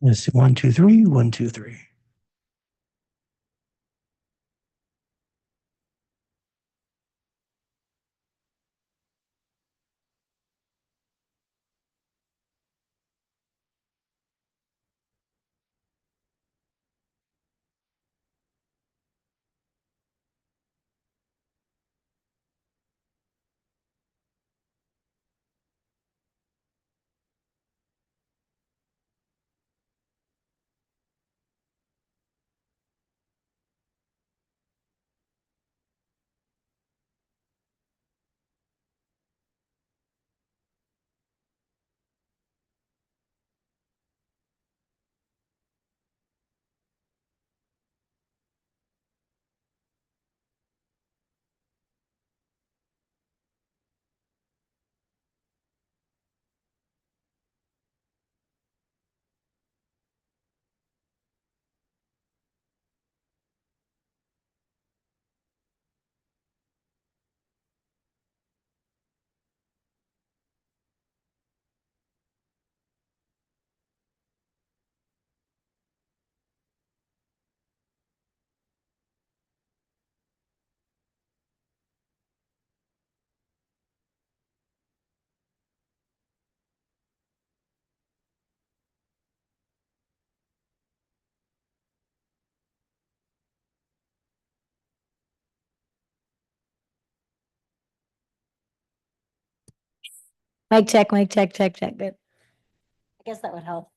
Let's see. 1, 2, 3. 1, 2, 3. Mic check, check, check. Good. I guess that would help.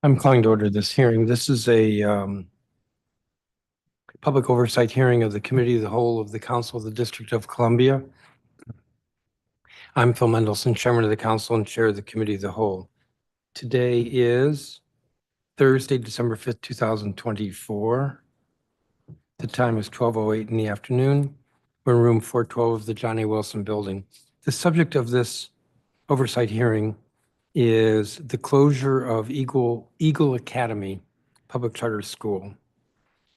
I'm calling to order this hearing. This is a public oversight hearing of the Committee of the Whole of the Council of the District of Columbia. I'm Phil Mendelson, Chairman of the Council and Chair of the Committee of the Whole. Today is Thursday, December 5th, 2024. The time is 12:08 in the afternoon. We're in room 412 of the John A. Wilson Building. The subject of this oversight hearing is the closure of Eagle Academy Public Charter School. I'm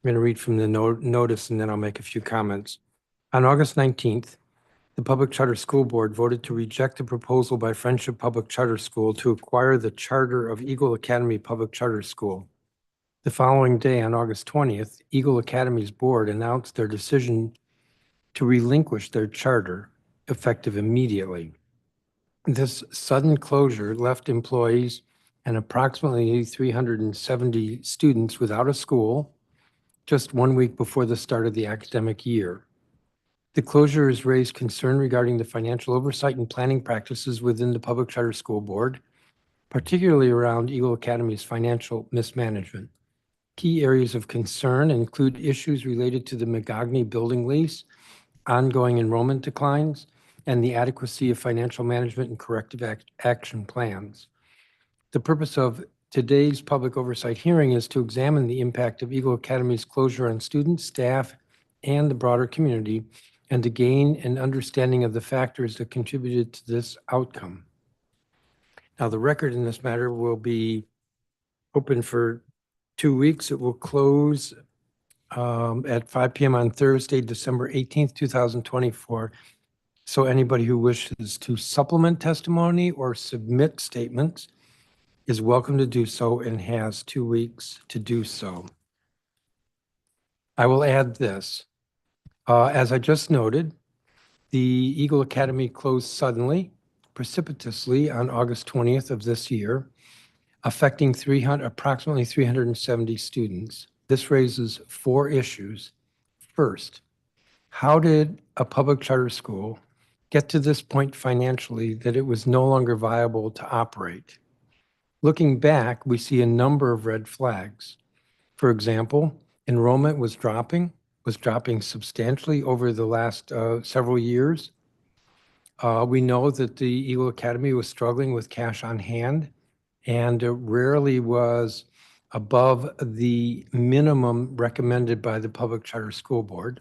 going to read from the notice and then I'll make a few comments. On August 19th, the Public Charter School Board voted to reject the proposal by Friendship Public Charter School to acquire the charter of Eagle Academy Public Charter School. The following day, on August 20th, Eagle Academy's board announced their decision to relinquish their charter, effective immediately. This sudden closure left employees and approximately 370 students without a school just 1 week before the start of the academic year. The closure has raised concern regarding the financial oversight and planning practices within the Public Charter School Board, particularly around Eagle Academy's financial mismanagement. Key areas of concern include issues related to the Magogny building lease, ongoing enrollment declines, and the adequacy of financial management and corrective action plans. The purpose of today's public oversight hearing is to examine the impact of Eagle Academy's closure on students, staff, and the broader community, and to gain an understanding of the factors that contributed to this outcome. Now, the record in this matter will be open for 2 weeks. It will close at 5 p.m. on Thursday, December 18th, 2024. So anybody who wishes to supplement testimony or submit statements is welcome to do so and has 2 weeks to do so. I will add this. As I just noted, the Eagle Academy closed suddenly, precipitously on August 20th of this year, affecting approximately 370 students. This raises 4 issues. First, how did a public charter school get to this point financially that it was no longer viable to operate? Looking back, we see a number of red flags. For example, enrollment was dropping substantially over the last several years. We know that the Eagle Academy was struggling with cash on hand and rarely was above the minimum recommended by the Public Charter School Board.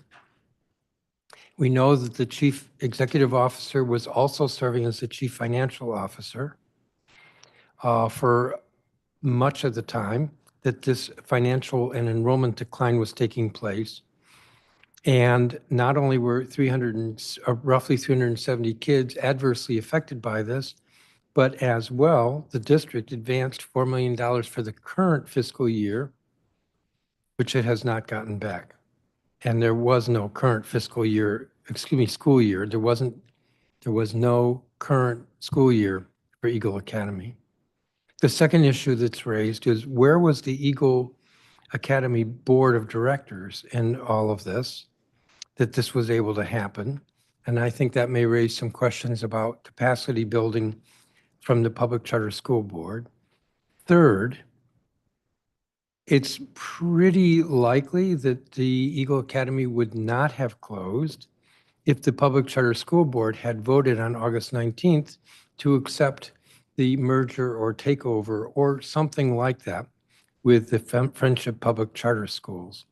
We know that the chief executive officer was also serving as the chief financial officer for much of the time that this financial and enrollment decline was taking place. And not only were roughly 370 kids adversely affected by this, but as well, the district advanced $4 million for the current fiscal year, which it has not gotten back. And there was no current school year. There was no current school year for Eagle Academy. The second issue that's raised is, where was the Eagle Academy Board of Directors in all of this, that this was able to happen? And I think that may raise some questions about capacity building from the Public Charter School Board. Third, it's pretty likely that the Eagle Academy would not have closed if the Public Charter School Board had voted on August 19th to accept the merger or takeover or something like that with the Friendship Public Charter Schools.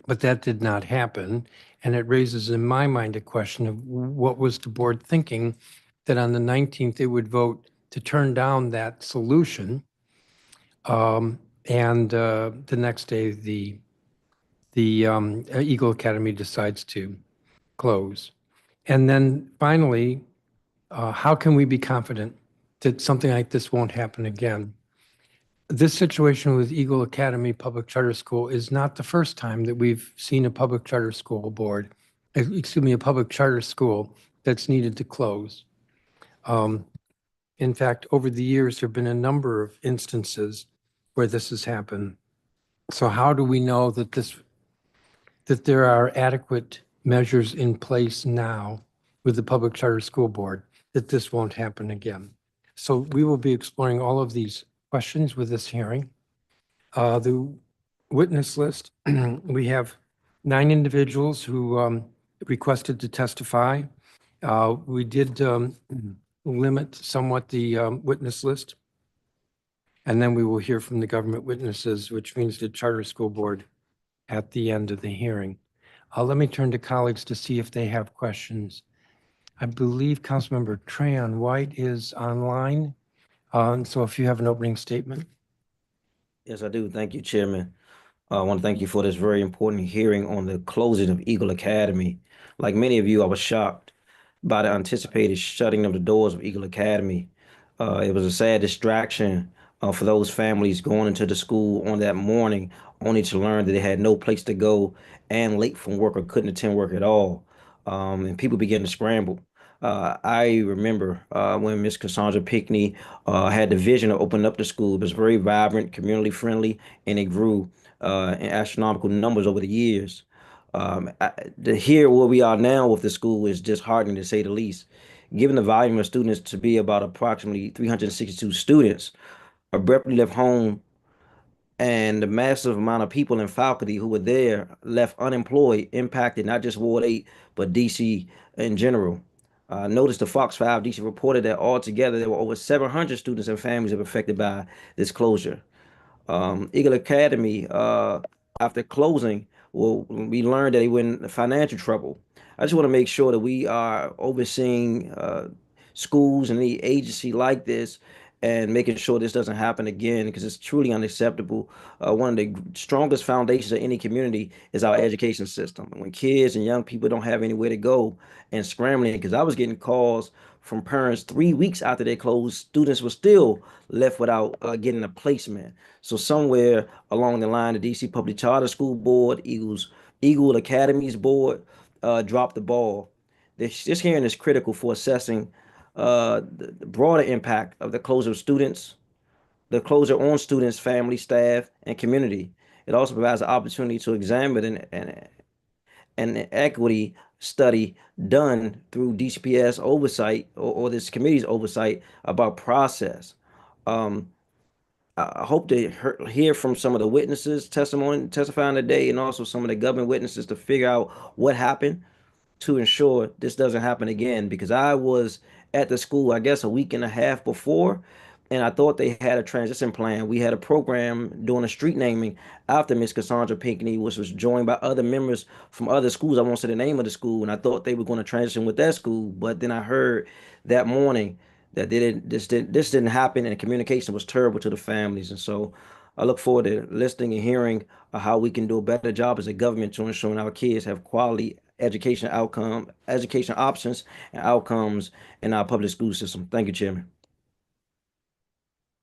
But that did not happen, and it raises in my mind a question of what was the board thinking that on the 19th they would vote to turn down that solution, and the next day the Eagle Academy decides to close. And then finally, how can we be confident that something like this won't happen again? This situation with Eagle Academy Public Charter School is not the first time that we've seen a public charter school board, a public charter school that's needed to close. In fact, over the years, there have been a number of instances where this has happened. So how do we know that there are adequate measures in place now with the Public Charter School Board that this won't happen again? So we will be exploring all of these questions with this hearing. The witness list, we have 9 individuals who requested to testify. We did limit somewhat the witness list. And then we will hear from the government witnesses, which means the charter school board at the end of the hearing. Let me turn to colleagues to see if they have questions. I believe Councilmember Trayon White is online. So if you have an opening statement. Yes, I do. Thank you, Chairman. I want to thank you for this very important hearing on the closing of Eagle Academy. Like many of you, I was shocked by the anticipated shutting of the doors of Eagle Academy. It was a sad distraction for those families going into the school on that morning, only to learn that they had no place to go and late from work or couldn't attend work at all. And people began to scramble. I remember when Miss Cassandra Pinckney had the vision of opening up the school. It was very vibrant, community friendly, and it grew in astronomical numbers over the years. To hear where we are now with the school is disheartening, to say the least. Given the volume of students to be about approximately 362 students, abruptly left home, and the massive amount of people in faculty who were there left unemployed impacted not just Ward 8, but DC in general. Notice the Fox 5 DC reported that altogether there were over 700 students and families that were affected by this closure. Eagle Academy, after closing, well, we learned that they were in financial trouble. I just want to make sure that we are overseeing schools and any agency like this and making sure this doesn't happen again, because it's truly unacceptable. One of the strongest foundations of any community is our education system. When kids and young people don't have anywhere to go and scrambling, because I was getting calls from parents 3 weeks after they closed, students were still left without getting a placement. So somewhere along the line, the DC Public Charter School Board, Eagle Academies Board dropped the ball. This hearing is critical for assessing the broader impact of the closure of students, the closure on students, family, staff, and community. It also provides an opportunity to examine an equity study done through DCPS oversight or this committee's oversight about process. I hope to hear from some of the witnesses testifying today, and also some of the government witnesses to figure out what happened to ensure this doesn't happen again, because I was at the school, I guess, a week and a half before, and I thought they had a transition plan. We had a program doing a street naming after Miss Cassandra Pinckney, which was joined by other members from other schools. I won't say the name of the school, and I thought they were going to transition with that school, but then I heard that morning that this didn't happen, and the communication was terrible to the families. And so I look forward to listening and hearing how we can do a better job as a government to ensuring our kids have quality education options and outcomes in our public school system. Thank you, Chairman.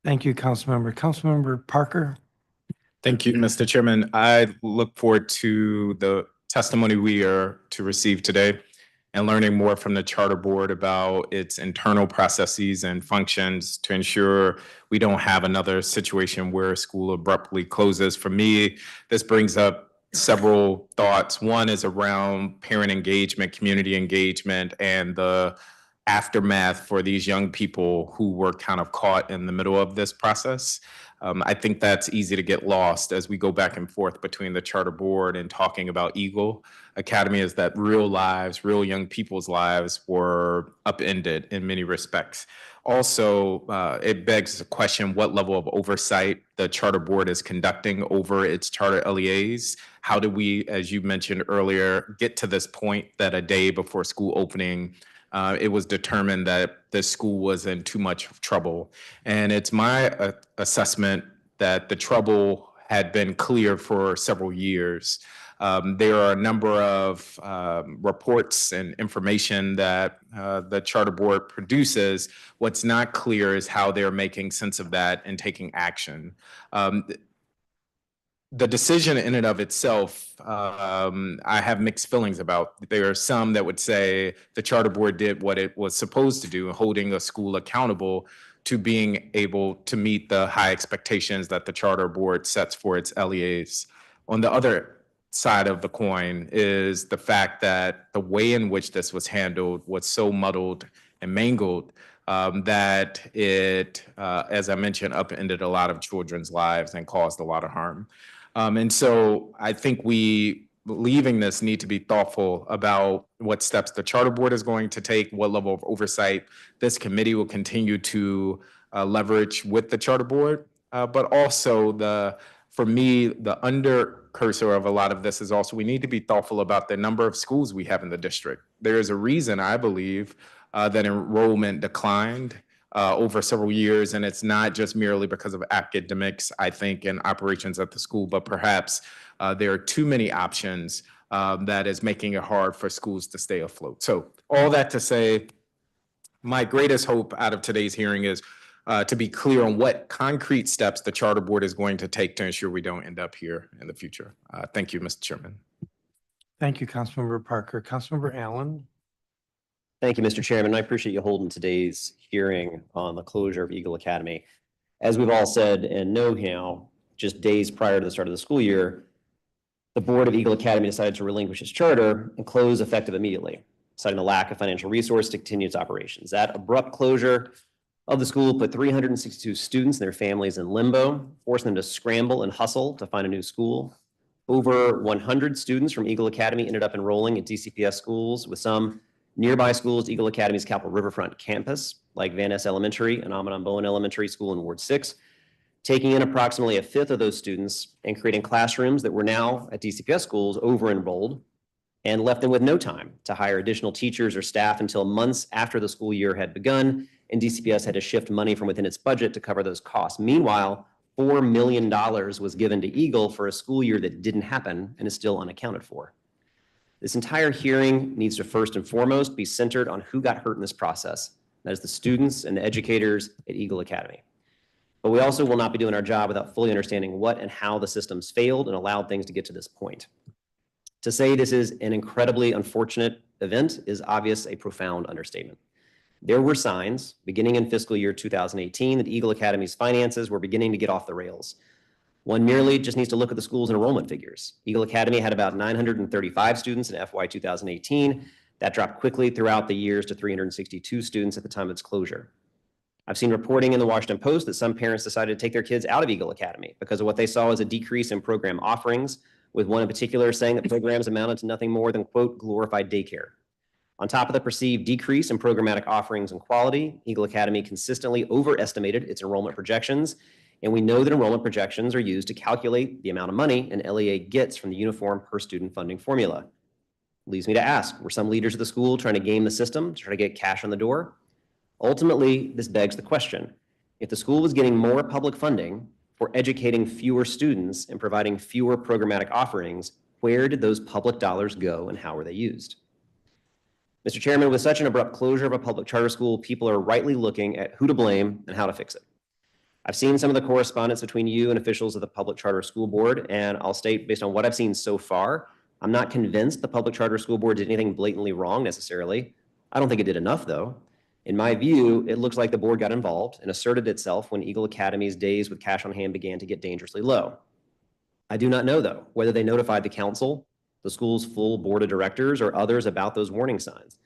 Thank you, Councilmember. Councilmember Parker. Thank you, Mr. Chairman. I look forward to the testimony we are to receive today and learning more from the Charter Board about its internal processes and functions to ensure we don't have another situation where a school abruptly closes. For me, this brings up several thoughts. One is around parent engagement, community engagement, and the aftermath for these young people who were kind of caught in the middle of this process. I think that's easy to get lost as we go back and forth between the Charter Board and talking about Eagle Academy, is that real lives, real young people's lives were upended in many respects. Also, it begs the question what level of oversight the Charter Board is conducting over its charter LEAs. How do we, as you mentioned earlier, get to this point that a day before school opening, it was determined that the school was in too much trouble? And it's my assessment that the trouble had been clear for several years. There are a number of reports and information that the Charter Board produces. What's not clear is how they're making sense of that and taking action. The decision in and of itself, I have mixed feelings about. There are some that would say the Charter Board did what it was supposed to do, holding a school accountable to being able to meet the high expectations that the Charter Board sets for its LEAs. On the other side of the coin is the fact that the way in which this was handled was so muddled and mangled that it, as I mentioned, upended a lot of children's lives and caused a lot of harm. And so I think we, leaving this, need to be thoughtful about what steps the charter board is going to take, what level of oversight this committee will continue to leverage with the charter board. But also for me, the undercursor of a lot of this is also we need to be thoughtful about the number of schools we have in the district. There is a reason, I believe, that enrollment declined over several years, and it's not just merely because of academics, I think, and operations at the school, but perhaps there are too many options that is making it hard for schools to stay afloat. So all that to say, my greatest hope out of today's hearing is to be clear on what concrete steps the charter board is going to take to ensure we don't end up here in the future. Thank you, Mr. Chairman. Thank you, Councilmember Parker. Councilmember Allen. Thank you, Mr. Chairman. I appreciate you holding today's hearing on the closure of Eagle Academy. As we've all said and know now, just days prior to the start of the school year, the board of Eagle Academy decided to relinquish its charter and close effective immediately, citing the lack of financial resource to continue its operations. That abrupt closure of the school put 362 students and their families in limbo, forcing them to scramble and hustle to find a new school. Over 100 students from Eagle Academy ended up enrolling at DCPS schools, with some nearby schools to Eagle Academy's Capitol Riverfront campus, like Van Ness Elementary and Amadon Bowen Elementary School in Ward 6, taking in approximately a fifth of those students and creating classrooms that were now at DCPS schools over-enrolled, and left them with no time to hire additional teachers or staff until months after the school year had begun, and DCPS had to shift money from within its budget to cover those costs. Meanwhile, $4 million was given to Eagle for a school year that didn't happen and is still unaccounted for. This entire hearing needs to first and foremost be centered on who got hurt in this process. That is the students and the educators at Eagle Academy. But we also will not be doing our job without fully understanding what and how the systems failed and allowed things to get to this point. To say this is an incredibly unfortunate event is obvious a profound understatement. There were signs beginning in fiscal year 2018 that Eagle Academy's finances were beginning to get off the rails. One merely just needs to look at the school's enrollment figures. Eagle Academy had about 935 students in FY 2018. That dropped quickly throughout the years to 362 students at the time of its closure. I've seen reporting in the Washington Post that some parents decided to take their kids out of Eagle Academy because of what they saw as a decrease in program offerings, with one in particular saying that programs amounted to nothing more than, quote, glorified daycare. On top of the perceived decrease in programmatic offerings and quality, Eagle Academy consistently overestimated its enrollment projections, and we know that enrollment projections are used to calculate the amount of money an LEA gets from the Uniform Per Student Funding Formula. Leads me to ask, were some leaders of the school trying to game the system to try to get cash on the door? Ultimately, this begs the question, if the school was getting more public funding for educating fewer students and providing fewer programmatic offerings, where did those public dollars go and how were they used? Mr. Chairman, with such an abrupt closure of a public charter school, people are rightly looking at who to blame and how to fix it. I've seen some of the correspondence between you and officials of the Public Charter School Board, and I'll state based on what I've seen so far, I'm not convinced the Public Charter School Board did anything blatantly wrong necessarily. I don't think it did enough though. In my view, it looks like the board got involved and asserted itself when Eagle Academy's days with cash on hand began to get dangerously low. I do not know though, whether they notified the council, the school's full board of directors, or others about those warning signs.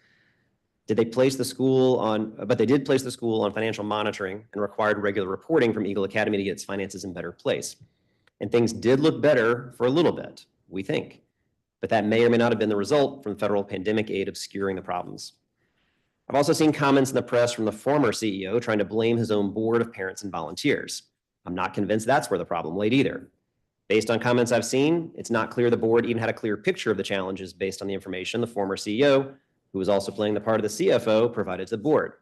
Did they place the school on, but they did place the school on financial monitoring and required regular reporting from Eagle Academy to get its finances in better place. And things did look better for a little bit, we think. But that may or may not have been the result from federal pandemic aid obscuring the problems. I've also seen comments in the press from the former CEO trying to blame his own board of parents and volunteers. I'm not convinced that's where the problem laid either. Based on comments I've seen, it's not clear the board even had a clear picture of the challenges based on the information the former CEO, who was also playing the part of the CFO, provided to the board.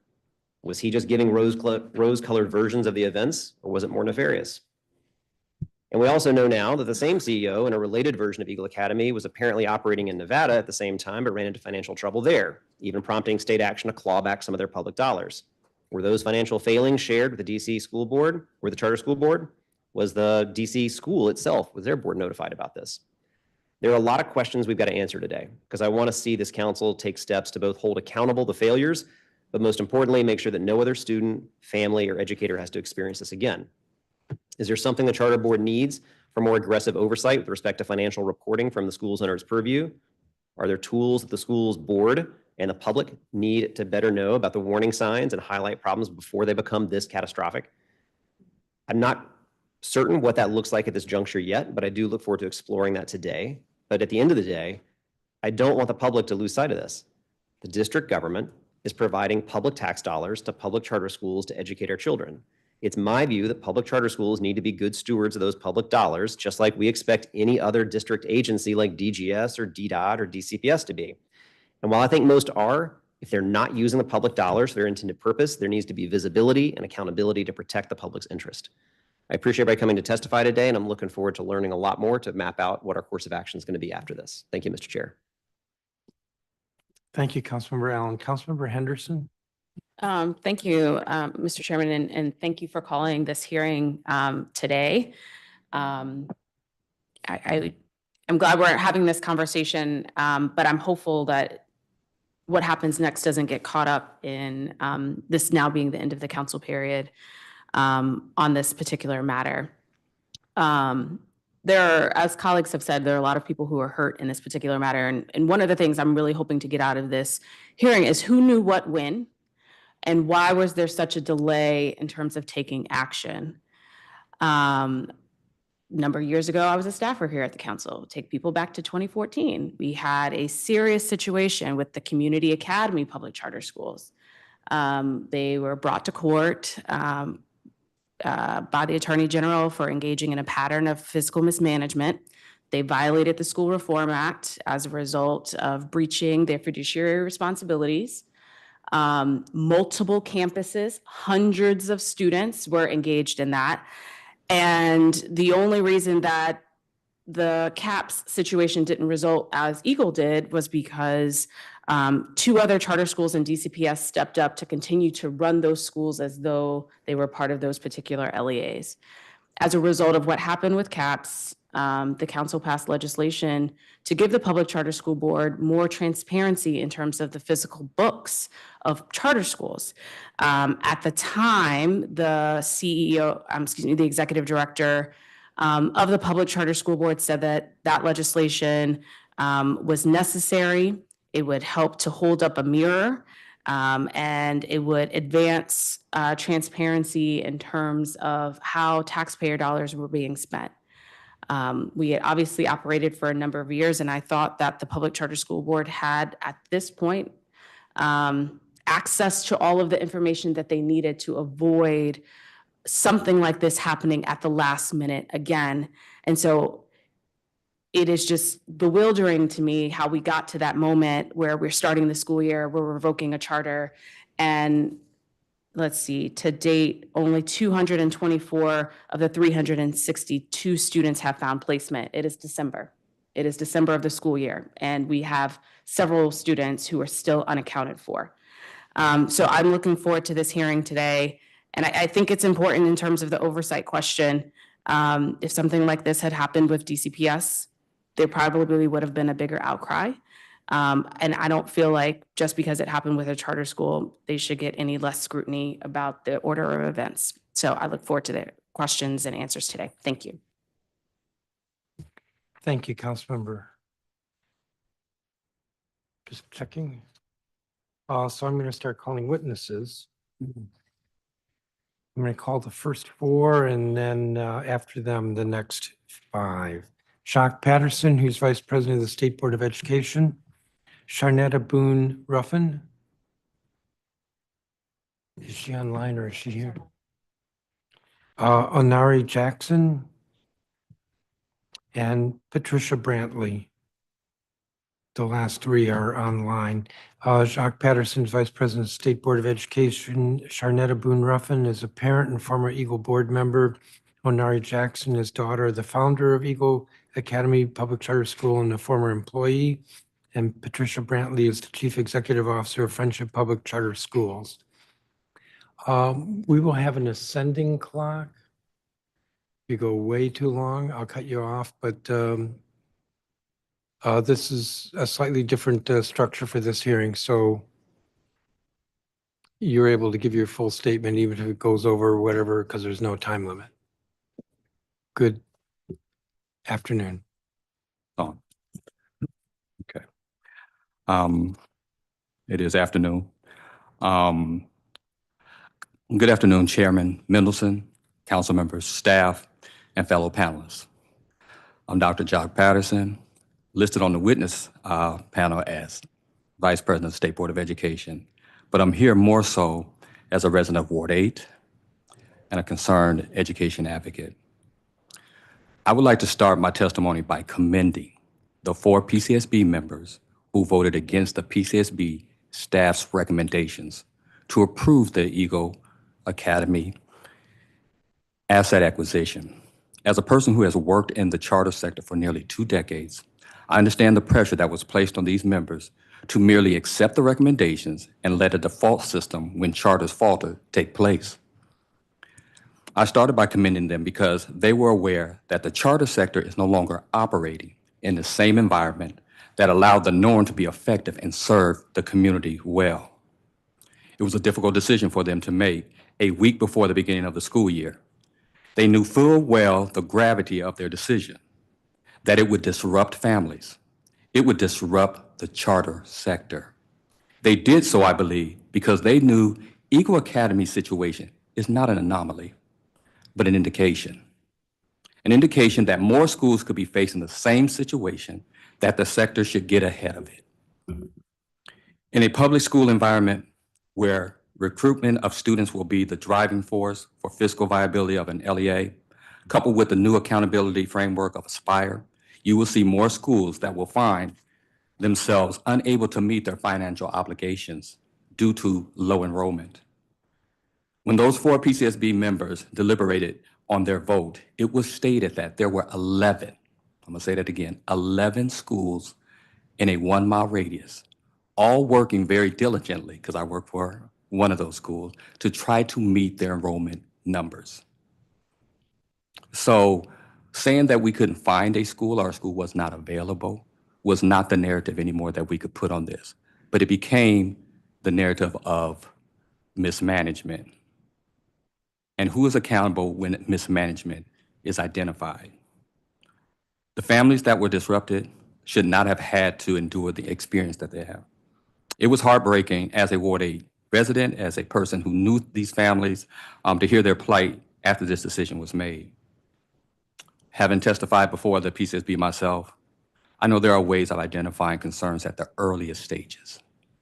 Was he just giving rose-colored versions of the events, or was it more nefarious? And we also know now that the same CEO in a related version of Eagle Academy was apparently operating in Nevada at the same time, but ran into financial trouble there, even prompting state action to claw back some of their public dollars. Were those financial failings shared with the DC school board or the charter school board? Was the DC school itself, was their board notified about this? There are a lot of questions we've got to answer today, because I want to see this council take steps to both hold accountable the failures, but most importantly, make sure that no other student, family, or educator has to experience this again. Is there something the charter board needs for more aggressive oversight with respect to financial reporting from the schools under its purview? Are there tools that the school's board and the public need to better know about the warning signs and highlight problems before they become this catastrophic. I'm not certain what that looks like at this juncture yet, but I do look forward to exploring that today. But at the end of the day, I don't want the public to lose sight of this. The district government is providing public tax dollars to public charter schools to educate our children. It's my view that public charter schools need to be good stewards of those public dollars, just like we expect any other district agency like DGS or DDOT or DCPS to be. And while I think most are, if they're not using the public dollars for their intended purpose, there needs to be visibility and accountability to protect the public's interest. I appreciate everybody coming to testify today, and I'm looking forward to learning a lot more to map out what our course of action is going to be after this. Thank you, Mr. Chair. Thank you, Councilmember Allen. Councilmember Henderson? Thank you, Mr. Chairman, and thank you for calling this hearing today. I'm glad we're having this conversation, but I'm hopeful that what happens next doesn't get caught up in this now being the end of the council period on this particular matter. There are, as colleagues have said, there are a lot of people who are hurt in this particular matter. And one of the things I'm really hoping to get out of this hearing is who knew what when, and why was there such a delay in terms of taking action? A number of years ago, I was a staffer here at the council. Take people back to 2014. We had a serious situation with the Community Academy public charter schools. They were brought to court by the Attorney General for engaging in a pattern of fiscal mismanagement. They violated the School Reform Act as a result of breaching their fiduciary responsibilities. Multiple campuses, hundreds of students were engaged in that. And the only reason that the CAPS situation didn't result as Eagle did was because two other charter schools in DCPS stepped up to continue to run those schools as though they were part of those particular LEAs. As a result of what happened with CAPS, the council passed legislation to give the Public Charter School Board more transparency in terms of the physical books of charter schools. At the time, the the executive director of the Public Charter School Board said that that legislation was necessary. It would help to hold up a mirror, and it would advance transparency in terms of how taxpayer dollars were being spent. We had obviously operated for a number of years, and I thought that the Public Charter School Board had, at this point, access to all of the information that they needed to avoid something like this happening at the last minute again. And so it is just bewildering to me how we got to that moment where we're starting the school year, we're revoking a charter, and let's see, to date, only 224 of the 362 students have found placement. It is December. It is December of the school year, and we have several students who are still unaccounted for. So I'm looking forward to this hearing today, and I think it's important in terms of the oversight question. If something like this had happened with DCPS, there probably would have been a bigger outcry. And I don't feel like just because it happened with a charter school, they should get any less scrutiny about the order of events. So I look forward to the questions and answers today. Thank you. Thank you, Councilmember. Just checking. So I'm going to start calling witnesses. I'm going to call the first four, and then after them, the next five. Jacques Patterson, who's Vice President of the State Board of Education. Sharnetta Boone Ruffin. Is she online or is she here? Onari Jackson. And Patricia Brantley. The last three are online. Jacques Patterson, Vice President of State Board of Education. Sharnetta Boone Ruffin is a parent and former Eagle Board member. Onari Jackson is daughter of the founder of Eagle Academy Public Charter School and a former employee. And Patricia Brantley is the Chief Executive Officer of Friendship Public Charter Schools. We will have an ascending clock. If you go way too long, I'll cut you off, but this is a slightly different structure for this hearing, so you're able to give your full statement even if it goes over whatever, because there's no time limit. Good afternoon. Okay. It is afternoon. Um, Good afternoon, Chairman Mendelson, council members, staff, and fellow panelists. I'm Dr. Jock Patterson, listed on the witness panel as Vice President of the State Board of Education, but I'm here more so as a resident of Ward 8 and a concerned education advocate. I would like to start my testimony by commending the 4 PCSB members who voted against the PCSB staff's recommendations to approve the Eagle Academy asset acquisition. As a person who has worked in the charter sector for nearly 2 decades, I understand the pressure that was placed on these members to merely accept the recommendations and let a default system when charters falter take place. I started by commending them because they were aware that the charter sector is no longer operating in the same environment that allowed the norm to be effective and serve the community well. It was a difficult decision for them to make a week before the beginning of the school year. They knew full well the gravity of their decision, that it would disrupt families. It would disrupt the charter sector. They did so, I believe, because they knew Eagle Academy's situation is not an anomaly, but an indication that more schools could be facing the same situation, that the sector should get ahead of it. In a public school environment where recruitment of students will be the driving force for fiscal viability of an LEA, coupled with the new accountability framework of Aspire, you will see more schools that will find themselves unable to meet their financial obligations due to low enrollment. When those 4 PCSB members deliberated on their vote, it was stated that there were 11, I'm gonna say that again, 11 schools in a 1-mile radius, all working very diligently, because I work for one of those schools, to try to meet their enrollment numbers. So saying that we couldn't find a school or a school was not available was not the narrative anymore that we could put on this, but it became the narrative of mismanagement. And who is accountable when mismanagement is identified? The families that were disrupted should not have had to endure the experience that they have. It was heartbreaking as a Ward 8 resident, as a person who knew these families, to hear their plight after this decision was made. Having testified before the PCSB myself, I know there are ways of identifying concerns at the earliest stages.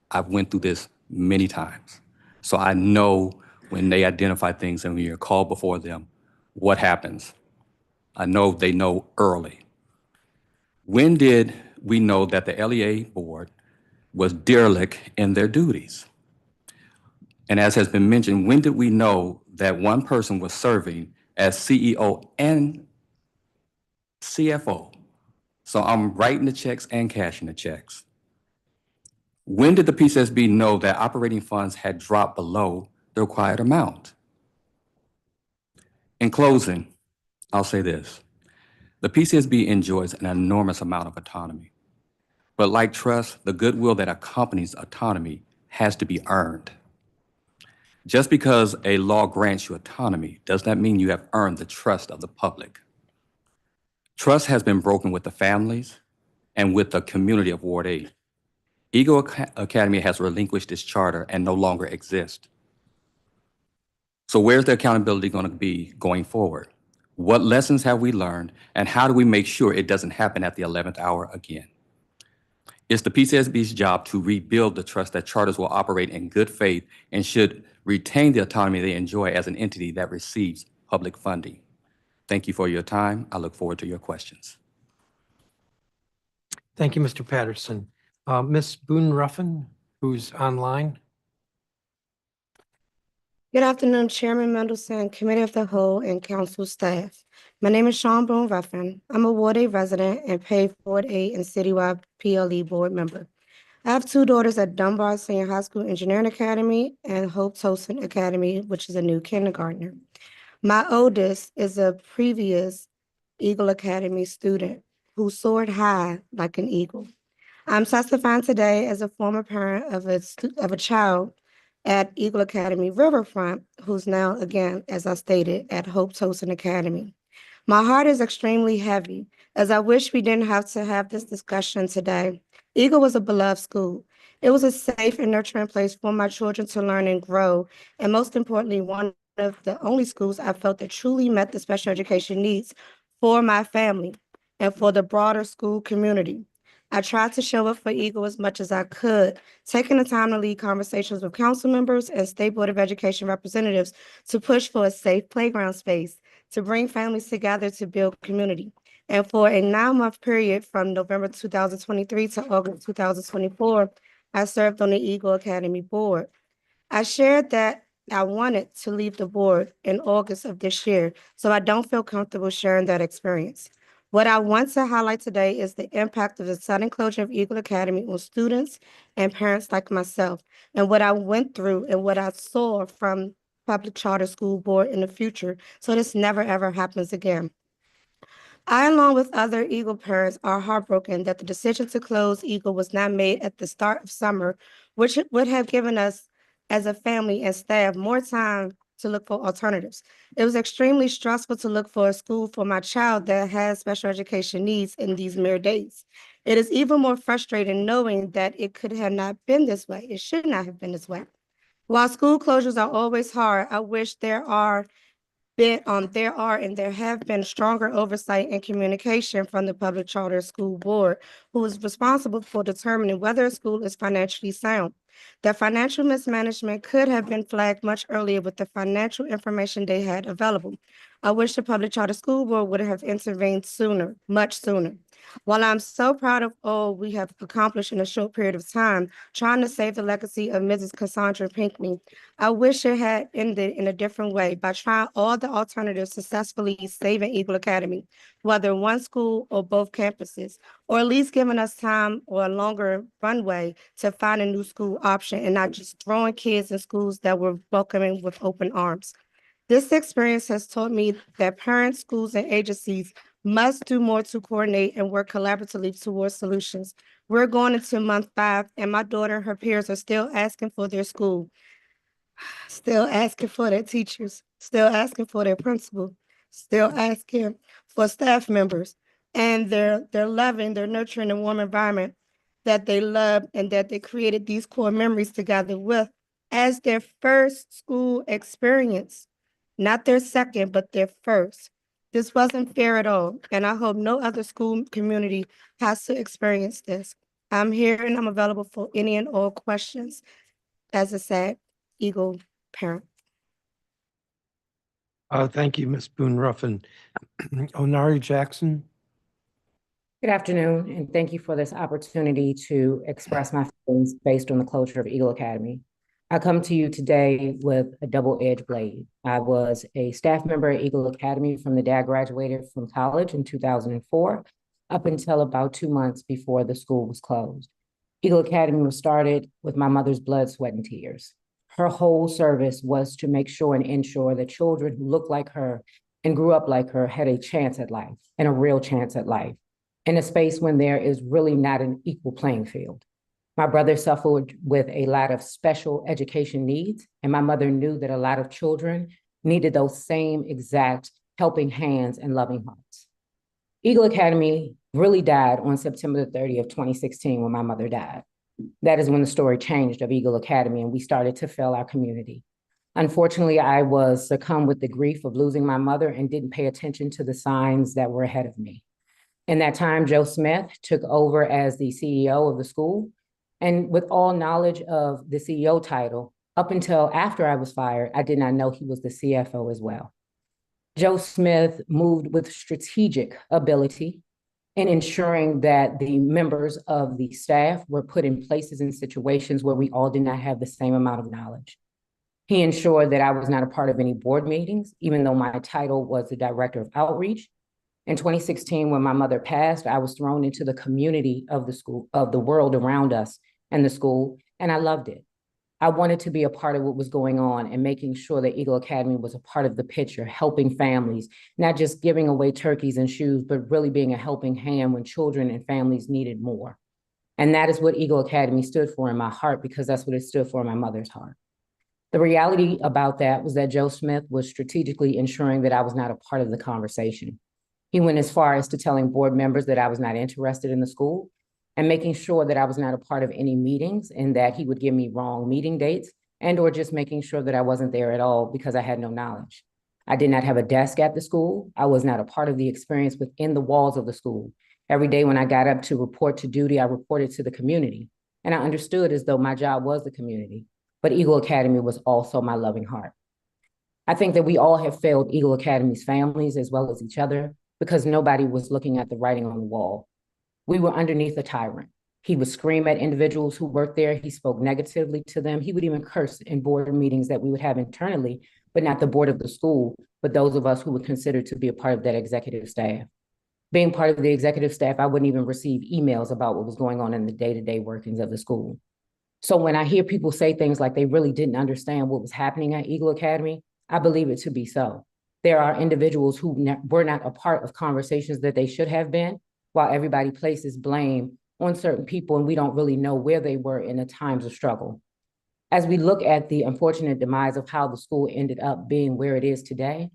I've went through this many times. So I know when they identify things and when you're called before them, what happens. I know they know early. When did we know that the LEA board was derelict in their duties? And as has been mentioned, when did we know that one person was serving as CEO and CFO? So I'm writing the checks and cashing the checks. When did the PCSB know that operating funds had dropped below the required amount? In closing, I'll say this. The PCSB enjoys an enormous amount of autonomy. But like trust, the goodwill that accompanies autonomy has to be earned. Just because a law grants you autonomy does not mean you have earned the trust of the public. Trust has been broken with the families and with the community of Ward 8. Eagle Academy has relinquished its charter and no longer exists. So where's the accountability going to be going forward? What lessons have we learned, and how do we make sure it doesn't happen at the 11th hour again? It's the PCSB's job to rebuild the trust that charters will operate in good faith and should retain the autonomy they enjoy as an entity that receives public funding. Thank you for your time. I look forward to your questions. Thank you, Mr. Patterson. Ms. Boone Ruffin, who's online. Good afternoon, Chairman Mendelson, Committee of the Whole, and Council staff. My name is Sean Boone Ruffin. I'm a Ward 8 resident and paid Ward 8 and citywide PLE board member. I have 2 daughters at Dunbar Senior High School Engineering Academy and Hope Tolson Academy, which is a new kindergartner. My oldest is a previous Eagle Academy student who soared high like an eagle. I'm testifying today as a former parent of a child at Eagle Academy Riverfront, who's now, again, as I stated, at Hope Tolson Academy. My heart is extremely heavy as I wish we didn't have to have this discussion today. Eagle was a beloved school. It was a safe and nurturing place for my children to learn and grow, and most importantly, one of the only schools I felt that truly met the special education needs for my family and for the broader school community. I tried to show up for Eagle as much as I could, taking the time to lead conversations with council members and State Board of Education representatives to push for a safe playground space, to bring families together to build community. And for a 9-month period from November 2023 to August 2024, I served on the Eagle Academy Board. I shared that I wanted to leave the board in August of this year, so I don't feel comfortable sharing that experience. What I want to highlight today is the impact of the sudden closure of Eagle Academy on students and parents like myself, and what I went through and what I saw from public charter school board in the future, so this never ever happens again. I, along with other Eagle parents, are heartbroken that the decision to close Eagle was not made at the start of summer, which would have given us as a family and staff more time to look for alternatives. It was extremely stressful to look for a school for my child that has special education needs in these mere days. It is even more frustrating knowing that it could have not been this way. It should not have been this way. While school closures are always hard, I wish there have been stronger oversight and communication from the Public Charter School Board, who is responsible for determining whether a school is financially sound. The financial mismanagement could have been flagged much earlier with the financial information they had available. I wish the Public Charter School Board would have intervened sooner, much sooner. While I'm so proud of all we have accomplished in a short period of time, trying to save the legacy of Mrs. Cassandra Pinckney, I wish it had ended in a different way by trying all the alternatives successfully saving Eagle Academy, whether one school or both campuses, or at least giving us time or a longer runway to find a new school option and not just throwing kids in schools that were welcoming with open arms. This experience has taught me that parents, schools, and agencies must do more to coordinate and work collaboratively towards solutions. We're going into month 5, and my daughter and her peers are still asking for their school, still asking for their teachers, still asking for their principal, still asking for staff members, and they're loving, they're nurturing a warm environment that they love and that they created these core memories together with as their first school experience, not their second, but their first. This wasn't fair at all, and I hope no other school community has to experience this. I'm here and I'm available for any and all questions as a sad Eagle parent. Thank you, Ms. Boone Ruffin. Onari Jackson. Good afternoon, and thank you for this opportunity to express my feelings based on the closure of Eagle Academy. I come to you today with a double-edged blade. I was a staff member at Eagle Academy from the day I graduated from college in 2004, up until about 2 months before the school was closed. Eagle Academy was started with my mother's blood, sweat, and tears. Her whole service was to make sure and ensure that children who looked like her and grew up like her had a chance at life, and a real chance at life, in a space when there is really not an equal playing field. My brother suffered with a lot of special education needs, and my mother knew that a lot of children needed those same exact helping hands and loving hearts. Eagle Academy really died on September the 30th, 2016, when my mother died. That is when the story changed of Eagle Academy, and we started to fail our community. Unfortunately, I was succumbed with the grief of losing my mother and didn't pay attention to the signs that were ahead of me. In that time, Joe Smith took over as the CEO of the school. And with all knowledge of the CEO title, up until after I was fired, I did not know he was the CFO as well. Joe Smith moved with strategic ability in ensuring that the members of the staff were put in places and situations where we all did not have the same amount of knowledge. He ensured that I was not a part of any board meetings, even though my title was the director of outreach. In 2016, when my mother passed, I was thrown into the community of the school, of the world around us and the school, and I loved it. I wanted to be a part of what was going on and making sure that Eagle Academy was a part of the picture, helping families, not just giving away turkeys and shoes, but really being a helping hand when children and families needed more. And that is what Eagle Academy stood for in my heart, because that's what it stood for in my mother's heart. The reality about that was that Joe Smith was strategically ensuring that I was not a part of the conversation. He went as far as to telling board members that I was not interested in the school and making sure that I was not a part of any meetings and that he would give me wrong meeting dates and or just making sure that I wasn't there at all because I had no knowledge. I did not have a desk at the school. I was not a part of the experience within the walls of the school. Every day when I got up to report to duty, I reported to the community. And I understood as though my job was the community, but Eagle Academy was also my loving heart. I think that we all have failed Eagle Academy's families as well as each other because nobody was looking at the writing on the wall. We were underneath a tyrant. He would scream at individuals who worked there. He spoke negatively to them. He would even curse in board meetings that we would have internally, but not the board of the school, but those of us who were considered to be a part of that executive staff. Being part of the executive staff, I wouldn't even receive emails about what was going on in the day-to-day workings of the school. So when I hear people say things like they really didn't understand what was happening at Eagle Academy, I believe it to be so. There are individuals who were not a part of conversations that they should have been, while everybody places blame on certain people and we don't really know where they were in the times of struggle. As we look at the unfortunate demise of how the school ended up being where it is today,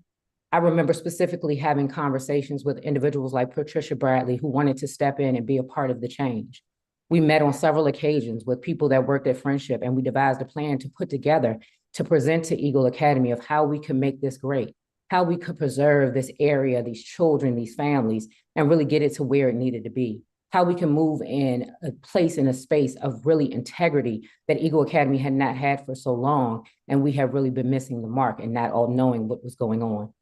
I remember specifically having conversations with individuals like Patricia Bradley who wanted to step in and be a part of the change. We met on several occasions with people that worked at Friendship and we devised a plan to put together to present to Eagle Academy of how we could make this great, how we could preserve this area, these children, these families, and really get it to where it needed to be, how we can move in a place, in a space of really integrity that Eagle Academy had not had for so long, and we have really been missing the mark and not all knowing what was going on.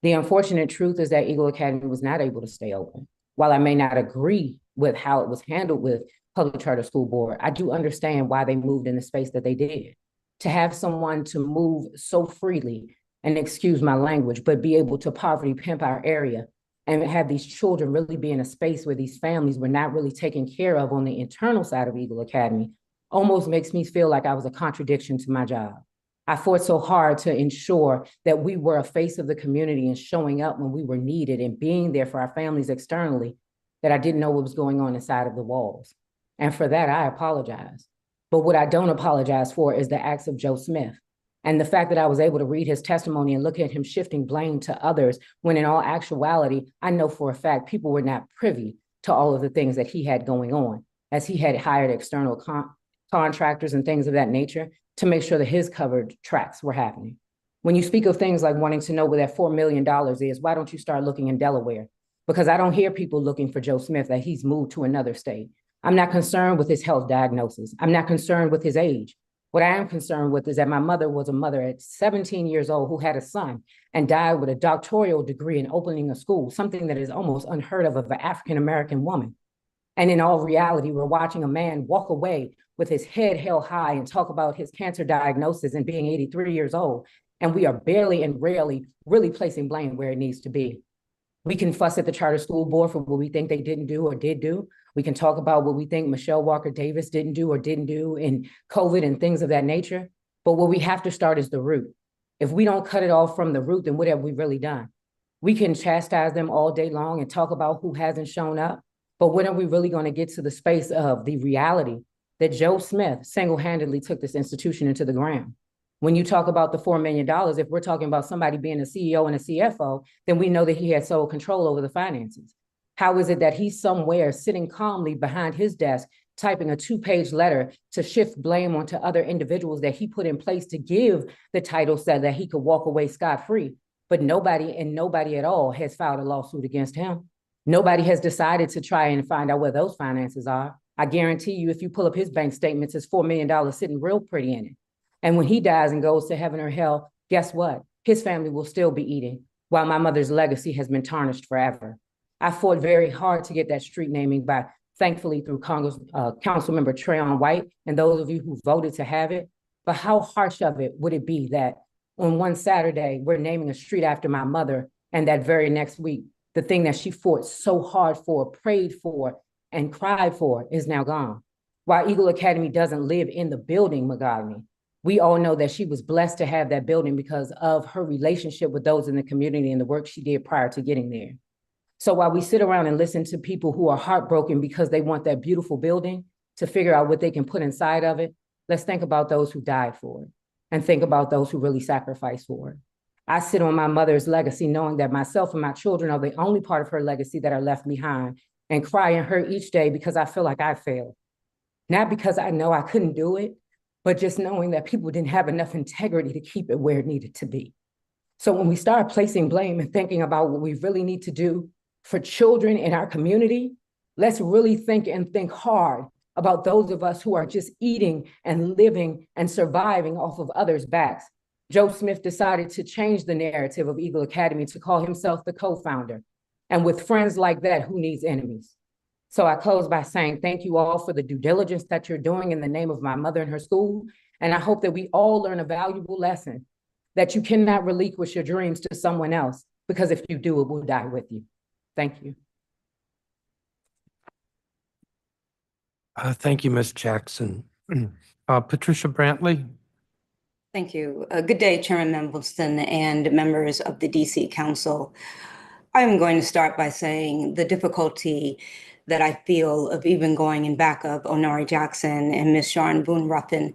The unfortunate truth is that Eagle Academy was not able to stay open. While I may not agree with how it was handled with Public Charter School Board, I do understand why they moved in the space that they did. To have someone to move so freely, and excuse my language, but be able to poverty pimp our area and have these children really be in a space where these families were not really taken care of on the internal side of Eagle Academy almost makes me feel like I was a contradiction to my job. I fought so hard to ensure that we were a face of the community and showing up when we were needed and being there for our families externally that I didn't know what was going on inside of the walls. And for that, I apologize. But what I don't apologize for is the acts of Joe Smith. And the fact that I was able to read his testimony and look at him shifting blame to others, when in all actuality, I know for a fact people were not privy to all of the things that he had going on, as he had hired external contractors and things of that nature to make sure that his covered tracks were happening. When you speak of things like wanting to know where that $4 million is, why don't you start looking in Delaware? Because I don't hear people looking for Joe Smith that he's moved to another state. I'm not concerned with his health diagnosis. I'm not concerned with his age. What I am concerned with is that my mother was a mother at 17 years old who had a son and died with a doctoral degree in opening a school, something that is almost unheard of an African-American woman. And in all reality, we're watching a man walk away with his head held high and talk about his cancer diagnosis and being 83 years old. And we are barely and rarely really placing blame where it needs to be. We can fuss at the charter school board for what we think they didn't do or did do. We can talk about what we think Michelle Walker Davis didn't do or didn't do in COVID and things of that nature. But what we have to start is the root. If we don't cut it off from the root, then what have we really done? We can chastise them all day long and talk about who hasn't shown up. But when are we really going to get to the space of the reality that Joe Smith single-handedly took this institution into the ground? When you talk about the $4 million, if we're talking about somebody being a CEO and a CFO, then we know that he had sole control over the finances. How is it that he's somewhere sitting calmly behind his desk, typing a 2-page letter to shift blame onto other individuals that he put in place to give the title so that he could walk away scot-free? But nobody at all has filed a lawsuit against him. Nobody has decided to try and find out where those finances are. I guarantee you, if you pull up his bank statements, it's $4 million sitting real pretty in it. And when he dies and goes to heaven or hell, guess what? His family will still be eating while my mother's legacy has been tarnished forever. I fought very hard to get that street naming by, thankfully, through Councilmember Trayon White and those of you who voted to have it. But how harsh of it would it be that on one Saturday, we're naming a street after my mother, and that very next week, the thing that she fought so hard for, prayed for, and cried for is now gone. While Eagle Academy doesn't live in the building, Mogami, we all know that she was blessed to have that building because of her relationship with those in the community and the work she did prior to getting there. So while we sit around and listen to people who are heartbroken because they want that beautiful building to figure out what they can put inside of it, let's think about those who died for it and think about those who really sacrificed for it. I sit on my mother's legacy, knowing that myself and my children are the only part of her legacy that are left behind, and cry and hurt each day because I feel like I failed. Not because I know I couldn't do it, but just knowing that people didn't have enough integrity to keep it where it needed to be. So when we start placing blame and thinking about what we really need to do for children in our community, let's really think hard about those of us who are just eating and living and surviving off of others' backs. Joe Smith decided to change the narrative of Eagle Academy to call himself the co-founder. And with friends like that, who needs enemies? So I close by saying thank you all for the due diligence that you're doing in the name of my mother and her school. And I hope that we all learn a valuable lesson that you cannot relinquish your dreams to someone else, because if you do, it will die with you. Thank you. Thank you, Ms. Jackson. Patricia Brantley. Thank you. Good day, Chairman Mendelson and members of the DC Council. I'm going to start by saying the difficulty that I feel of even going in back of Onari Jackson and Ms. Sharon Boone Ruffin.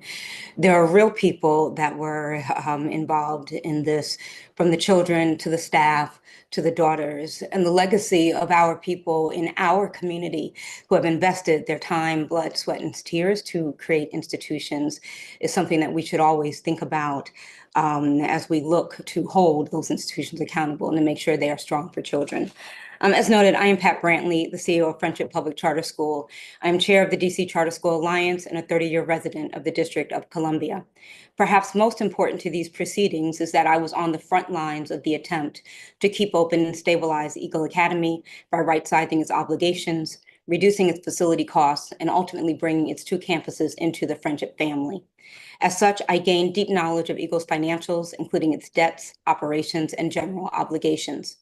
There are real people that were involved in this, from the children to the staff to the daughters, and the legacy of our people in our community who have invested their time, blood, sweat, and tears to create institutions is something that we should always think about as we look to hold those institutions accountable and to make sure they are strong for children. As noted, I am Pat Brantley, the CEO of Friendship Public Charter School. I am chair of the DC Charter School Alliance and a 30-year resident of the District of Columbia. Perhaps most important to these proceedings is that I was on the front lines of the attempt to keep open and stabilize Eagle Academy by right-sizing its obligations, reducing its facility costs, and ultimately bringing its 2 campuses into the Friendship family. As such, I gained deep knowledge of Eagle's financials, including its debts, operations, and general obligations.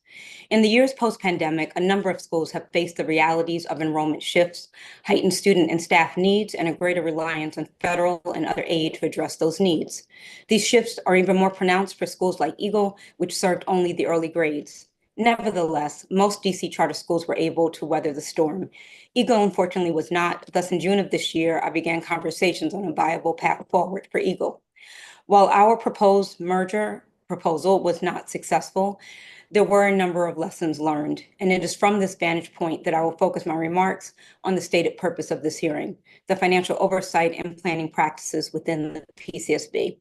In the years post-pandemic, a number of schools have faced the realities of enrollment shifts, heightened student and staff needs, and a greater reliance on federal and other aid to address those needs. These shifts are even more pronounced for schools like Eagle, which served only the early grades. Nevertheless, most DC charter schools were able to weather the storm. Eagle, unfortunately, was not. Thus, in June of this year, I began conversations on a viable path forward for Eagle. While our proposed merger proposal was not successful, there were a number of lessons learned, and it is from this vantage point that I will focus my remarks on the stated purpose of this hearing, the financial oversight and planning practices within the PCSB.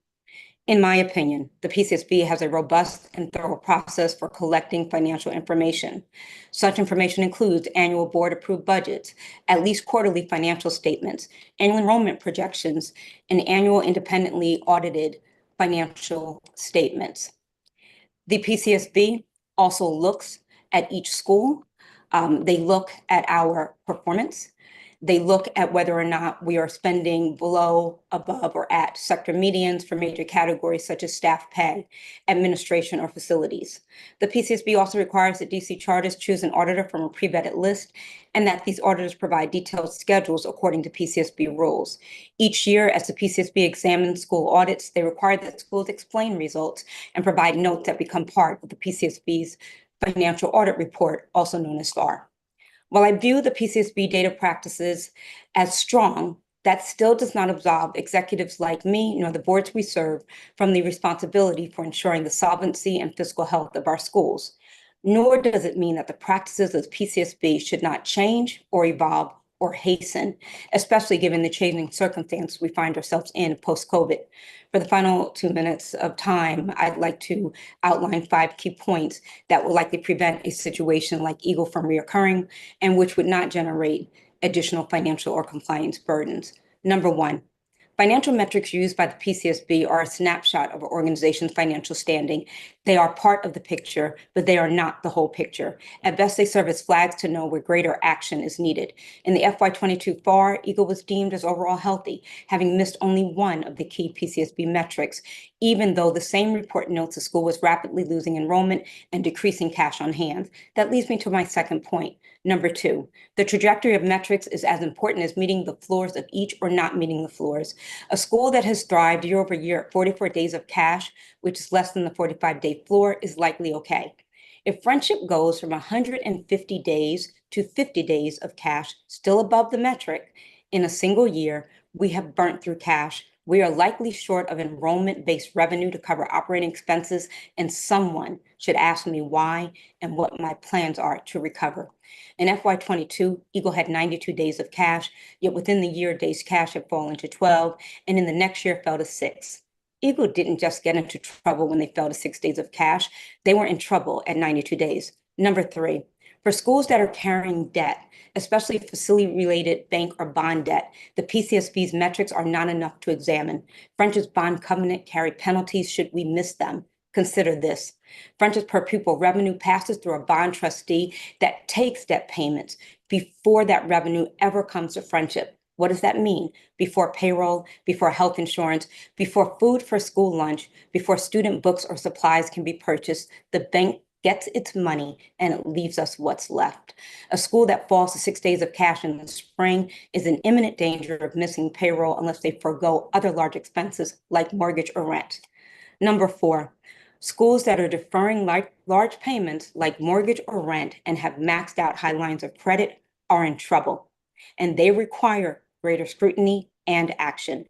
In my opinion, the PCSB has a robust and thorough process for collecting financial information. Such information includes annual board-approved budgets, at least quarterly financial statements, annual enrollment projections, and annual independently audited financial statements. The PCSB also looks at each school. They look at our performance. They look at whether or not we are spending below, above, or at sector medians for major categories such as staff pay, administration, or facilities. The PCSB also requires that DC charters choose an auditor from a pre-vetted list, and that these auditors provide detailed schedules according to PCSB rules. Each year, as the PCSB examines school audits, they require that schools explain results and provide notes that become part of the PCSB's financial audit report, also known as FAR. While I view the PCSB data practices as strong, that still does not absolve executives like me, nor the boards we serve, from the responsibility for ensuring the solvency and fiscal health of our schools. Nor does it mean that the practices of PCSB should not change or evolve or hasten, especially given the changing circumstances we find ourselves in post-COVID. For the final 2 minutes of time, I'd like to outline 5 key points that will likely prevent a situation like Eagle from reoccurring and which would not generate additional financial or compliance burdens. Number 1, financial metrics used by the PCSB are a snapshot of an organization's financial standing. They are part of the picture, but they are not the whole picture. At best, they serve as flags to know where greater action is needed. In the FY22 FAR, Eagle was deemed as overall healthy, having missed only one of the key PCSB metrics, even though the same report notes the school was rapidly losing enrollment and decreasing cash on hand. That leads me to my second point. Number 2, the trajectory of metrics is as important as meeting the floors of each or not meeting the floors. A school that has thrived year over year at 44 days of cash, which is less than the 45-day floor, is likely okay. If Friendship goes from 150 days to 50 days of cash, still above the metric, in a single year, we have burnt through cash We are likely short of enrollment-based revenue to cover operating expenses, and someone should ask me why and what my plans are to recover. In FY22, Eagle had 92 days of cash, yet within the year, days cash had fallen to 12, and in the next year fell to 6. Eagle didn't just get into trouble when they fell to 6 days of cash. They were in trouble at 92 days. Number 3, for schools that are carrying debt, especially facility-related bank or bond debt, the PCSB's metrics are not enough to examine. French's bond covenant carry penalties should we miss them. Consider this. French's per pupil revenue passes through a bond trustee that takes debt payments before that revenue ever comes to Friendship. What does that mean? Before payroll, before health insurance, before food for school lunch, before student books or supplies can be purchased, the bank gets its money and it leaves us what's left. A school that falls to 6 days of cash in the spring is in imminent danger of missing payroll unless they forego other large expenses like mortgage or rent. Number 4, schools that are deferring large payments like mortgage or rent and have maxed out high lines of credit are in trouble, and they require greater scrutiny and action.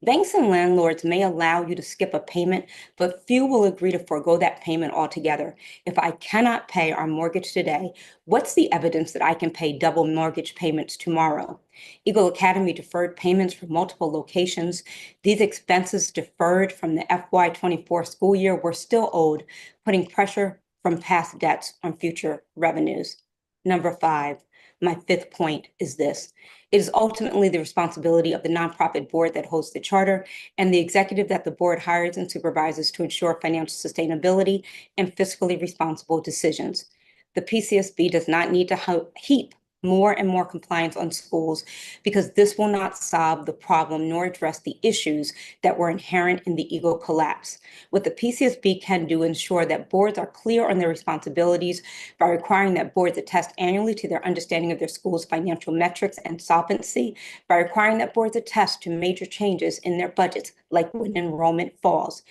Banks and landlords may allow you to skip a payment, but few will agree to forego that payment altogether. If I cannot pay our mortgage today, what's the evidence that I can pay double mortgage payments tomorrow? Eagle Academy deferred payments for multiple locations. These expenses deferred from the FY24 school year were still owed, putting pressure from past debts on future revenues. Number 5, my 5th point is this. It is ultimately the responsibility of the nonprofit board that holds the charter and the executive that the board hires and supervises to ensure financial sustainability and fiscally responsible decisions. The PCSB does not need to heap more and more compliance on schools because this will not solve the problem nor address the issues that were inherent in the Eagle collapse. What the PCSB can do ensure that boards are clear on their responsibilities by requiring that boards attest annually to their understanding of their school's financial metrics and solvency, by requiring that boards attest to major changes in their budgets, like when enrollment falls,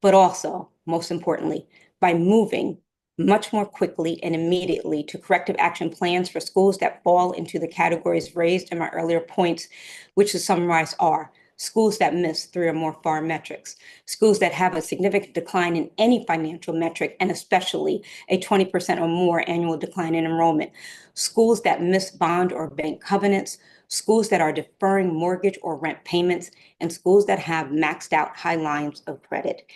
but also, most importantly, by moving much more quickly and immediately to corrective action plans for schools that fall into the categories raised in my earlier points, which to summarize are schools that miss 3 or more FAR metrics, schools that have a significant decline in any financial metric, and especially a 20% or more annual decline in enrollment, schools that miss bond or bank covenants, schools that are deferring mortgage or rent payments, and schools that have maxed out high lines of credit.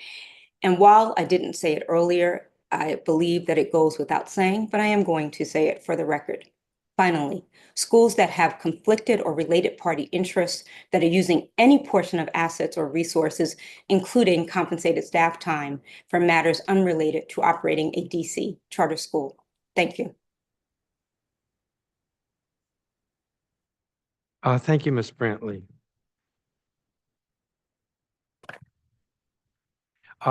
And while I didn't say it earlier, I believe that it goes without saying, but I am going to say it for the record. Finally, schools that have conflicted or related party interests that are using any portion of assets or resources, including compensated staff time, for matters unrelated to operating a DC charter school. Thank you. Thank you, Ms. Brantley.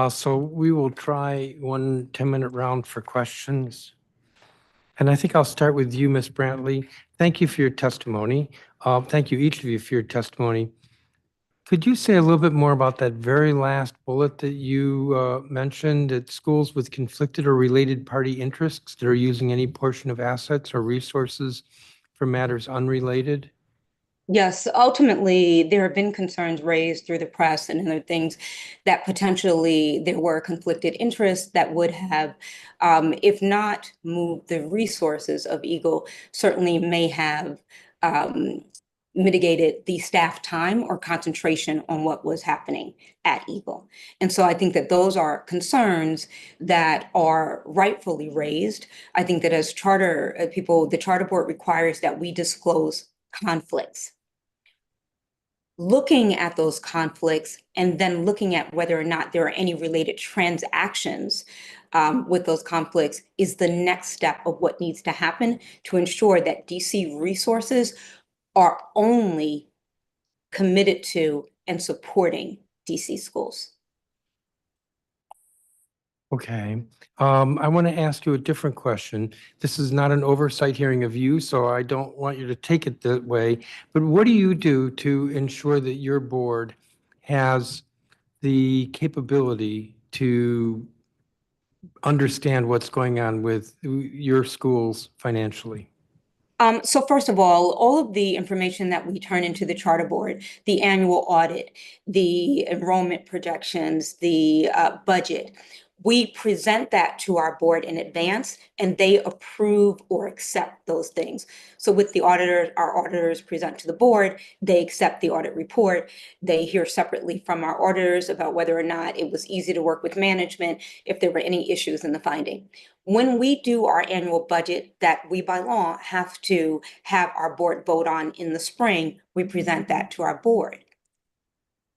So we will try one 10-minute round for questions. And I think I'll start with you, Ms. Brantley. Thank you for your testimony. Thank you, each of you, for your testimony. Could you say a little bit more about that very last bullet that you mentioned, that schools with conflicted or related party interests that are using any portion of assets or resources for matters unrelated? Yes, ultimately, there have been concerns raised through the press and other things that potentially there were conflicted interests that would have, if not moved the resources of Eagle, certainly may have mitigated the staff time or concentration on what was happening at Eagle. And so I think that those are concerns that are rightfully raised. I think that as charter people, the charter board requires that we disclose conflicts. Looking at those conflicts and then looking at whether or not there are any related transactions with those conflicts is the next step of what needs to happen to ensure that DC resources are only committed to and supporting DC schools. Okay. I want to ask you a different question. This is not an oversight hearing of you, so I don't want you to take it that way. But what do you do to ensure that your board has the capability to understand what's going on with your schools financially? So first of all of the information that we turn into the charter board, the annual audit, the enrollment projections, the budget, we present that to our board in advance and they approve or accept those things. So with the auditor, our auditors present to the board, they accept the audit report. They hear separately from our auditors about whether or not it was easy to work with management, if there were any issues in the finding. When we do our annual budget that we by law have to have our board vote on in the spring, we present that to our board.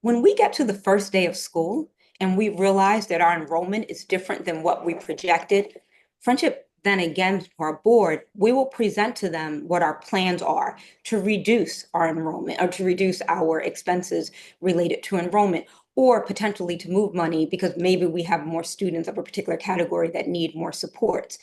When we get to the first day of school and we realize that our enrollment is different than what we projected, Friendship then again to our board, we will present to them what our plans are to reduce our enrollment or to reduce our expenses related to enrollment, or potentially to move money because maybe we have more students of a particular category that need more supports.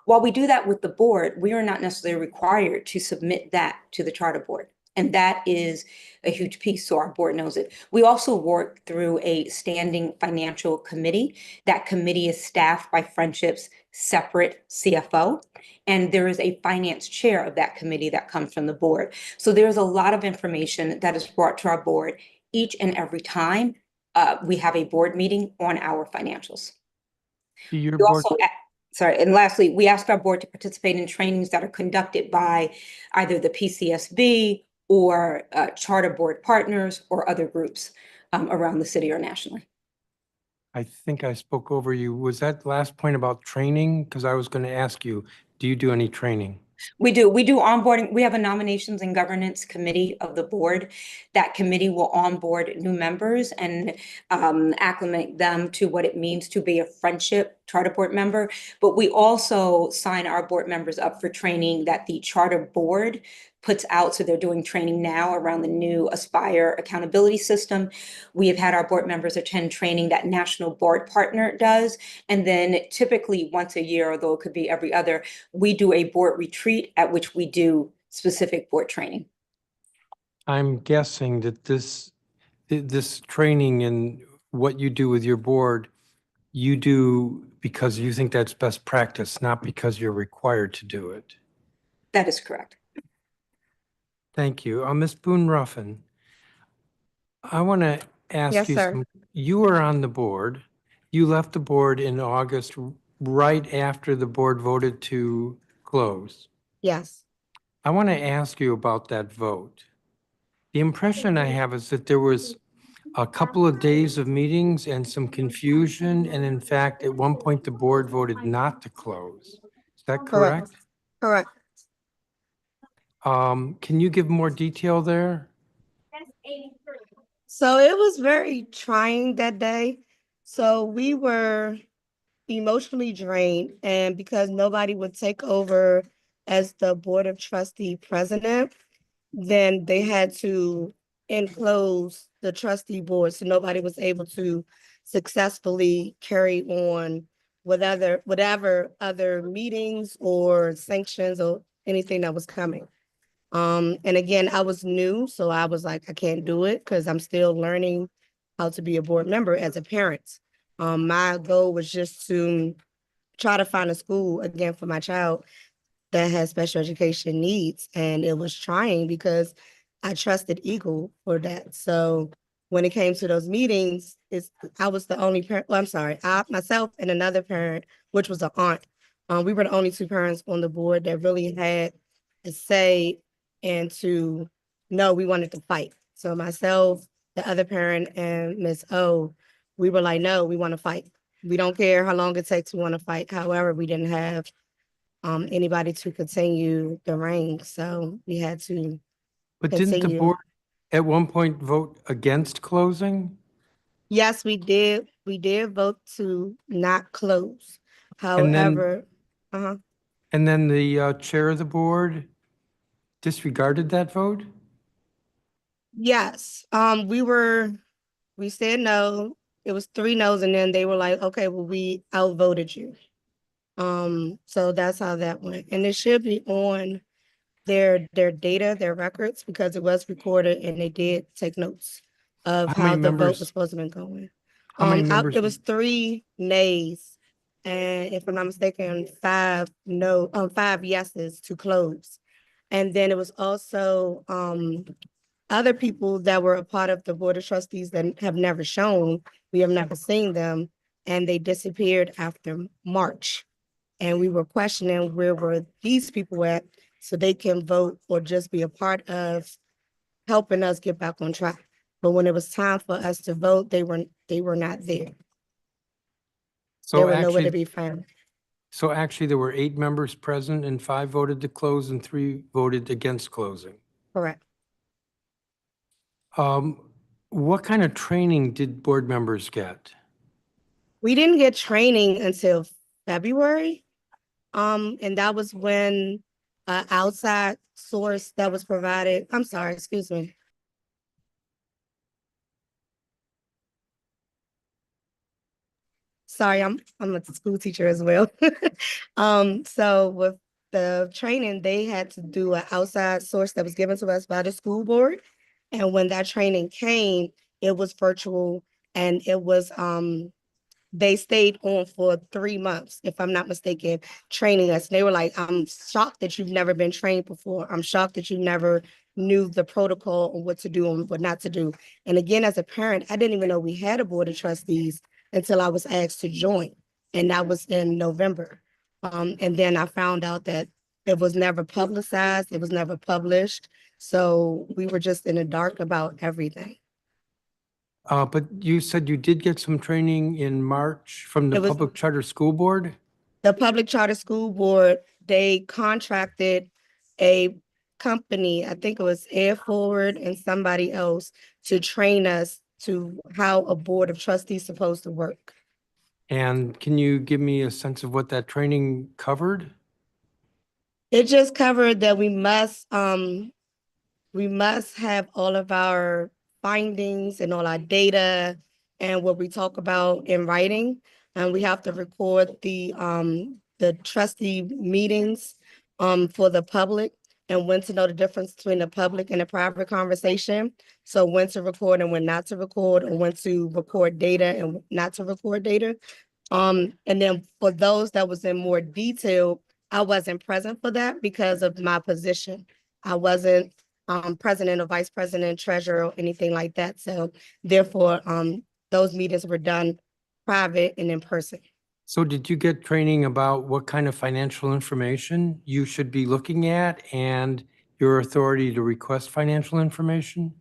While we do that with the board, we are not necessarily required to submit that to the charter board. And that is a huge piece, so our board knows it. We also work through a standing financial committee. That committee is staffed by Friendship's separate CFO, and there is a finance chair of that committee that comes from the board. So there's a lot of information that is brought to our board each and every time we have a board meeting on our financials. Your We board, also, sorry, and lastly, we ask our board to participate in trainings that are conducted by either the PCSB or charter board partners or other groups around the city or nationally. I think I spoke over you. Was that last point about training? Because I was going to ask you, do you do any training? We do onboarding. We have a nominations and governance committee of the board. That committee will onboard new members and acclimate them to what it means to be a Friendship charter board member. But we also sign our board members up for training that the charter board puts out. So they're doing training now around the new Aspire accountability system. We have had our board members attend training that National Board Partner does. And then typically once a year, although it could be every other, we do a board retreat at which we do specific board training. I'm guessing that this training and what you do with your board, you do because you think that's best practice, not because you're required to do it. That is correct. Thank you. Ms. Boone Ruffin, I want to ask Yes, you, sir. You were on the board. You left the board in August, right after the board voted to close. Yes. I want to ask you about that vote. The impression I have is that there was a couple of days of meetings and some confusion, and in fact, at one point, the board voted not to close. Is that correct? Correct. Can you give more detail there? So it was very trying that day. So we were emotionally drained, and because nobody would take over as the Board of Trustee president, then they had to enclose the trustee board, so nobody was able to successfully carry on whatever other meetings or sanctions or anything that was coming. And again, I was new, so I was like, I can't do it because I'm still learning how to be a board member as a parent. My goal was just to try to find a school again for my child that has special education needs. And it was trying because I trusted Eagle for that. So when it came to those meetings, I was the only parent, well, I'm sorry, myself and another parent, which was an aunt. We were the only two parents on the board that really had a say and to know we wanted to fight. So myself, the other parent, and Ms. O, we were like, no, we want to fight. We don't care how long it takes, we want to fight. However, we didn't have anybody to continue the reign, so we had to But didn't the continue. board at one point vote against closing? Yes, we did. We did vote to not close. And then- However, And then the chair of the board disregarded that vote? yes, we said no. It was 3 no's, and then they were like, okay, well, we outvoted you. So that's how that went. And it should be on their data, their records, because it was recorded and they did take notes of How how many the vote members- was supposed to have been going. How many members? It was 3 nays, and if I'm not mistaken, 5 yeses to close. And then it was also other people that were a part of the Board of Trustees that have never shown, we have never seen them, and they disappeared after March. And we were questioning where were these people at so they can vote or just be a part of helping us get back on track. But when it was time for us to vote, they were not there. They So were nowhere to actually, be found. so actually there were 8 members present and 5 voted to close and 3 voted against closing. Correct. What kind of training did board members get? We didn't get training until February. And that was when outside source that was provided, I'm sorry, excuse me. Sorry, I'm a school teacher as well. So with the training, they had to do an outside source that was given to us by the school board. And when that training came, it was virtual and it was they stayed on for 3 months, if I'm not mistaken, training us. They were like, I'm shocked that you've never been trained before. I'm shocked that you never knew the protocol on what to do and what not to do. And again, as a parent, I didn't even know we had a board of trustees until I was asked to join. And that was in November. And then I found out that it was never publicized. It was never published. So we were just in the dark about everything. But you said you did get some training in March from the It was- Public Charter School Board? The Public Charter School Board, they contracted a company, I think it was Air Forward and somebody else, to train us to how a board of trustees supposed to work. And can you give me a sense of what that training covered? It just covered that we must have all of our findings and all our data and what we talk about in writing. And we have to record the trustee meetings for the public and when to know the difference between the public and a private conversation. So when to record and when not to record, or when to record data and not to record data. And then for those that was in more detail, I wasn't present for that because of my position. I wasn't president or vice president, treasurer, or anything like that. So therefore, those meetings were done private and in person. So did you get training about what kind of financial information you should be looking at and your authority to request financial information?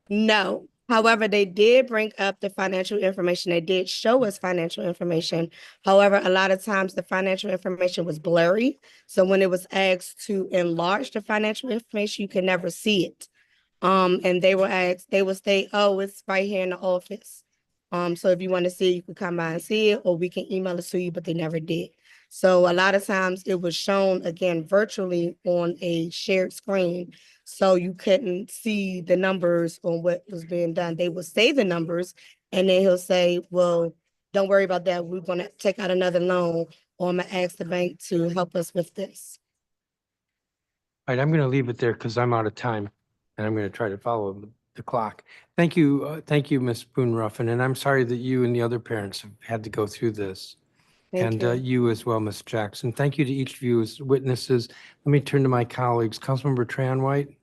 No. However, they did bring up the financial information. They did show us financial information. However, a lot of times the financial information was blurry. So when it was asked to enlarge the financial information, you could never see it. And they were asked, they would say, oh, it's right here in the office. So if you want to see it, you can come by and see it, or we can email it to you, but they never did. So a lot of times it was shown again virtually on a shared screen. So you couldn't see the numbers on what was being done. They would say the numbers and then he'll say, well, don't worry about that. We're going to take out another loan, or I'm going to ask the bank to help us with this. All right, I'm going to leave it there because I'm out of time and I'm going to try to follow the clock. Thank you, Ms. Boone Ruffin, and I'm sorry that you and the other parents have had to go through this. Thank And you as well, Ms. Jackson. Thank you to each of you as witnesses. Let me turn to my colleagues. Councilmember Tran White.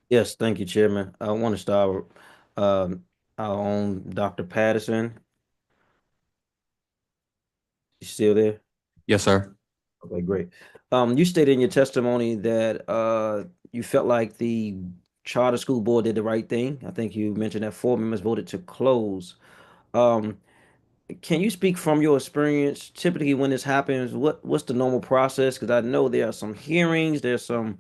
Yes, thank you, Chairman. I want to start our own Dr. Patterson. You still there? Yes, sir. Okay, great. You stated in your testimony that you felt like the charter school board did the right thing. I think you mentioned that 4 members voted to close. Can you speak from your experience? Typically, when this happens, what's the normal process? Because I know there are some hearings, there's some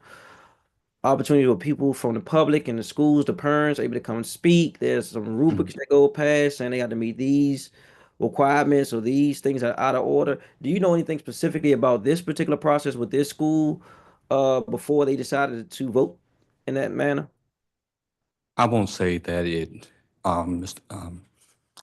opportunity for people from the public and the schools, the parents able to come and speak. There's some rubrics that go past and they have to meet these requirements or these things are out of order. Do you know anything specifically about this particular process with this school before they decided to vote in that manner? I won't say that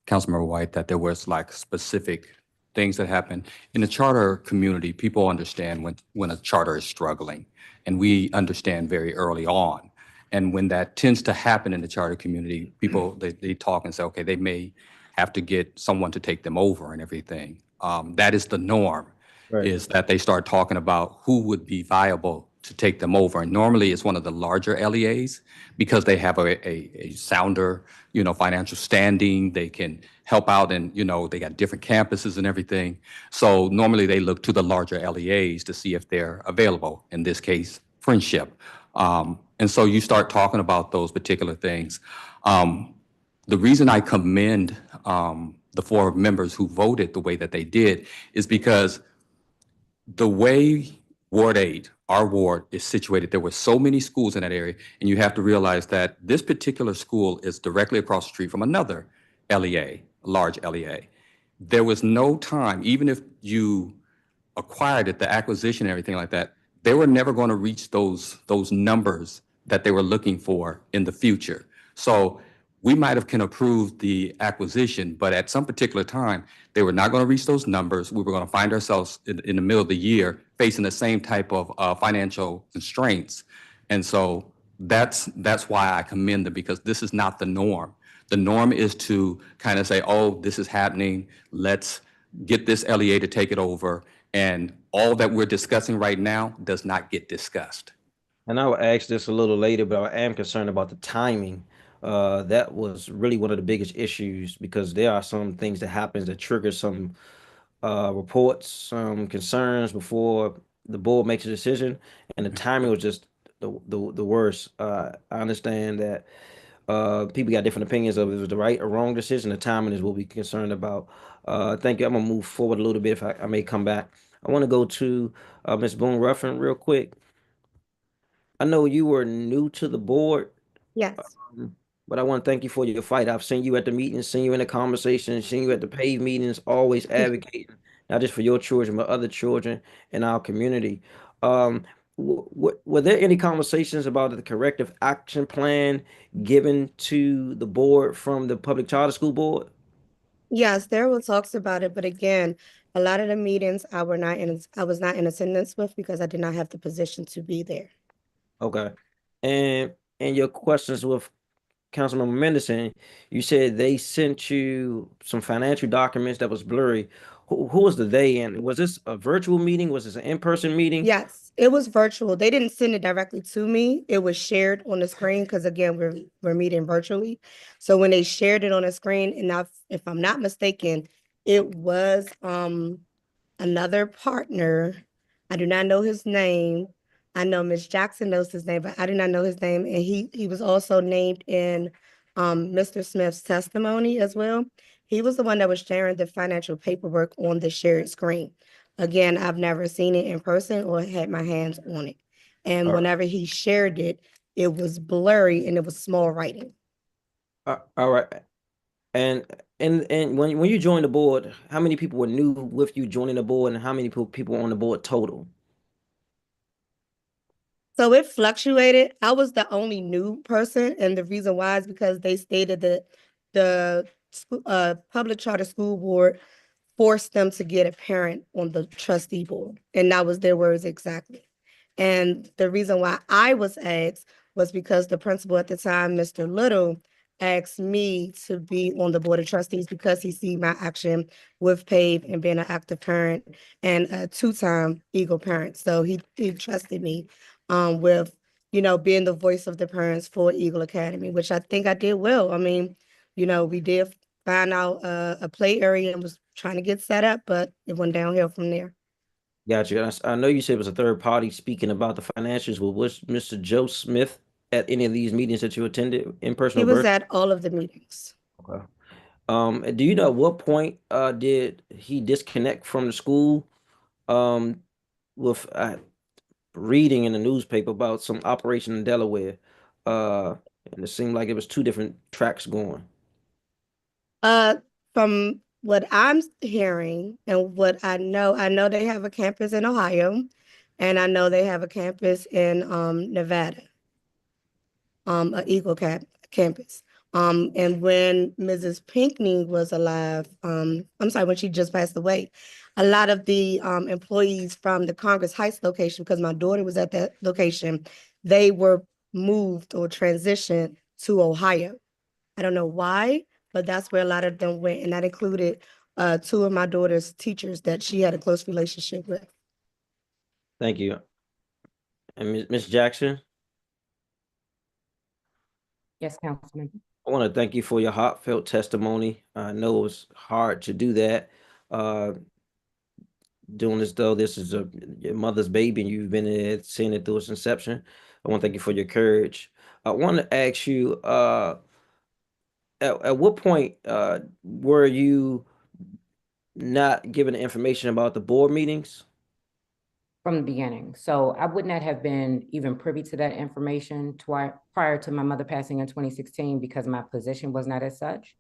Councilmember White, that there was like specific things that happen. In the charter community, people understand when a charter is struggling, and we understand very early on. And when that tends to happen in the charter community, people, they talk and say, okay, they may have to get someone to take them over and everything. That is the norm, Right. is that they start talking about who would be viable to take them over. And normally it's one of the larger LEAs because they have a sounder, financial standing. They can help out and, they got different campuses and everything. So normally they look to the larger LEAs to see if they're available. In this case, Friendship. And so you start talking about those particular things. The reason I commend the 4 members who voted the way that they did is because the way Ward 8, our ward, is situated, there were so many schools in that area, and you have to realize that this particular school is directly across the street from another LEA, a large LEA. There was no time, even if you acquired it, the acquisition and everything like that, they were never going to reach those numbers that they were looking for in the future. So we might have can approve the acquisition, but at some particular time, they were not going to reach those numbers. We were going to find ourselves in the middle of the year facing the same type of financial constraints. And so that's why I commend them, because this is not the norm. The norm is to kind of say, oh, this is happening. Let's get this LEA to take it over. And all that we're discussing right now does not get discussed. And I will ask this a little later, but I am concerned about the timing. That was really one of the biggest issues, because there are some things that happens that trigger some reports, some concerns before the board makes a decision, and the timing was just the worst. I understand that people got different opinions of if it was the right or wrong decision. The timing is what we're concerned about. Thank you. I'm gonna move forward a little bit if I may come back. I want to go to Ms. Boone Ruffin real quick. I know you were new to the board. Yes. But I want to thank you for your fight. I've seen you at the meetings, seen you in the conversations, seen you at the PAVE meetings, always advocating, not just for your children, but other children in our community. Were there any conversations about the corrective action plan given to the board from the Public Charter School Board? Yes, there were talks about it, but again, a lot of the meetings I was not in attendance with because I did not have the position to be there. Okay. And your questions with Councilmember Mendelson, you said they sent you some financial documents that was blurry. Who was the they, and was this a virtual meeting? Was this an in-person meeting? Yes, it was virtual. They didn't send it directly to me. It was shared on the screen because again, we're meeting virtually. So when they shared it on the screen, and if I'm not mistaken, it was another partner. I do not know his name. I know Ms. Jackson knows his name, but I do not know his name. And he was also named in Mr. Smith's testimony as well. He was the one that was sharing the financial paperwork on the shared screen. Again, I've never seen it in person or had my hands on it. And whenever he shared it, it was blurry and it was small writing. All right. And when you joined the board, how many people were new with you joining the board, and how many people were on the board total? So it fluctuated. I was the only new person, and the reason why is because they stated that the Public Charter School Board forced them to get a parent on the trustee board, and that was their words exactly. And the reason why I was asked was because the principal at the time, Mr. Little, asked me to be on the board of trustees because he see my action with PAVE and being an active parent and a 2-time Eagle parent. So he trusted me with, being the voice of the parents for Eagle Academy, which I think I did well. I mean, we did find out a play area and was trying to get set up, but it went downhill from there. Gotcha. I know you said it was a third party speaking about the financials. Was Mr. Joe Smith at any of these meetings that you attended in person? He was at all of the meetings. Okay. Do you know at what point did he disconnect from the school? With reading in the newspaper about some operation in Delaware, and it seemed like it was 2 different tracks going. From what I'm hearing and what I know they have a campus in Ohio, and I know they have a campus in Nevada, an Eagle campus. And when Mrs. Pinckney was alive, when she just passed away, a lot of the employees from the Congress Heights location, because my daughter was at that location, they were moved or transitioned to Ohio. I don't know why, but that's where a lot of them went. And that included 2 of my daughter's teachers that she had a close relationship with. Thank you. And Ms. Jackson, Yes, Councilman. I want to thank you for your heartfelt testimony. I know it's hard to do that. Doing as though this is your mother's baby and you've been there seeing it through its inception. I want to thank you for your courage. I want to ask you, at what point were you not given the information about the board meetings? From the beginning. So I would not have been even privy to that information prior to my mother passing in 2016 because my position was not as such.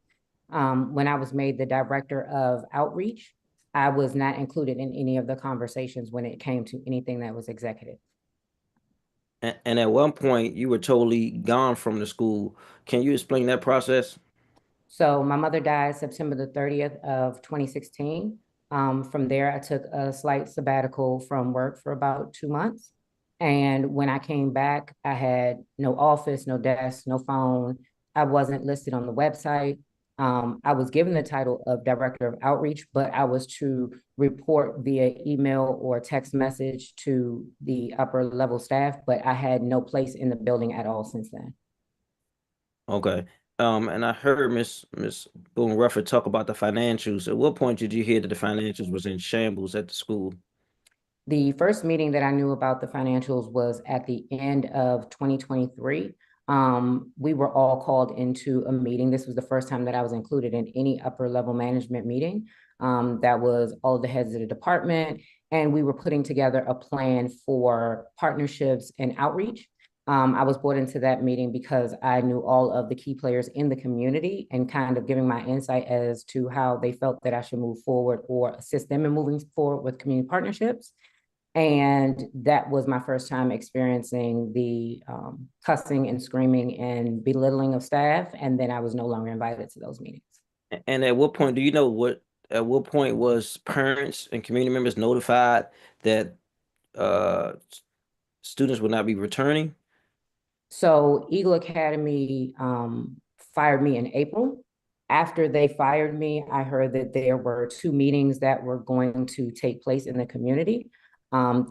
When I was made the director of outreach, I was not included in any of the conversations when it came to anything that was executive. And at one point, you were totally gone from the school. Can you explain that process? So my mother died September the 30th of 2016. From there, I took a slight sabbatical from work for about 2 months. And when I came back, I had no office, no desk, no phone. I wasn't listed on the website. I was given the title of Director of Outreach, but I was to report via email or text message to the upper level staff, but I had no place in the building at all since then. Okay. And I heard Miss Boone Ruffin talk about the financials. At what point did you hear that the financials was in shambles at the school? The first meeting that I knew about the financials was at the end of 2023. We were all called into a meeting. This was the first time that I was included in any upper level management meeting. That was all of the heads of the department, and we were putting together a plan for partnerships and outreach. I was brought into that meeting because I knew all of the key players in the community and kind of giving my insight as to how they felt that I should move forward or assist them in moving forward with community partnerships. And that was my first time experiencing the cussing and screaming and belittling of staff. And then I was no longer invited to those meetings. And at what point, do you know at what point was parents and community members notified that students would not be returning? So Eagle Academy fired me in April. After they fired me, I heard that there were 2 meetings that were going to take place in the community.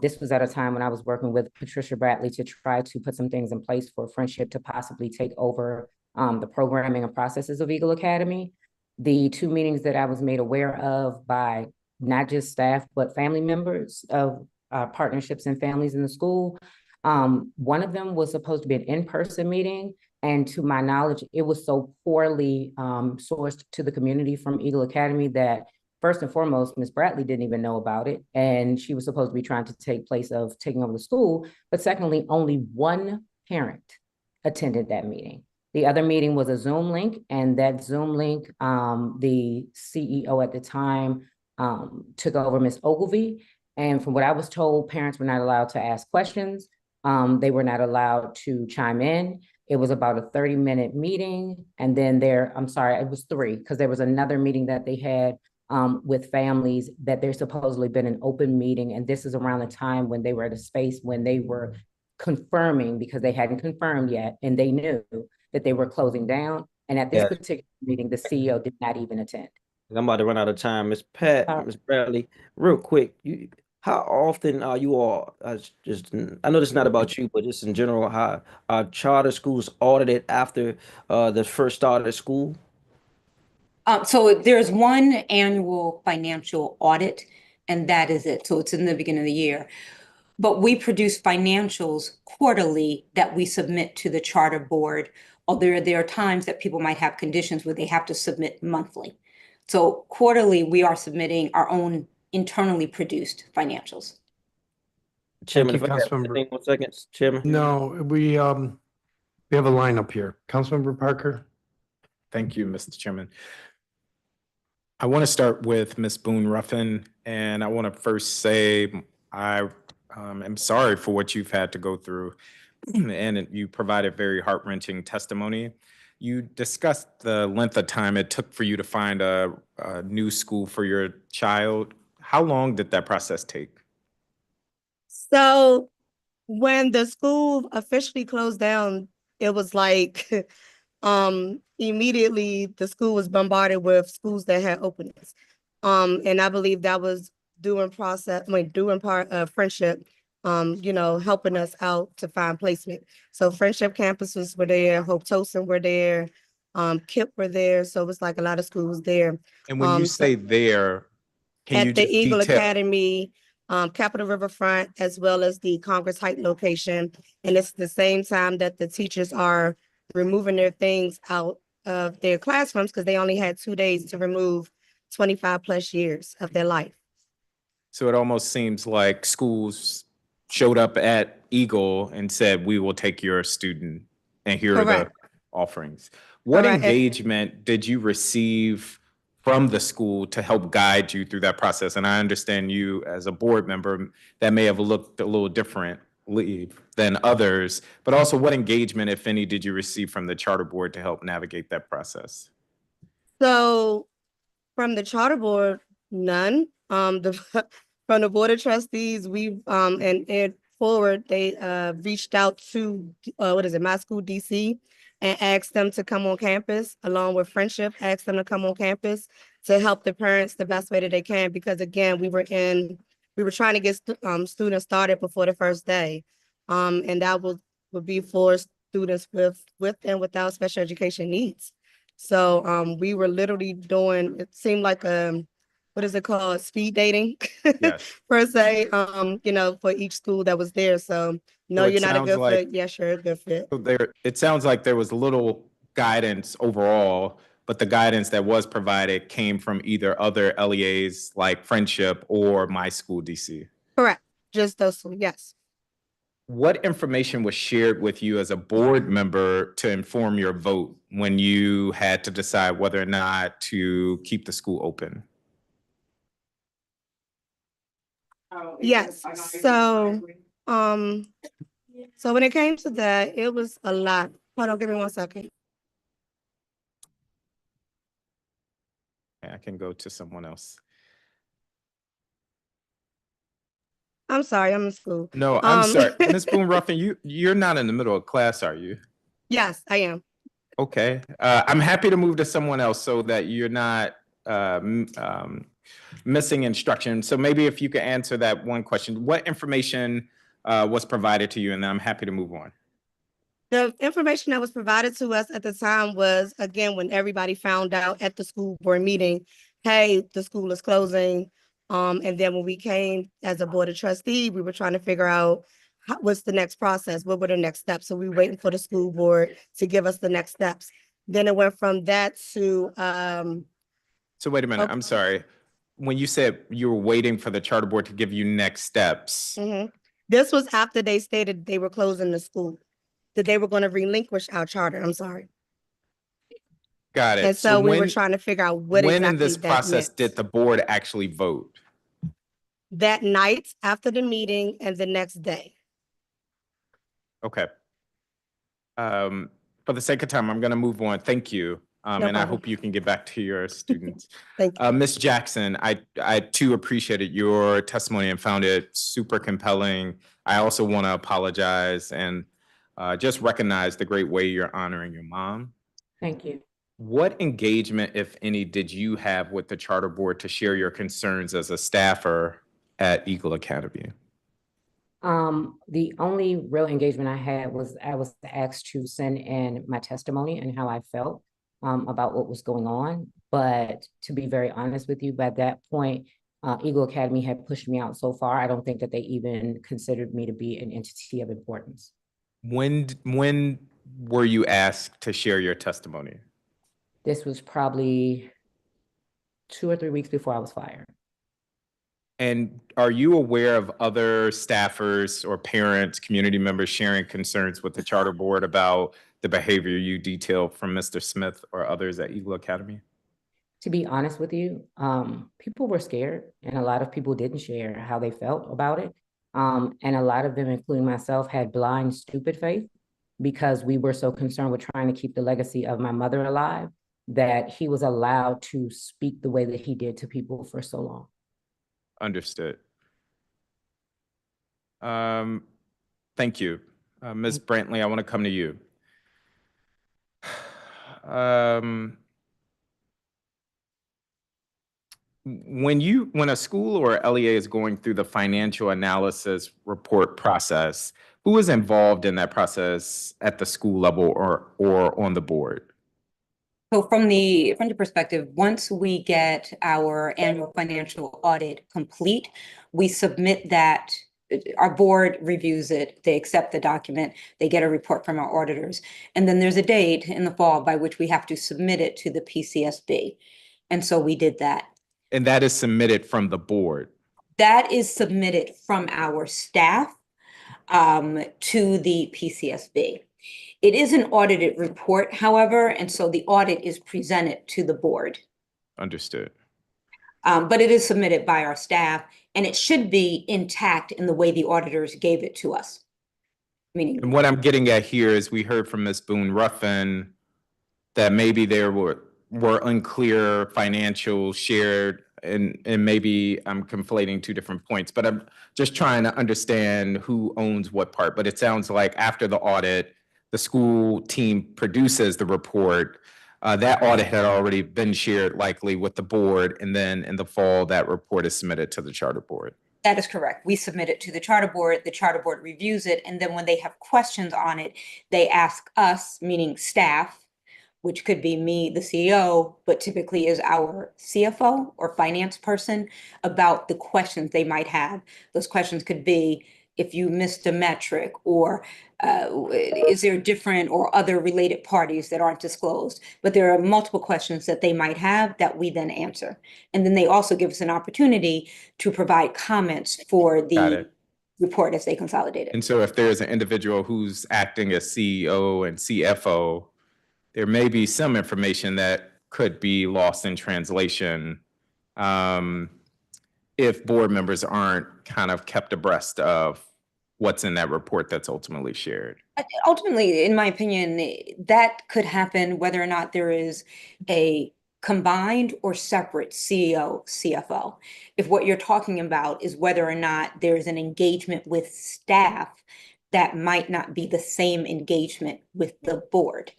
This was at a time when I was working with Patricia Bradley to try to put some things in place for Friendship to possibly take over the programming and processes of Eagle Academy. The 2 meetings that I was made aware of by not just staff, but family members of partnerships and families in the school. One of them was supposed to be an in-person meeting. And to my knowledge, it was so poorly sourced to the community from Eagle Academy that first and foremost, Ms. Bradley didn't even know about it. And she was supposed to be trying to take place of taking over the school. But secondly, only one parent attended that meeting. The other meeting was a Zoom link, and that Zoom link, the CEO at the time took over, Ms. Ogilvy. And from what I was told, parents were not allowed to ask questions. They were not allowed to chime in. It was about a 30-minute meeting. And then it was 3, because there was another meeting that they had with families that there's supposedly been an open meeting. And this is around the time when they were at a space when they were confirming, because they hadn't confirmed yet, and they knew that they were closing down. And at this particular meeting, the CEO did not even attend. I'm about to run out of time. Ms. Bradley, real quick, how often are you all, I know this is not about you, but just in general, how are charter schools audited after the first start of school? So there's one annual financial audit, and that is it. So it's in the beginning of the year. But we produce financials quarterly that we submit to the charter board. Although there are times that people might have conditions where they have to submit monthly. So quarterly, we are submitting our own internally produced financials. Chairman, Thank you, Councilmember. 1 second, Chairman. No, we have a lineup here. Councilmember Parker. Thank you, Mr. Chairman. I want to start with Ms. Boone Ruffin, and I want to first say I am sorry for what you've had to go through, and you provided very heart-wrenching testimony. You discussed the length of time it took for you to find a new school for your child. How long did that process take? So when the school officially closed down, it was like immediately the school was bombarded with schools that had openings. And I believe that was due in part of Friendship helping us out to find placement. So Friendship campuses were there, Hope Tosin were there, KIP were there. So it was like a lot of schools there. And when you So say there, can you at the just Eagle detail? Academy, Capitol Riverfront, as well as the Congress Heights location. And it's the same time that the teachers are removing their things out of their classrooms because they only had 2 days to remove 25 plus years of their life. So it almost seems like schools showed up at Eagle and said, we will take your student and here are the Correct. offerings. What Correct. engagement did you receive from the school to help guide you through that process? And I understand you as a board member, that may have looked a little differently than others, but also what engagement, if any, did you receive from the charter board to help navigate that process? So from the charter board, none. From the board of trustees, we and forward, they reached out to My School DC and asked them to come on campus along with Friendship, asked them to come on campus to help the parents the best way that they can, because again, we were trying to get students started before the first day. And that would be for students with and without special education needs. So we were literally doing, it seemed like what is it called? Speed dating Yes. per se, for each school that was there. So no, So it you're not a sounds good like- fit. Yes, you're a good fit. So it sounds like there was little guidance overall, but the guidance that was provided came from either other LEAs like Friendship or My School DC. Correct. Just those two. Yes. What information was shared with you as a board member to inform your vote when you had to decide whether or not to keep the school open? Yes. So when it came to that, it was a lot. Hold on, give me 1 second. I can go to someone else. I'm sorry, I'm in school. No, I'm sorry. Ms. Boone Ruffin, you're not in the middle of class, are you? Yes, I am. Okay. I'm happy to move to someone else so that you're not missing instruction. So maybe if you could answer that one question, what information was provided to you? And then I'm happy to move on. The information that was provided to us at the time was, again, when everybody found out at the school board meeting, hey, the school is closing. And then when we came as a board of trustee, we were trying to figure out what's the next process, what were the next steps? So we were waiting for the school board to give us the next steps. Then it went from that to So wait a minute, Okay. I'm sorry. When you said you were waiting for the charter board to give you next steps, this was after they stated they were closing the school, that they were going to relinquish our charter. I'm sorry. got it. And so we were when- trying to figure out what when exactly in this that process meant. did the board actually vote? That night after the meeting and the next day. Okay. For the sake of time, I'm going to move on. Thank you. And I problem. hope you can get back to your students. Thank you. Ms. Jackson, I too appreciated your testimony and found it super compelling. I also want to apologize and just recognize the great way you're honoring your mom. Thank you. What engagement, if any, did you have with the charter board to share your concerns as a staffer at Eagle Academy? The only real engagement I had was I was asked to send in my testimony and how I felt about what was going on. But to be very honest with you, by that point, Eagle Academy had pushed me out so far. I don't think that they even considered me to be an entity of importance. When were you asked to share your testimony? This was probably 2 or 3 weeks before I was fired. And are you aware of other staffers or parents, community members sharing concerns with the charter board about the behavior you detailed from Mr. Smith or others at Eagle Academy? To be honest with you, people were scared, and a lot of people didn't share how they felt about it. And a lot of them, including myself, had blind, stupid faith because we were so concerned with trying to keep the legacy of my mother alive that he was allowed to speak the way that he did to people for so long. Understood. Thank you. Ms. Brantley, I want to come to you. when a school or LEA is going through the financial analysis report process, who is involved in that process at the school level or on the board? So from the perspective, once we get our annual financial audit complete, we submit that. Our board reviews it, they accept the document, they get a report from our auditors. And then there's a date in the fall by which we have to submit it to the PCSB. And so we did that. And that is submitted from the board. That is submitted from our staff to the PCSB. It is an audited report, however, and so the audit is presented to the board. Understood. But it is submitted by our staff, and it should be intact in the way the auditors gave it to us. Meaning, And what I'm getting at here is we heard from Ms. Boone-Ruffin that maybe there were unclear financials shared, and maybe I'm conflating two different points, but I'm just trying to understand who owns what part. But it sounds like after the audit, the school team produces the report. That audit had already been shared likely with the board, and then in the fall, that report is submitted to the charter board. that is correct. We submit it to the charter board reviews it, and then when they have questions on it, they ask us, meaning staff, which could be me, the CEO, but typically is our CFO or finance person, about the questions they might have. Those questions could be, if you missed a metric, or is there different or other related parties that aren't disclosed? But there are multiple questions that they might have that we then answer. And then they also give us an opportunity to provide comments for Got the it. report as they consolidate it. And so if there's an individual who's acting as CEO and CFO, there may be some information that could be lost in translation if board members aren't kind of kept abreast of what's in that report that's ultimately shared. Ultimately, in my opinion, that could happen whether or not there is a combined or separate CEO, CFO. If what you're talking about is whether or not there's an engagement with staff, that might not be the same engagement with the board.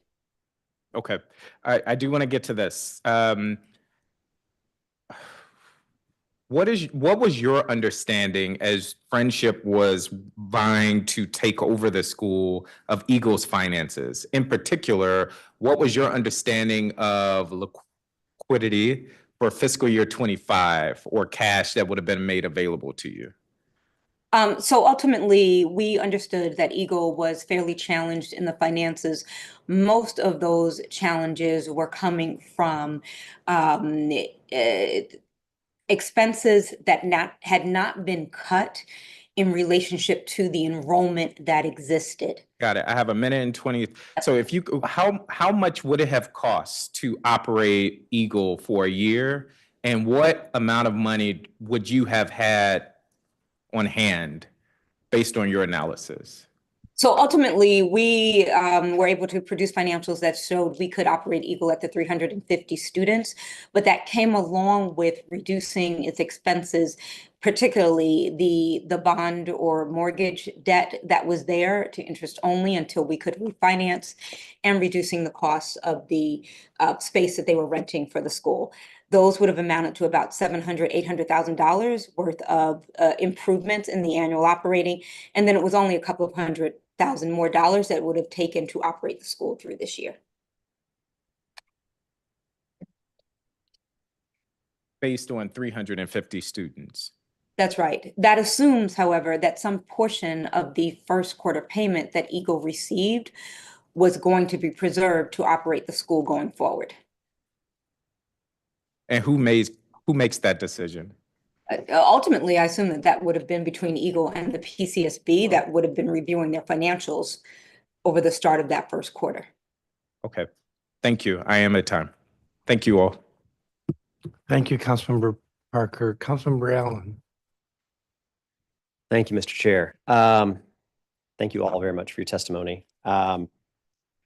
Okay, I do want to get to this. What was your understanding as Friendship was vying to take over the school of Eagle's finances? In particular, what was your understanding of liquidity for fiscal year 25 or cash that would have been made available to you? So ultimately, we understood that Eagle was fairly challenged in the finances. Most of those challenges were coming from expenses that had not been cut in relationship to the enrollment that existed. Got it. I have a minute and 20. So if you, how much would it have cost to operate Eagle for a year? And what amount of money would you have had on hand based on your analysis? So ultimately, we were able to produce financials that showed we could operate Eagle at the 350 students, but that came along with reducing its expenses, particularly the bond or mortgage debt that was there to interest only until we could refinance, and reducing the costs of the space that they were renting for the school. Those would have amounted to about $700,000, $800,000 worth of improvements in the annual operating. And then it was only a couple of $100,000 more dollars that would have taken to operate the school through this year. Based on 350 students. That's right. That assumes, however, that some portion of the first quarter payment that Eagle received was going to be preserved to operate the school going forward. And who makes that decision? Ultimately, I assume that that would have been between Eagle and the PCSB that would have been reviewing their financials over the start of that first quarter. Okay, thank you. I am at time. Thank you all. Thank you, Councilmember Parker. Councilmember Allen. Thank you, Mr. Chair. Thank you all very much for your testimony. And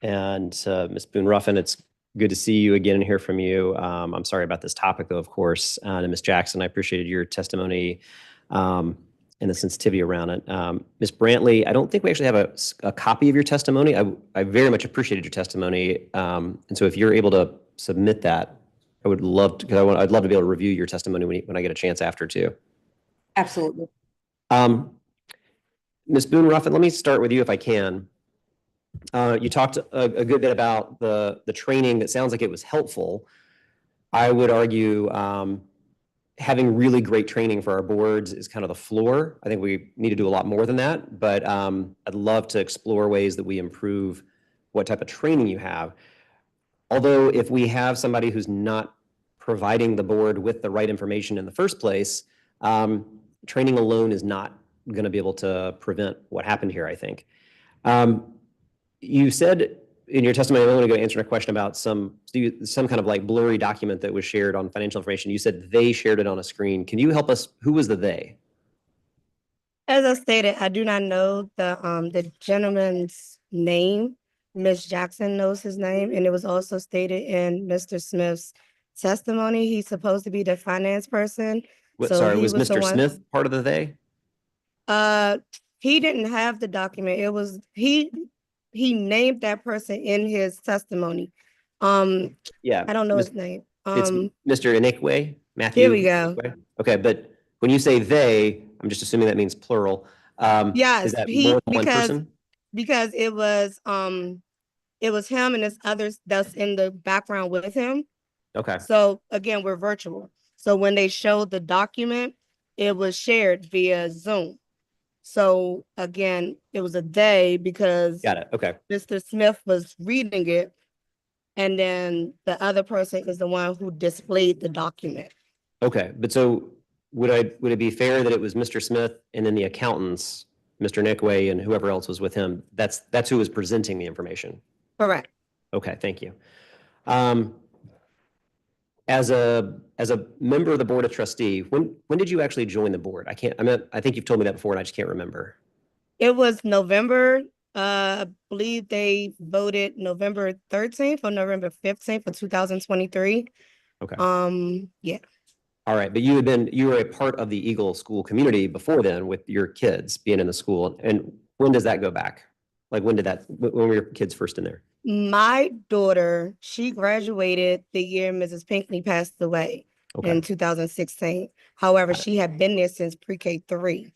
Ms. Boone-Ruffin, it's good to see you again and hear from you. I'm sorry about this topic, though, of course. And Ms. Jackson, I appreciated your testimony and the sensitivity around it. Ms. Brantley, I don't think we actually have a copy of your testimony. I very much appreciated your testimony. And so if you're able to submit that, I would love to, because I'd love to be able to review your testimony when I get a chance after too. Absolutely. Ms. Boone-Ruffin, let me start with you if I can. You talked a good bit about the training that sounds like it was helpful. I would argue having really great training for our boards is kind of the floor. I think we need to do a lot more than that, but I'd love to explore ways that we improve what type of training you have. Although if we have somebody who's not providing the board with the right information in the first place, training alone is not going to be able to prevent what happened here, I think. You said in your testimony, I'm only going to answer a question about some kind of like blurry document that was shared on financial information. You said they shared it on a screen. Can you help us? Who was the they? As I stated, I do not know the gentleman's name. Ms. Jackson knows his name, and it was also stated in Mr. Smith's testimony. He's supposed to be the finance person. Sorry, he was the Mr. one- Smith part of the they? He didn't have the document. It was he named that person in his testimony. Yeah. I don't know his name. It's Mr. Inekwe, Matthew. Here we go. Inekwe? Okay, but when you say they, I'm just assuming that means plural. Yes, is that more than one person? Because it was him and there's others that's in the background with him. Okay. So again, we're virtual. So when they showed the document, it was shared via Zoom. So again, it was a they because Got it. Okay. Mr. Smith was reading it, and then the other person is the one who displayed the document. Okay, but so would it be fair that it was Mr. Smith and then the accountants, Mr. Inekwe and whoever else was with him? That's who was presenting the information. Correct. Okay, thank you. As a member of the board of trustee, when did you actually join the board? I think you've told me that before and I just can't remember. It was November. I believe they voted November 13th or November 15th for 2023. Okay. Yeah. All right, but you were a part of the Eagle School community before then with your kids being in the school. And when does that go back? Like when were your kids first in there? My daughter, she graduated the year Mrs. Pinckney passed away in 2016. However, she had been there since pre-K 3.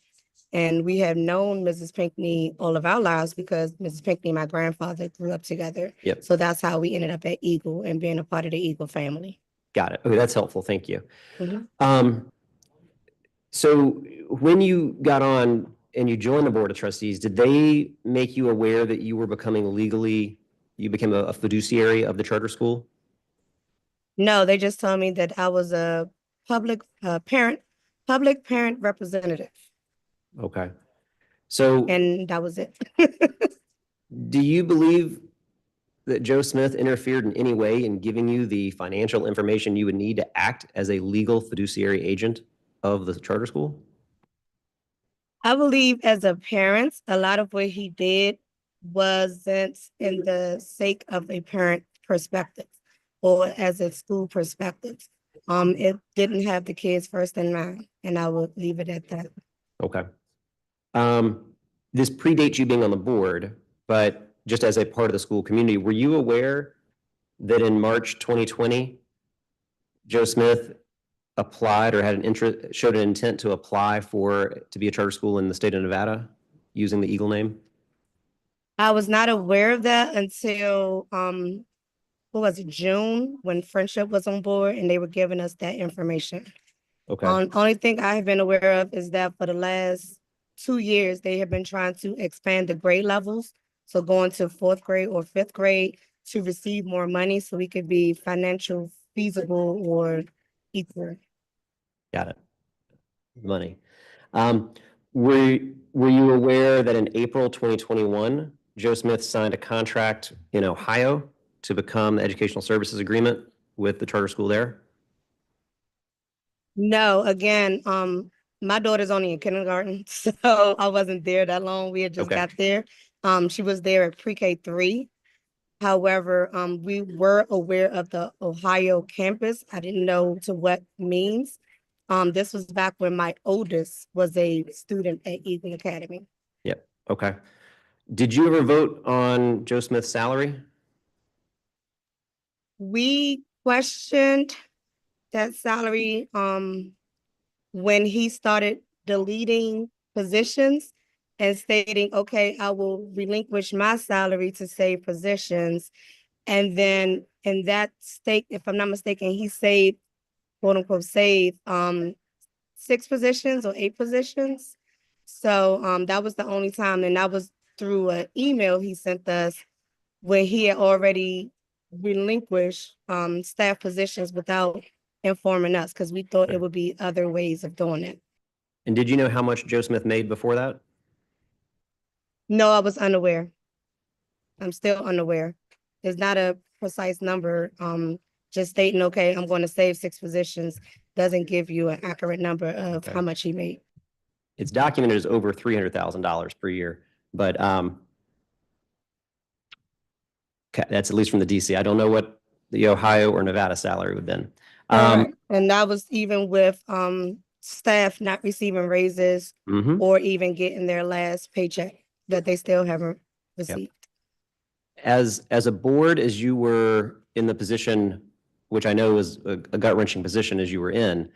And we have known Mrs. Pinckney all of our lives because Mrs. Pinckney and my grandfather grew up together. Yep. So that's how we ended up at Eagle and being a part of the Eagle family. Got it. Okay, that's helpful. Thank you. Mhm. So when you got on and you joined the board of trustees, did they make you aware that you were you became a fiduciary of the charter school? No, they just told me that I was a public parent representative. Okay. So And that was it. do you believe that Joe Smith interfered in any way in giving you the financial information you would need to act as a legal fiduciary agent of the charter school? I believe as a parent, a lot of what he did wasn't in the sake of a parent perspective or as a school perspective. It didn't have the kids first in mind, and I would leave it at that. Okay. This predates you being on the board, but just as a part of the school community, were you aware that in March 2020, Joe Smith applied or showed an intent to apply to be a charter school in the state of Nevada using the Eagle name? I was not aware of that until, what was it, June, when Friendship was on board and they were giving us that information. Okay. Only thing I have been aware of is that for the last 2 years, they have been trying to expand the grade levels. So going to 4th grade or 5th grade to receive more money so we could be financial feasible or equal. Got it. Money. Were you aware that in April 2021, Joe Smith signed a contract in Ohio to become the educational services agreement with the charter school there? No, again, my daughter's only in kindergarten, so I wasn't there that long. We had just got there. She was there at pre-K 3. However, we were aware of the Ohio campus. I didn't know to what means. This was back when my oldest was a student at Eagle Academy. Yep. Okay. Did you ever vote on Joe Smith's salary? We questioned that salary, when he started deleting positions and stating, okay, I will relinquish my salary to save positions. And then in that state, if I'm not mistaken, he saved, quote unquote, saved, 6 positions or 8 positions. So, that was the only time, and that was through an email he sent us where he had already relinquished, staff positions without informing us, because we thought it would be other ways of doing it. And did you know how much Joe Smith made before that? No, I was unaware. I'm still unaware. There's not a precise number. Just stating, okay, I'm going to save 6 positions doesn't give you an accurate number of Okay. how much he made. It's documented as over $300,000 per year, but okay, that's at least from the DC. I don't know what the Ohio or Nevada salary would have been. And that was even with staff not receiving raises Mhm. or even getting their last paycheck that they still haven't received. As a board, as you were in the position, which I know was a gut-wrenching position as you were in,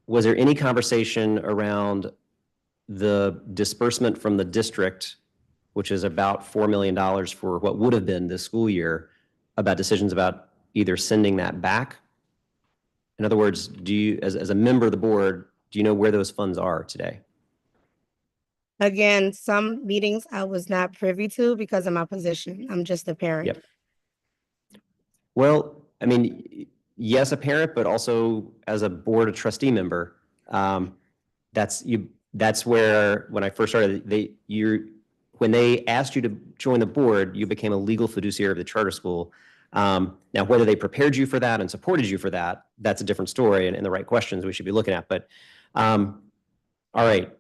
was there any conversation around the disbursement from the district, which is about $4 million for what would have been this school year, about decisions about either sending that back? In other words, do you, as a member of the board, do you know where those funds are today? Again, some meetings I was not privy to because of my position. I'm just a parent. Yep. Well, I mean, yes, a parent, but also as a board of trustee member, that's where, when I first started, when they asked you to join the board, you became a legal fiduciary of the charter school. Now, whether they prepared you for that and supported you for that, that's a different story and the right questions we should be looking at. But all right,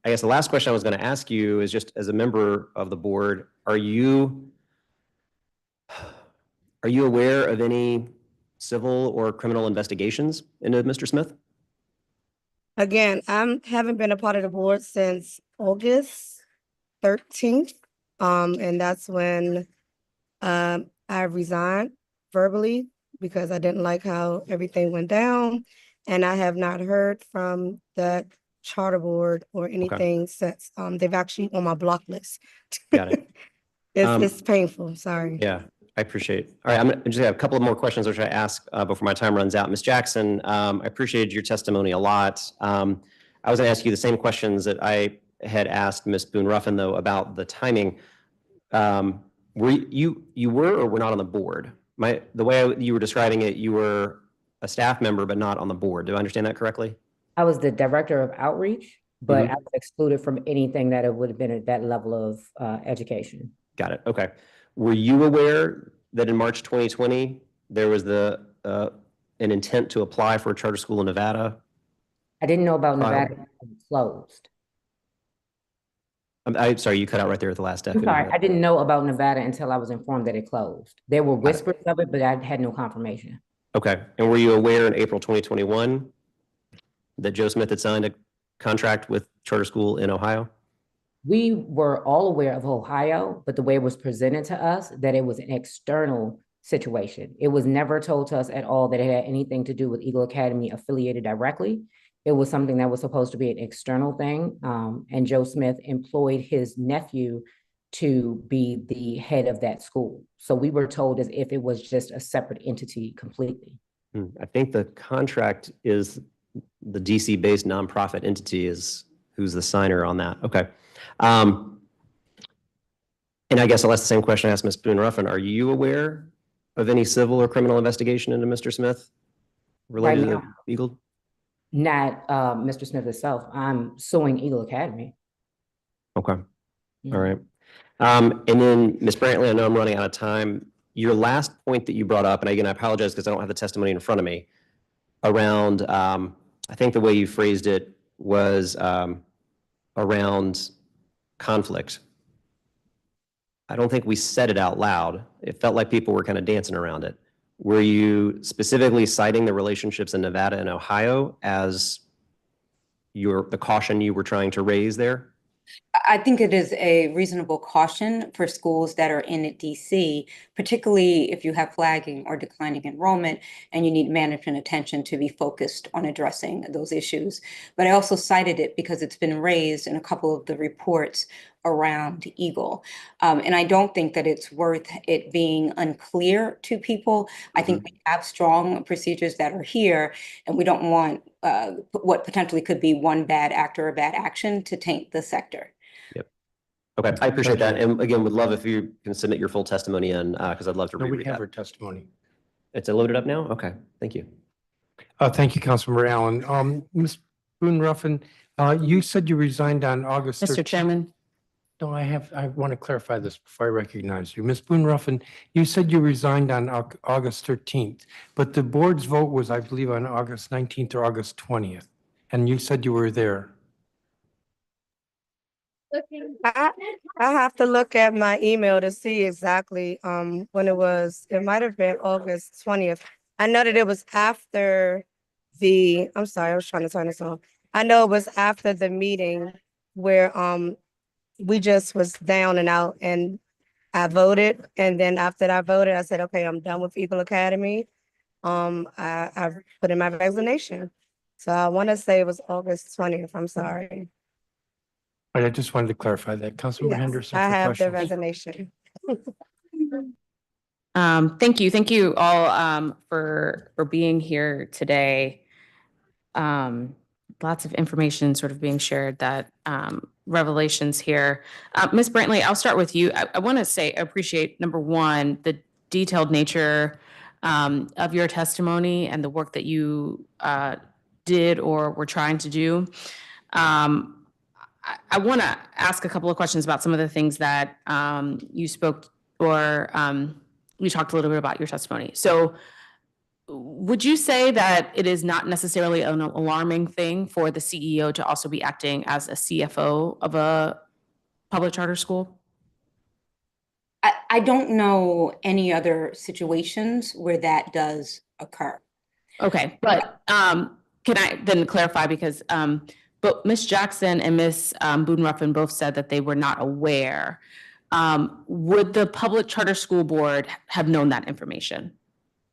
I guess the last question I was going to ask you is, just as a member of the board, are you aware of any civil or criminal investigations into Mr. Smith? Again, I haven't been a part of the board since August 13th. And that's when I resigned verbally because I didn't like how everything went down. And I have not heard from the charter board or anything since. They've actually on my block list. Got it. It's painful, sorry. Yeah, I appreciate it. All right, I'm gonna just have a couple of more questions which I ask before my time runs out. Ms. Jackson, I appreciated your testimony a lot. I was gonna ask you the same questions that I had asked Ms. Boone-Ruffin, though, about the timing. Were you were or were not on the board? The way you were describing it, you were a staff member but not on the board. Do I understand that correctly? I was the director of outreach, but I was excluded from anything that it would have been at that level of education. Got it. Okay. Were you aware that in March 2020 there was an intent to apply for a charter school in Nevada? I didn't know about Nevada until it closed. I'm sorry, you cut out right there at the last step. I'm sorry, I didn't know about Nevada until I was informed that it closed. There were whispers of it, but I had no confirmation. Okay. And were you aware in April 2021 that Joe Smith had signed a contract with charter school in Ohio? We were all aware of Ohio, but the way it was presented to us, that it was an external situation. It was never told to us at all that it had anything to do with Eagle Academy affiliated directly. It was something that was supposed to be an external thing. And Joe Smith employed his nephew to be the head of that school. So we were told as if it was just a separate entity completely. I think the contract is the DC-based nonprofit entity is who's the signer on that. Okay. And I guess I'll ask the same question I asked Ms. Boone-Ruffin. Are you aware of any civil or criminal investigation into Mr. Smith related to the Eagle? Not Mr. Smith itself. I'm suing Eagle Academy. Okay. All right. And then Ms. Brantley, I know I'm running out of time. Your last point that you brought up, and again, I apologize because I don't have the testimony in front of me, around, I think the way you phrased it was around conflict. I don't think we said it out loud. It felt like people were kind of dancing around it. Were you specifically citing the relationships in Nevada and Ohio as the caution you were trying to raise there? I think it is a reasonable caution for schools that are in DC, particularly if you have flagging or declining enrollment and you need management attention to be focused on addressing those issues. But I also cited it because it's been raised in a couple of the reports around Eagle. And I don't think that it's worth it being unclear to people. I think we have strong procedures that are here, and we don't want what potentially could be one bad act or a bad action to taint the sector. Okay, I appreciate that. And again, would love if you can submit your full testimony in, because I'd love to No, we reread have that. her testimony. It's loaded up now? Okay, thank you. Thank you, Councilmember Allen. Ms. Boone Ruffin, you said you resigned on August 13th. Mr. Chairman, No, I want to clarify this before I recognize you. Ms. Boone Ruffin, you said you resigned on August 13th, but the board's vote was, I believe, on August 19th or August 20th. And you said you were there. I have to look at my email to see exactly when it was. It might have been August 20th. I know that it was after I'm sorry, I was trying to turn this on. I know it was after the meeting where we just was down and out, and I voted, and then after I voted, I said, okay, I'm done with Eagle Academy. I put in my resignation. So I want to say it was August 20th. I'm sorry. But I just wanted to clarify that. Councilmember Yes, Henderson. I for have the questions. resignation. thank you all for being here today. Lots of information sort of being shared, that revelations here. Ms. Brantley, I'll start with you. I want to say I appreciate, number one, the detailed nature of your testimony and the work that you did or were trying to do. I want to ask a couple of questions about some of the things that you spoke or you talked a little bit about your testimony. So would you say that it is not necessarily an alarming thing for the CEO to also be acting as a CFO of a public charter school? I don't know any other situations where that does occur. Okay, but can I then clarify, because but Ms. Jackson and Ms. Boone Ruffin both said that they were not aware. Would the public charter school board have known that information?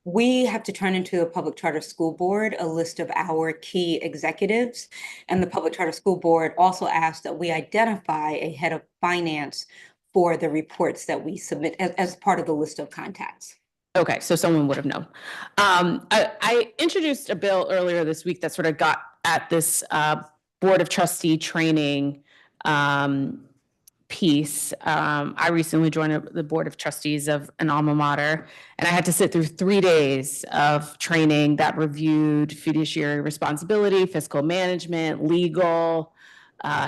We have to turn into a public charter school board a list of our key executives. And the public charter school board also asked that we identify a head of finance for the reports that we submit as part of the list of contacts. Okay, so someone would have known. I introduced a bill earlier this week that sort of got at this Board of Trustee training piece. I recently joined the Board of Trustees of an alma mater, and I had to sit through 3 days of training that reviewed fiduciary responsibility, fiscal management, legal,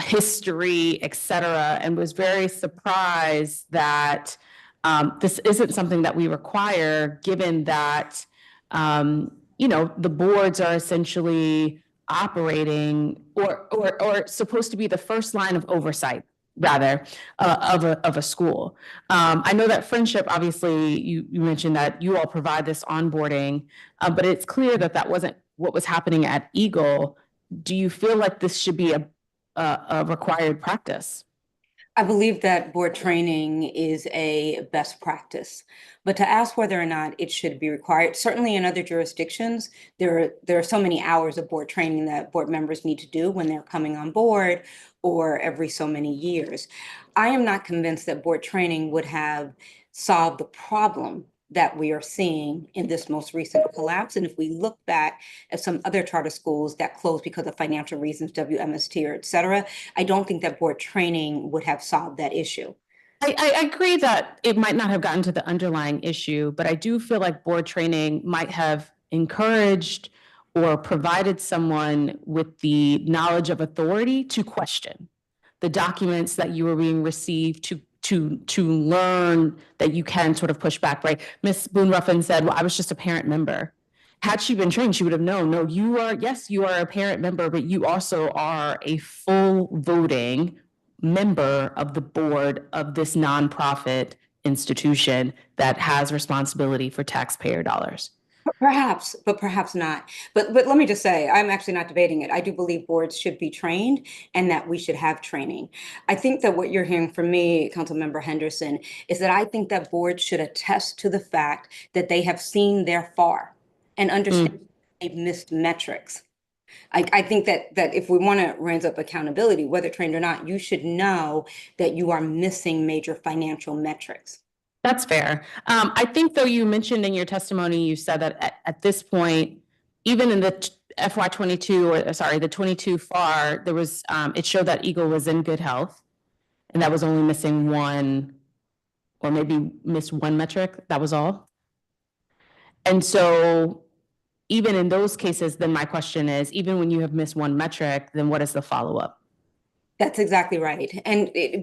history, et cetera, and was very surprised that this isn't something that we require, given that, the boards are essentially operating or supposed to be the first line of oversight, rather, of a school. I know that Friendship, obviously, you mentioned that you all provide this onboarding, but it's clear that that wasn't what was happening at Eagle. Do you feel like this should be a required practice? I believe that board training is a best practice, but to ask whether or not it should be required, certainly in other jurisdictions, there are so many hours of board training that board members need to do when they're coming on board or every so many years. I am not convinced that board training would have solved the problem that we are seeing in this most recent collapse. And if we look back at some other charter schools that closed because of financial reasons, WMST or et cetera, I don't think that board training would have solved that issue. I agree that it might not have gotten to the underlying issue, but I do feel like board training might have encouraged or provided someone with the knowledge of authority to question the documents that you were being received, to learn that you can sort of push back, right? Ms. Boone Ruffin said, well, I was just a parent member. Had she been trained, she would have known, no, you are a parent member, but you also are a full voting member of the board of this nonprofit institution that has responsibility for taxpayer dollars. Perhaps, but perhaps not. But let me just say, I'm actually not debating it. I do believe boards should be trained and that we should have training. I think that what you're hearing from me, Councilmember Henderson, is that I think that boards should attest to the fact that they have seen their far and understand they've missed metrics. I think that if we want to raise up accountability, whether trained or not, you should know that you are missing major financial metrics. That's fair. I think though you mentioned in your testimony, you said that at this point, even in the FY22 or sorry, the 22 FAR, there was, it showed that Eagle was in good health and that was only missing one or maybe missed one metric. That was all. And so even in those cases, then my question is, even when you have missed one metric, then what is the follow-up? That's exactly right.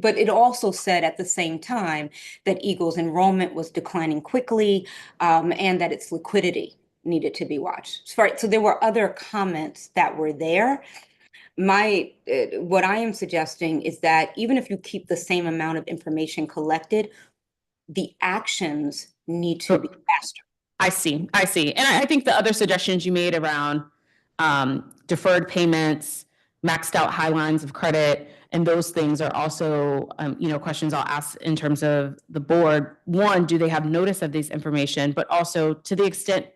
But it also said at the same time that Eagle's enrollment was declining quickly and that its liquidity needed to be watched. So there were other comments that were there. What I am suggesting is that even if you keep the same amount of information collected, the actions need to be faster. I see. And I think the other suggestions you made around deferred payments, maxed out high lines of credit, and those things are also, questions I'll ask in terms of the board. One, do they have notice of this information? But also to the extent,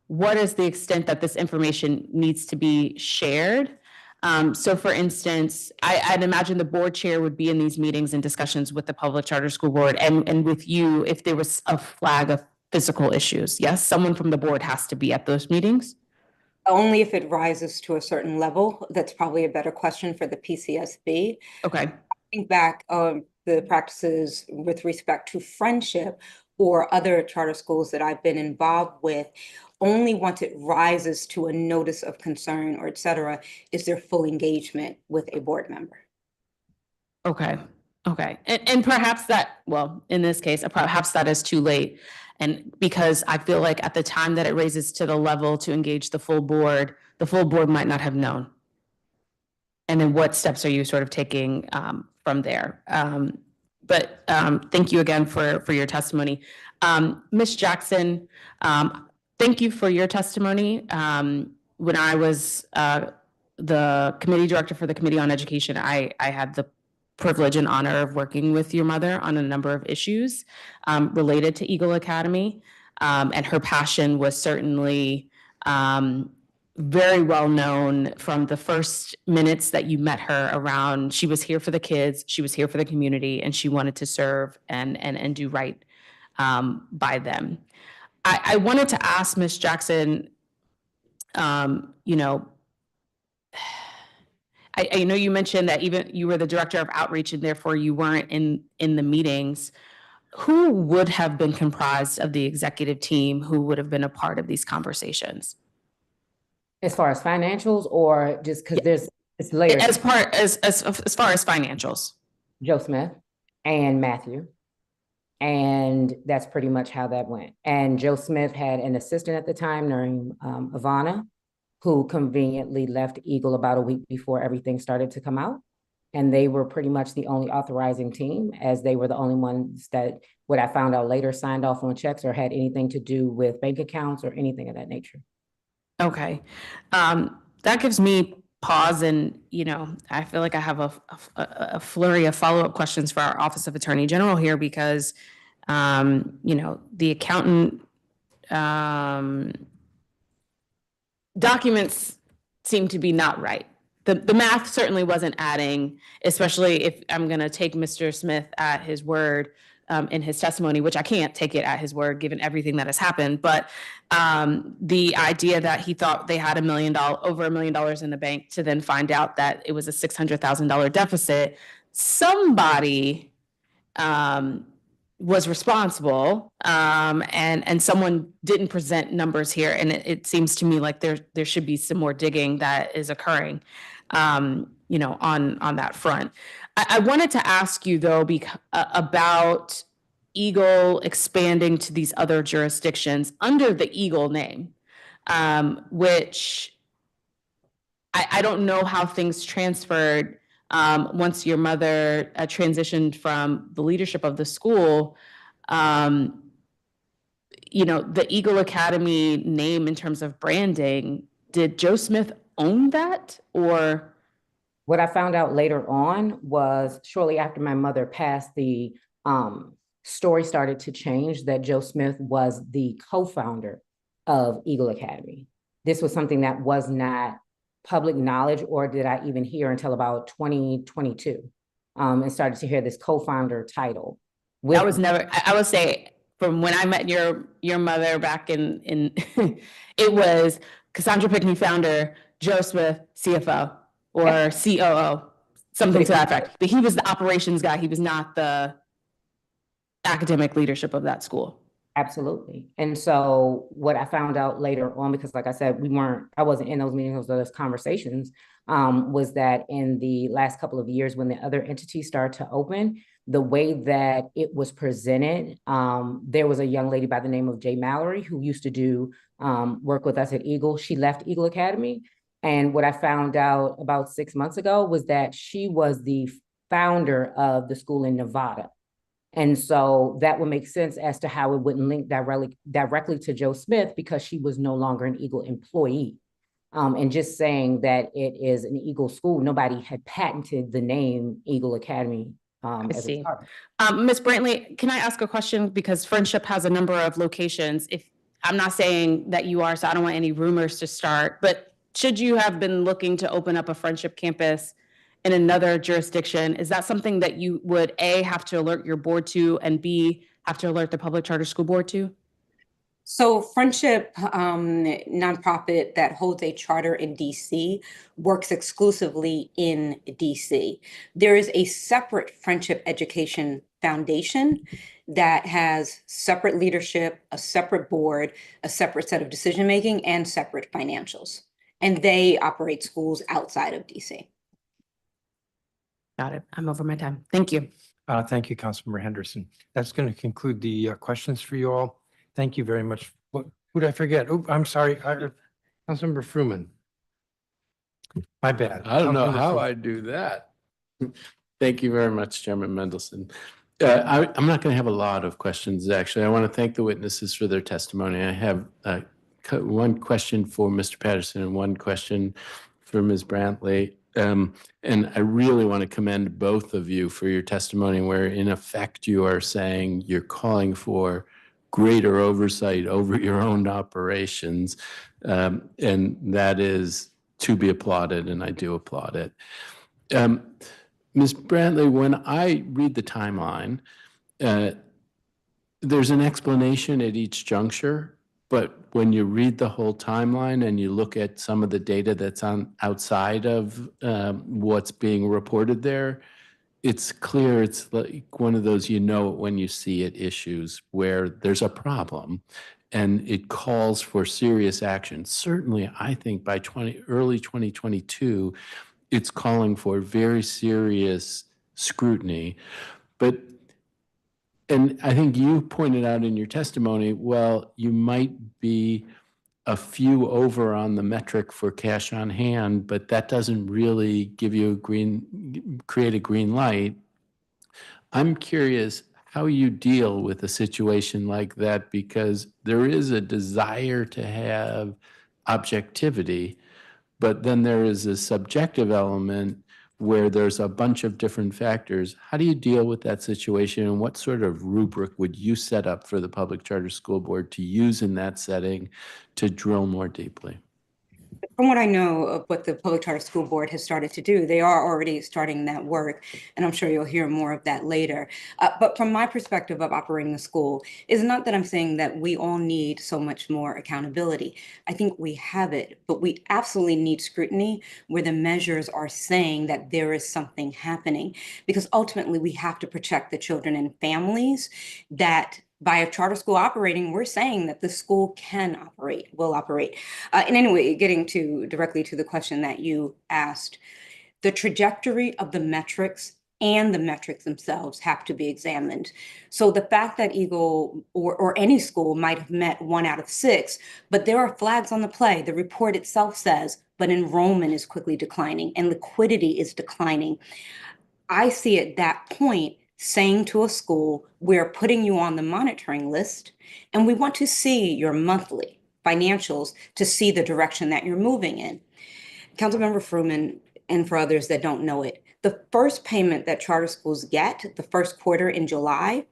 what is the extent that this information needs to be shared? So for instance, I'd imagine the board chair would be in these meetings and discussions with the Public Charter School Board and with you if there was a flag of physical issues. Yes, someone from the board has to be at those meetings? Only if it rises to a certain level. That's probably a better question for the PCSB. Okay. I think back the practices with respect to friendship or other charter schools that I've been involved with, only once it rises to a notice of concern or et cetera, is there full engagement with a board member. Okay. And perhaps that, well, in this case, perhaps that is too late. And because I feel like at the time that it raises to the level to engage the full board might not have known. And then what steps are you sort of taking from there? But thank you again for your testimony. Ms. Jackson, thank you for your testimony. When I was the committee director for the Committee on Education, I had the privilege and honor of working with your mother on a number of issues related to Eagle Academy. And her passion was certainly very well known from the first minutes that you met her around. She was here for the kids, she was here for the community, and she wanted to serve and do right by them. I wanted to ask Ms. Jackson, I know you mentioned that even you were the director of outreach and therefore you weren't in the meetings. Who would have been comprised of the executive team who would have been a part of these conversations? As far as financials or just because it's layers? As far as financials. Joe Smith and Matthew. And that's pretty much how that went. And Joe Smith had an assistant at the time named Ivana, who conveniently left Eagle about a week before everything started to come out. And they were pretty much the only authorizing team, as they were the only ones that, what I found out later, signed off on checks or had anything to do with bank accounts or anything of that nature. Okay. That gives me pause, and I feel like I have a flurry of follow-up questions for our Office of Attorney General here because the accountant documents seem to be not right. The math certainly wasn't adding, especially if I'm going to take Mr. Smith at his word in his testimony, which I can't take it at his word given everything that has happened. But the idea that he thought they had over $1 million in the bank to then find out that it was a $600,000 deficit, somebody was responsible and someone didn't present numbers here. And it seems to me like there should be some more digging that is occurring, on that front. I wanted to ask you though, about Eagle expanding to these other jurisdictions under the Eagle name, which I don't know how things transferred once your mother transitioned from the leadership of the school. the Eagle Academy name in terms of branding, did Joe Smith own that or? What I found out later on was shortly after my mother passed, the story started to change that Joe Smith was the co-founder of Eagle Academy. This was something that was not public knowledge, or did I even hear until about 2022, and started to hear this co-founder title. That was never, I would say, from when I met your mother back in it was Cassandra Pickney, founder, Joe Smith, CFO or COO, something to that effect. But he was the operations guy. He was not the academic leadership of that school. Absolutely. And so what I found out later on, because like I said, I wasn't in those meetings, those conversations, was that in the last couple of years, when the other entities started to open, the way that it was presented, there was a young lady by the name of Jay Mallory who used to do work with us at Eagle. She left Eagle Academy. And what I found out about 6 months ago was that she was the founder of the school in Nevada. And so that would make sense as to how it wouldn't link directly to Joe Smith, because she was no longer an Eagle employee. And just saying that it is an Eagle school, nobody had patented the name Eagle Academy. I see. Ms. Brantley, can I ask a question? Because Friendship has a number of locations. If I'm not saying that you are, so I don't want any rumors to start, but should you have been looking to open up a Friendship campus in another jurisdiction, is that something that you would A, have to alert your board to, and B, have to alert the Public Charter School Board to? So Friendship, nonprofit that holds a charter in DC, works exclusively in DC. There is a separate Friendship Education Foundation that has separate leadership, a separate board, a separate set of decision-making, and separate financials. And they operate schools outside of DC. Got it. I'm over my time. Thank you. Thank you, Councilmember Henderson. That's going to conclude the questions for you all. Thank you very much. Who did I forget? Oh, I'm sorry. Councilmember Fruman. My bad. I don't know Councilmember how Fruman. I do that. Thank you very much, Chairman Mendelson. I'm not going to have a lot of questions, actually. I want to thank the witnesses for their testimony. I have one question for Mr. Patterson and one question for Ms. Brantley. And I really want to commend both of you for your testimony, where in effect you are saying you're calling for greater oversight over your own operations. And that is to be applauded, and I do applaud it. Ms. Brantley, when I read the timeline, there's an explanation at each juncture. But when you read the whole timeline and you look at some of the data that's outside of what's being reported there, it's clear it's like one of those you know it when you see it issues where there's a problem and it calls for serious action. Certainly, I think by early 2022, it's calling for very serious scrutiny. And I think you pointed out in your testimony, well, you might be a few over on the metric for cash on hand, but that doesn't really give you create a green light. I'm curious how you deal with a situation like that, because there is a desire to have objectivity, but then there is a subjective element where there's a bunch of different factors. How do you deal with that situation, and what sort of rubric would you set up for the Public Charter School Board to use in that setting to drill more deeply? From what I know of what the Public Charter School Board has started to do, they are already starting that work, and I'm sure you'll hear more of that later. But from my perspective of operating the school, it's not that I'm saying that we all need so much more accountability. I think we have it, but we absolutely need scrutiny where the measures are saying that there is something happening, because ultimately we have to protect the children and families that by a charter school operating, we're saying that the school can operate, will operate. And anyway, getting directly to the question that you asked, the trajectory of the metrics and the metrics themselves have to be examined. So the fact that Eagle or any school might have met 1 out of 6, but there are flags on the play. The report itself says, but enrollment is quickly declining and liquidity is declining. I see at that point saying to a school, we're putting you on the monitoring list, and we want to see your monthly financials to see the direction that you're moving in. Councilmember Fruman, and for others that don't know it, the first payment that charter schools get, the first quarter in July,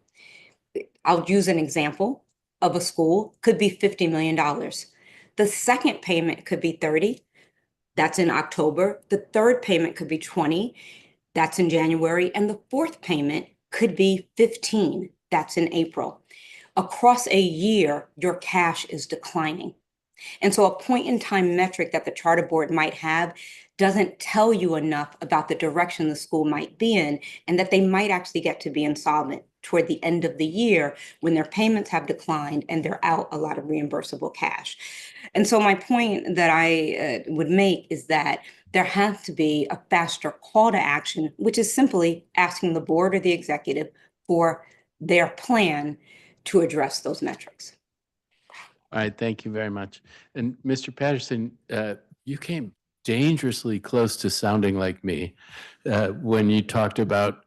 I'll use an example of a school, could be $50 million. The second payment could be 30. That's in October. The third payment could be 20. That's in January. And the fourth payment could be 15. That's in April. Across a year, your cash is declining. And so a point in time metric that the charter board might have doesn't tell you enough about the direction the school might be in, and that they might actually get to be insolvent toward the end of the year when their payments have declined and they're out a lot of reimbursable cash. And so my point that I would make is that there has to be a faster call to action, which is simply asking the board or the executive for their plan to address those metrics. All right, thank you very much. And Mr. Patterson, you came dangerously close to sounding like me when you talked about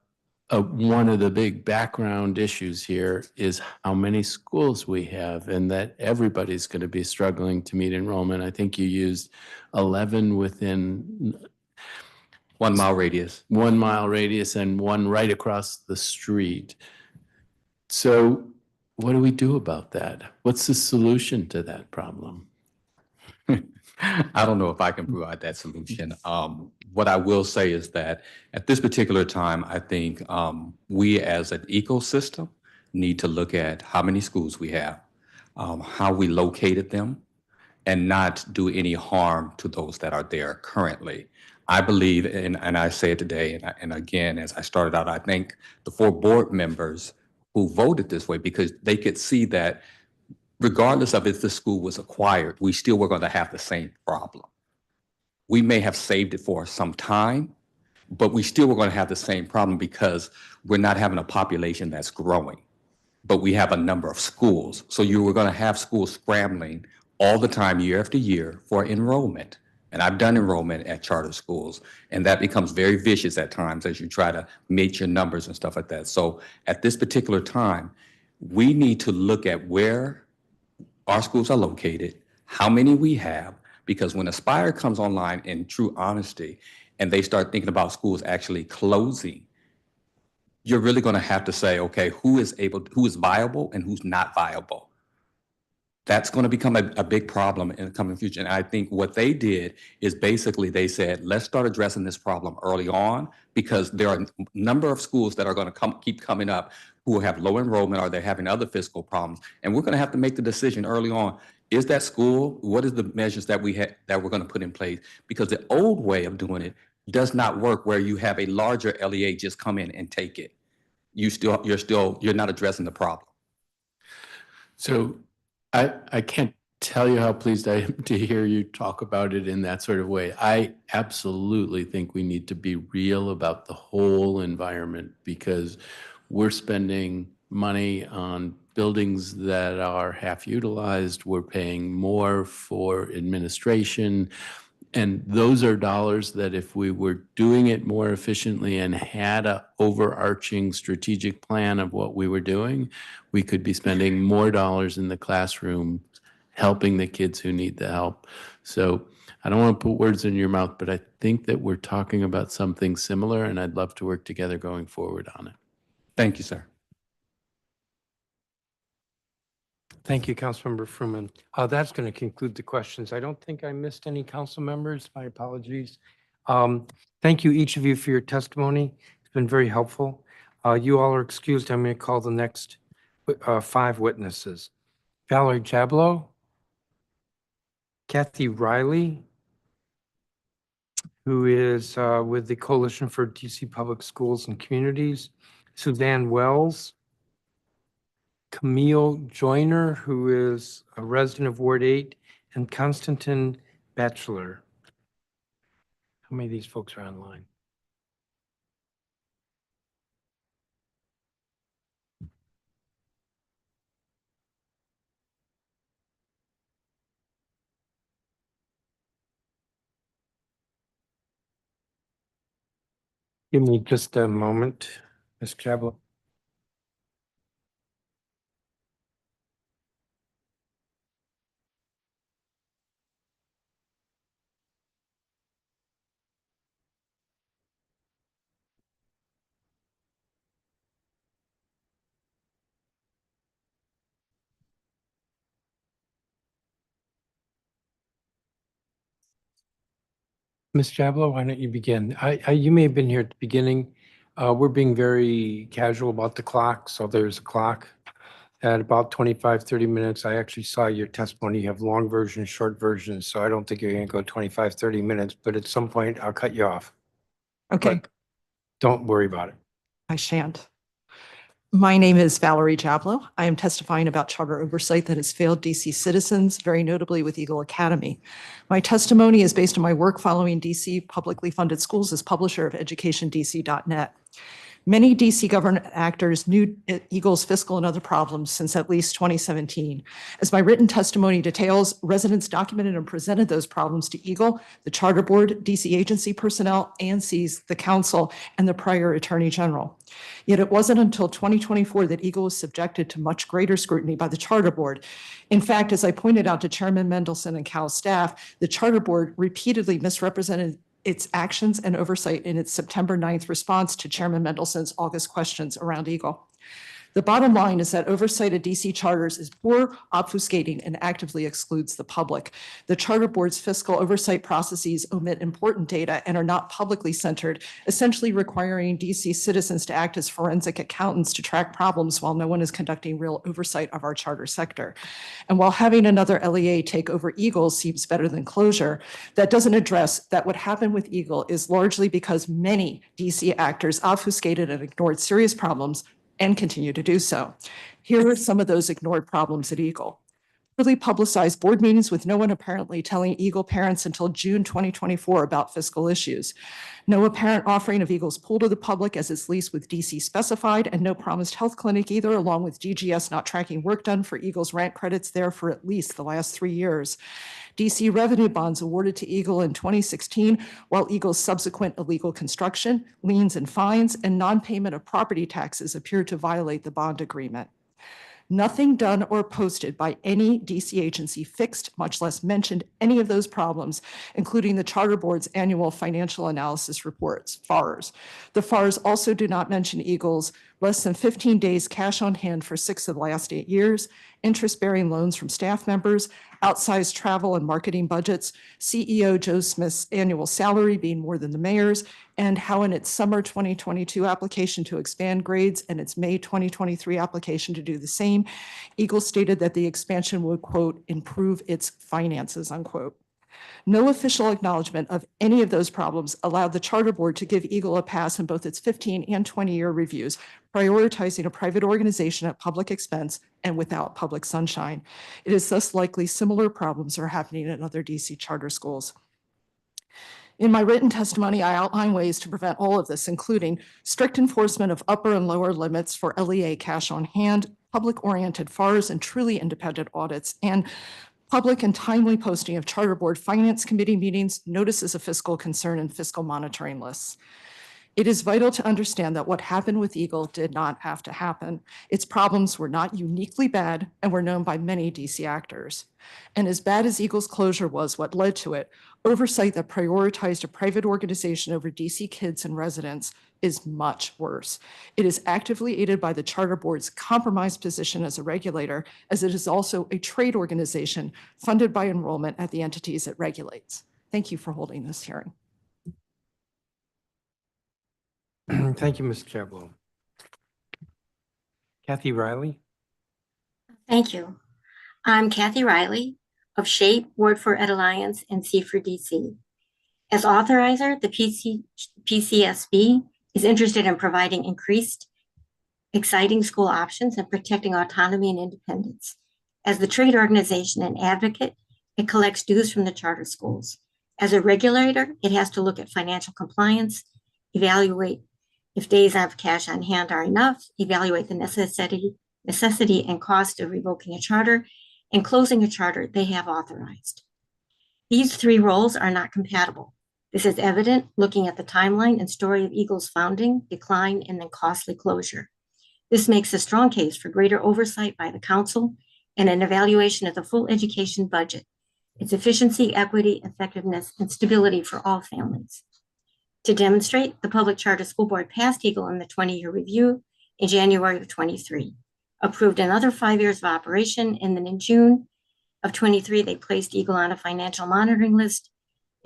one of the big background issues here is how many schools we have and that everybody's going to be struggling to meet enrollment. I think you used 11 within 1 mile radius. 1 mile radius and one right across the street. So what do we do about that? What's the solution to that problem? I don't know if I can provide that solution. What I will say is that at this particular time, I think we as an ecosystem need to look at how many schools we have, how we located them, and not do any harm to those that are there currently. I believe, and I say it today, and again, as I started out, I thank the 4 board members who voted this way because they could see that regardless of if the school was acquired, we still were going to have the same problem. We may have saved it for some time, but we still were going to have the same problem because we're not having a population that's growing, but we have a number of schools. So you were going to have schools scrambling all the time, year after year, for enrollment. And I've done enrollment at charter schools, and that becomes very vicious at times as you try to meet your numbers and stuff like that. So at this particular time, we need to look at where our schools are located, how many we have, because when Aspire comes online in true honesty and they start thinking about schools actually closing, you're really going to have to say, okay, who is viable and who's not viable? That's going to become a big problem in the coming future. And I think what they did is basically they said, let's start addressing this problem early on because there are a number of schools that are going to keep coming up who have low enrollment or they're having other fiscal problems. And we're going to have to make the decision early on. Is that school? What is the measures that we're going to put in place? Because the old way of doing it does not work where you have a larger LEA just come in and take it. You're not addressing the problem. So I can't tell you how pleased I am to hear you talk about it in that sort of way. I absolutely think we need to be real about the whole environment because we're spending money on buildings that are half utilized. We're paying more for administration. And those are dollars that if we were doing it more efficiently and had an overarching strategic plan of what we were doing, we could be spending more dollars in the classroom helping the kids who need the help. So I don't want to put words in your mouth, but I think that we're talking about something similar, and I'd love to work together going forward on it. Thank you, sir. Thank you, Councilmember Fruman. That's going to conclude the questions. I don't think I missed any council members. My apologies. Thank you, each of you, for your testimony. It's been very helpful. You all are excused. I'm going to call the next 5 witnesses. Valerie Jablow, Kathy Riley, who is with the Coalition for DC Public Schools and Communities, Suzanne Wells, Camille Joyner, who is a resident of Ward 8, and Konstantin Batchelor. How many of these folks are online? Give me just a moment, Ms. Jablow. Ms. Jablo, why don't you begin? You may have been here at the beginning. We're being very casual about the clock, so there's a clock. At about 25, 30 minutes, I actually saw your testimony. You have long versions, short versions, so I don't think you're going to go 25, 30 minutes, but at some point I'll cut you off. Okay, But don't worry about it. I shan't. My name is Valerie Jablo. I am testifying about charter oversight that has failed DC citizens, very notably with Eagle Academy. My testimony is based on my work following DC publicly funded schools as publisher of educationdc.net. Many DC government actors knew Eagle's fiscal and other problems since at least 2017. As my written testimony details, residents documented and presented those problems to Eagle, the charter board, DC agency personnel, ANSYS, the council, and the prior attorney general. Yet it wasn't until 2024 that Eagle was subjected to much greater scrutiny by the charter board. In fact, as I pointed out to Chairman Mendelson and Cal staff, the charter board repeatedly misrepresented its actions and oversight in its September 9th response to Chairman Mendelson's August questions around Eagle. The bottom line is that oversight of DC charters is poor, obfuscating, and actively excludes the public. The charter board's fiscal oversight processes omit important data and are not publicly centered, essentially requiring DC citizens to act as forensic accountants to track problems while no one is conducting real oversight of our charter sector. And while having another LEA take over Eagle seems better than closure, that doesn't address that what happened with Eagle is largely because many DC actors obfuscated and ignored serious problems and continue to do so. Here are some of those ignored problems at Eagle. Poorly publicized board meetings with no one apparently telling Eagle parents until June 2024 about fiscal issues. No apparent offering of Eagle's pool to the public as its lease with DC specified, and no promised health clinic either, along with DGS not tracking work done for Eagle's rent credits there for at least the last 3 years. DC revenue bonds awarded to Eagle in 2016, while Eagle's subsequent illegal construction, liens and fines, and non-payment of property taxes appear to violate the bond agreement. Nothing done or posted by any DC agency fixed, much less mentioned, any of those problems, including the Charter Board's annual financial analysis reports, FARs. The FARs also do not mention Eagle's less than 15 days cash on hand for 6 of the last 8 years, interest-bearing loans from staff members, outsized travel and marketing budgets, CEO Joe Smith's annual salary being more than the mayor's, and how in its summer 2022 application to expand grades and its May 2023 application to do the same, Eagle stated that the expansion would, quote, improve its finances, unquote. No official acknowledgement of any of those problems allowed the charter board to give Eagle a pass in both its 15 and 20-year reviews, prioritizing a private organization at public expense and without public sunshine. It is thus likely similar problems are happening in other DC charter schools. In my written testimony, I outline ways to prevent all of this, including strict enforcement of upper and lower limits for LEA cash on hand, public-oriented FARs and truly independent audits, and public and timely posting of Charter Board Finance Committee meetings, notices of fiscal concern, and fiscal monitoring lists. It is vital to understand that what happened with Eagle did not have to happen. Its problems were not uniquely bad and were known by many DC actors. And as bad as Eagle's closure was what led to it, oversight that prioritized a private organization over DC kids and residents is much worse. It is actively aided by the Charter Board's compromised position as a regulator, as it is also a trade organization funded by enrollment at the entities it regulates. Thank you for holding this hearing. Thank you, Ms. Jablo. Kathy Riley. Thank you. I'm Kathy Riley of SHAPE, Word for Ed Alliance, and C4DC. As authorizer, the PCSB is interested in providing increased, exciting school options and protecting autonomy and independence. As the trade organization and advocate, it collects dues from the charter schools. As a regulator, it has to look at financial compliance, evaluate if days of cash on hand are enough, evaluate the necessity and cost of revoking a charter, and closing a charter they have authorized. These 3 roles are not compatible. This is evident looking at the timeline and story of Eagle's founding, decline, and then costly closure. This makes a strong case for greater oversight by the council and an evaluation of the full education budget, its efficiency, equity, effectiveness, and stability for all families. To demonstrate, the Public Charter School Board passed Eagle in the 20-year review in January of 23, approved another 5 years of operation, and then in June of 23, they placed Eagle on a financial monitoring list,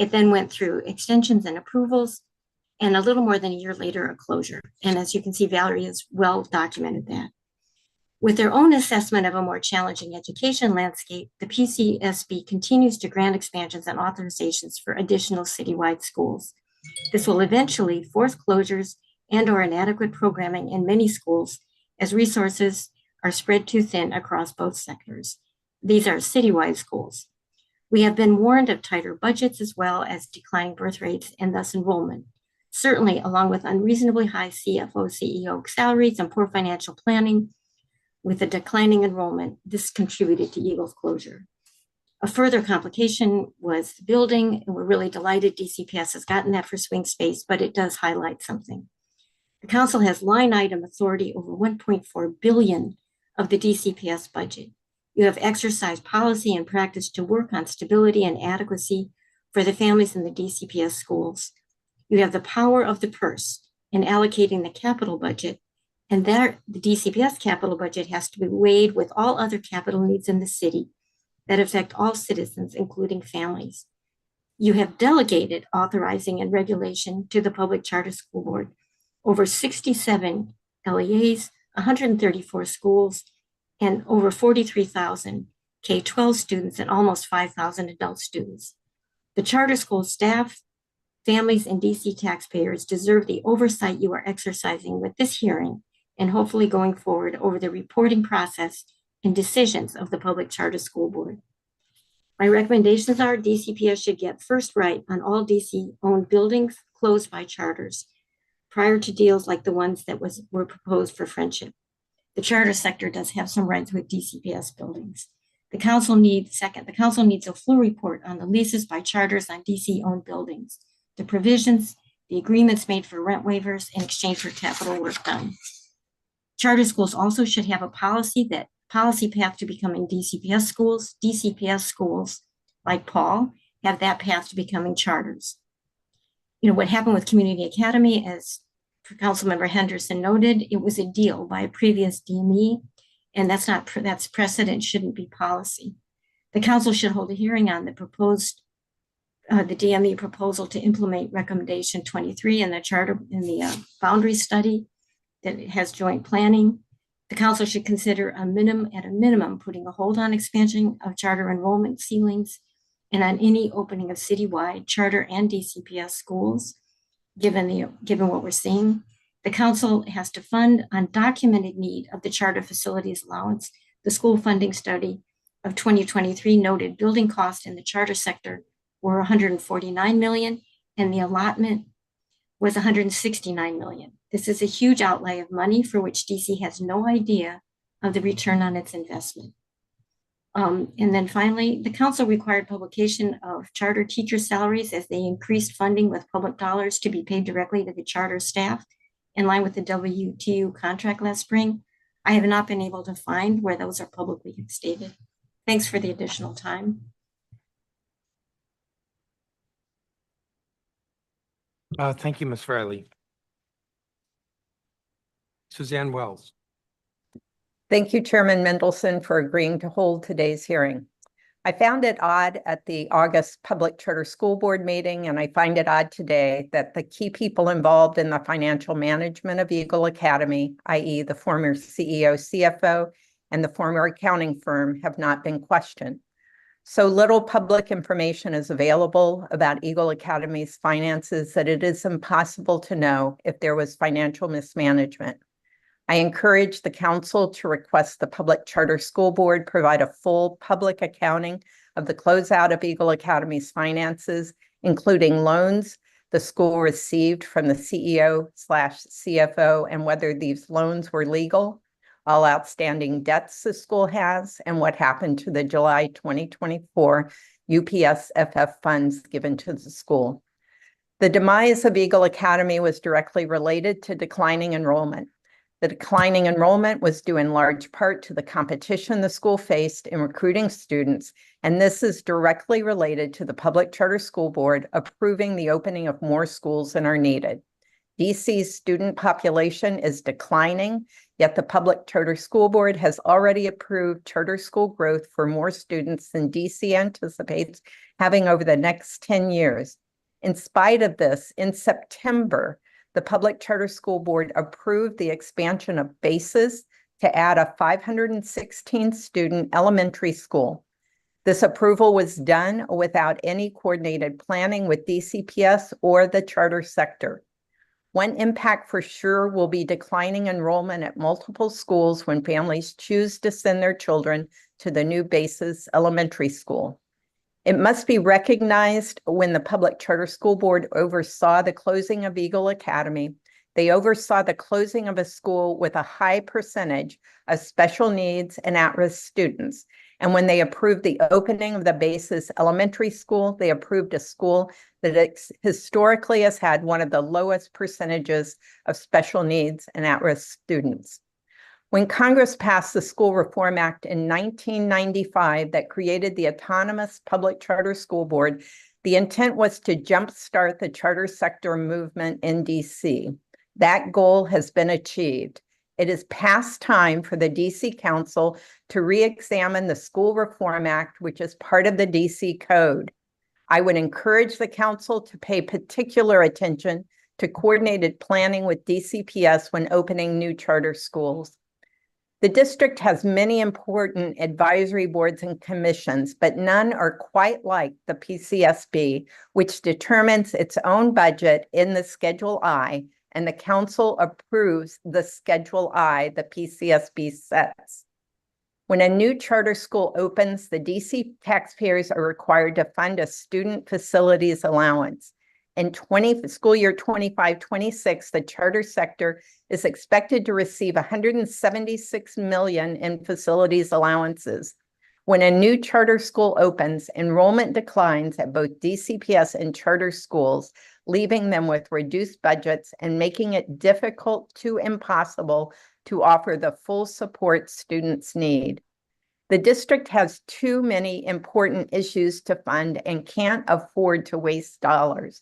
It then went through extensions and approvals, and a little more than a year later, a closure. And as you can see, Valerie has well documented that. With their own assessment of a more challenging education landscape, the PCSB continues to grant expansions and authorizations for additional citywide schools. This will eventually force closures and/or inadequate programming in many schools as resources are spread too thin across both sectors. These are citywide schools. We have been warned of tighter budgets as well as declining birth rates and thus enrollment. Certainly, along with unreasonably high CFO, CEO salaries and poor financial planning, with the declining enrollment, this contributed to Eagle's closure. A further complication was the building, and we're really delighted DCPS has gotten that for swing space, but it does highlight something. The council has line item authority over 1.4 billion of the DCPS budget. You have exercised policy and practice to work on stability and adequacy for the families in the DCPS schools. You have the power of the purse in allocating the capital budget, and there the DCPS capital budget has to be weighed with all other capital needs in the city that affect all citizens, including families. You have delegated authorizing and regulation to the Public Charter School Board over 67 LEAs, 134 schools, and over 43,000 K-12 students and almost 5,000 adult students. The charter school staff, families, and DC taxpayers deserve the oversight you are exercising with this hearing and hopefully going forward over the reporting process and decisions of the Public Charter School Board. My recommendations are DCPS should get first right on all DC-owned buildings closed by charters prior to deals like the ones that were proposed for Friendship. The charter sector does have some rights with DCPS buildings. The council needs a full report on the leases by charters on DC-owned buildings, the provisions, the agreements made for rent waivers in exchange for capital work done. Charter schools also should have a policy path to becoming DCPS schools. DCPS schools, like Paul, have that path to becoming charters. You know, what happened with Community Academy, as Councilmember Henderson noted, it was a deal by a previous DME, and that's precedent, shouldn't be policy. The council should hold a hearing on the DME proposal to implement recommendation 23 in the boundary study that has joint planning. The council should consider at a minimum putting a hold on expansion of charter enrollment ceilings and on any opening of citywide charter and DCPS schools, given what we're seeing. The council has to fund on documented need of the charter facilities allowance. The school funding study of 2023 noted building costs in the charter sector were 149 million, and the allotment was 169 million. This is a huge outlay of money for which DC has no idea of the return on its investment. And then finally, the council required publication of charter teacher salaries as they increased funding with public dollars to be paid directly to the charter staff in line with the WTU contract last spring. I have not been able to find where those are publicly stated. Thanks for the additional time. Thank you, Ms. Riley. Suzanne Wells. Thank you, Chairman Mendelson, for agreeing to hold today's hearing. I found it odd at the August Public Charter School Board meeting, and I find it odd today that the key people involved in the financial management of Eagle Academy, i.e. the former CEO, CFO, and the former accounting firm, have not been questioned. So little public information is available about Eagle Academy's finances that it is impossible to know if there was financial mismanagement. I encourage the council to request the Public Charter School Board provide a full public accounting of the closeout of Eagle Academy's finances, including loans the school received from the CEO/CFO and whether these loans were legal, all outstanding debts the school has, and what happened to the July 2024 UPSFF funds given to the school. The demise of Eagle Academy was directly related to declining enrollment. The declining enrollment was due in large part to the competition the school faced in recruiting students, and this is directly related to the Public Charter School Board approving the opening of more schools than are needed. DC's student population is declining, yet the Public Charter School Board has already approved charter school growth for more students than DC anticipates having over the next 10 years. In spite of this, in September, the Public Charter School Board approved the expansion of BASES to add a 516 student elementary school. This approval was done without any coordinated planning with DCPS or the charter sector. One impact for sure will be declining enrollment at multiple schools when families choose to send their children to the new BASES elementary school. It must be recognized when the Public Charter School Board oversaw the closing of Eagle Academy, they oversaw the closing of a school with a high percentage of special needs and at-risk students. And when they approved the opening of the BASES elementary school, they approved a school that historically has had one of the lowest percentages of special needs and at-risk students. When Congress passed the School Reform Act in 1995 that created the Autonomous Public Charter School Board, the intent was to jumpstart the charter sector movement in DC. That goal has been achieved. It is past time for the DC Council to re-examine the School Reform Act, which is part of the DC Code. I would encourage the Council to pay particular attention to coordinated planning with DCPS when opening new charter schools. The district has many important advisory boards and commissions, but none are quite like the PCSB, which determines its own budget in the Schedule I, and the council approves the Schedule I the PCSB sets. When a new charter school opens, the DC taxpayers are required to fund a student facilities allowance. In school year 25-26, the charter sector is expected to receive $176 million in facilities allowances. When a new charter school opens, enrollment declines at both DCPS and charter schools, leaving them with reduced budgets and making it difficult to impossible to offer the full support students need. The district has too many important issues to fund and can't afford to waste dollars.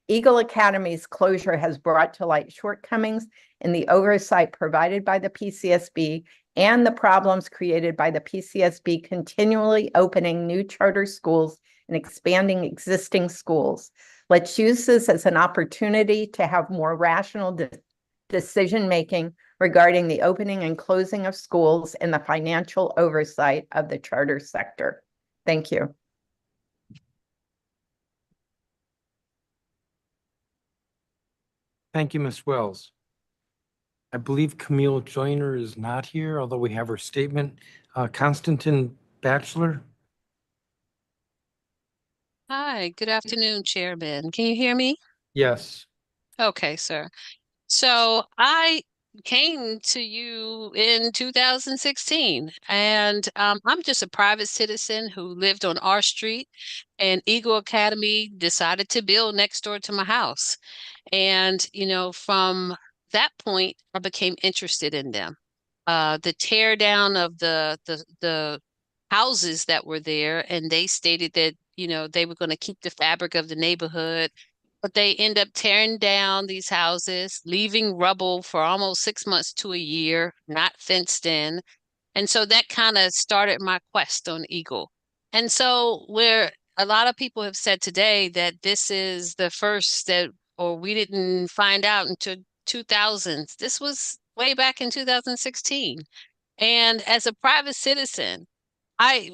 Eagle Academy's closure has brought to light shortcomings in the oversight provided by the PCSB and the problems created by the PCSB continually opening new charter schools and expanding existing schools. Let's use this as an opportunity to have more rational decision-making regarding the opening and closing of schools and the financial oversight of the charter sector. Thank you. Thank you, Ms. Wells. I believe Camille Joyner is not here, although we have her statement. Constantine Batchelor. Hi, good afternoon, Chairman. Can you hear me? Yes. Okay, sir. So I came to you in 2016, and I'm just a private citizen who lived on our street, and Eagle Academy decided to build next door to my house. And, you know, from that point, I became interested in them. The tear down of the houses that were there, and they stated that, you know, they were going to keep the fabric of the neighborhood, but they end up tearing down these houses, leaving rubble for almost 6 months to a year, not fenced in. And so that kind of started my quest on Eagle. And so where a lot of people have said today that this is the first that, or we didn't find out until 2000s. This was way back in 2016. And as a private citizen,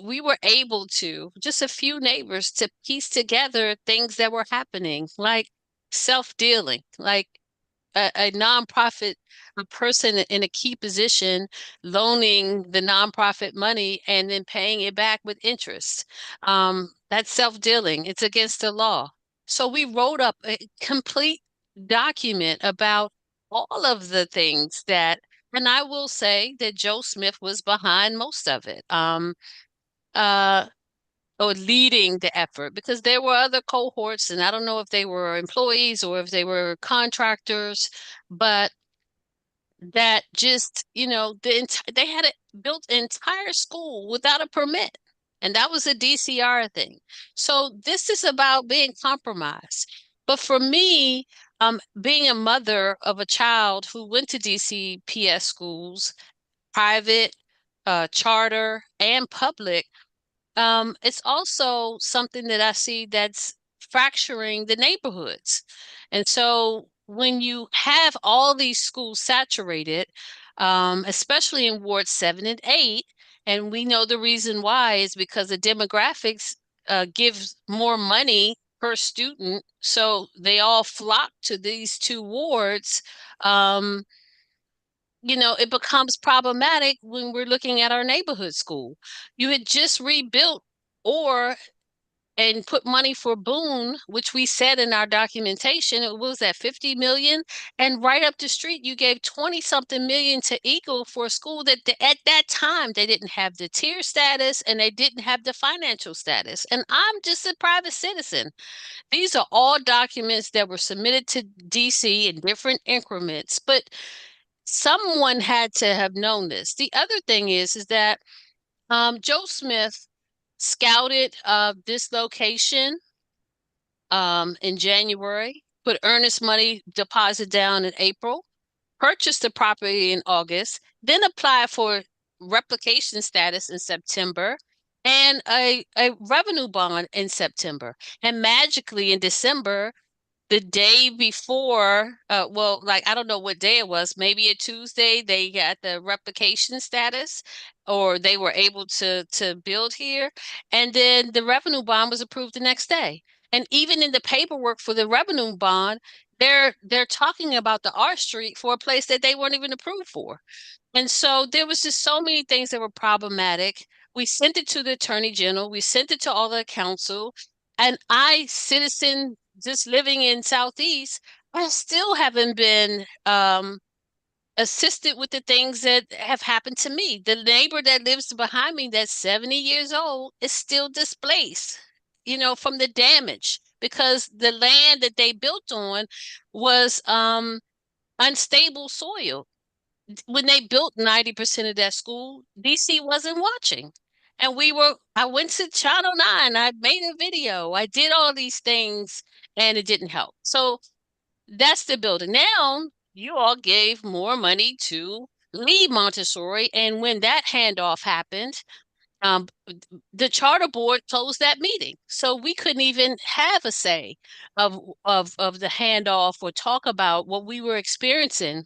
we were able to, just a few neighbors, to piece together things that were happening, like self-dealing, like a nonprofit, a person in a key position loaning the nonprofit money and then paying it back with interest. That's self-dealing. It's against the law. So we wrote up a complete document about all of the things that, and I will say that Joe Smith was behind most of it. Or leading the effort, because there were other cohorts, and I don't know if they were employees or if they were contractors, but that just, you know, they had built an entire school without a permit. And that was a DCR thing. So this is about being compromised. But for me, being a mother of a child who went to DCPS schools, private, charter, and public, it's also something that I see that's fracturing the neighborhoods. And so when you have all these schools saturated, especially in Ward 7 and 8, and we know the reason why is because the demographics gives more money per student, so they all flock to these two wards. It becomes problematic when we're looking at our neighborhood school. You had just rebuilt and put money for Boone, which we said in our documentation, it was at 50 million. And right up the street, you gave 20 something million to Eagle for a school that at that time, they didn't have the tier status and they didn't have the financial status. And I'm just a private citizen. These are all documents that were submitted to DC in different increments, but someone had to have known this. The other thing is that Joe Smith scouted this location in January, put earnest money deposit down in April, purchased the property in August, then applied for replication status in September, and a revenue bond in September. And magically in December, the day before, I don't know what day it was, maybe a Tuesday, they got the replication status, or they were able to build here. And then the revenue bond was approved the next day. And even in the paperwork for the revenue bond, they're talking about the R Street for a place that they weren't even approved for. And so there was just so many things that were problematic. We sent it to the Attorney General, we sent it to all the council, and I, citizen just living in Southeast, I still haven't been assisted with the things that have happened to me. The neighbor that lives behind me that's 70 years old is still displaced, from the damage, because the land that they built on was unstable soil. When they built 90% of that school, DC wasn't watching. And I went to Channel 9, I made a video, I did all these things, and it didn't help. So that's the building. Now, you all gave more money to Lee Montessori, and when that handoff happened, the charter board closed that meeting. So we couldn't even have a say of the handoff or talk about what we were experiencing.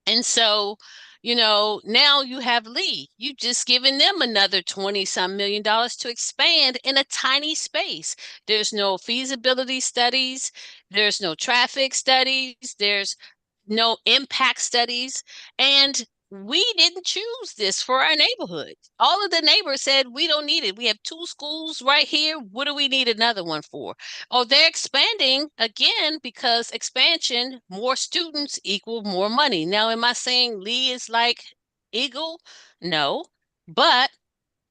And so, now you have Lee. You've just given them another 20-some million to expand in a tiny space. There's no feasibility studies. There's no traffic studies. There's no impact studies. And we didn't choose this for our neighborhood. All of the neighbors said, we don't need it. We have 2 schools right here. What do we need another one for? Oh, they're expanding again, because expansion, more students equal more money. Now, am I saying Lee is like Eagle? No, but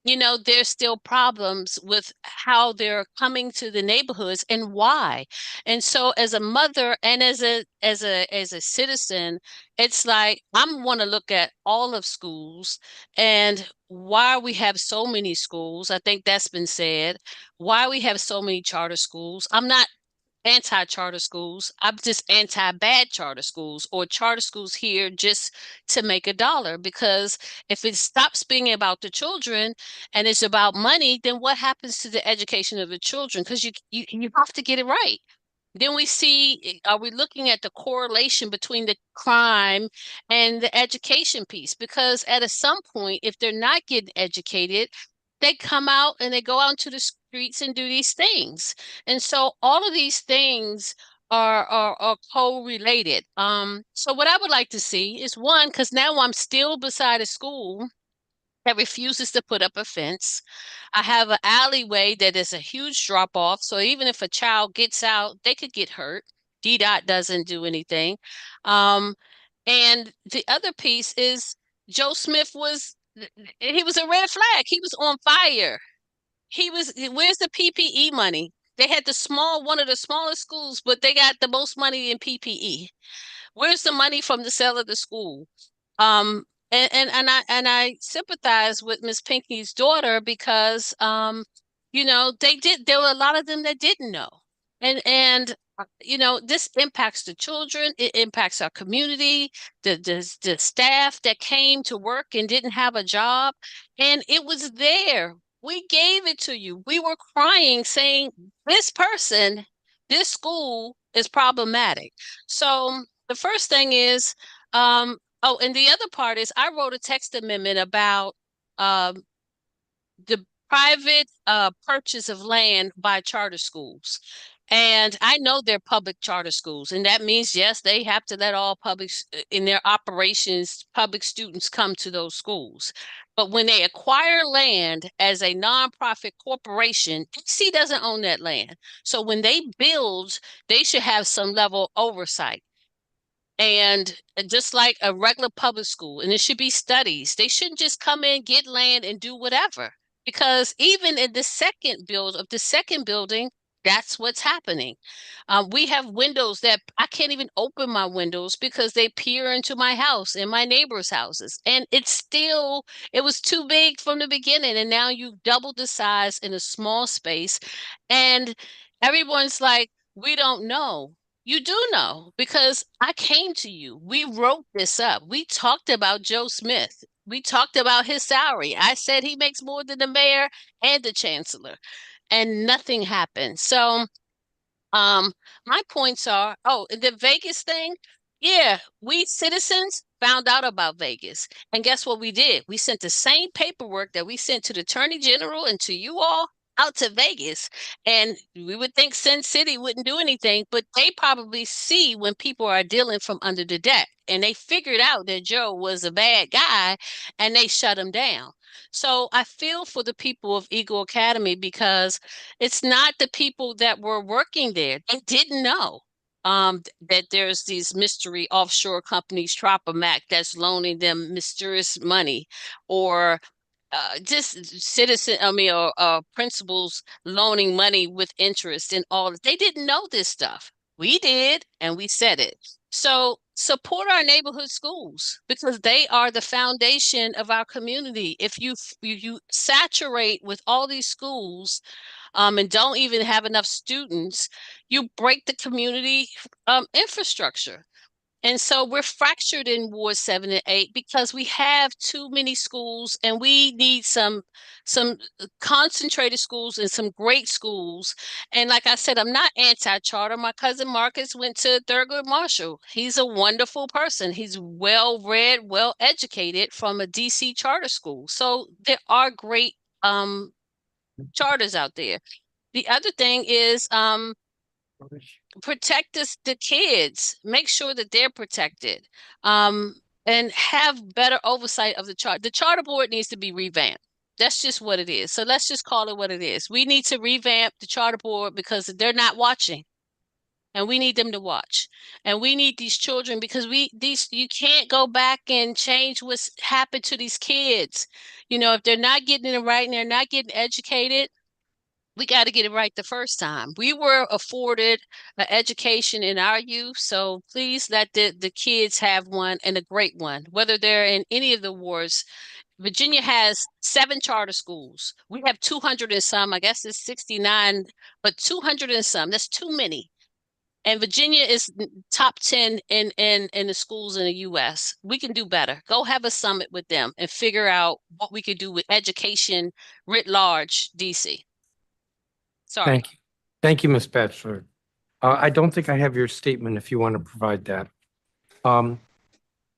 there's still problems with how they're coming to the neighborhoods and why. And so as a mother and as a citizen, it's like I'm want to look at all of schools and why we have so many schools. I think that's been said. Why we have so many charter schools. I'm not anti-charter schools. I'm just anti-bad charter schools, or charter schools here just to make $1. Because if it stops being about the children and it's about money, then what happens to the education of the children? Because you have to get it right. Then we see, are we looking at the correlation between the crime and the education piece? Because at some point, if they're not getting educated, they come out and they go out into the streets and do these things. And so all of these things are co-related. So what I would like to see is, one, because now I'm still beside a school that refuses to put up a fence. I have an alleyway that is a huge drop off. So even if a child gets out, they could get hurt. DDOT doesn't do anything. And the other piece is Joe Smith he was a red flag. He was on fire. Where's the PPE money? They had one of the smallest schools, but they got the most money in PPE. Where's the money from the sale of the school? And I sympathize with Miss Pinky's daughter, because there were a lot of them that didn't know. And You know, this impacts the children, it impacts our community, the staff that came to work and didn't have a job, and it was there. We gave it to you. We were crying saying, this person, this school is problematic. So the first thing is, oh, and the other part is I wrote a text amendment about um the private purchase of land by charter schools. And I know they're public charter schools, and that means, yes, they have to let all in their operations, public students come to those schools. But when they acquire land as a nonprofit corporation, DC doesn't own that land. So when they build, they should have some level of oversight. And just like a regular public school, and it should be studies. They shouldn't just come in, get land, and do whatever. Because even in the second building, that's what's happening. We have windows that I can't even open my windows because they peer into my house and my neighbors' houses. And it was too big from the beginning. And now you doubled the size in a small space. And everyone's like, we don't know. You do know because I came to you. We wrote this up. We talked about Joe Smith. We talked about his salary. I said he makes more than the mayor and the chancellor, and nothing happened. So, my points are, oh, the Vegas thing. Yeah, we citizens found out about Vegas. And guess what we did? We sent the same paperwork that we sent to the Attorney General and to you all out to Vegas. And we would think Sin City wouldn't do anything, but they probably see when people are dealing from under the deck. And they figured out that Joe was a bad guy and they shut him down. So I feel for the people of Eagle Academy because it's not the people that were working there. They didn't know that there's these mystery offshore companies, Tropomac, that's loaning them mysterious money, or just principals loaning money with interest and all. They didn't know this stuff. We did, and we said it. So support our neighborhood schools because they are the foundation of our community. If you saturate with all these schools, and don't even have enough students, you break the community infrastructure. And so we're fractured in Ward 7 and 8 because we have too many schools and we need some concentrated schools and some great schools. And like I said, I'm not anti-charter. My cousin Marcus went to Thurgood Marshall. He's a wonderful person. He's well-read, well-educated from a DC charter school. So there are great charters out there. The other thing is protect the kids, make sure that they're protected, and have better oversight of the charter. The charter board needs to be revamped. That's just what it is. So let's just call it what it is. We need to revamp the charter board because they're not watching. And we need them to watch. And we need these children because you can't go back and change what's happened to these kids. You know, if they're not getting it right and they're not getting educated, we got to get it right the first time. We were afforded an education in our youth, so please let the kids have one, and a great one, whether they're in any of the wards. Virginia has 7 charter schools. We have 200 and some, I guess it's 69, but 200 and some, that's too many. And Virginia is top 10 in the schools in the US. We can do better. Go have a summit with them and figure out what we could do with education writ large, DC. Sorry. Thank you. Thank you, Ms. Batchelor. I don't think I have your statement if you want to provide that. We'll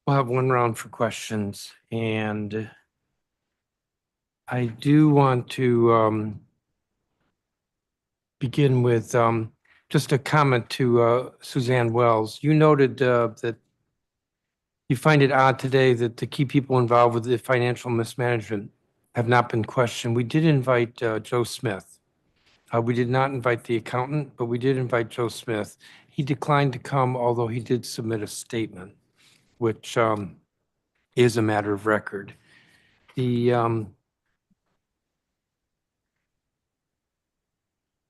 have one round for questions, and I do want to begin with just a comment to Suzanne Wells. You noted that you find it odd today that the key people involved with the financial mismanagement have not been questioned. We did invite Joe Smith. We did not invite the accountant, but we did invite Joe Smith. He declined to come, although he did submit a statement, which is a matter of record. The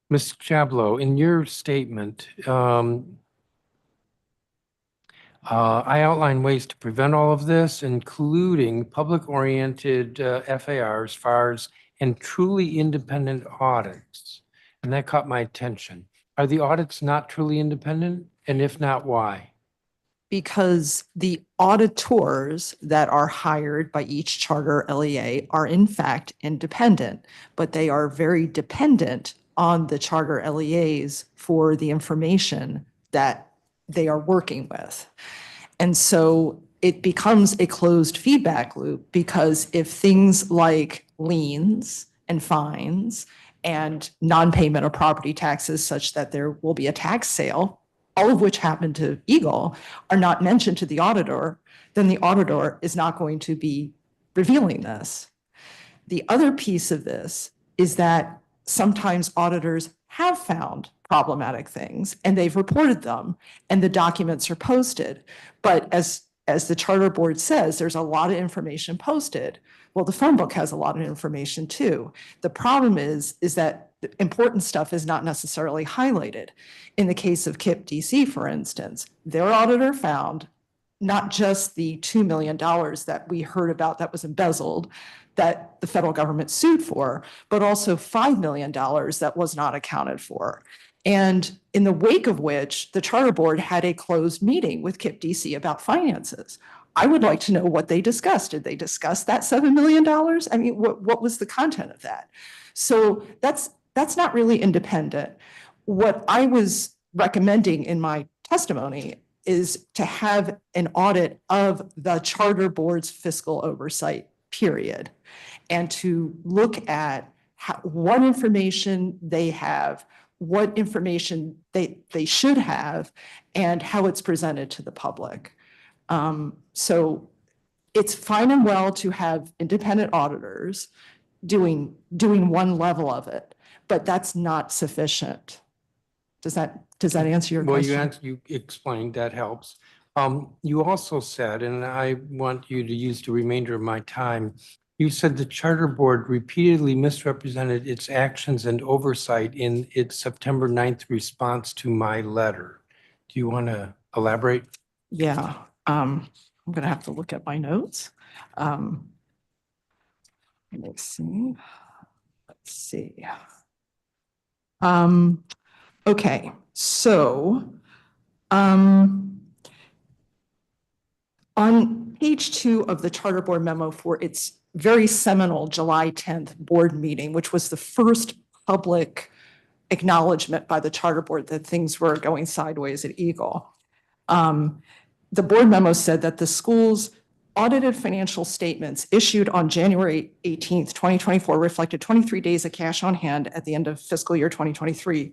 Ms. Chablo, in your statement, I outline ways to prevent all of this, including public-oriented FARs, FARs, and truly independent audits. And that caught my attention. Are the audits not truly independent? And if not, why? Because the auditors that are hired by each charter LEA are in fact independent, but they are very dependent on the charter LEAs for the information that they are working with. And so it becomes a closed feedback loop, because if things like liens and fines and non-payment of property taxes such that there will be a tax sale, all of which happen to Eagle, are not mentioned to the auditor, then the auditor is not going to be revealing this. The other piece of this is that sometimes auditors have found problematic things and they've reported them and the documents are posted. But as the charter board says, there's a lot of information posted. Well, the phone book has a lot of information too. The problem is that the important stuff is not necessarily highlighted. In the case of KIPP DC, for instance, their auditor found not just the $2 million that we heard about that was embezzled, that the federal government sued for, but also $5 million that was not accounted for. And in the wake of which, the charter board had a closed meeting with KIPP DC about finances. I would like to know what they discussed. Did they discuss that $7 million? I mean, what was the content of that? So that's not really independent. What I was recommending in my testimony is to have an audit of the charter board's fiscal oversight period, and to look at what information they have, what information they should have, and how it's presented to the public. So it's fine and well to have independent auditors doing one level of it, but that's not sufficient. Does that answer your question? Well, you explained, that helps. You also said, and I want you to use the remainder of my time, you said the charter board repeatedly misrepresented its actions and oversight in its September 9th response to my letter. Do you want to elaborate? Yeah, I'm going to have to look at my notes. Let me see. Let's see. Okay, so on page 2 of the charter board memo for its very seminal July 10th board meeting, which was the first public acknowledgement by the charter board that things were going sideways at Eagle, the board memo said that the school's audited financial statements issued on January 18th, 2024 reflected 23 days of cash on hand at the end of fiscal year 2023.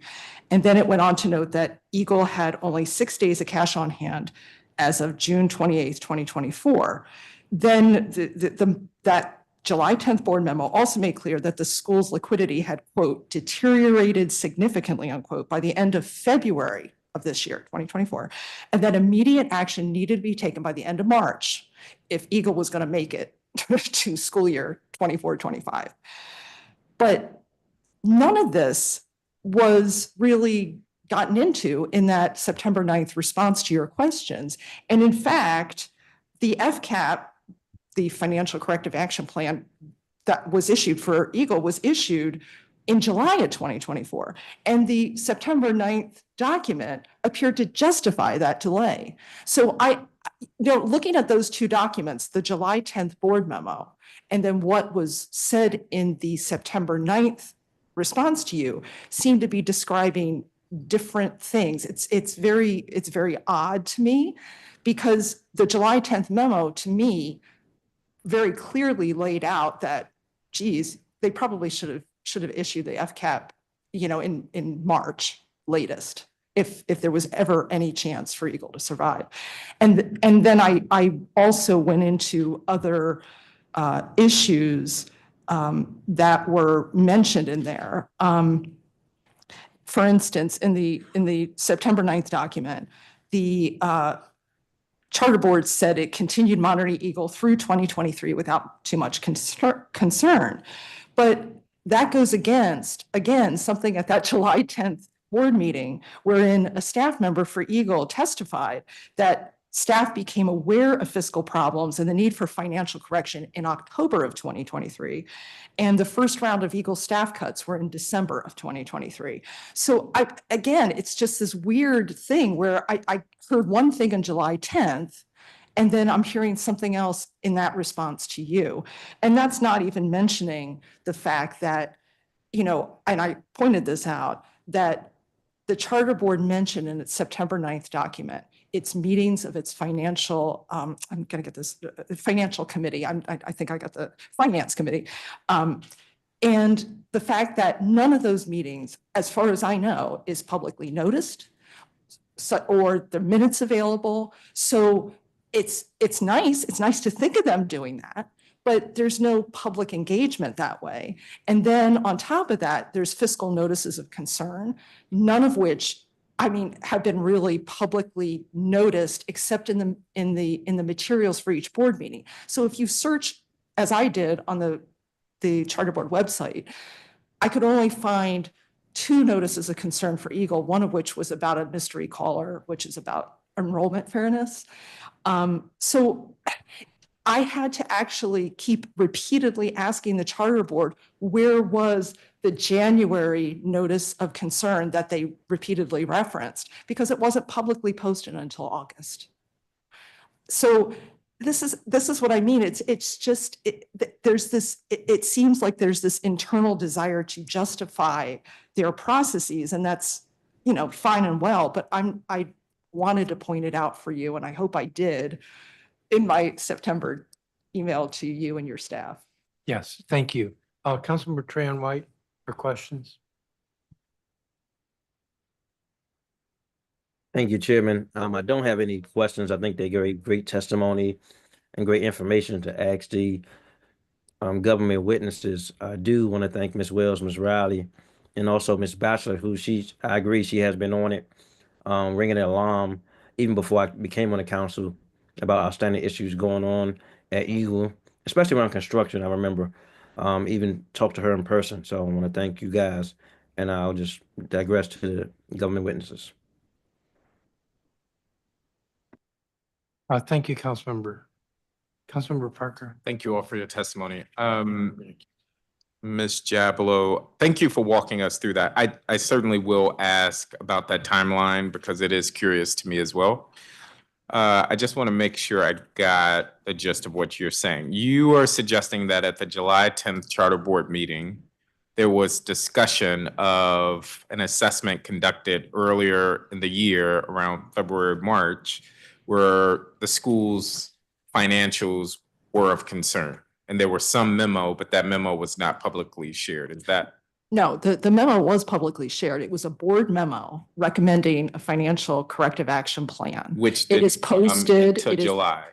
And then it went on to note that Eagle had only 6 days of cash on hand as of June 28th, 2024. Then that July 10th board memo also made clear that the school's liquidity had, quote, deteriorated significantly, unquote, by the end of February of this year, 2024, and that immediate action needed to be taken by the end of March if Eagle was going to make it to school year 24-25. But none of this was really gotten into in that September 9th response to your questions. And in fact, the FCAP, the Financial Corrective Action Plan that was issued for Eagle, was issued in July of 2024. And the September 9th document appeared to justify that delay. So looking at those two documents, the July 10th board memo, and then what was said in the September 9th response to you, seemed to be describing different things. It's very odd to me, because the July 10th memo to me very clearly laid out that, geez, they probably should have issued the FCAP, in March latest, if there was ever any chance for Eagle to survive. And then I also went into other issues that were mentioned in there. For instance, in the September 9th document, the charter board said it continued monitoring Eagle through 2023 without too much concern. But that goes against, again, something at that July 10th board meeting, wherein a staff member for Eagle testified that Staff became aware of fiscal problems and the need for financial correction in October of 2023. And the first round of Eagle staff cuts were in December of 2023. So again, it's just this weird thing where I heard one thing on July 10th, and then I'm hearing something else in that response to you. And that's not even mentioning the fact that, you know, and I pointed this out, that the charter board mentioned in its September 9th document its meetings of its financial, I'm going to get this, financial committee. I think I got the finance committee. And the fact that none of those meetings, as far as I know, is publicly noticed, or the minutes available. So it's nice. It's nice to think of them doing that, but there's no public engagement that way. And then on top of that, there's fiscal notices of concern, none of which, I mean, have been really publicly noticed except in the materials for each board meeting. So if you search, as I did on the charter board website, I could only find 2 notices of concern for Eagle, one of which was about a mystery caller, which is about enrollment fairness. So I had to actually keep repeatedly asking the charter board, where was the January notice of concern that they repeatedly referenced, because it wasn't publicly posted until August. So this is what I mean. It's just, there's this, it seems like there's this internal desire to justify their processes, and that's, you know, fine and well, but I wanted to point it out for you, and I hope I did in my September email to you and your staff. Yes, thank you. Councilmember Tran-White for questions. Thank you, Chairman. I don't have any questions. I think they gave great testimony and great information to ask the government witnesses. I do want to thank Ms. Wells, Ms. Riley, and also Ms. Batchelor, who I agree, she has been on it, ringing the alarm even before I became on the council about outstanding issues going on at Eagle, especially around construction. I remember even talked to her in person. So I want to thank you guys, and I'll just digress to the government witnesses. Thank you, Councilmember. Councilmember Parker. Thank you all for your testimony. Ms. Jablow, thank you for walking us through that. I certainly will ask about that timeline because it is curious to me as well. I just want to make sure I got the gist of what you're saying. You are suggesting that at the July 10th Charter Board meeting, there was discussion of an assessment conducted earlier in the year around February, March, where the school's financials were of concern. And there was some memo, but that memo was not publicly shared. Is that? No, the memo was publicly shared. It was a board memo recommending a financial corrective action plan. Which it is posted to July.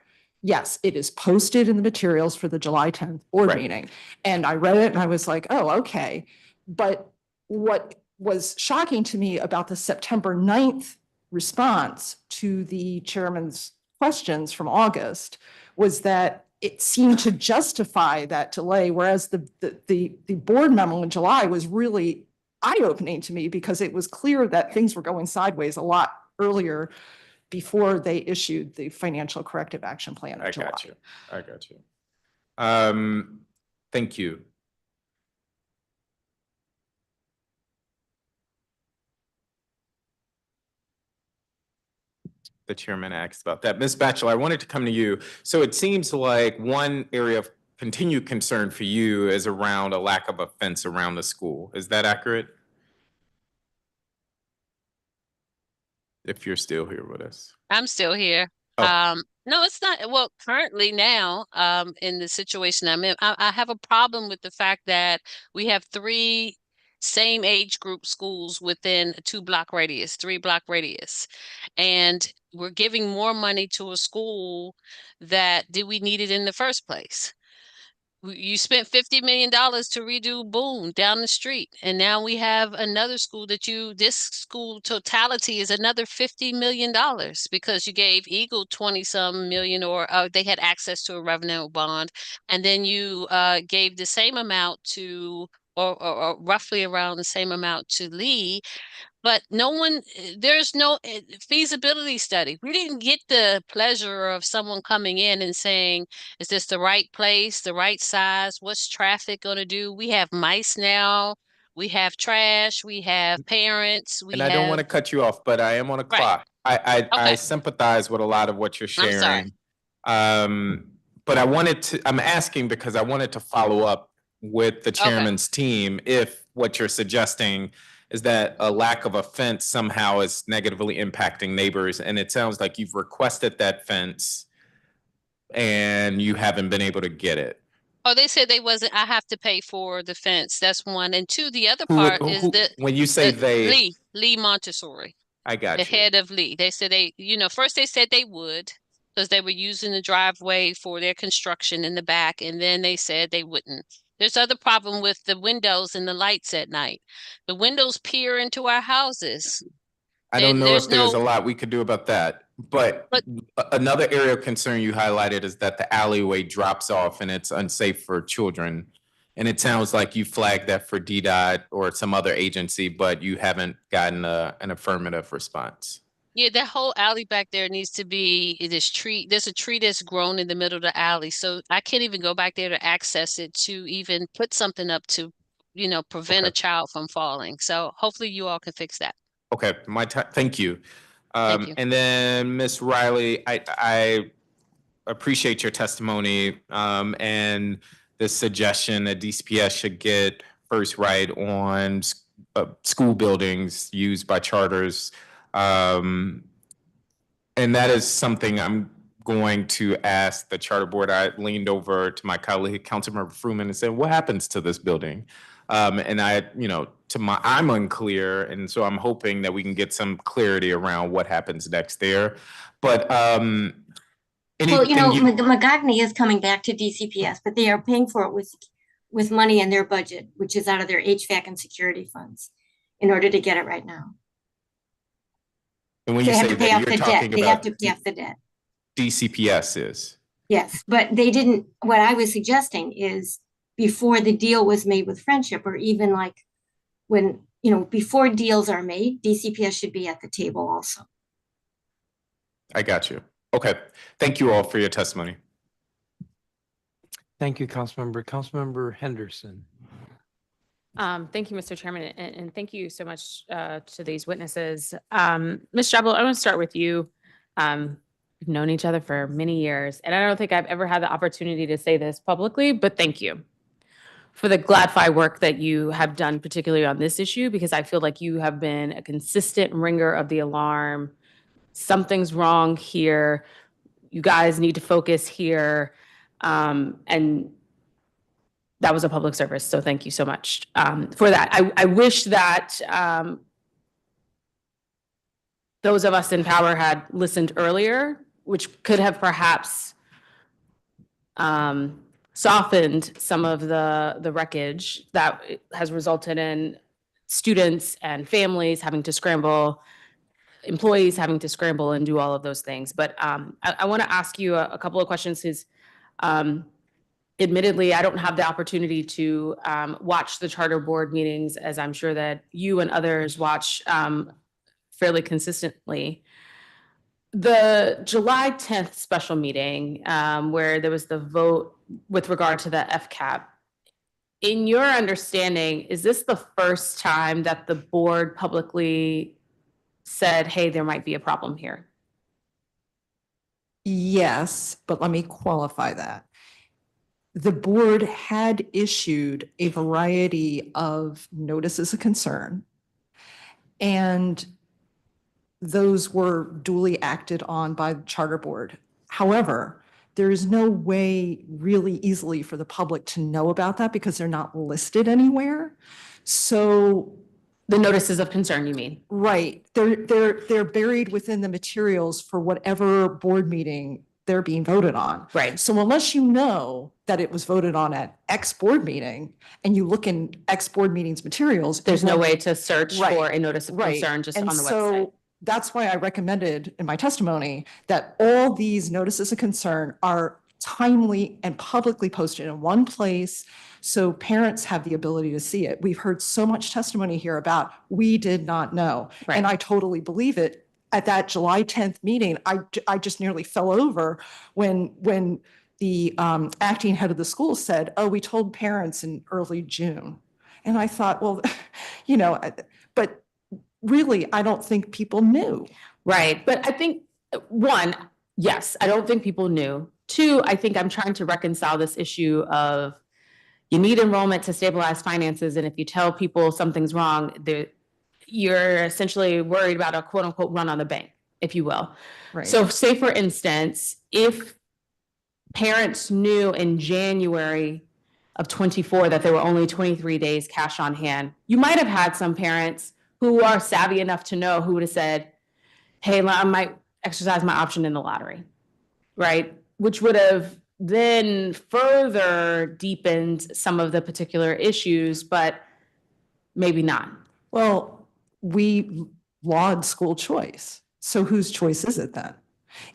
Yes, it is posted in the materials for the July 10th board meeting. And I read it and I was like, oh, okay. But what was shocking to me about the September 9th response to the chairman's questions from August was that it seemed to justify that delay, whereas the board memo in July was really eye-opening to me because it was clear that things were going sideways a lot earlier before they issued the financial corrective action plan in July. I got you. Thank you. The chairman asked about that. Ms. Batchelor, I wanted to come to you. So it seems like one area of continued concern for you is around a lack of a fence around the school. Is that accurate? If you're still here with us. I'm still here. Oh. No, it's not. Well, currently now, in the situation I'm in, I have a problem with the fact that we have 3 same age group schools within a 2-block radius, 3-block radius. And we're giving more money to a school that did we need it in the first place? You spent $50 million to redo Boone down the street. And now we have another school that this school totality is another $50 million because you gave Eagle 20-some million or they had access to a revenue bond. And then you gave the same amount to or roughly around the same amount to Lee. But no one, there's no feasibility study. We didn't get the pleasure of someone coming in and saying, is this the right place, the right size? What's traffic going to do? We have mice now. We have trash. We have parents. And I don't want to cut you off, but I am on a clock. I Okay. sympathize with a lot of what you're I'm sorry. sharing. But I'm asking because I wanted to follow up with the chairman's team if what you're suggesting is that a lack of a fence somehow is negatively impacting neighbors. And it sounds like you've requested that fence and you haven't been able to get it. Oh, they said they wasn't, I have to pay for the fence. That's one. And two, the other part is that When you say they, Lee Montessori, I got the you. head of Lee. They said first they said they would because they were using the driveway for their construction in the back. And then they said they wouldn't. There's other problem with the windows and the lights at night. The windows peer into our houses. I don't know there's if there's no- a lot we could do about that. But another area of concern you highlighted is that the alleyway drops off and it's unsafe for children. And it sounds like you flagged that for DDOT or some other agency, but you haven't gotten an affirmative response. Yeah, that whole alley back there needs to be there's a tree that's grown in the middle of the alley. So I can't even go back there to access it to even put something up to, prevent a child from falling. So hopefully you all can fix that. Okay, thank you. Thank you. And then Ms. Riley, I appreciate your testimony and the suggestion that DCPS should get first right on school buildings used by charters. And that is something I'm going to ask the charter board. I leaned over to my colleague, Councilmember Fruman, and said, what happens to this building? And I'm unclear. And so I'm hoping that we can get some clarity around what happens next there. But Magogny is coming back to DCPS, but they are paying for it with money in their budget, which is out of their HVAC and security funds in order to get it right now. And when you say that, you're talking They have about to pay off the debt. DCPS is. Yes, but they didn't, what I was suggesting is before the deal was made with Friendship, or even like when, before deals are made, DCPS should be at the table also. I got you. Okay. Thank you all for your testimony. Thank you, Councilmember Henderson. Thank you, Mr. Chairman, and thank you so much to these witnesses. Ms. Jablo, I want to start with you. We've known each other for many years, and I don't think I've ever had the opportunity to say this publicly, but thank you for the GladFi work that you have done, particularly on this issue, because I feel like you have been a consistent ringer of the alarm. Something's wrong here. You guys need to focus here. And that was a public service. So thank you so much for that. I wish that those of us in power had listened earlier, which could have perhaps softened some of the wreckage that has resulted in students and families having to scramble, employees having to scramble and do all of those things. But I want to ask you a couple of questions because admittedly, I don't have the opportunity to watch the charter board meetings, as I'm sure that you and others watch fairly consistently. The July 10th special meeting, where there was the vote with regard to the FCAP, in your understanding, is this the first time that the board publicly said, hey, there might be a problem here? Yes, but let me qualify that. The board had issued a variety of notices of concern, and those were duly acted on by the charter board. However, there is no way really easily for the public to know about that because they're not listed anywhere. So the notices of concern, you mean? Right. They're buried within the materials for whatever board meeting they're being voted on. Right. So unless you know that it was voted on at X board meeting and you look in X board meetings materials, there's no way to search Right. for a notice of Right. concern just And on the so website. that's why I recommended in my testimony that all these notices of concern are timely and publicly posted in one place So parents have the ability to see it. We've heard so much testimony here about, we did not know. And I totally believe it. At that July 10th meeting, I just nearly fell over when the acting head of the school said, oh, we told parents in early June. And I thought, well, you know, but really, I don't think people knew. Right. But I think, one, yes, I don't think people knew. Two, I think I'm trying to reconcile this issue of you need enrollment to stabilize finances. And if you tell people something's wrong, you're essentially worried about a quote unquote run on the bank, if you will. Right. So say, for instance, if parents knew in January of 24 that there were only 23 days cash on hand, you might have had some parents who are savvy enough to know who would have said, hey, I might exercise my option in the lottery, right? Which would have then further deepened some of the particular issues, but maybe not. Well, we laud school choice. So whose choice is it then?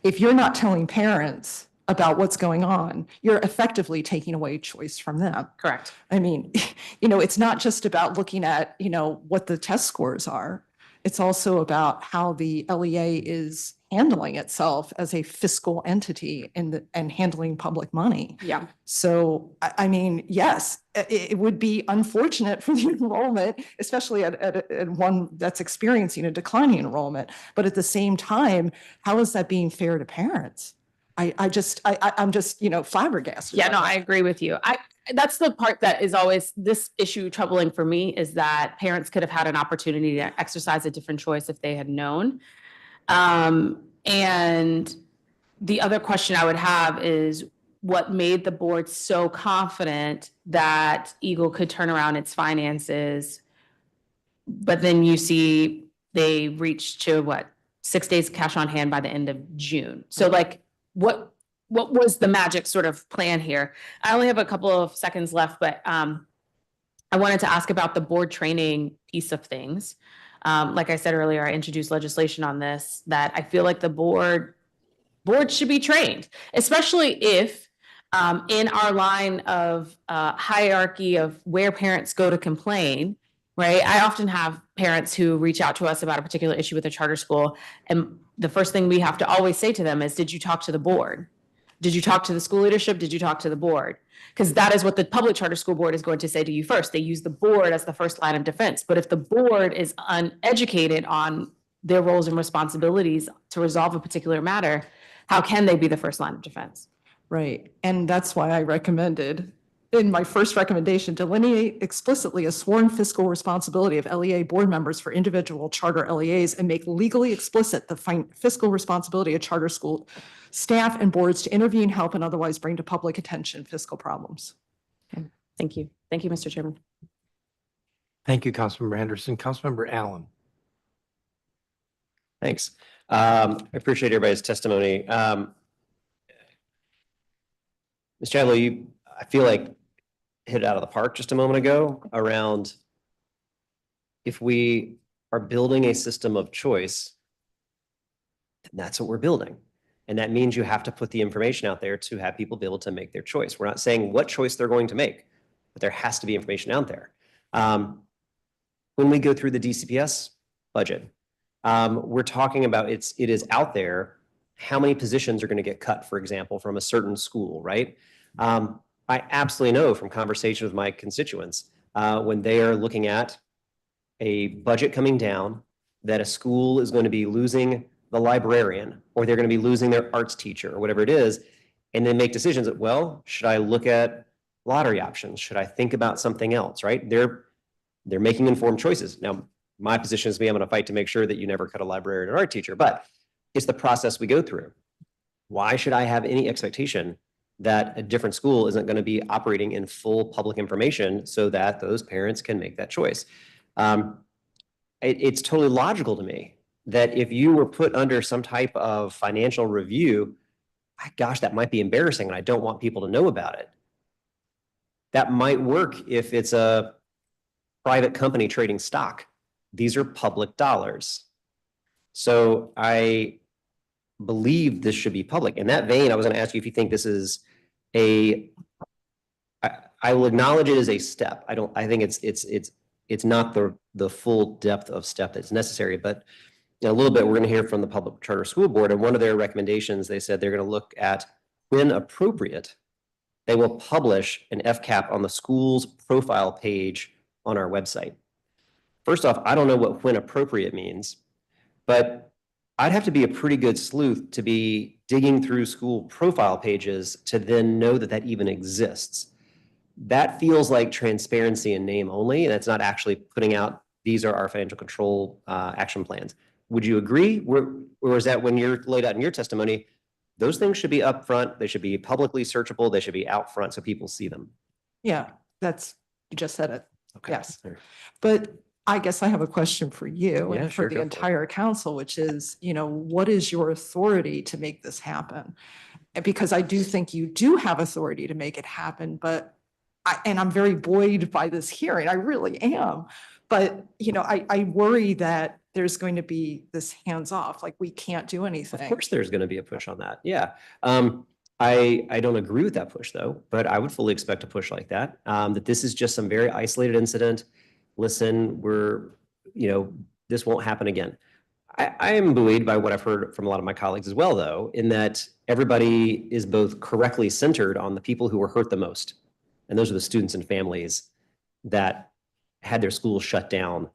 If you're not telling parents about what's going on, you're effectively taking away choice from them. Correct. I mean, you know, it's not just about looking at, you know, what the test scores are. It's also about how the LEA is handling itself as a fiscal entity and handling public money. Yeah. So, I mean, yes, it would be unfortunate for the enrollment, especially at one that's experiencing a declining enrollment. But at the same time, how is that being fair to parents? I'm just, you know, flabbergasted. Yeah, no, I agree with you. That's the part that is always this issue troubling for me, is that parents could have had an opportunity to exercise a different choice if they had known. And the other question I would have is, what made the board so confident that Eagle could turn around its finances? But then you see they reached to what, 6 days cash on hand by the end of June. So like, what was the magic sort of plan here? I only have a couple of seconds left, but I wanted to ask about the board training piece of things. Like I said earlier, I introduced legislation on this that I feel like the board should be trained, especially if in our line of hierarchy of where parents go to complain, right? I often have parents who reach out to us about a particular issue with a charter school. And the first thing we have to always say to them is, did you talk to the board? Did you talk to the school leadership? Did you talk to the board? Because that is what the public charter school board is going to say to you first. They use the board as the first line of defense. But if the board is uneducated on their roles and responsibilities to resolve a particular matter, how can they be the first line of defense? Right. And that's why I recommended in my first recommendation, delineate explicitly a sworn fiscal responsibility of LEA board members for individual charter LEAs and make legally explicit the fiscal responsibility of charter school staff and boards to intervene, help, and otherwise bring to public attention fiscal problems. Okay. Thank you. Thank you, Mr. Chairman. Thank you, Councilmember Henderson. Councilmember Allen. Thanks. I appreciate everybody's testimony. Mr. Adler, I feel like hit it out of the park just a moment ago around if we are building a system of choice, then that's what we're building. And that means you have to put the information out there to have people be able to make their choice. We're not saying what choice they're going to make, but there has to be information out there. When we go through the DCPS budget, we're talking about it is out there how many positions are going to get cut, for example, from a certain school, right? I absolutely know from conversation with my constituents, when they are looking at a budget coming down, that a school is going to be losing the librarian, or they're going to be losing their arts teacher, or whatever it is, and then make decisions that, well, should I look at lottery options? Should I think about something else, right? They're making informed choices. Now, my position is I'm going to fight to make sure that you never cut a librarian or art teacher, but it's the process we go through. Why should I have any expectation that a different school isn't going to be operating in full public information so that those parents can make that choice? It's totally logical to me that if you were put under some type of financial review, gosh, that might be embarrassing and I don't want people to know about it. That might work if it's a private company trading stock. These are public dollars. So I believe this should be public. In that vein, I was going to ask you if you think this is I I will acknowledge it as a step. I think it's not the full depth of step that's necessary, but in a little bit, we're going to hear from the Public Charter School Board, and one of their recommendations, they said they're going to look at, when appropriate, they will publish an FCAP on the school's profile page on our website. First off, I don't know what when appropriate means, but I'd have to be a pretty good sleuth to be digging through school profile pages to then know that that even exists. That feels like transparency in name only, and it's not actually putting out, these are our financial control action plans. Would you agree? Or is that when you're laid out in your testimony, those things should be up front, they should be publicly searchable, they should be out front so people see them? Yeah, you just said it. Okay. Yes. But I guess I have a question for you Yeah, and sure, for the go for it. entire council, which is, what is your authority to make this happen? Because I do think you do have authority to make it happen, but I'm very buoyed by this hearing. I really am. But, I worry that there's going to be this hands off, like we can't do anything. Of course, there's going to be a push on that. Yeah. I don't agree with that push though, but I would fully expect a push like that. That this is just some very isolated incident. Listen, this won't happen again. I am buoyed by what I've heard from a lot of my colleagues as well, though, in that everybody is both correctly centered on the people who were hurt the most. And those are the students and families that had their schools shut down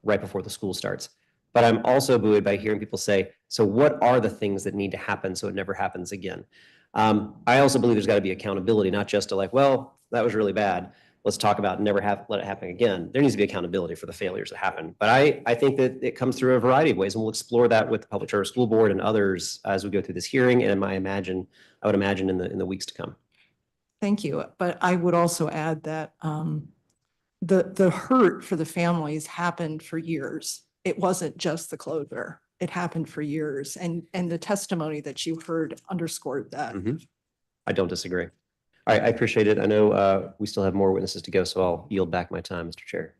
right before the school starts. But I'm also buoyed by hearing people say, so what are the things that need to happen so it never happens again? I also believe there's got to be accountability, not just to like, well, that was really bad. Let's talk about let it happen again. There needs to be accountability for the failures that happen. But I think that it comes through a variety of ways, and we'll explore that with the Public Charter School Board and others as we go through this hearing, and I would imagine in the weeks to come. Thank you. But I would also add that the hurt for the families happened for years. It wasn't just the closure. It happened for years. And the testimony that you heard underscored that. Mm-hmm. I don't disagree. All right, I appreciate it. I know we still have more witnesses to go, so I'll yield back my time, Mr. Chair.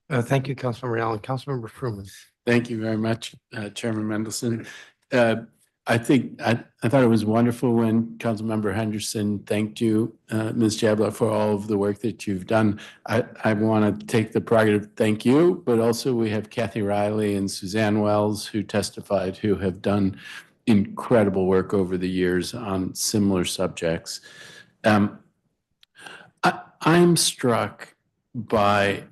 Thank you, Councilmember Allen. Councilmember Fruman. Thank you very much, Chairman Mendelson. I thought it was wonderful when Councilmember Henderson thanked you, Ms. Jabla, for all of the work that you've done. I want to take the prerogative, thank you, but also we have Kathy Riley and Suzanne Wells who testified, who have done incredible work over the years on similar subjects. I'm struck by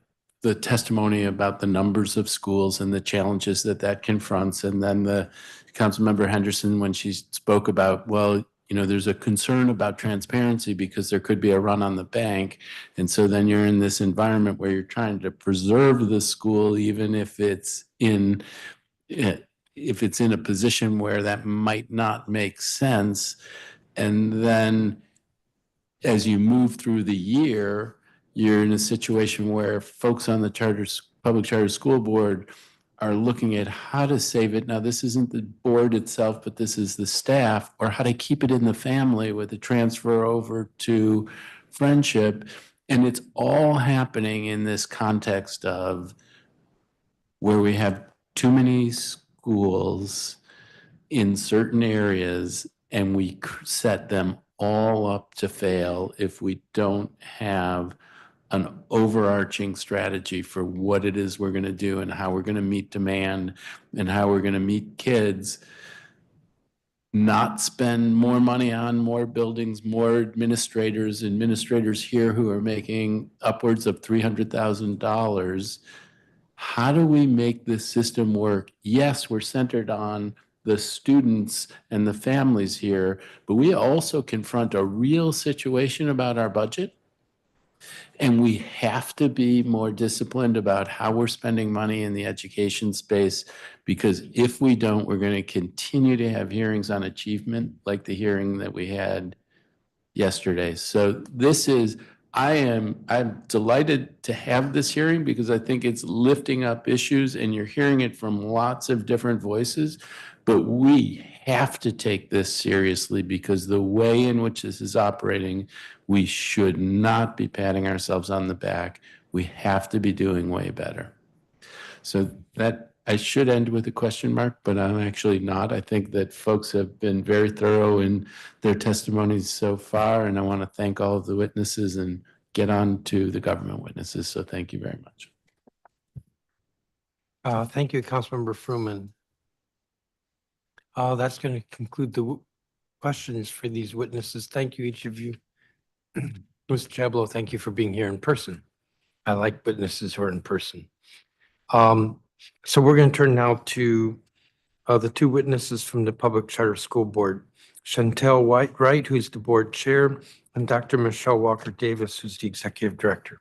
the testimony about the numbers of schools and the challenges that confronts. And then the Councilmember Henderson, when she spoke about, well, there's a concern about transparency because there could be a run on the bank. And so then you're in this environment where you're trying to preserve the school, even if it's in a position where that might not make sense. And then as you move through the year, you're in a situation where folks on the Public Charter School Board are looking at how to save it. Now, this isn't the board itself, but this is the staff, or how to keep it in the family with the transfer over to Friendship. And it's all happening in this context of where we have too many schools in certain areas, and we set them all up to fail if we don't have an overarching strategy for what it is we're going to do and how we're going to meet demand and how we're going to meet kids. Not spend more money on more buildings, more administrators here who are making upwards of $300,000. How do we make this system work? Yes, we're centered on the students and the families here, but we also confront a real situation about our budget. And we have to be more disciplined about how we're spending money in the education space, because if we don't, we're going to continue to have hearings on achievement like the hearing that we had yesterday. So I'm delighted to have this hearing because I think it's lifting up issues and you're hearing it from lots of different voices. But we have to take this seriously because the way in which this is operating, we should not be patting ourselves on the back. We have to be doing way better. So that I should end with a question mark, but I'm actually not. I think that folks have been very thorough in their testimonies so far, and I want to thank all of the witnesses and get on to the government witnesses. So thank you very much. Thank you, Councilmember Fruman. That's going to conclude the questions for these witnesses. Thank you, each of you. Mr. Chablo, thank you for being here in person. I like witnesses who are in person. So we're going to turn now to the two witnesses from the Public Charter School Board, Chantel Wright, who's the board chair, and Dr. Michelle Walker Davis, who's the executive director.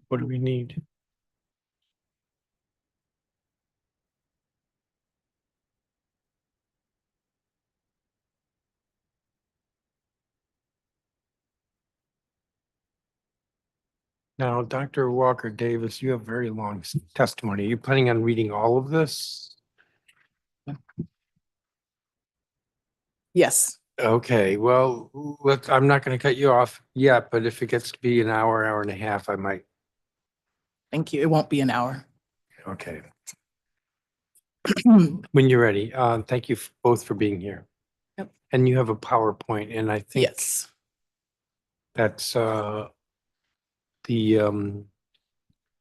What do we need? Now, Dr. Walker Davis, you have very long testimony. Are you planning on reading all of this? Yes, Okay, well, I'm not going to cut you off yet, but if it gets to be an hour, hour and a half, I might. thank you. It won't be an hour. Okay. When you're ready. Thank you both for being here. Yep. And you have a PowerPoint, and I think Yes, that's the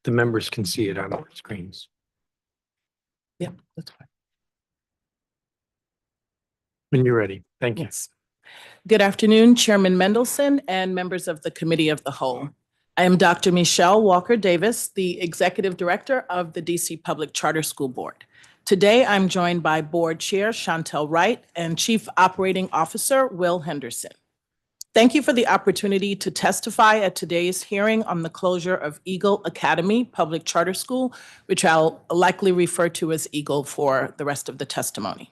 members can see it on their screens. yeah, that's fine. When you're ready. Thank you. Yes. Good afternoon, Chairman Mendelson and members of the Committee of the Whole. I am Dr. Michelle Walker Davis, the Executive Director of the DC Public Charter School Board. Today, I'm joined by Board Chair Chantel Wright and Chief Operating Officer Will Henderson. Thank you for the opportunity to testify at today's hearing on the closure of Eagle Academy Public Charter School, which I'll likely refer to as Eagle for the rest of the testimony.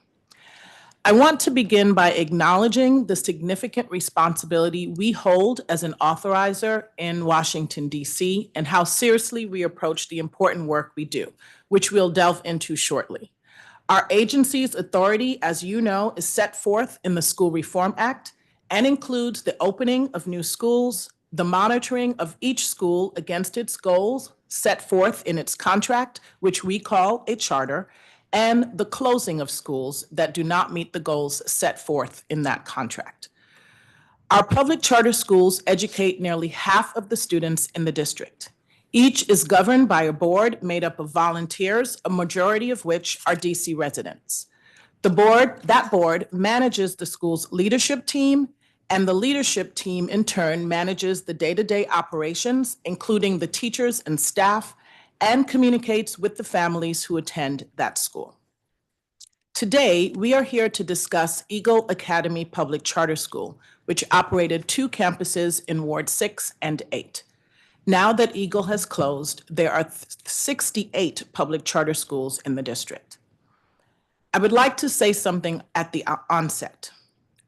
I want to begin by acknowledging the significant responsibility we hold as an authorizer in Washington, D.C., and how seriously we approach the important work we do, which we'll delve into shortly. Our agency's authority, as you know, is set forth in the School Reform Act and includes the opening of new schools, the monitoring of each school against its goals set forth in its contract, which we call a charter, and the closing of schools that do not meet the goals set forth in that contract. Our public charter schools educate nearly half of the students in the district. Each is governed by a board made up of volunteers, a majority of which are DC residents. That board manages the school's leadership team, and the leadership team in turn manages the day-to-day operations, including the teachers and staff, and communicates with the families who attend that school. Today, we are here to discuss Eagle Academy Public Charter School, which operated 2 campuses in Ward 6 and 8. Now that Eagle has closed, there are 68 public charter schools in the district. I would like to say something at the onset.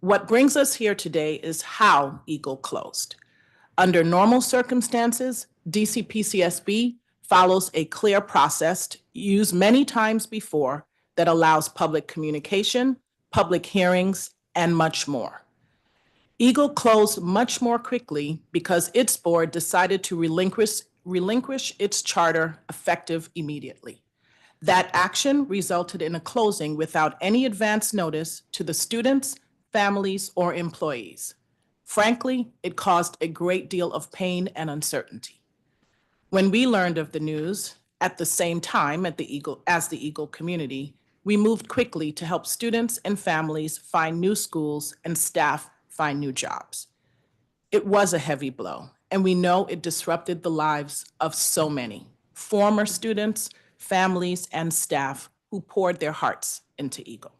What brings us here today is how Eagle closed. Under normal circumstances, DCPCSB follows a clear process used many times before that allows public communication, public hearings, and much more. Eagle closed much more quickly because its board decided to relinquish its charter effective immediately. That action resulted in a closing without any advance notice to the students, families, or employees. Frankly, it caused a great deal of pain and uncertainty. When we learned of the news, at the same time as the Eagle community, we moved quickly to help students and families find new schools and staff find new jobs. It was a heavy blow, and we know it disrupted the lives of so many former students, families, and staff who poured their hearts into Eagle.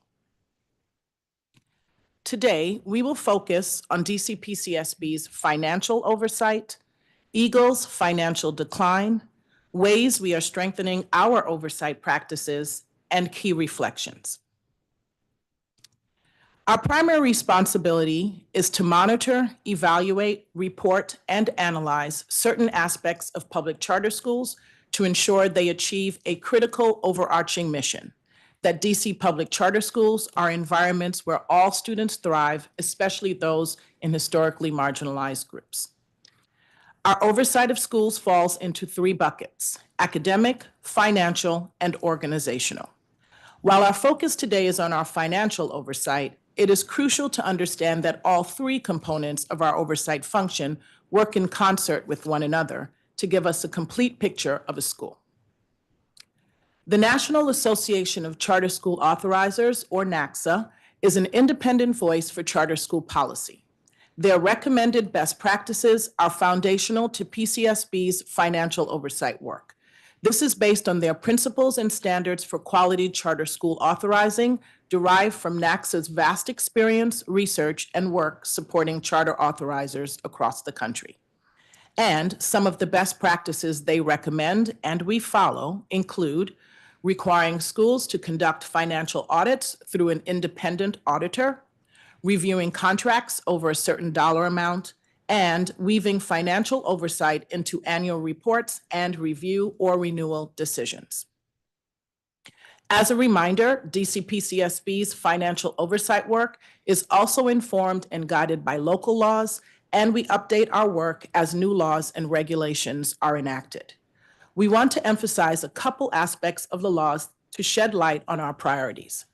Today, we will focus on DCPCSB's financial oversight, Eagle's financial decline, ways we are strengthening our oversight practices, and key reflections. Our primary responsibility is to monitor, evaluate, report, and analyze certain aspects of public charter schools to ensure they achieve a critical overarching mission, that DC public charter schools are environments where all students thrive, especially those in historically marginalized groups. Our oversight of schools falls into 3 buckets: academic, financial, and organizational. While our focus today is on our financial oversight, it is crucial to understand that all 3 components of our oversight function work in concert with one another to give us a complete picture of a school. The National Association of Charter School Authorizers, or NACSA, is an independent voice for charter school policy. Their recommended best practices are foundational to PCSB's financial oversight work. This is based on their principles and standards for quality charter school authorizing derived from NACSA's vast experience, research, and work supporting charter authorizers across the country. And some of the best practices they recommend and we follow include requiring schools to conduct financial audits through an independent auditor, reviewing contracts over a certain dollar amount, and weaving financial oversight into annual reports and review or renewal decisions. As a reminder, DCPCSB's financial oversight work is also informed and guided by local laws, and we update our work as new laws and regulations are enacted. We want to emphasize a couple aspects of the laws to shed light on our priorities.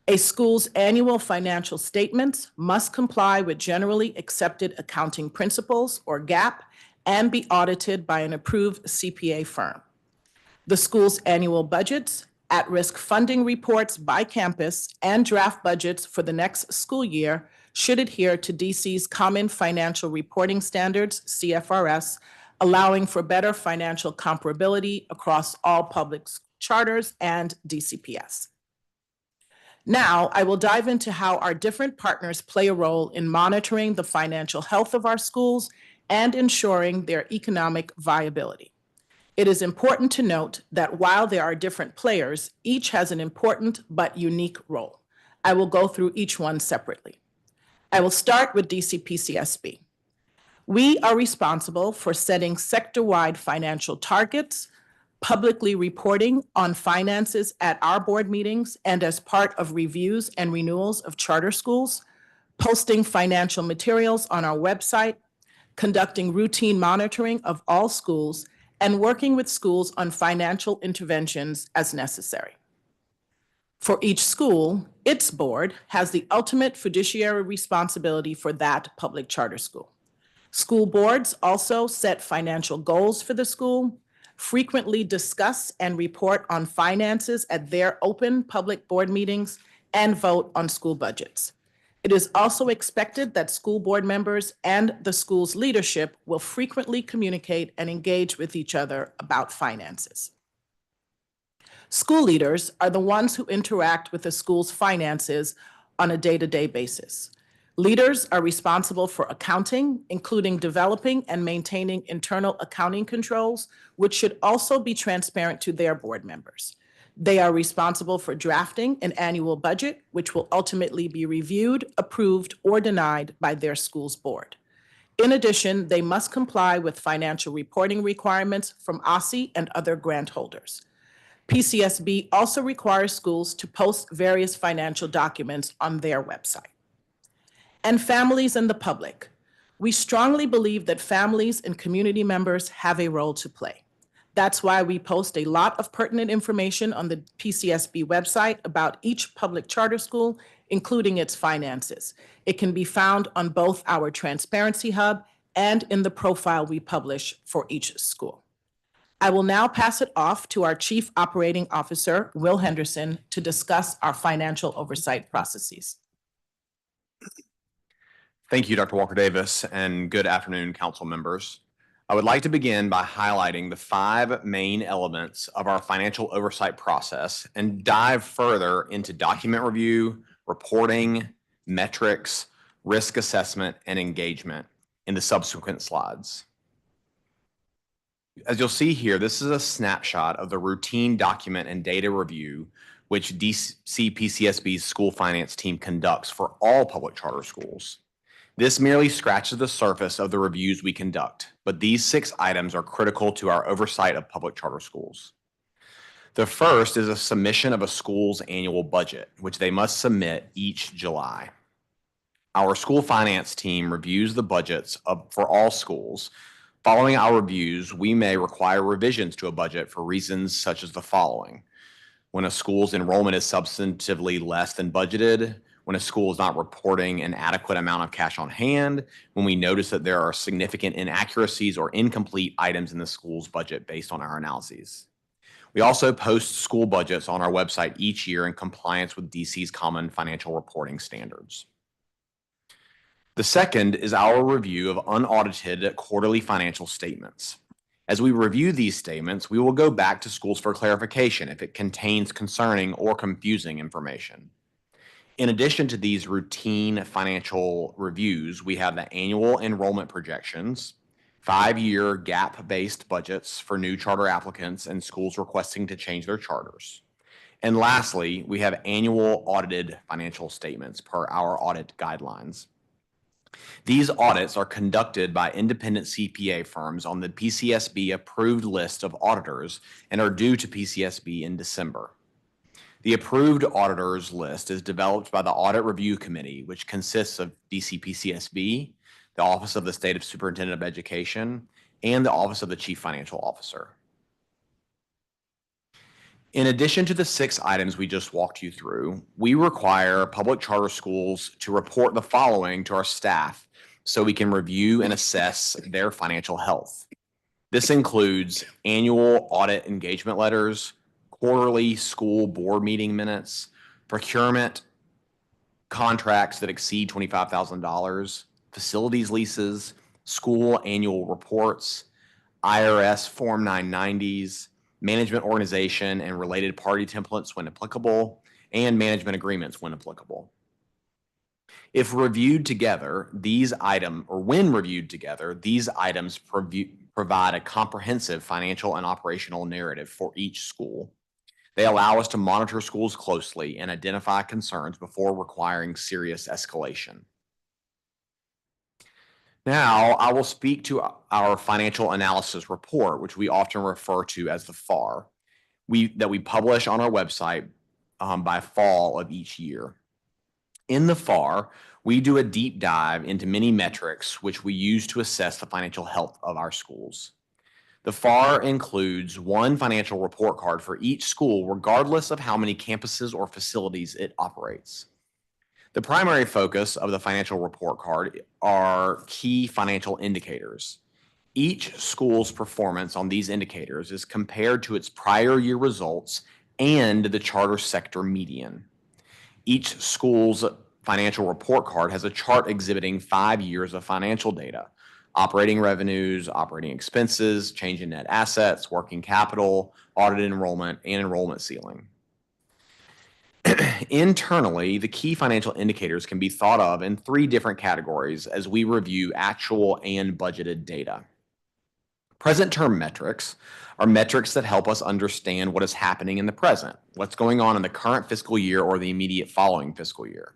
A school's annual financial statements must comply with generally accepted accounting principles, or GAAP, and be audited by an approved CPA firm. The school's annual budgets, at-risk funding reports by campus, and draft budgets for the next school year should adhere to DC's Common Financial Reporting Standards, CFRS, allowing for better financial comparability across all public charters and DCPS. Now, I will dive into how our different partners play a role in monitoring the financial health of our schools and ensuring their economic viability. It is important to note that while there are different players, each has an important but unique role. I will go through each one separately. I will start with DCPCSB. We are responsible for setting sector-wide financial targets, publicly reporting on finances at our board meetings and as part of reviews and renewals of charter schools, posting financial materials on our website, conducting routine monitoring of all schools, and working with schools on financial interventions as necessary. For each school, its board has the ultimate fiduciary responsibility for that public charter school. School boards also set financial goals for the school, frequently discuss and report on finances at their open public board meetings, and vote on school budgets. It is also expected that school board members and the school's leadership will frequently communicate and engage with each other about finances. School leaders are the ones who interact with the school's finances on a day-to-day basis. Leaders are responsible for accounting, including developing and maintaining internal accounting controls, which should also be transparent to their board members. They are responsible for drafting an annual budget, which will ultimately be reviewed, approved, or denied by their school's board. In addition, they must comply with financial reporting requirements from OSSI and other grant holders. PCSB also requires schools to post various financial documents on their website. And families and the public. We strongly believe that families and community members have a role to play. That's why we post a lot of pertinent information on the PCSB website about each public charter school, including its finances. It can be found on both our Transparency Hub and in the profile we publish for each school. I will now pass it off to our Chief Operating Officer, Will Henderson, to discuss our financial oversight processes. Thank you, Dr. Walker Davis, and good afternoon, council members. I would like to begin by highlighting the 5 main elements of our financial oversight process and dive further into document review, reporting, metrics, risk assessment, and engagement in the subsequent slides. As you'll see here, this is a snapshot of the routine document and data review which DCPCSB's school finance team conducts for all public charter schools. This merely scratches the surface of the reviews we conduct, but these 6 items are critical to our oversight of public charter schools. The first is a submission of a school's annual budget, which they must submit each July. Our school finance team reviews the budgets for all schools. Following our reviews, we may require revisions to a budget for reasons such as the following: when a school's enrollment is substantively less than budgeted, when a school is not reporting an adequate amount of cash on hand, when we notice that there are significant inaccuracies or incomplete items in the school's budget based on our analyses. We also post school budgets on our website each year in compliance with DC's common financial reporting standards. The second is our review of unaudited quarterly financial statements. As we review these statements, we will go back to schools for clarification if it contains concerning or confusing information. In addition to these routine financial reviews, we have the annual enrollment projections, 5-year gap-based budgets for new charter applicants and schools requesting to change their charters. And lastly, we have annual audited financial statements per our audit guidelines. These audits are conducted by independent CPA firms on the PCSB approved list of auditors and are due to PCSB in December. The approved auditors list is developed by the Audit Review Committee, which consists of DCPCSB, the Office of the State Superintendent of Education, and the Office of the Chief Financial Officer. In addition to the 6 items we just walked you through, we require public charter schools to report the following to our staff so we can review and assess their financial health. This includes annual audit engagement letters, quarterly school board meeting minutes, procurement contracts that exceed $25,000, facilities leases, school annual reports, IRS Form 990s, management organization and related party templates when applicable, and management agreements when applicable. If reviewed together, when reviewed together, these items provide a comprehensive financial and operational narrative for each school. They allow us to monitor schools closely and identify concerns before requiring serious escalation. Now, I will speak to our financial analysis report, which we often refer to as the FAR, that we publish on our website by fall of each year. In the FAR, we do a deep dive into many metrics which we use to assess the financial health of our schools. The FAR includes one financial report card for each school, regardless of how many campuses or facilities it operates. The primary focus of the financial report card are key financial indicators. Each school's performance on these indicators is compared to its prior year results and the charter sector median. Each school's financial report card has a chart exhibiting 5 years of financial data: operating revenues, operating expenses, change in net assets, working capital, audit enrollment, and enrollment ceiling. Internally, the key financial indicators can be thought of in 3 different categories as we review actual and budgeted data. Present term metrics are metrics that help us understand what is happening in the present, what's going on in the current fiscal year or the immediate following fiscal year.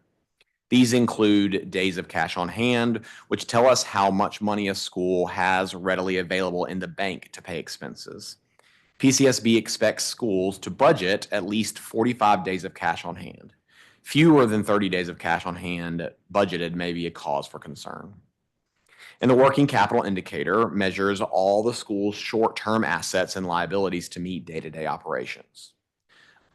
These include days of cash on hand, which tell us how much money a school has readily available in the bank to pay expenses. PCSB expects schools to budget at least 45 days of cash on hand. Fewer than 30 days of cash on hand budgeted may be a cause for concern. And the working capital indicator measures all the school's short-term assets and liabilities to meet day-to-day operations.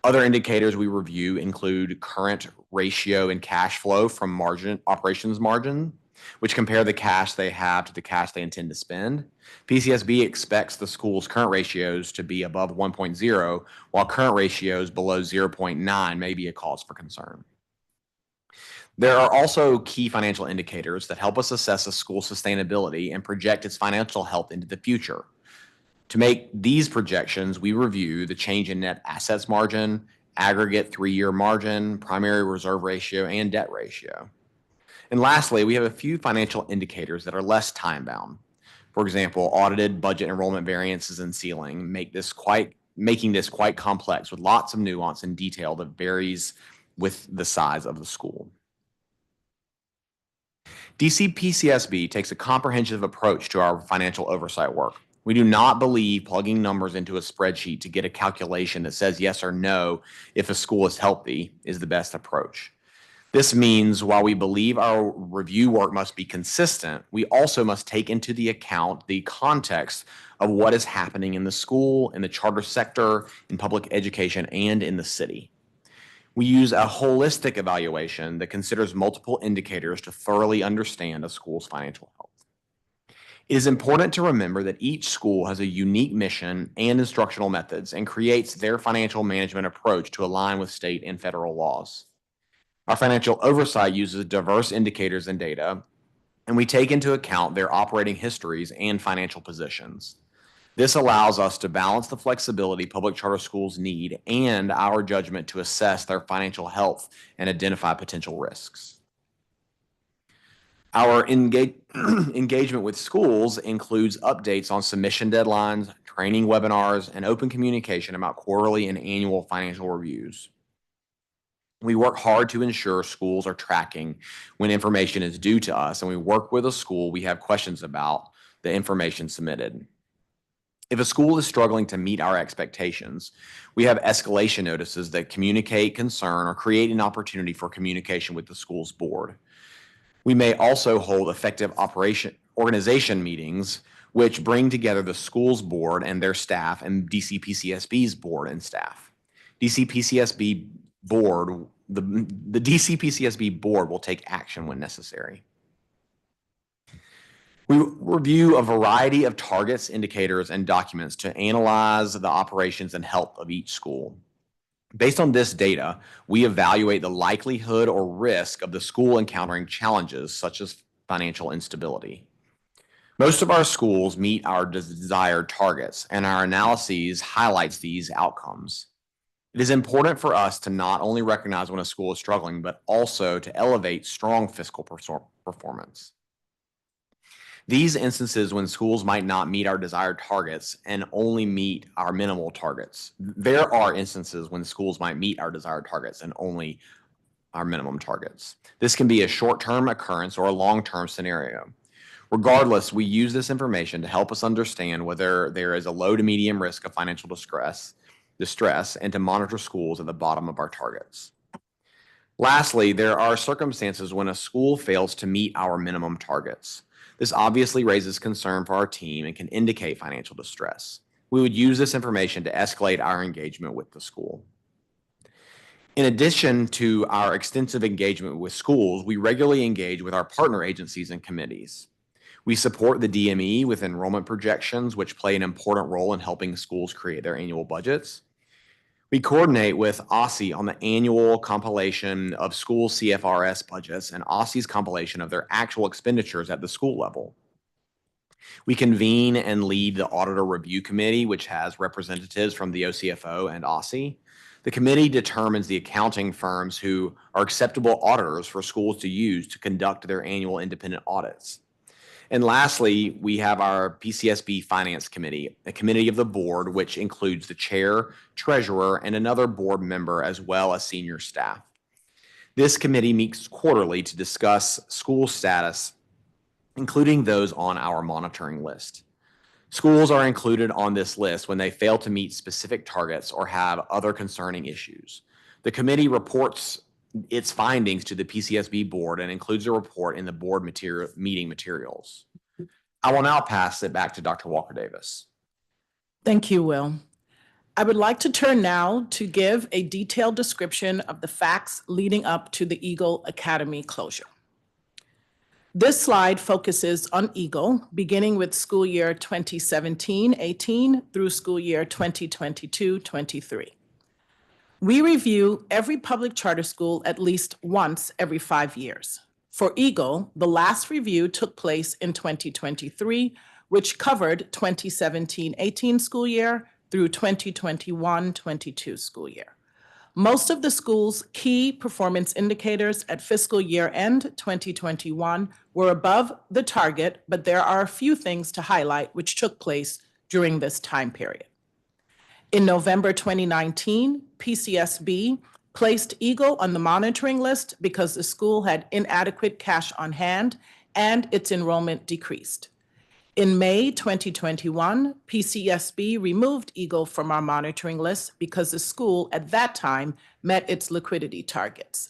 Other indicators we review include current ratio and cash flow from operations margin, which compare the cash they have to the cash they intend to spend. PCSB expects the school's current ratios to be above 1.0, while current ratios below 0.9 may be a cause for concern. There are also key financial indicators that help us assess a school's sustainability and project its financial health into the future. To make these projections, we review the change in net assets margin, aggregate 3-year margin, primary reserve ratio, and debt ratio. And lastly, we have a few financial indicators that are less time-bound. For example, audited budget enrollment variances and ceiling make this quite making this quite complex with lots of nuance and detail that varies with the size of the school. DCPCSB takes a comprehensive approach to our financial oversight work. We do not believe plugging numbers into a spreadsheet to get a calculation that says yes or no if a school is healthy is the best approach. This means while we believe our review work must be consistent, we also must take into the account the context of what is happening in the school, in the charter sector, in public education, and in the city. We use a holistic evaluation that considers multiple indicators to thoroughly understand a school's financial health. It is important to remember that each school has a unique mission and instructional methods and creates their financial management approach to align with state and federal laws. Our financial oversight uses diverse indicators and data, and we take into account their operating histories and financial positions. This allows us to balance the flexibility public charter schools need and our judgment to assess their financial health and identify potential risks. Our engagement with schools includes updates on submission deadlines, training webinars, and open communication about quarterly and annual financial reviews. We work hard to ensure schools are tracking when information is due to us, and we work with a school we have questions about the information submitted. If a school is struggling to meet our expectations, we have escalation notices that communicate concern or create an opportunity for communication with the school's board. We may also hold effective organization meetings, which bring together the school's board and their staff and DCPCSB's board and staff. The DCPCSB board will take action when necessary. We review a variety of targets, indicators, and documents to analyze the operations and health of each school. Based on this data, we evaluate the likelihood or risk of the school encountering challenges such as financial instability. Most of our schools meet our desired targets, and our analyses highlights these outcomes. It is important for us to not only recognize when a school is struggling, but also to elevate strong fiscal performance. These instances when schools might not meet our desired targets and only meet our minimal targets. There are instances when schools might meet our desired targets and only our minimum targets. This can be a short-term occurrence or a long-term scenario. Regardless, we use this information to help us understand whether there is a low to medium risk of financial distress, and to monitor schools at the bottom of our targets. Lastly, there are circumstances when a school fails to meet our minimum targets. This obviously raises concern for our team and can indicate financial distress. We would use this information to escalate our engagement with the school. In addition to our extensive engagement with schools, we regularly engage with our partner agencies and committees. We support the DME with enrollment projections, which play an important role in helping schools create their annual budgets. We coordinate with OSSI on the annual compilation of school CFRS budgets and OSSI's compilation of their actual expenditures at the school level. We convene and lead the Auditor Review Committee, which has representatives from the OCFO and OSSI. The committee determines the accounting firms who are acceptable auditors for schools to use to conduct their annual independent audits. And lastly, we have our PCSB Finance Committee, a committee of the board, which includes the chair, treasurer, and another board member, as well as senior staff. This committee meets quarterly to discuss school status, including those on our monitoring list. Schools are included on this list when they fail to meet specific targets or have other concerning issues. The committee reports its findings to the PCSB board and includes a report in the board meeting materials. I will now pass it back to Dr. Walker Davis. Thank you, Will. I would like to turn now to give a detailed description of the facts leading up to the Eagle Academy closure. This slide focuses on Eagle, beginning with school year 2017-18 through school year 2022-23. We review every public charter school at least once every 5 years. For Eagle, the last review took place in 2023, which covered 2017-18 school year through 2021-22 school year. Most of the school's key performance indicators at fiscal year end 2021 were above the target, but there are a few things to highlight which took place during this time period. In November 2019, PCSB placed Eagle on the monitoring list because the school had inadequate cash on hand and its enrollment decreased. In May 2021, PCSB removed Eagle from our monitoring list because the school at that time met its liquidity targets.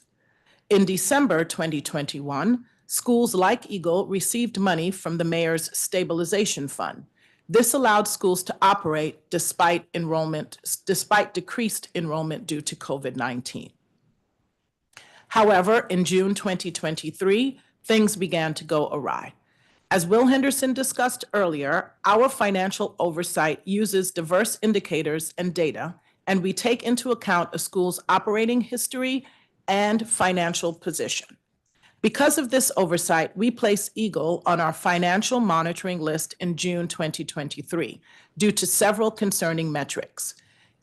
In December 2021, schools like Eagle received money from the Mayor's Stabilization Fund. This allowed schools to operate despite decreased enrollment due to COVID-19. However, in June 2023, things began to go awry. As Will Henderson discussed earlier, our financial oversight uses diverse indicators and data, and we take into account a school's operating history and financial position. Because of this oversight, we placed Eagle on our financial monitoring list in June 2023 due to several concerning metrics.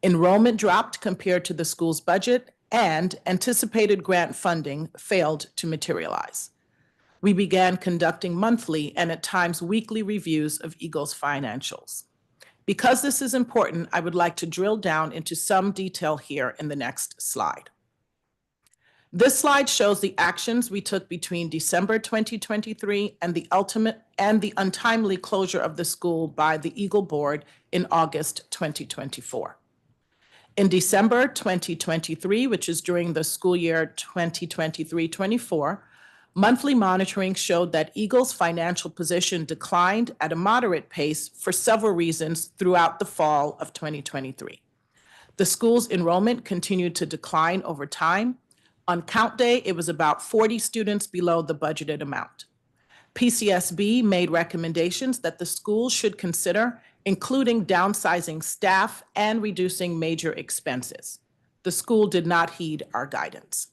Enrollment dropped compared to the school's budget, and anticipated grant funding failed to materialize. We began conducting monthly and at times weekly reviews of Eagle's financials. Because this is important, I would like to drill down into some detail here in the next slide. This slide shows the actions we took between December 2023 and the untimely closure of the school by the Eagle Board in August 2024. In December 2023, which is during the school year 2023-24, monthly monitoring showed that Eagle's financial position declined at a moderate pace for several reasons throughout the fall of 2023. The school's enrollment continued to decline over time. On count day, it was about 40 students below the budgeted amount. PCSB made recommendations that the school should consider, including downsizing staff and reducing major expenses. The school did not heed our guidance.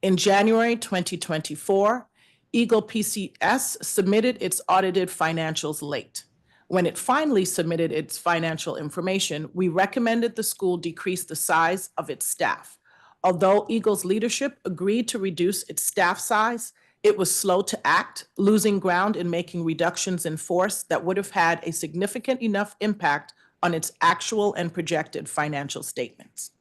In January 2024, Eagle PCS submitted its audited financials late. When it finally submitted its financial information, we recommended the school decrease the size of its staff. Although Eagle's leadership agreed to reduce its staff size, it was slow to act, losing ground in making reductions in force that would have had a significant enough impact on its actual and projected financial statements.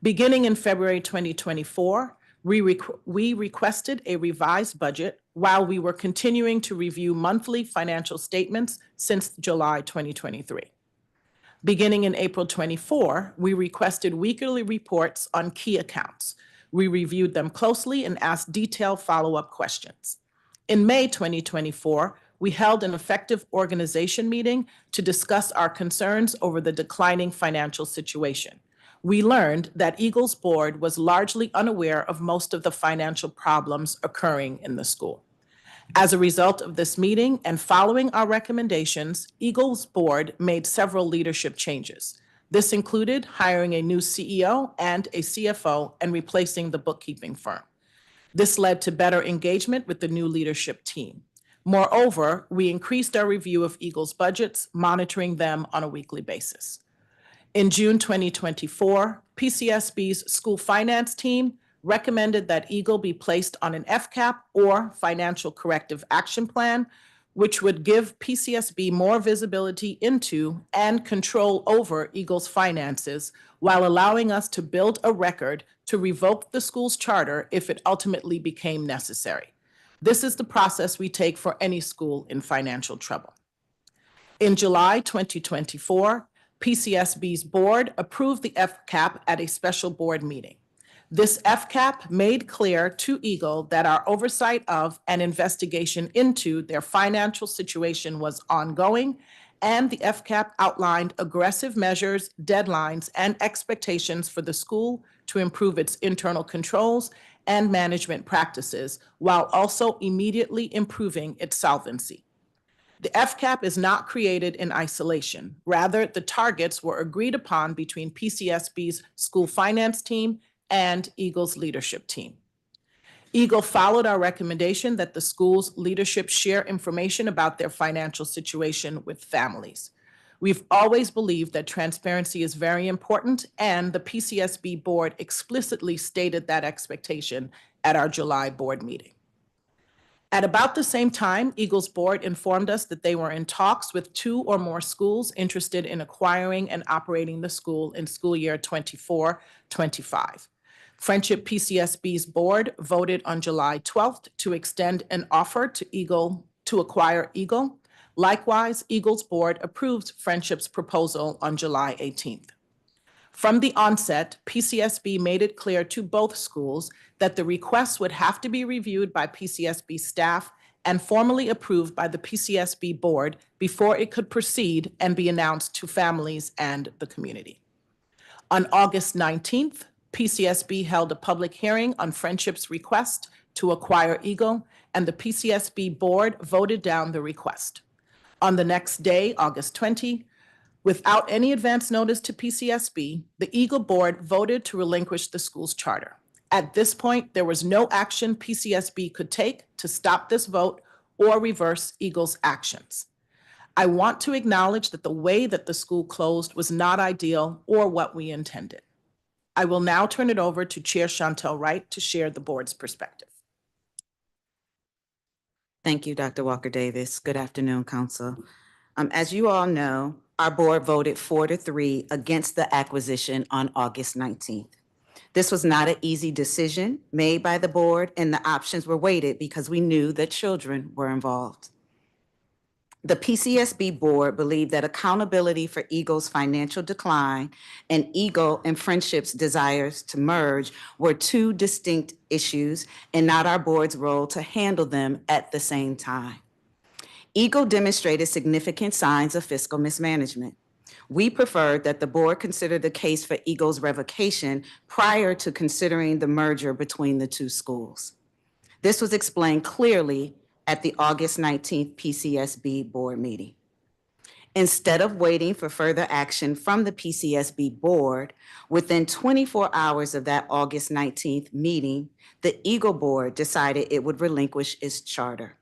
Beginning in February 2024, we requested a revised budget while we were continuing to review monthly financial statements since July 2023. Beginning in April 24, we requested weekly reports on key accounts. We reviewed them closely and asked detailed follow-up questions. In May 2024, we held an effective organization meeting to discuss our concerns over the declining financial situation. We learned that Eagle's board was largely unaware of most of the financial problems occurring in the school. As a result of this meeting and following our recommendations, Eagle's board made several leadership changes. This included hiring a new CEO and a CFO and replacing the bookkeeping firm. This led to better engagement with the new leadership team. Moreover, we increased our review of Eagle's budgets, monitoring them on a weekly basis. In June 2024, PCSB's school finance team recommended that Eagle be placed on an FCAP or Financial Corrective Action Plan, which would give PCSB more visibility into and control over Eagle's finances while allowing us to build a record to revoke the school's charter if it ultimately became necessary. This is the process we take for any school in financial trouble. In July 2024, PCSB's board approved the FCAP at a special board meeting. This FCAP made clear to Eagle that our oversight of and investigation into their financial situation was ongoing, and the FCAP outlined aggressive measures, deadlines, and expectations for the school to improve its internal controls and management practices, while also immediately improving its solvency. The FCAP is not created in isolation. Rather, the targets were agreed upon between PCSB's school finance team and Eagle's leadership team. Eagle followed our recommendation that the school's leadership share information about their financial situation with families. We've always believed that transparency is very important, and the PCSB board explicitly stated that expectation at our July board meeting. At about the same time, Eagles Board informed us that they were in talks with 2 or more schools interested in acquiring and operating the school in school year 24-25. Friendship PCSB's board voted on July 12th to extend an offer to acquire Eagle. Likewise, Eagles Board approved Friendship's proposal on July 18th. From the onset, PCSB made it clear to both schools that the request would have to be reviewed by PCSB staff and formally approved by the PCSB board before it could proceed and be announced to families and the community. On August 19th, PCSB held a public hearing on Friendship's request to acquire Eagle, and the PCSB board voted down the request. On the next day, August 20, without any advance notice to PCSB, the Eagle board voted to relinquish the school's charter. At this point, there was no action PCSB could take to stop this vote or reverse Eagle's actions. I want to acknowledge that the way that the school closed was not ideal or what we intended. I will now turn it over to Chair Chantel Wright to share the board's perspective. Thank you, Dr. Walker Davis. Good afternoon, Council. As you all know, our board voted 4-3 against the acquisition on August 19th. This was not an easy decision made by the board, and the options were weighted because we knew that children were involved. The PCSB board believed that accountability for Eagle's financial decline and Eagle and Friendship's desires to merge were 2 distinct issues and not our board's role to handle them at the same time. Eagle demonstrated significant signs of fiscal mismanagement. We preferred that the board consider the case for Eagle's revocation prior to considering the merger between the 2 schools. This was explained clearly at the August 19th PCSB board meeting. Instead of waiting for further action from the PCSB board, within 24 hours of that August 19th meeting, the Eagle board decided it would relinquish its charter.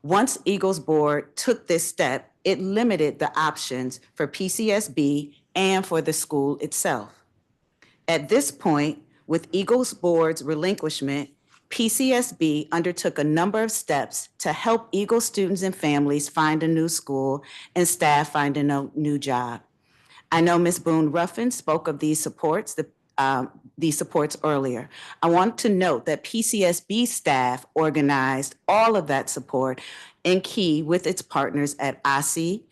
Once Eagle's board took this step, it limited the options for PCSB and for the school itself. At this point, with Eagle's board's relinquishment, PCSB undertook a number of steps to help Eagle students and families find a new school and staff find a new job. I know Ms. Boone-Ruffin spoke of these supports earlier. I want to note that PCSB staff organized all of that support in Key with its partners at OSSE,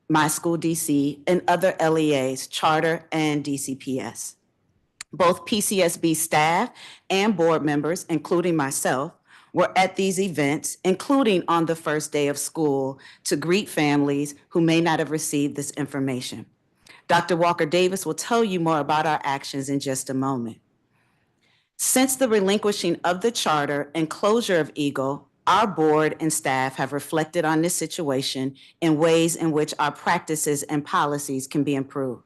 My School DC, and other LEAs, Charter and DCPS. Both PCSB staff and board members, including myself, were at these events, including on the first day of school, to greet families who may not have received this information. Dr. Walker Davis will tell you more about our actions in just a moment. Since the relinquishing of the charter and closure of Eagle, our board and staff have reflected on this situation in ways in which our practices and policies can be improved.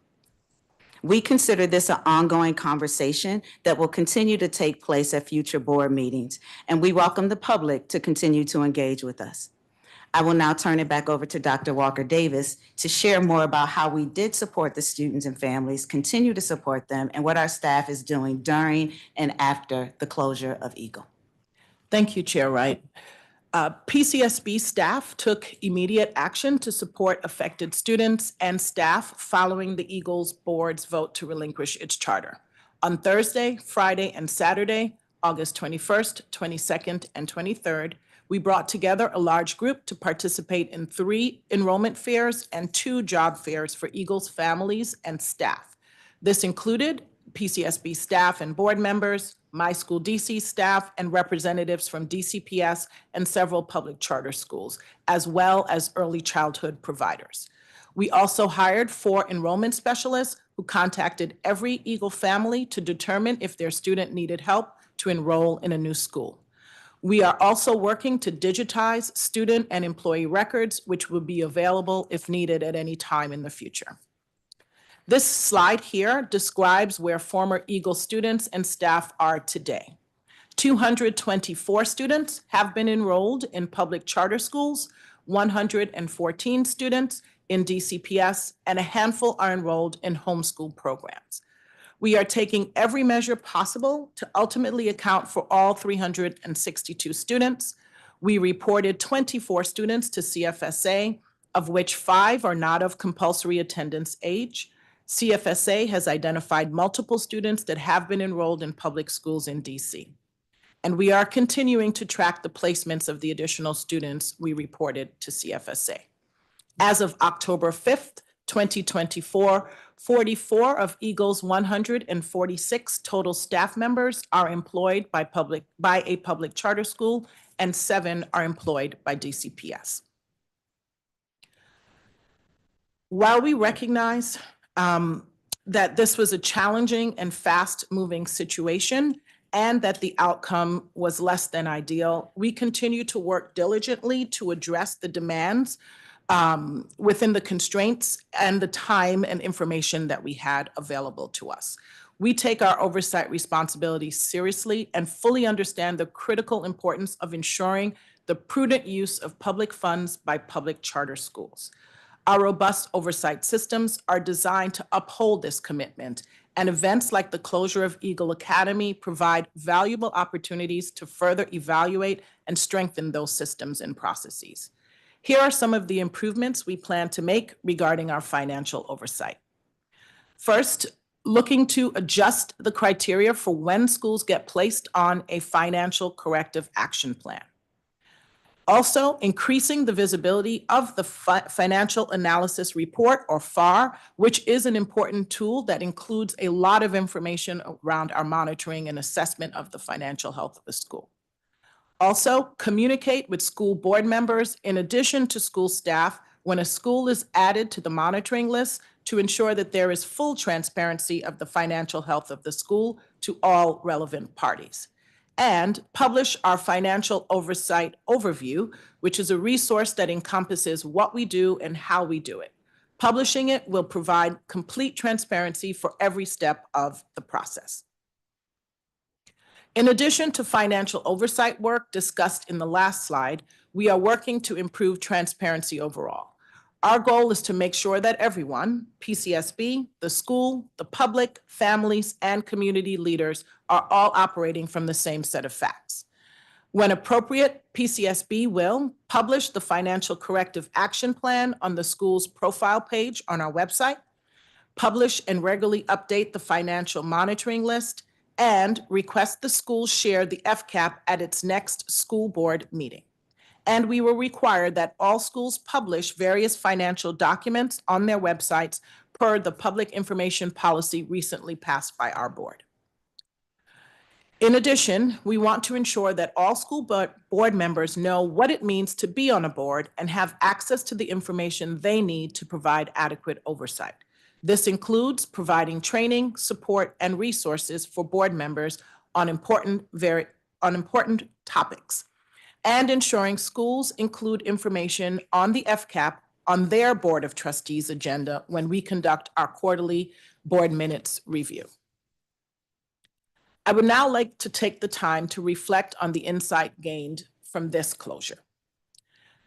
We consider this an ongoing conversation that will continue to take place at future board meetings, and we welcome the public to continue to engage with us. I will now turn it back over to Dr. Walker Davis to share more about how we did support the students and families, continue to support them, and what our staff is doing during and after the closure of Eagle. Thank you, Chair Wright. PCSB staff took immediate action to support affected students and staff following the Eagles board's vote to relinquish its charter. On Thursday, Friday, and Saturday, August 21st, 22nd, and 23rd, we brought together a large group to participate in 3 enrollment fairs and 2 job fairs for Eagles families and staff. This included PCSB staff and board members, My School DC staff, and representatives from DCPS and several public charter schools, as well as early childhood providers. We also hired 4 enrollment specialists who contacted every Eagle family to determine if their student needed help to enroll in a new school. We are also working to digitize student and employee records, which will be available if needed at any time in the future. This slide here describes where former Eagle students and staff are today. 224 students have been enrolled in public charter schools, 114 students in DCPS, and a handful are enrolled in homeschool programs. We are taking every measure possible to ultimately account for all 362 students. We reported 24 students to CFSA, of which 5 are not of compulsory attendance age. CFSA has identified multiple students that have been enrolled in public schools in DC. And we are continuing to track the placements of the additional students we reported to CFSA. As of October 5th, 2024, 44 of Eagle's 146 total staff members are employed by a public charter school, and 7 are employed by DCPS. While we recognize that this was a challenging and fast-moving situation and that the outcome was less than ideal, we continue to work diligently to address the demands within the constraints and the time and information that we had available to us. We take our oversight responsibilities seriously and fully understand the critical importance of ensuring the prudent use of public funds by public charter schools. Our robust oversight systems are designed to uphold this commitment, and events like the closure of Eagle Academy provide valuable opportunities to further evaluate and strengthen those systems and processes. Here are some of the improvements we plan to make regarding our financial oversight. First, looking to adjust the criteria for when schools get placed on a financial corrective action plan. Also, increasing the visibility of the Financial Analysis Report, or FAR, which is an important tool that includes a lot of information around our monitoring and assessment of the financial health of the school. Also, communicate with school board members in addition to school staff when a school is added to the monitoring list to ensure that there is full transparency of the financial health of the school to all relevant parties. And publish our financial oversight overview, which is a resource that encompasses what we do and how we do it. Publishing it will provide complete transparency for every step of the process. In addition to financial oversight work discussed in the last slide, we are working to improve transparency overall. Our goal is to make sure that everyone, PCSB, the school, the public, families, and community leaders are all operating from the same set of facts. When appropriate, PCSB will publish the Financial Corrective Action Plan on the school's profile page on our website, publish and regularly update the financial monitoring list, and request the school share the FCAP at its next school board meeting. And we will require that all schools publish various financial documents on their websites per the public information policy recently passed by our board. In addition, we want to ensure that all school board members know what it means to be on a board and have access to the information they need to provide adequate oversight. This includes providing training, support, and resources for board members on important topics, and ensuring schools include information on the FCAP on their Board of Trustees agenda when we conduct our quarterly board minutes review. I would now like to take the time to reflect on the insight gained from this closure.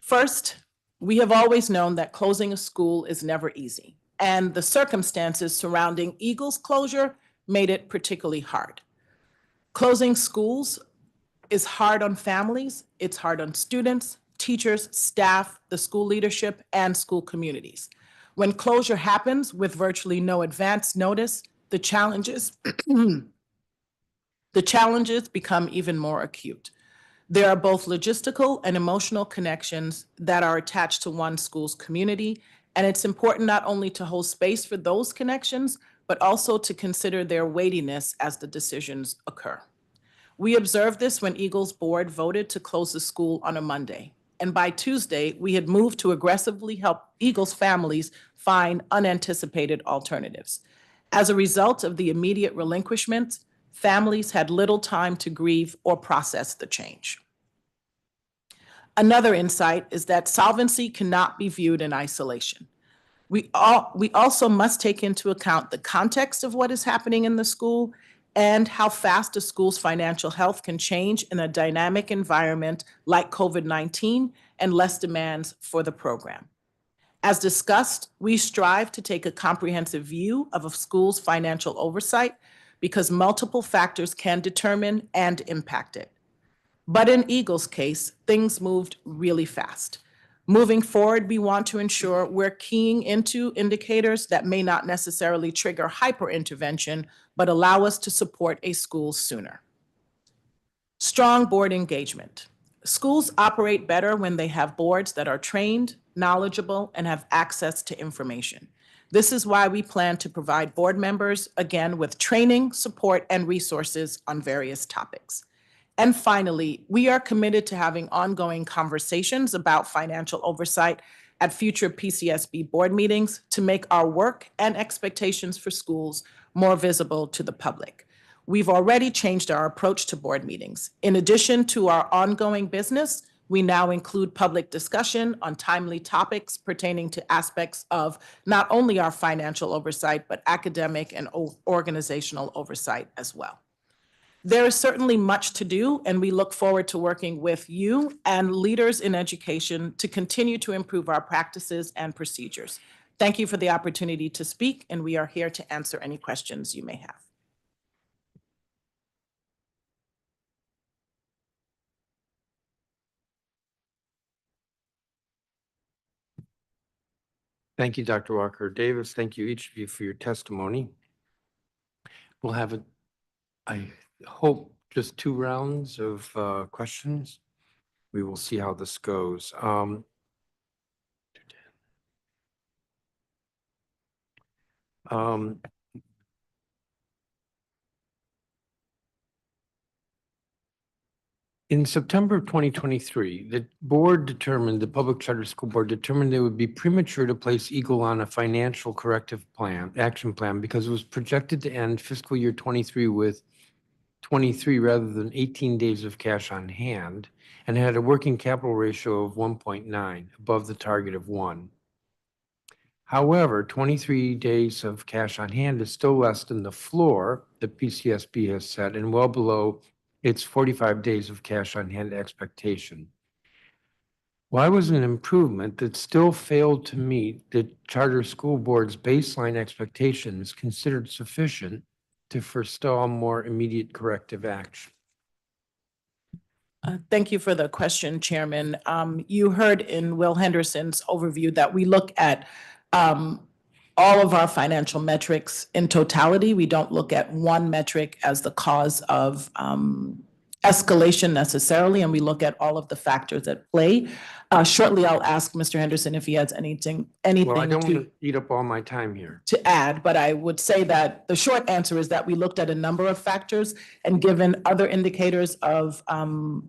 First, we have always known that closing a school is never easy, and the circumstances surrounding Eagle's closure made it particularly hard. Closing schools is hard on families, it's hard on students, teachers, staff, the school leadership, and school communities. When closure happens with virtually no advance notice, the challenges become even more acute. There are both logistical and emotional connections that are attached to one school's community, and it's important not only to hold space for those connections, but also to consider their weightiness as the decisions occur. We observed this when Eagle's board voted to close the school on a Monday. And by Tuesday, we had moved to aggressively help Eagle's families find unanticipated alternatives. As a result of the immediate relinquishment, families had little time to grieve or process the change. Another insight is that solvency cannot be viewed in isolation. We also must take into account the context of what is happening in the school and how fast a school's financial health can change in a dynamic environment like COVID-19 and less demands for the program. As discussed, we strive to take a comprehensive view of a school's financial oversight because multiple factors can determine and impact it. But in Eagle's case, things moved really fast. Moving forward, we want to ensure we're keying into indicators that may not necessarily trigger hyper-intervention, but allow us to support a school sooner. Strong board engagement. Schools operate better when they have boards that are trained, knowledgeable, and have access to information. This is why we plan to provide board members, again, with training, support, and resources on various topics. And finally, we are committed to having ongoing conversations about financial oversight at future PCSB board meetings to make our work and expectations for schools more visible to the public. We've already changed our approach to board meetings. In addition to our ongoing business, we now include public discussion on timely topics pertaining to aspects of not only our financial oversight, but academic and organizational oversight as well. There is certainly much to do, and we look forward to working with you and leaders in education to continue to improve our practices and procedures. Thank you for the opportunity to speak, and we are here to answer any questions you may have. Thank you, Dr. Walker Davis. Thank you, each of you, for your testimony. We'll have, I hope, just 2 rounds of questions. We will see how this goes. In September of 2023, the Public Charter School Board determined it would be premature to place Eagle on a financial corrective action plan because it was projected to end fiscal year 23 with 23 rather than 18 days of cash on hand, and had a working capital ratio of 1.9, above the target of 1. However, 23 days of cash on hand is still less than the floor that PCSB has set and well below its 45 days of cash on hand expectation. Why was an improvement that still failed to meet the charter school board's baseline expectations considered sufficient to forestall more immediate corrective action? Thank you for the question, Chairman. You heard in Will Henderson's overview that we look at all of our financial metrics in totality. We don't look at one metric as the cause of escalation necessarily, and we look at all of the factors at play. Shortly, I'll ask Mr. Henderson if he has anything Well, I don't want to eat up all my time here. to add, but I would say that the short answer is that we looked at a number of factors, and given other indicators of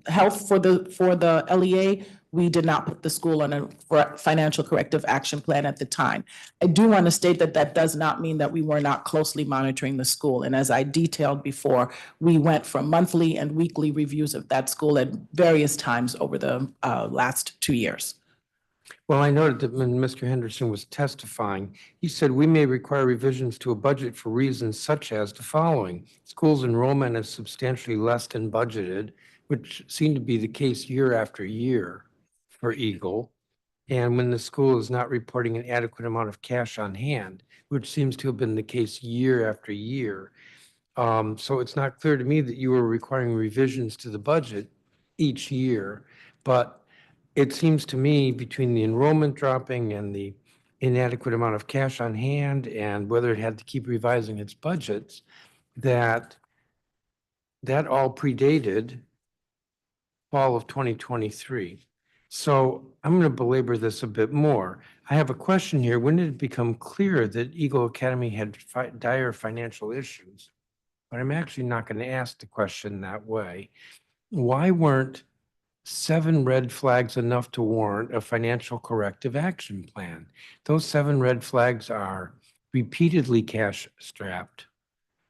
health for the LEA, we did not put the school on a financial corrective action plan at the time. I do want to state that that does not mean that we were not closely monitoring the school. And as I detailed before, we went from monthly and weekly reviews of that school at various times over the last 2 years. Well, I noted that when Mr. Henderson was testifying, he said we may require revisions to a budget for reasons such as the following. Schools enrollment is substantially less than budgeted, which seemed to be the case year after year for Eagle. And when the school is not reporting an adequate amount of cash on hand, which seems to have been the case year after year. So it's not clear to me that you were requiring revisions to the budget each year, but it seems to me between the enrollment dropping and the inadequate amount of cash on hand and whether it had to keep revising its budgets, that all predated fall of 2023. So I'm going to belabor this a bit more. I have a question here. When did it become clear that Eagle Academy had dire financial issues? But I'm actually not going to ask the question that way. Why weren't 7 red flags enough to warrant a financial corrective action plan? Those 7 red flags are repeatedly cash strapped,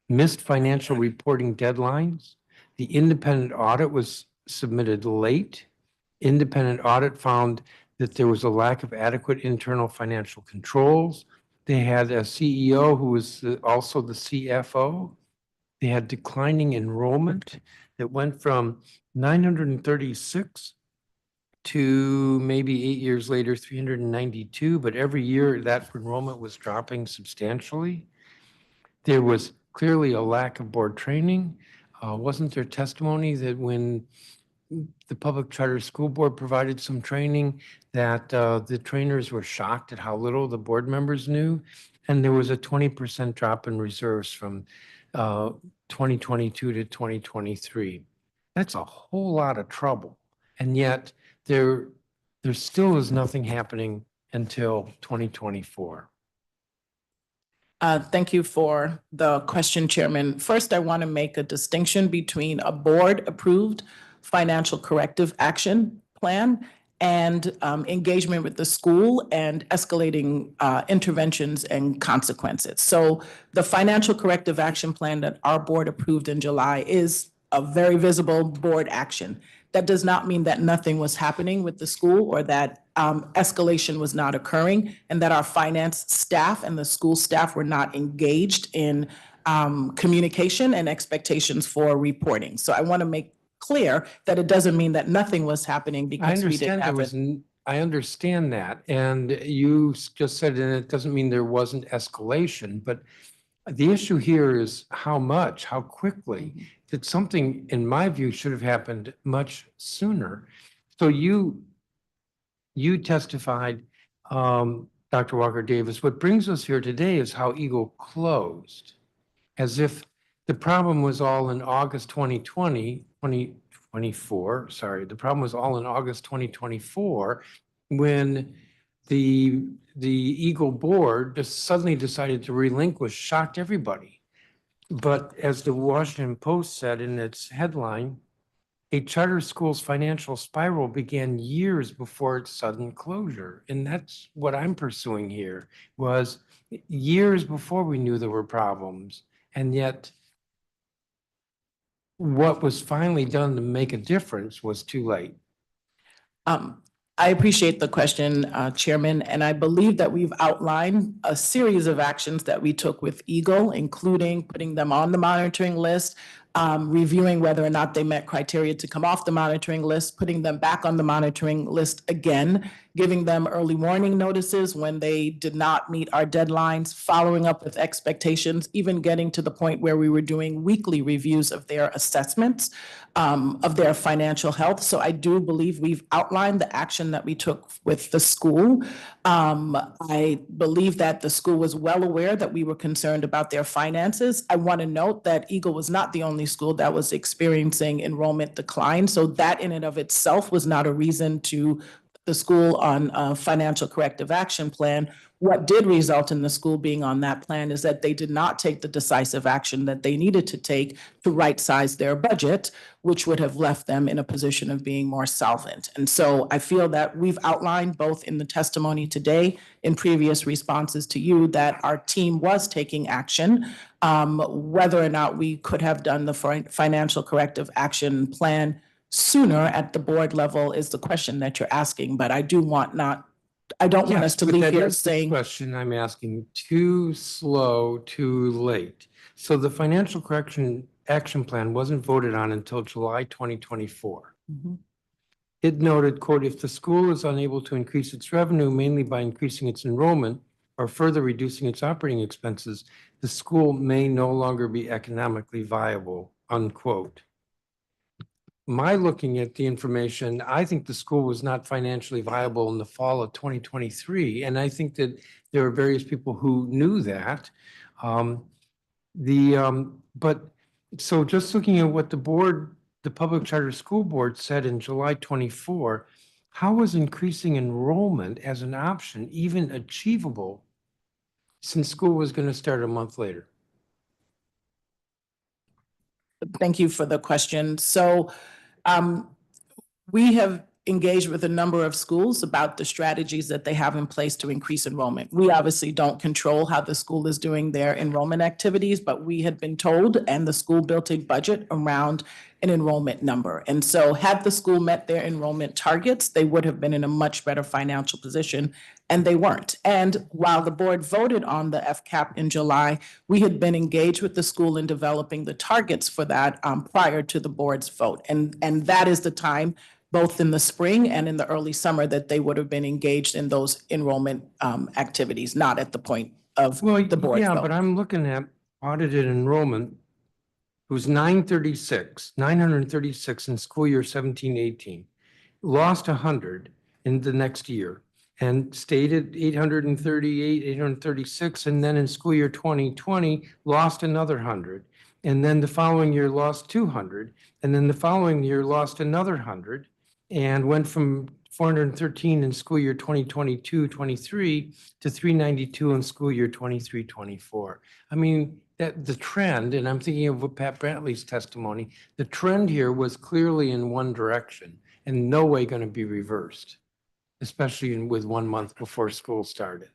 missed financial reporting deadlines, the independent audit was submitted late, independent audit found that there was a lack of adequate internal financial controls, they had a CEO who was also the CFO, they had declining enrollment that went from 936 to maybe 8 years later, 392, but every year that enrollment was dropping substantially. There was clearly a lack of board training. Wasn't there testimony that when the Public Charter School Board provided some training that the trainers were shocked at how little the board members knew. And there was a 20% drop in reserves from 2022 to 2023. That's a whole lot of trouble. And yet there still is nothing happening until 2024. Thank you for the question, Chairman. First, I want to make a distinction between a board-approved financial corrective action plan and engagement with the school and escalating interventions and consequences. So the financial corrective action plan that our board approved in July is a very visible board action. That does not mean that nothing was happening with the school or that escalation was not occurring and that our finance staff and the school staff were not engaged in communication and expectations for reporting. So I want to make clear that it doesn't mean that nothing was happening because we didn't have it. I understand that. And you just said, and it doesn't mean there wasn't escalation, but the issue here is how much, how quickly, that something, in my view, should have happened much sooner. So you testified, Dr. Walker Davis. What brings us here today is how Eagle closed, as if the problem was all in August 2024. Sorry, the problem was all in August 2024 when the Eagle board just suddenly decided to relinquish, shocked everybody. But as the Washington Post said in its headline, a charter school's financial spiral began years before its sudden closure. And that's what I'm pursuing here, was years before we knew there were problems. And yet what was finally done to make a difference was too late. I appreciate the question, Chairman, and I believe that we've outlined a series of actions that we took with Eagle, including putting them on the monitoring list, reviewing whether or not they met criteria to come off the monitoring list, putting them back on the monitoring list again, giving them early warning notices when they did not meet our deadlines, following up with expectations, even getting to the point where we were doing weekly reviews of their assessments of their financial health. So I do believe we've outlined the action that we took with the school. I believe that the school was well aware that we were concerned about their finances. I want to note that Eagle was not the only school that was experiencing enrollment decline. So that in and of itself was not a reason to the school on a financial corrective action plan. What did result in the school being on that plan is that they did not take the decisive action that they needed to take to right-size their budget, which would have left them in a position of being more solvent. And so I feel that we've outlined both in the testimony today, in previous responses to you, that our team was taking action. Whether or not we could have done the financial corrective action plan sooner at the board level is the question that you're asking, but I don't want us to leave here saying. Question I'm asking, too slow, too late. So the financial correction action plan wasn't voted on until July 2024. It noted, quote, if the school is unable to increase its revenue mainly by increasing its enrollment or further reducing its operating expenses, the school may no longer be economically viable, unquote. My looking at the information, I think the school was not financially viable in the fall of 2023. And I think that there are various people who knew that. But so just looking at what the Public Charter School Board said in July 24, how was increasing enrollment as an option even achievable since school was going to start a month later? Thank you for the question. So we have engaged with a number of schools about the strategies that they have in place to increase enrollment. We obviously don't control how the school is doing their enrollment activities, but we had been told, and the school built a budget around an enrollment number. And so had the school met their enrollment targets, they would have been in a much better financial position, and they weren't. And while the board voted on the FCAP in July, we had been engaged with the school in developing the targets for that prior to the board's vote. And that is the time, both in the spring and in the early summer, that they would have been engaged in those enrollment activities, not at the point of the board's vote. Yeah, but I'm looking at audited enrollment It was 936 in school year 17-18. Lost 100 in the next year and stayed at 838, 836. And then in school year 2020, lost another 100. And then the following year lost 200. And then the following year lost another 100 and went from 413 in school year 2022-23 to 392 in school year 23-24. I mean, that the trend, and I'm thinking of what Pat Brantley's testimony, the trend here was clearly in one direction and no way going to be reversed, especially with 1 month before school started.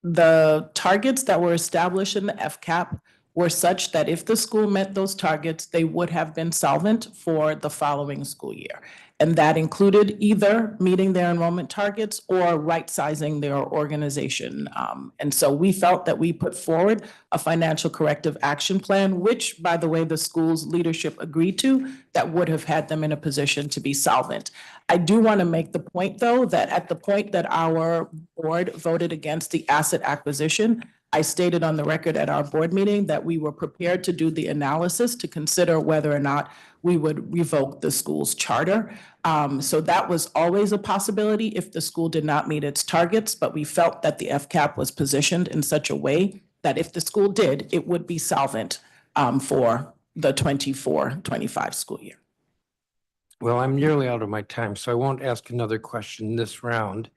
The targets that were established in the FCAP were such that if the school met those targets, they would have been solvent for the following school year. And that included either meeting their enrollment targets or right-sizing their organization. And so we felt that we put forward a financial corrective action plan, which, by the way, the school's leadership agreed to, that would have had them in a position to be solvent. I do want to make the point, though, that at the point that our board voted against the asset acquisition, I stated on the record at our board meeting that we were prepared to do the analysis to consider whether or not we would revoke the school's charter. So that was always a possibility if the school did not meet its targets, but we felt that the FCAP was positioned in such a way that if the school did, it would be solvent for the 24-25 school year. Well, I'm nearly out of my time, so I won't ask another question this round,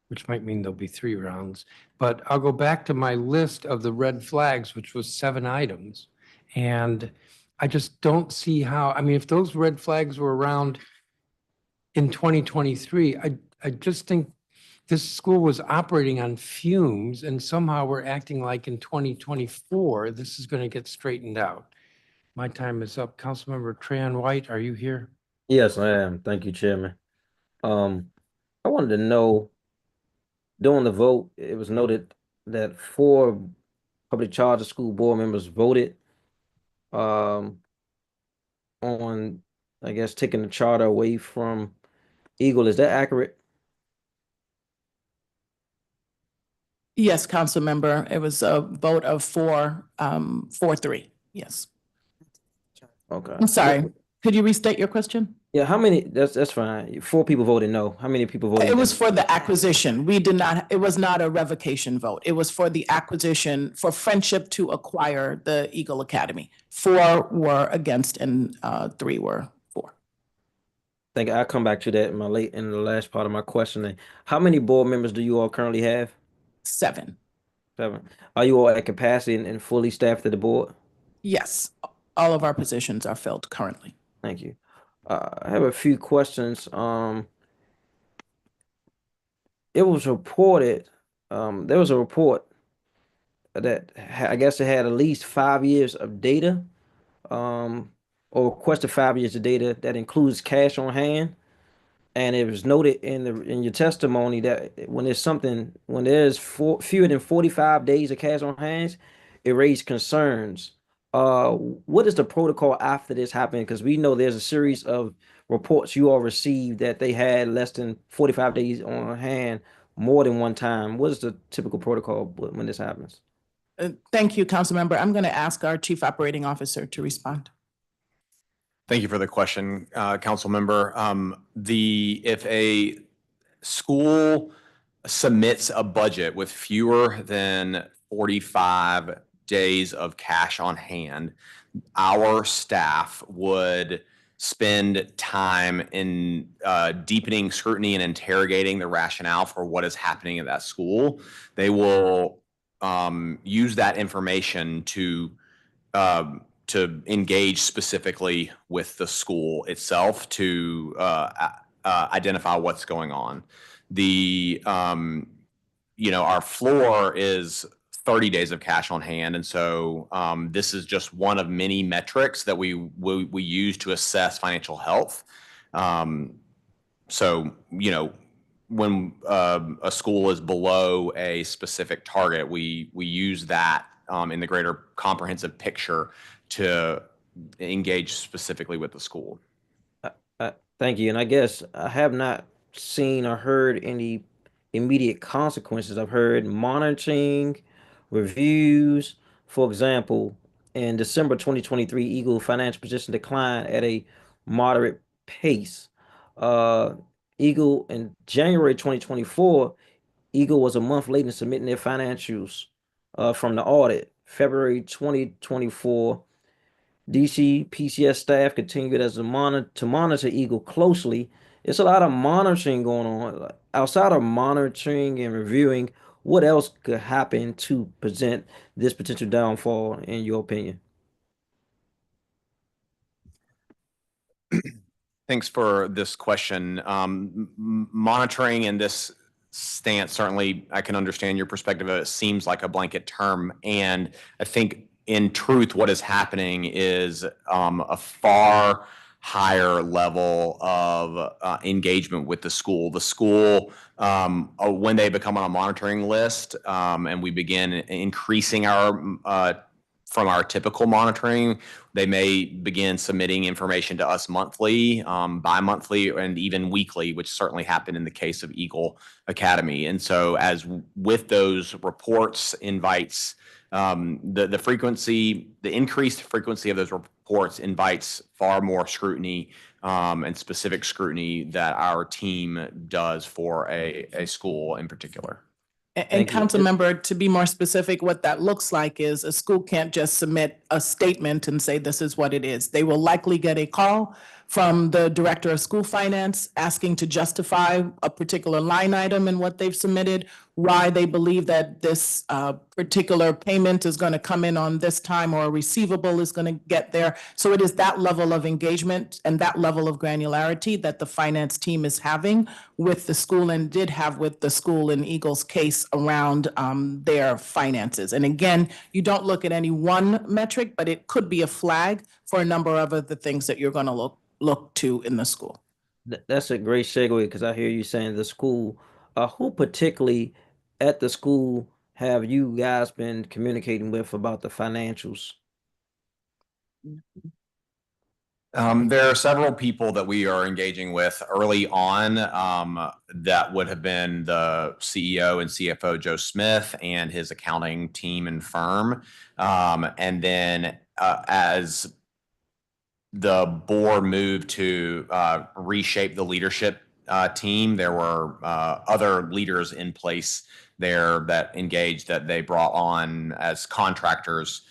which might mean there'll be 3 rounds. But I'll go back to my list of the red flags, which was 7 items. And I just don't see how, I mean, if those red flags were around in 2023, I just think this school was operating on fumes and somehow we're acting like in 2024, this is going to get straightened out. My time is up. Councilmember Trayon White, are you here? Yes, I am. Thank you, Chairman. I wanted to know, during the vote, it was noted that 4 public charter school board members voted on, I guess, taking the charter away from Eagle. Is that accurate? Yes, council member, it was a vote of 4-3, yes. Okay. I'm sorry, could you restate your question? Yeah, how many, that's fine. 4 people voted no. How many people voted? It was for the acquisition. We did not, it was not a revocation vote. It was for the acquisition, for Friendship to acquire the Eagle Academy. 4 were against and 3 were for. Think I'll come back to that in the last part of my questioning. How many board members do you all currently have? 7. 7. Are you all at capacity and fully staffed at the board? Yes, all of our positions are filled currently. Thank you. I have a few questions. It was reported, there was a report that I guess it had at least 5 years of data, or requested 5 years of data that includes cash on hand. And it was noted in your testimony that when there's fewer than 45 days of cash on hand, it raised concerns. What is the protocol after this happened? Because we know there's a series of reports you all received that they had less than 45 days on hand more than one time. What is the typical protocol when this happens? Thank you, council member. I'm going to ask our chief operating officer to respond. Thank you for the question, council member. If a school submits a budget with fewer than 45 days of cash on hand, our staff would spend time in deepening scrutiny and interrogating the rationale for what is happening at that school. They will use that information to engage specifically with the school itself to identify what's going on. Our floor is 30 days of cash on hand. And so this is just one of many metrics that we use to assess financial health. When a school is below a specific target, we use that in the greater comprehensive picture to engage specifically with the school. Thank you. And I guess I have not seen or heard any immediate consequences. I've heard monitoring, reviews. For example, in December 2023, Eagle financial position declined at a moderate pace. Eagle in January 2024, Eagle was a month late in submitting their financials from the audit. February 2024, DC PCS staff continued to monitor Eagle closely. It's a lot of monitoring going on. Outside of monitoring and reviewing, what else could happen to present this potential downfall, in your opinion? Thanks for this question. Monitoring in this stance, certainly I can understand your perspective. It seems like a blanket term. And I think in truth, what is happening is a far higher level of engagement with the school. The school, when they become on a monitoring list and we begin increasing our from our typical monitoring, they may begin submitting information to us monthly, bi-monthly, and even weekly, which certainly happened in the case of Eagle Academy. And so as with those reports invites, the frequency, the increased frequency of those reports invites far more scrutiny and specific scrutiny that our team does for a school in particular. And council member, to be more specific, what that looks like is a school can't just submit a statement and say this is what it is. They will likely get a call from the director of school finance asking to justify a particular line item in what they've submitted, why they believe that this particular payment is going to come in on this time or a receivable is going to get there. So it is that level of engagement and that level of granularity that the finance team is having with the school and did have with the school in Eagle's case around their finances. And again, you don't look at any one metric, but it could be a flag for a number of other things that you're going to look to in the school. That's a great segue, because I hear you saying the school. Who particularly at the school have you guys been communicating with about the financials? There are several people that we are engaging with early on. That would have been the CEO and CFO, Joe Smith, and his accounting team and firm. And then as the board moved to reshape the leadership team, there were other leaders in place there that engaged, that they brought on as contractors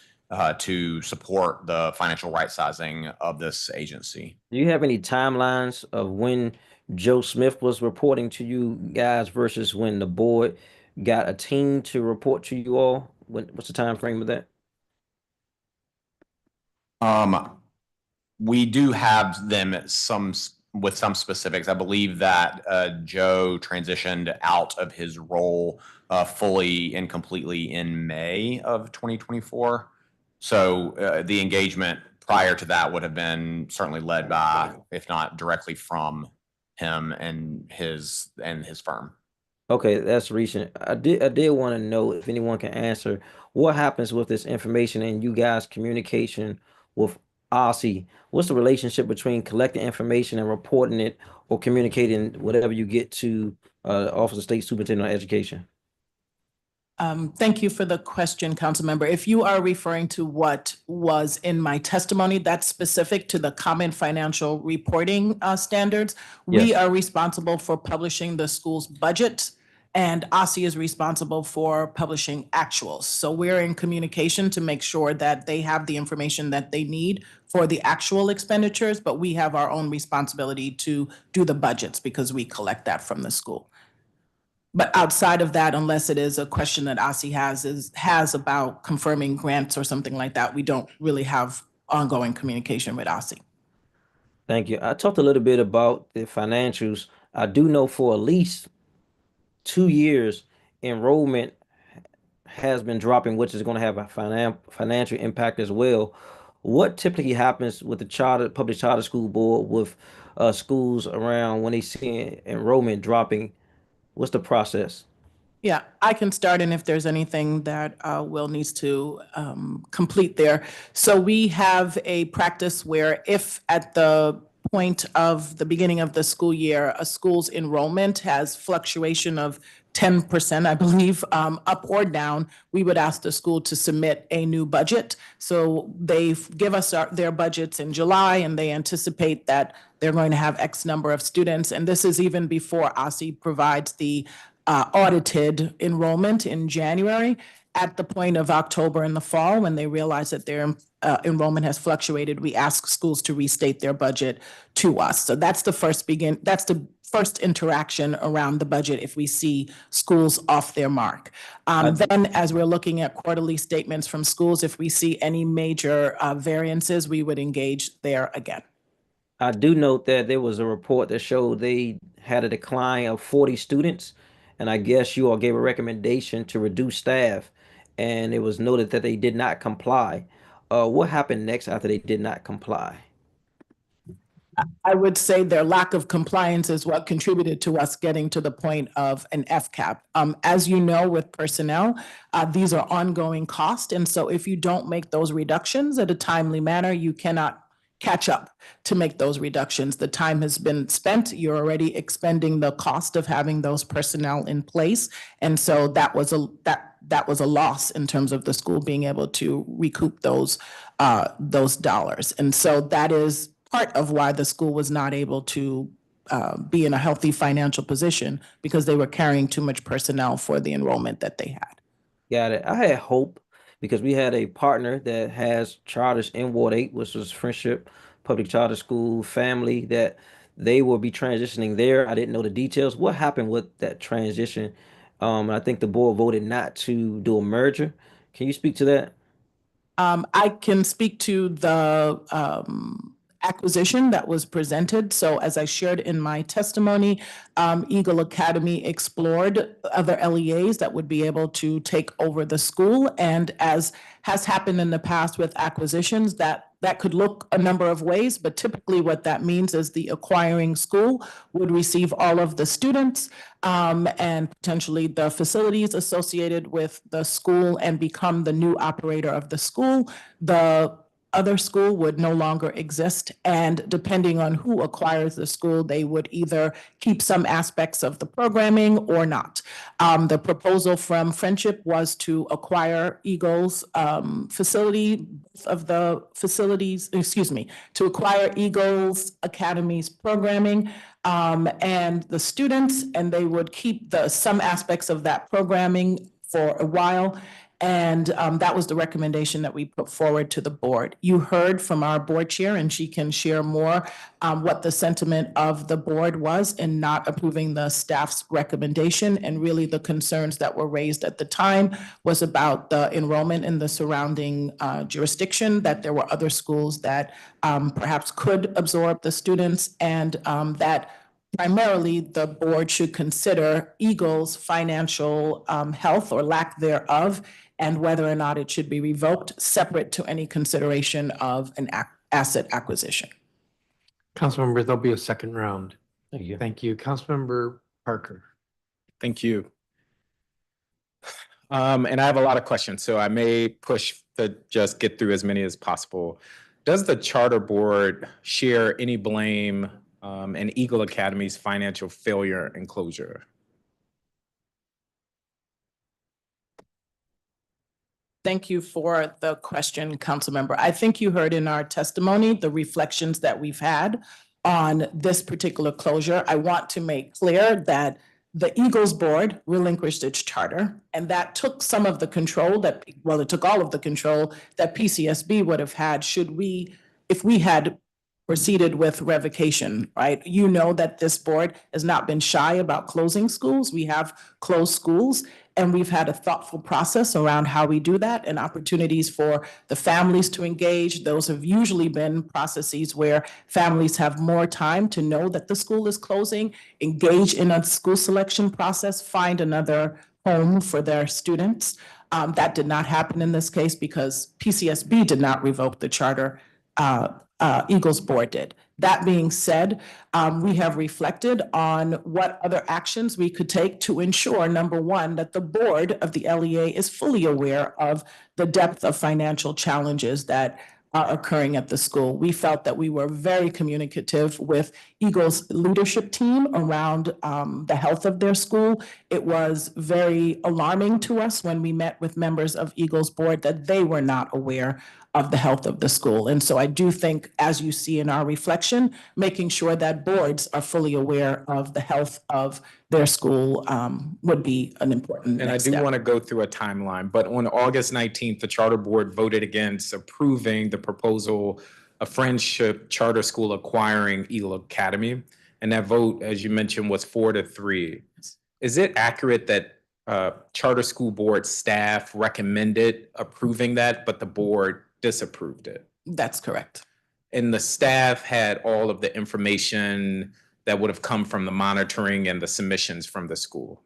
to support the financial right sizing of this agency. Do you have any timelines of when Joe Smith was reporting to you guys versus when the board got a team to report to you all? What's the time frame of that? We do have them with some specifics. I believe that Joe transitioned out of his role fully and completely in May of 2024. So the engagement prior to that would have been certainly led by, if not directly from him and his firm. Okay, that's recent. I did want to know if anyone can answer what happens with this information and you guys' communication with OSSI. What's the relationship between collecting information and reporting it or communicating whatever you get to the Office of State Superintendent of Education? Thank you for the question, council member. If you are referring to what was in my testimony, that's specific to the Common Financial Reporting standards. We are responsible for publishing the school's budget, and OSSI is responsible for publishing actuals. So we're in communication to make sure that they have the information that they need for the actual expenditures, but we have our own responsibility to do the budgets because we collect that from the school. But outside of that, unless it is a question that OSSI has about confirming grants or something like that, we don't really have ongoing communication with OSSI. Thank you. I talked a little bit about the financials. I do know for at least 2 years, enrollment has been dropping, which is going to have a financial impact as well. What typically happens with the public charter school board with schools around when they see enrollment dropping? What's the process? Yeah, I can start, and if there's anything that Will needs to complete there. So we have a practice where if at the point of the beginning of the school year, a school's enrollment has fluctuation of 10%, I believe, up or down, we would ask the school to submit a new budget. So they give us their budgets in July, and they anticipate that they're going to have X number of students. And this is even before OSSI provides the audited enrollment in January. At the point of October in the fall, when they realize that their enrollment has fluctuated, we ask schools to restate their budget to us. So that's the first interaction around the budget if we see schools off their mark. Then as we're looking at quarterly statements from schools, if we see any major variances, we would engage there again. I do note that there was a report that showed they had a decline of 40 students, and I guess you all gave a recommendation to reduce staff, and it was noted that they did not comply. What happened next after they did not comply? I would say their lack of compliance is what contributed to us getting to the point of an FCAP. As you know, with personnel, these are ongoing costs. And so if you don't make those reductions at a timely manner, you cannot catch up to make those reductions. The time has been spent. You're already expending the cost of having those personnel in place. And so that was a loss in terms of the school being able to recoup those dollars. And so that is part of why the school was not able to be in a healthy financial position, because they were carrying too much personnel for the enrollment that they had. Got it. I had hope because we had a partner that has charters in Ward 8, which was Friendship Public Charter School family, that they will be transitioning there. I didn't know the details. What happened with that transition? I think the board voted not to do a merger. Can you speak to that? I can speak to the acquisition that was presented. So as I shared in my testimony, Eagle Academy explored other LEAs that would be able to take over the school. And as has happened in the past with acquisitions, that could look a number of ways, but typically what that means is the acquiring school would receive all of the students and potentially the facilities associated with the school and become the new operator of the school. The other school would no longer exist, and depending on who acquires the school, they would either keep some aspects of the programming or not. The proposal from Friendship was to acquire Eagle's facility, of the facilities, to acquire Eagle's Academy's programming and the students, and they would keep some aspects of that programming for a while. And that was the recommendation that we put forward to the board. You heard from our board chair, and she can share more what the sentiment of the board was in not approving the staff's recommendation. And really the concerns that were raised at the time was about the enrollment in the surrounding jurisdiction, that there were other schools that perhaps could absorb the students, and that primarily the board should consider Eagle's financial health or lack thereof, and whether or not it should be revoked, separate to any consideration of an asset acquisition. Councilmember, there'll be a second round. Thank you. Thank you. Councilmember Parker. Thank you. And I have a lot of questions, so I may push to just get through as many as possible. Does the charter board share any blame in Eagle Academy's financial failure and closure? Thank you for the question, Councilmember. I think you heard in our testimony the reflections that we've had on this particular closure. I want to make clear that the Eagles board relinquished its charter, and that took some of the control it took all of the control that PCSB would have had if we had proceeded with revocation, right? You know that this board has not been shy about closing schools. We have closed schools, and we've had a thoughtful process around how we do that and opportunities for the families to engage. Those have usually been processes where families have more time to know that the school is closing, engage in a school selection process, find another home for their students. That did not happen in this case because PCSB did not revoke the charter. Eagles board did. That being said, we have reflected on what other actions we could take to ensure, number one, that the board of the LEA is fully aware of the depth of financial challenges that occurring at the school. We felt that we were very communicative with Eagle's leadership team around the health of their school. It was very alarming to us when we met with members of Eagle's board that they were not aware of the health of the school. And so I do think, as you see in our reflection, making sure that boards are fully aware of the health of their school would be an important And I next do step. want to go through a timeline, but on August 19th, the charter board voted against approving the proposal of Friendship Charter School acquiring Eagle Academy. And that vote, as you mentioned, was 4-3. Is it accurate that charter school board staff recommended approving that, but the board disapproved it? That's correct. And the staff had all of the information that would have come from the monitoring and the submissions from the school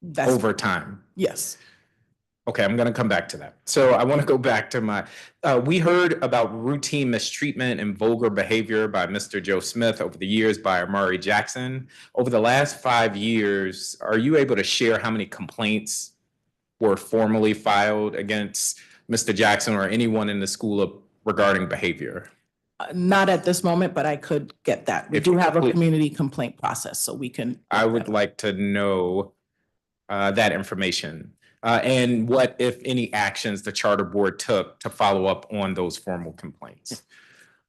That's over time? Yes. Okay, I'm gonna come back to that. So I want to go back to my, we heard about routine mistreatment and vulgar behavior by Mr. Joe Smith over the years by Amari Jackson. Over the last 5 years, are you able to share how many complaints were formally filed against Mr. Jackson or anyone in the school regarding behavior? Not at this moment, but I could get that. We If do you have a could- community complaint process, so we can. I would like to know that information. And what, if any, actions the charter board took to follow up on those formal complaints.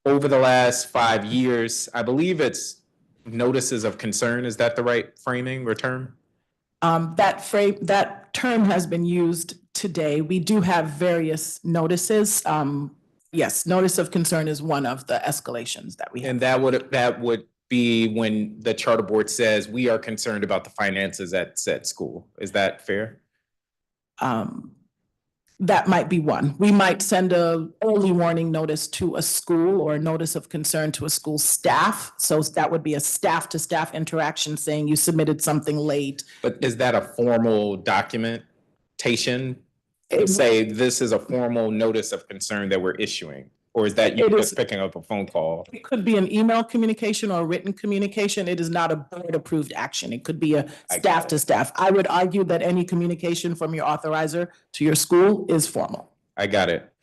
Over the last 5 years, I believe it's notices of concern. Is that the right framing or term? That term has been used today. We do have various notices. Yes, notice of concern is one of the escalations that we have. And that would be when the charter board says, we are concerned about the finances at said school. Is that fair? That might be one. We might send a early warning notice to a school or a notice of concern to a school staff. So that would be a staff to staff interaction saying you submitted something late. But is that a formal documentation? Say this is a formal notice of concern that we're issuing? Or is that you It just is- picking up a phone call? It could be an email communication or a written communication. It is not a board approved action. It could be a staff to staff. I would argue that any communication from your authorizer to your school is formal. I got it.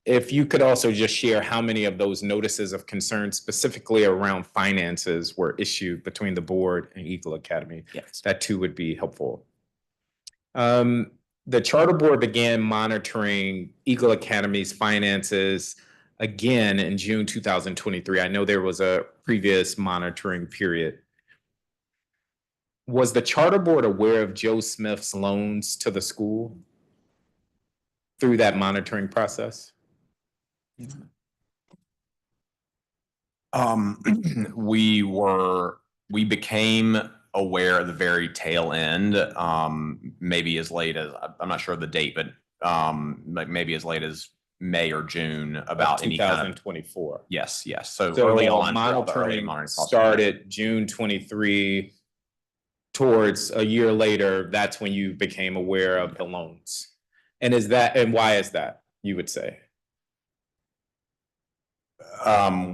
If you could also just share how many of those notices of concern specifically around finances were issued between the board and Eagle Academy? Yes. That too would be helpful. The charter board began monitoring Eagle Academy's finances again in June 2023. I know there was a previous monitoring period. Was the charter board aware of Joe Smith's loans to the school through that monitoring process? We became aware at the very tail end, maybe as late as, I'm not sure of the date, but like maybe as late as May or June about any kind of. 2024. Yes, yes. So So early the on. throughout the early monitoring monitoring process. started June 23. Towards a year later, that's when you became aware of the loans. And why is that, you would say?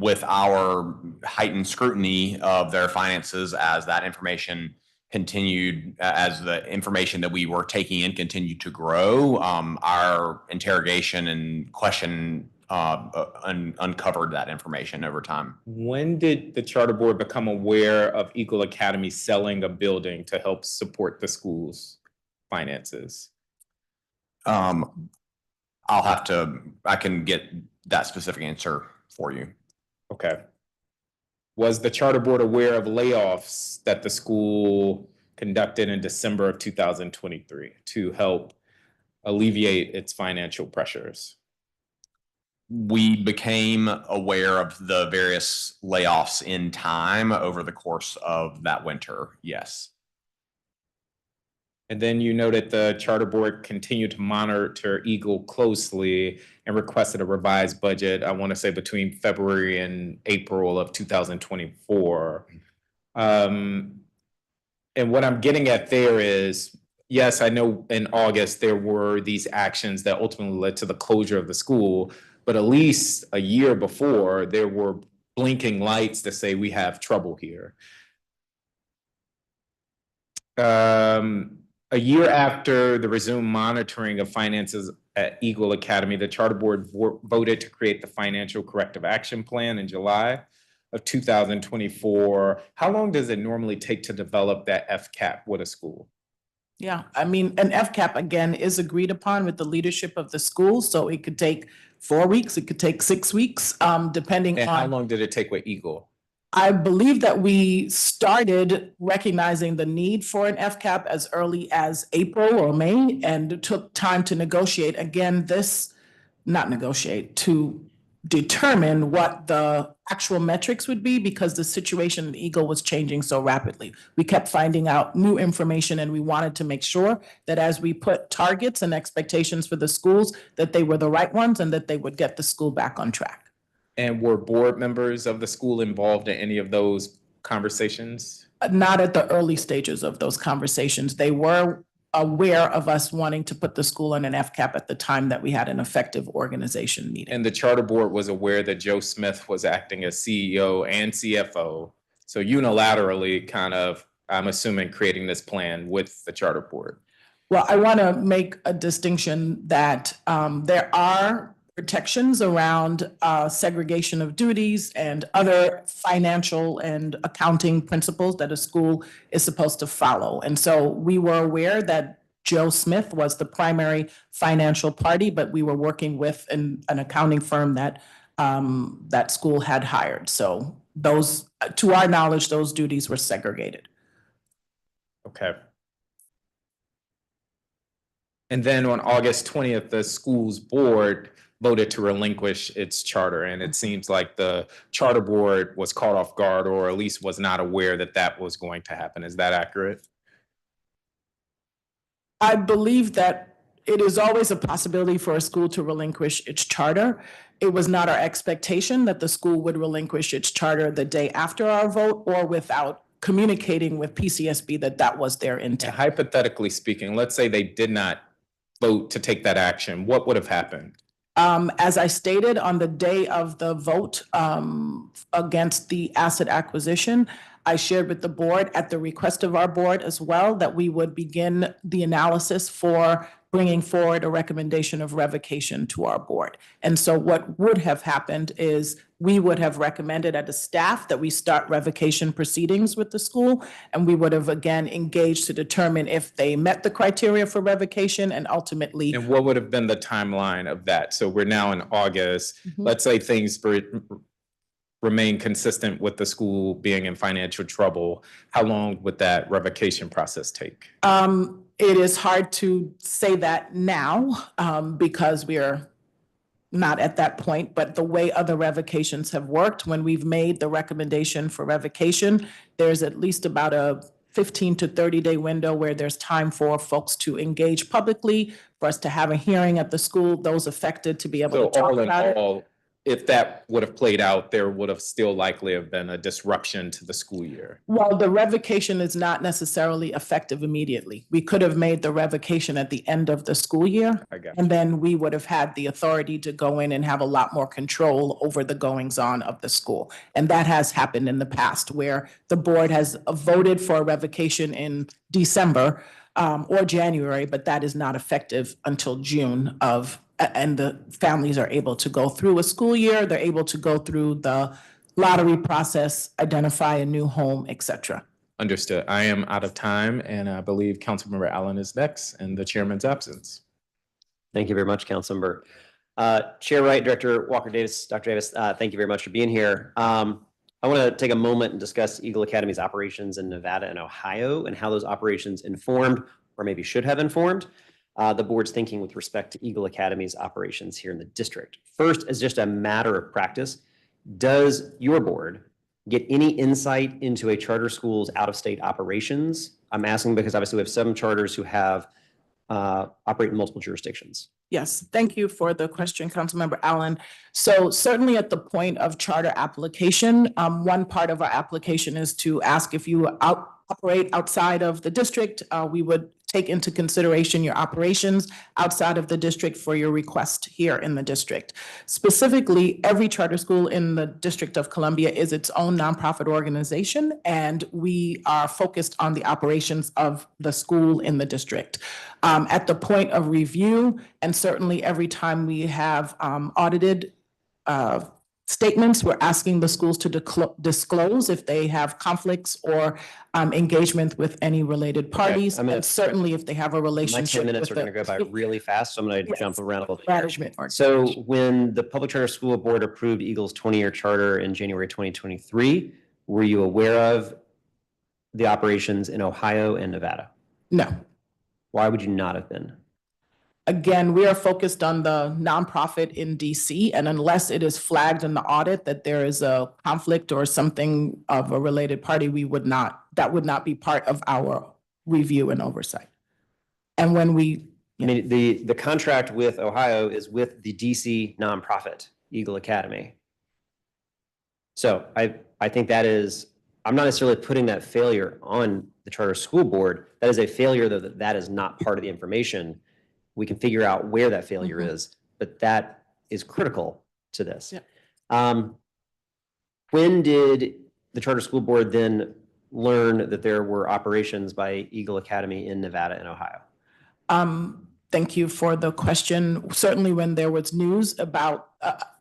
With our heightened scrutiny of their finances as that information continued, as the information that we were taking in continued to grow, our interrogation and question uncovered that information over time. When did the charter board become aware of Eagle Academy selling a building to help support the school's finances? I can get that specific answer for you. Okay. Was the charter board aware of layoffs that the school conducted in December of 2023 to help alleviate its financial pressures? We became aware of the various layoffs in time over the course of that winter, yes. And then you noted the charter board continued to monitor Eagle closely and requested a revised budget, I want to say between February and April of 2024. And what I'm getting at there is, yes, I know in August there were these actions that ultimately led to the closure of the school, but at least a year before, there were blinking lights to say we have trouble here. A year after the resumed monitoring of finances at Eagle Academy. The charter board voted to create the financial corrective action plan in July of 2024. How long does it normally take to develop that FCAP with a school? Yeah, I mean, an FCAP again is agreed upon with the leadership of the school, so it could take 4 weeks, it could take 6 weeks, depending And how on. long did it take with Eagle? I believe that we started recognizing the need for an FCAP as early as April or May, and it took time to negotiate. Again, not negotiate, to determine what the actual metrics would be, because the situation in Eagle was changing so rapidly. We kept finding out new information, and we wanted to make sure that as we put targets and expectations for the schools, that they were the right ones and that they would get the school back on track. And were board members of the school involved in any of those conversations? Not at the early stages of those conversations. They were aware of us wanting to put the school on an FCAP at the time that we had an effective organization meeting. And the charter board was aware that Joe Smith was acting as CEO and CFO. So unilaterally kind of, I'm assuming, creating this plan with the charter board. Well, I want to make a distinction that there are protections around segregation of duties and other financial and accounting principles that a school is supposed to follow. And so we were aware that Joe Smith was the primary financial party, but we were working with an accounting firm that that school had hired. So those, to our knowledge, those duties were segregated. Okay. And then on August 20th, the school's board voted to relinquish its charter. And it seems like the charter board was caught off guard, or at least was not aware that that was going to happen. Is that accurate? I believe that it is always a possibility for a school to relinquish its charter. It was not our expectation that the school would relinquish its charter the day after our vote, or without communicating with PCSB that that was their intent. And hypothetically speaking, let's say they did not vote to take that action, what would have happened? As I stated, on the day of the vote against the asset acquisition, I shared with the board, at the request of our board as well, that we would begin the analysis for bringing forward a recommendation of revocation to our board. And so what would have happened is we would have recommended as a staff that we start revocation proceedings with the school, and we would have again engaged to determine if they met the criteria for revocation, and ultimately. And what would have been the timeline of that? So we're now in August. Let's say things remain consistent with the school being in financial trouble. How long would that revocation process take? It is hard to say that now because we are not at that point, but the way other revocations have worked, when we've made the recommendation for revocation, there's at least about a 15 to 30-day window where there's time for folks to engage publicly, for us to have a hearing at the school, those affected to be able to talk about it. All, if that would have played out, there would have still likely have been a disruption to the school year. Well, the revocation is not necessarily effective immediately. We could have made the revocation at the end of the school year. I got And then we would have had the authority to go in and have a lot more control over the goings-on of the school. And that has happened in the past, where the board has voted for a revocation in December or January, but that is not effective until June and the families are able to go through a school year, they're able to go through the lottery process, identify a new home, et cetera. Understood. I am out of time, and I believe Councilmember Allen is next in the chairman's absence. Thank you very much, Councilmember. Chair Wright, Director Walker Davis, Dr. Davis, thank you very much for being here. I want to take a moment and discuss Eagle Academy's operations in Nevada and Ohio, and how those operations informed, or maybe should have informed, the board's thinking with respect to Eagle Academy's operations here in the district. First, as just a matter of practice, does your board get any insight into a charter school's out-of-state operations? I'm asking because obviously we have some charters who have operate in multiple jurisdictions. Yes, thank you for the question, Councilmember Allen. So certainly at the point of charter application, one part of our application is to ask if you operate outside of the district. We would take into consideration your operations outside of the district for your request here in the district. Specifically, every charter school in the District of Columbia is its own nonprofit organization, and we are focused on the operations of the school in the district. At the point of review, and certainly every time we have audited statements, we're asking the schools to disclose if they have conflicts or engagement with any related parties, and certainly if they have a My relationship 10 minutes with are going to go by really fast, so I'm going to Yes. jump around a little bit. management So organization. when the Public Charter School Board approved Eagle's 20-year charter in January 2023, were you aware of the operations in Ohio and Nevada? No. Why would you not have been? Again, we are focused on the nonprofit in DC, and unless it is flagged in the audit that there is a conflict or something of a related party, that would not be part of our review and oversight. And when we, I mean, the contract with Ohio is with the DC nonprofit, Eagle Academy. So I think that is, I'm not necessarily putting that failure on the charter school board. That is a failure, though, that is not part of the information. We can figure out where that failure is, but that is critical to this. When did the charter school board then learn that there were operations by Eagle Academy in Nevada and Ohio? Thank you for the question. Certainly when there was news about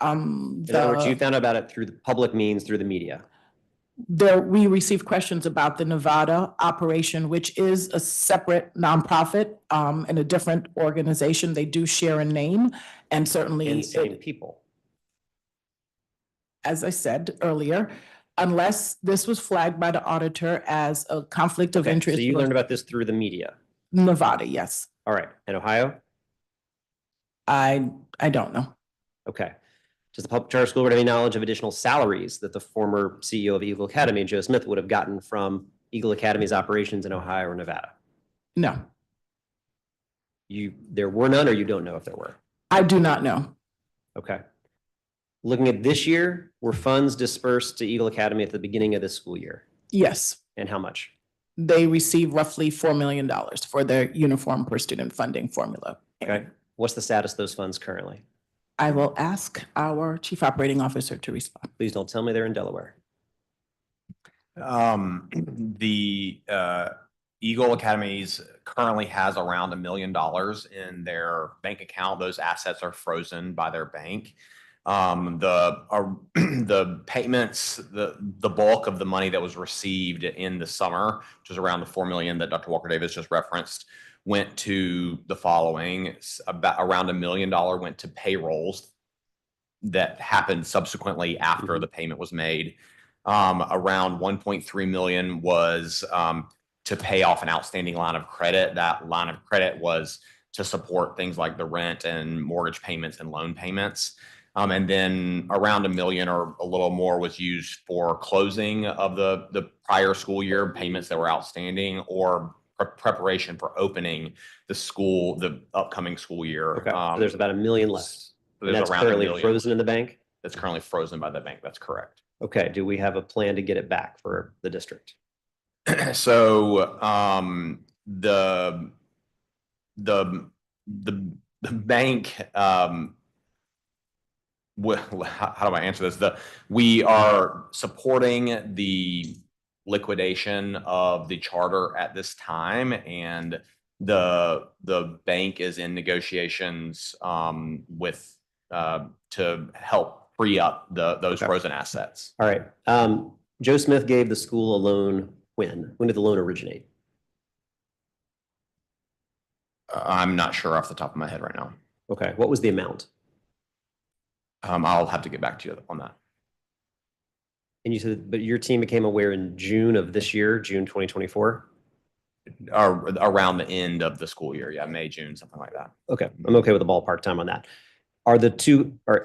In other words, you found out about it through the public means, through the media. we received questions about the Nevada operation, which is a separate nonprofit and a different organization. They do share a name, and certainly And same people. as I said earlier, unless this was flagged by the auditor as a conflict of Okay, interest. so you for learned about this through the media. Nevada, yes. All right. And Ohio? I don't know. Okay. Does the Public Charter School Board have any knowledge of additional salaries that the former CEO of Eagle Academy, Joe Smith, would have gotten from Eagle Academy's operations in Ohio or Nevada? No, There were none, or you don't know if there were? I do not know. Okay. Looking at this year, were funds dispersed to Eagle Academy at the beginning of this school year? Yes, And how much? they receive roughly $4 million for their uniform per student funding formula. Okay. What's the status of those funds currently? I will ask our Chief Operating Officer to respond. Please don't tell me they're in Delaware. The Eagle Academies currently has around $1 million in their bank account. Those assets are frozen by their bank. The payments, the bulk of the money that was received in the summer, which was around the $4 million that Dr. Walker Davis just referenced, went to the following. About around $1 million went to payrolls that happened subsequently after the payment was made. Around 1.3 million was to pay off an outstanding line of credit. That line of credit was to support things like the rent and mortgage payments and loan payments. And then around $1 million or a little more was used for closing of the prior school year payments that were outstanding, or preparation for opening the upcoming school year. Okay. So there's about $1 million left. And that's around $1 currently million. frozen in the bank? That's currently frozen by the bank. That's correct. Okay. Do we have a plan to get it back for the district? So the bank, how do I answer this? We are supporting the liquidation of the charter at this time, and the bank is in negotiations with to help free up those frozen assets. All right. Joe Smith gave the school a loan when? When did the loan originate? I'm not sure off the top of my head right now. Okay. What was the amount? I'll have to get back to you on that. And you said, but your team became aware in June of this year, June 2024? Around the end of the school year. Yeah, May, June, something like that. Okay. I'm okay with the ballpark time on that. Are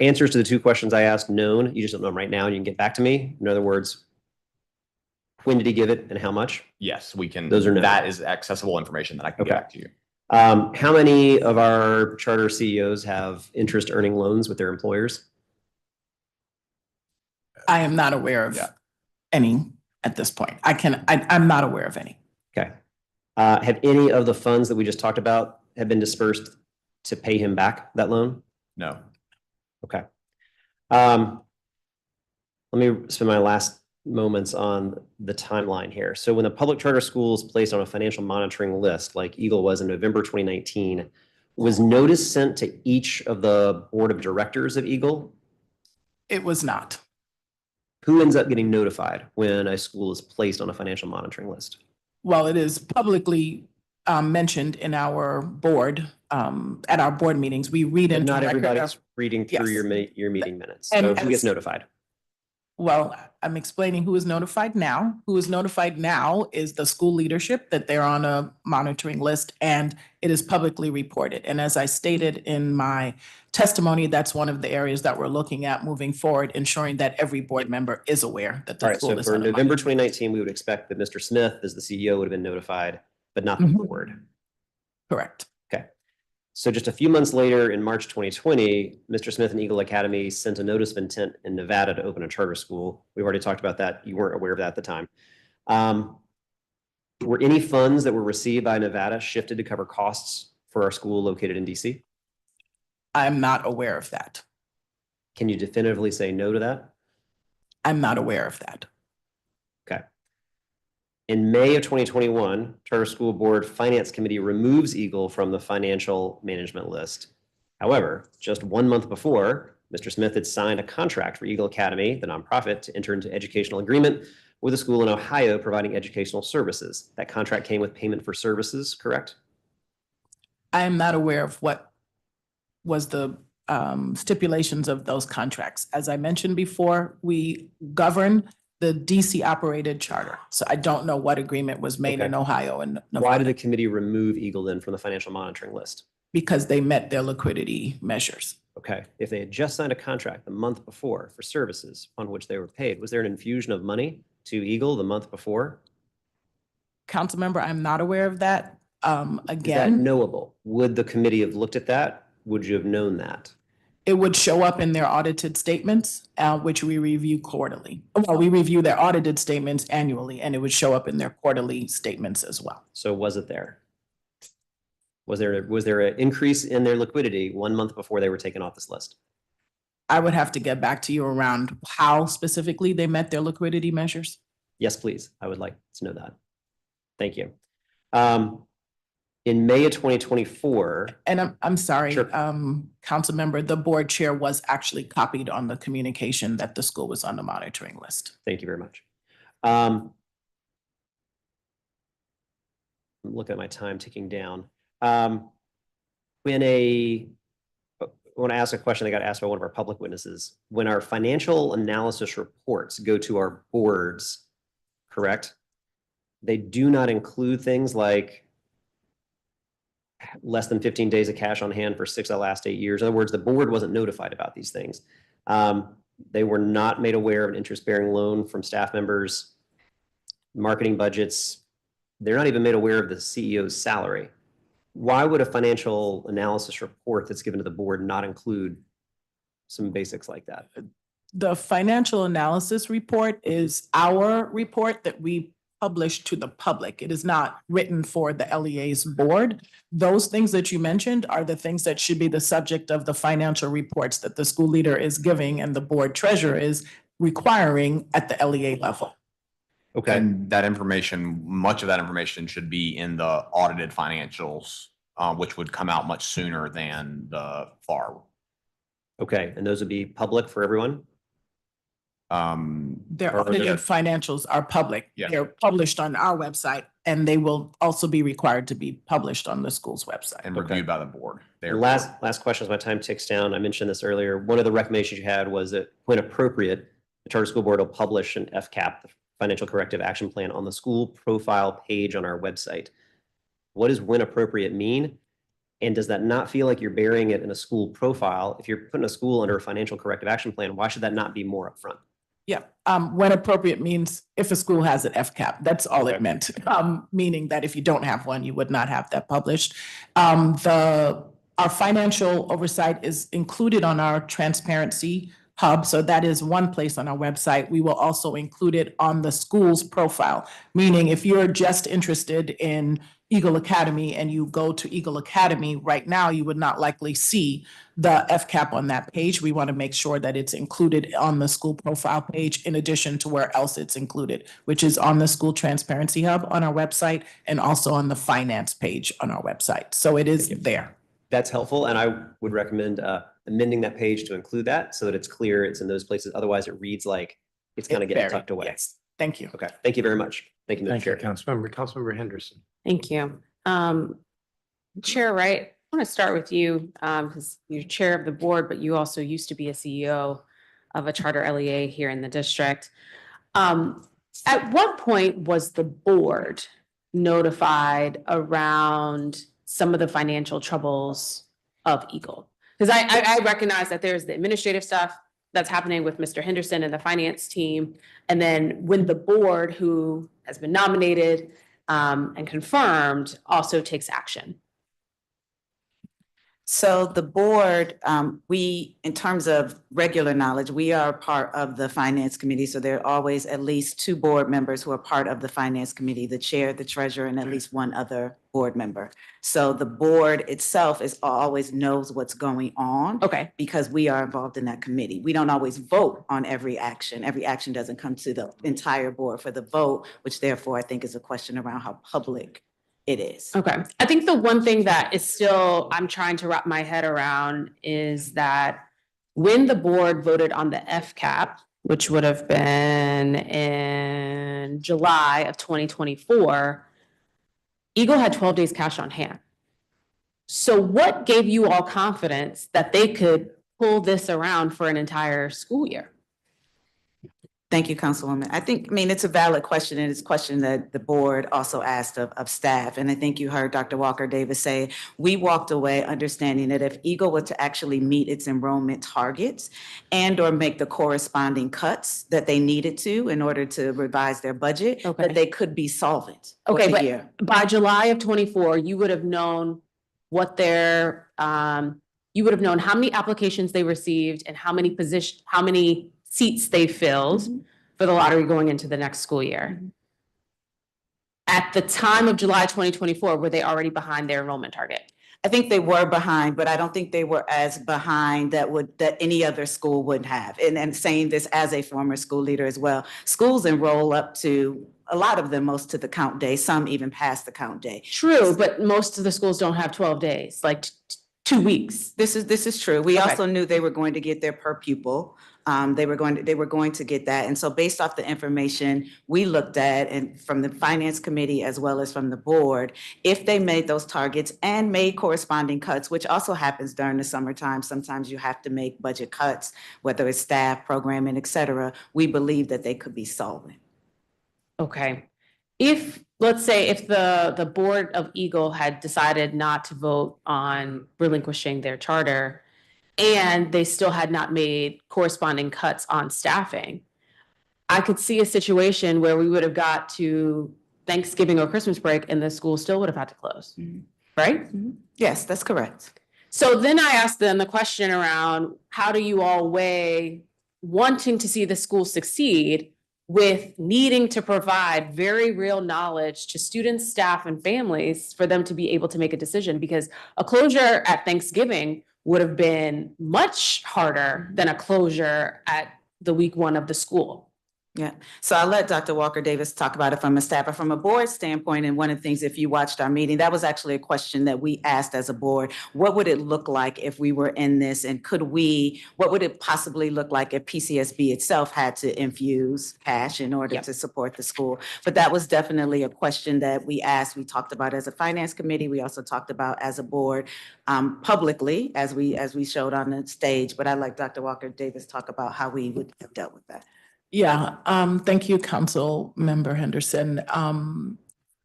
answers to the two questions I asked known? You just don't know them right now and you can get back to me? In other words, when did he give it and how much? Yes, we can. Those are known. That is accessible information that I can get back to you. How many of our charter CEOs have interest earning loans with their employers? I am not aware of any at this point. I'm not aware of any. Okay. Have any of the funds that we just talked about have been dispersed to pay him back that loan? No. Okay. Let me spend my last moments on the timeline here. So when the public charter school is placed on a financial monitoring list, like Eagle was in November 2019, was notice sent to each of the board of directors of Eagle? It was not. Who ends up getting notified when a school is placed on a financial monitoring list? Well, it is publicly mentioned in our board, at our board meetings. We read But into not record everybody's of- reading through Yes. your meeting minutes. And So who gets as- notified? Well, I'm explaining who is notified now. Who is notified now is the school leadership that they're on a monitoring list, and it is publicly reported. And as I stated in my testimony, that's one of the areas that we're looking at moving forward, ensuring that every board member is aware that All the right, school so is for on a November monitoring. 2019, we would expect that Mr. Smith, as the CEO, would have been notified, but not the Mhm. board. Correct. Okay. So just a few months later, in March 2020, Mr. Smith and Eagle Academy sent a notice of intent in Nevada to open a charter school. We've already talked about that. You weren't aware of that at the time. Were any funds that were received by Nevada shifted to cover costs for our school located in DC? I'm not aware of that. Can you definitively say no to that? I'm not aware of that. Okay. In May of 2021, Charter School Board Finance Committee removes Eagle from the financial management list. However, just 1 month before, Mr. Smith had signed a contract for Eagle Academy, the nonprofit, to enter into educational agreement with a school in Ohio providing educational services. That contract came with payment for services, correct? I am not aware of what was the stipulations of those contracts. As I mentioned before, we govern the DC operated charter. So I don't know what agreement was made in Okay. Ohio and Why did the committee remove Eagle then from the financial monitoring list? because they met their liquidity measures. Okay, if they had just signed a contract the month before for services on which they were paid, was there an infusion of money to Eagle the month before? Council member, I'm not aware of that. Is that Again, knowable? Would the committee have looked at that? Would you have known that? it would show up in their audited statements, which we review quarterly. Well, we review their audited statements annually, and it would show up in their quarterly statements as well. So was it there? Was there an increase in their liquidity 1 month before they were taken off this list? I would have to get back to you around how specifically they met their liquidity measures. Yes, please. I would like to know that. Thank you. In May of 2024, And I'm sorry, Sure. council member, the board chair was actually copied on the communication that the school was on the monitoring list. thank you very much. I'm looking at my time ticking down. I want to ask a question that got asked by one of our public witnesses. When our financial analysis reports go to our boards, correct? They do not include things like less than 15 days of cash on hand for 6 of the last 8 years. In other words, the board wasn't notified about these things. They were not made aware of an interest-bearing loan from staff members, marketing budgets. They're not even made aware of the CEO's salary. Why would a financial analysis report that's given to the board not include some basics like that? The financial analysis report is our report that we publish to the public. It is not written for the LEA's board. Those things that you mentioned are the things that should be the subject of the financial reports that the school leader is giving and the board treasurer is requiring at the LEA level. Okay. And that information, much of that information should be in the audited financials, which would come out much sooner than the FAR. Okay, and those would be public for everyone? Their Or are audited there- financials are public. Yeah. They're published on our website, and they will also be required to be published on the school's website. And reviewed by the board. And last question as my time ticks down. I mentioned this earlier. One of the recommendations you had was that when appropriate, the Charter School Board will publish an FCAP, the Financial Corrective Action Plan, on the school profile page on our website. What does when appropriate mean? And does that not feel like you're burying it in a school profile? If you're putting a school under a financial corrective action plan, why should that not be more upfront? Yeah, when appropriate means if a school has an FCAP, that's all it meant. Meaning that if you don't have one, you would not have that published. Our financial oversight is included on our transparency hub. So that is one place on our website. We will also include it on the school's profile, meaning if you're just interested in Eagle Academy and you go to Eagle Academy right now, you would not likely see the FCAP on that page. We want to make sure that it's included on the school profile page in addition to where else it's included, which is on the School Transparency Hub on our website and also on the finance page on our website. So it is there. That's helpful, and I would recommend amending that page to include that so that it's clear it's in those places. Otherwise, it reads like it's kind of getting Very, tucked away. yes. Thank you. Okay, thank you very much. Thank you, Mr. Thank you, Chair. Councilmember Henderson. Thank you. Chair Wright, I want to start with you because you're chair of the board, but you also used to be a CEO of a charter LEA here in the district. At what point was the board notified around some of the financial troubles of Eagle? Because I recognize that there's the administrative stuff that's happening with Mr. Henderson and the finance team. And then when the board, who has been nominated and confirmed, also takes action. So the board, we, in terms of regular knowledge, we are part of the finance committee. So there are always at least 2 board members who are part of the finance committee, the chair, the treasurer, and at least 1 other board member. So the board itself is always knows what's going on. Okay. Because we are involved in that committee. We don't always vote on every action. Every action doesn't come to the entire board for the vote, which therefore I think is a question around how public it is. Okay. I think the one thing that is still, I'm trying to wrap my head around is that when the board voted on the FCAP, which would have been in July of 2024, Eagle had 12 days cash on hand. So what gave you all confidence that they could pull this around for an entire school year? Thank you, Councilwoman. I mean, it's a valid question, and it's a question that the board also asked of staff. And I think you heard Dr. Walker Davis say, we walked away understanding that if Eagle were to actually meet its enrollment targets and or make the corresponding cuts that they needed to in order to revise their budget, that they could be solvent for Okay, the but year. by July of 24, you would have known what their, you would have known how many applications they received and how many seats they filled for the lottery going into the next school year. At the time of July 2024, were they already behind their enrollment target? I think they were behind, but I don't think they were as behind that any other school would have. And saying this as a former school leader as well, schools enroll up to, a lot of them, most to the count day, some even past the count day. True, but most of the schools don't have 12 days, like 2 weeks. This is true. We also knew they were going to get their per pupil. They were going to get that. And so based off the information we looked at and from the finance committee as well as from the board, if they made those targets and made corresponding cuts, which also happens during the summertime, sometimes you have to make budget cuts, whether it's staff, programming, et cetera, we believe that they could be solvent. Okay. If, let's say, if the board of Eagle had decided not to vote on relinquishing their charter, and they still had not made corresponding cuts on staffing, I could see a situation where we would have got to Thanksgiving or Christmas break and the school still would have had to close, right? Yes, that's correct. So then I asked them the question around, how do you all weigh wanting to see the school succeed with needing to provide very real knowledge to students, staff, and families for them to be able to make a decision? Because a closure at Thanksgiving would have been much harder than a closure at the week 1 of the school. Yeah, so I'll let Dr. Walker Davis talk about it from a staff, but from a board standpoint, and one of the things, if you watched our meeting, that was actually a question that we asked as a board. What would it look like if we were in this, and what would it possibly look like if PCSB itself had to infuse cash in order to support the school? But that was definitely a question that we asked. We talked about as a finance committee. We also talked about as a board publicly, as we showed on the stage. But I'd like Dr. Walker Davis talk about how we would have dealt with that. Yeah, thank you, Council Member Henderson.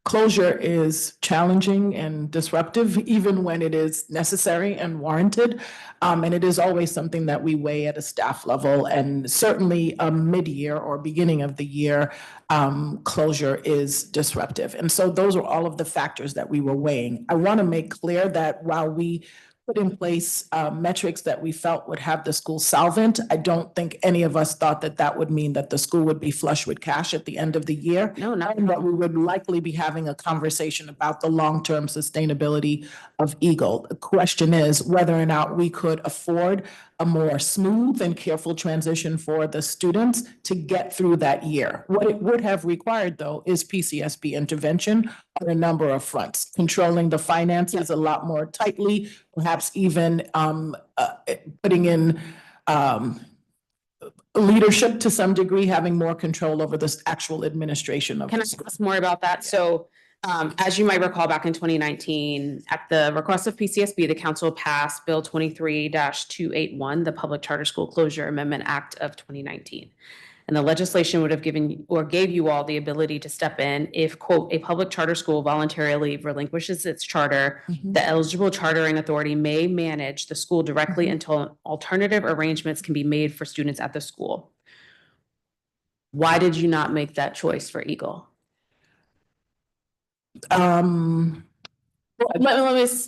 Closure is challenging and disruptive, even when it is necessary and warranted. And it is always something that we weigh at a staff level, and certainly a mid-year or beginning of the year closure is disruptive. And so those are all of the factors that we were weighing. I want to make clear that while we put in place metrics that we felt would have the school solvent. I don't think any of us thought that that would mean that the school would be flush with cash at the end of the year. No, not And that we would likely be having a conversation about the long-term sustainability of Eagle. The question is whether or not we could afford a more smooth and careful transition for the students to get through that year. What it would have required, though, is PCSB intervention on a number of fronts, controlling the finances a lot more tightly, perhaps even putting in leadership to some degree, having more control over this actual administration of. Can I ask more about that? So as you might recall, back in 2019, at the request of PCSB, the council passed Bill 23-281, the Public Charter School Closure Amendment Act of 2019. And the legislation would have given or gave you all the ability to step in if, quote, a public charter school voluntarily relinquishes its charter, the eligible chartering authority may manage the school directly until alternative arrangements can be made for students at the school. Why did you not make that choice for Eagle? Let me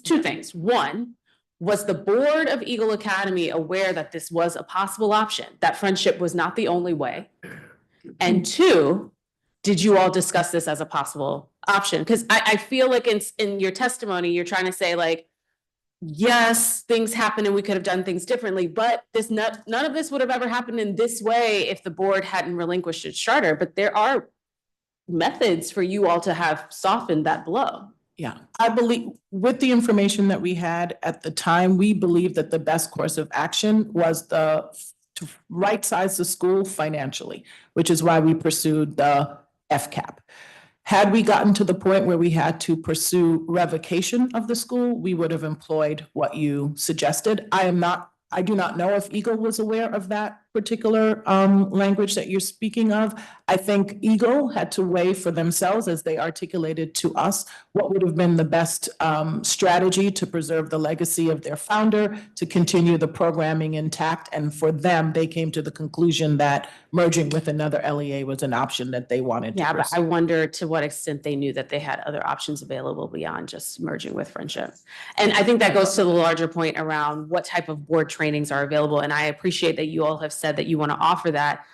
two things. One, was the board of Eagle Academy aware that this was a possible option, that friendship was not the only way? And two, did you all discuss this as a possible option? Because I feel like in your testimony, you're trying to say like, yes, things happen and we could have done things differently, but none of this would have ever happened in this way if the board hadn't relinquished its charter. But there are methods for you all to have softened that blow. Yeah, I believe with the information that we had at the time, we believed that the best course of action was to right-size the school financially, which is why we pursued the FCAP. Had we gotten to the point where we had to pursue revocation of the school, we would have employed what you suggested. I do not know if Eagle was aware of that particular language that you're speaking of. I think Eagle had to weigh for themselves, as they articulated to us, what would have been the best strategy to preserve the legacy of their founder, to continue the programming intact. And for them, they came to the conclusion that merging with another LEA was an option that they wanted to Yeah, but pursue. I wonder to what extent they knew that they had other options available beyond just merging with Friendship. And I think that goes to the larger point around what type of board trainings are available. And I appreciate that you all have said that you want to offer that.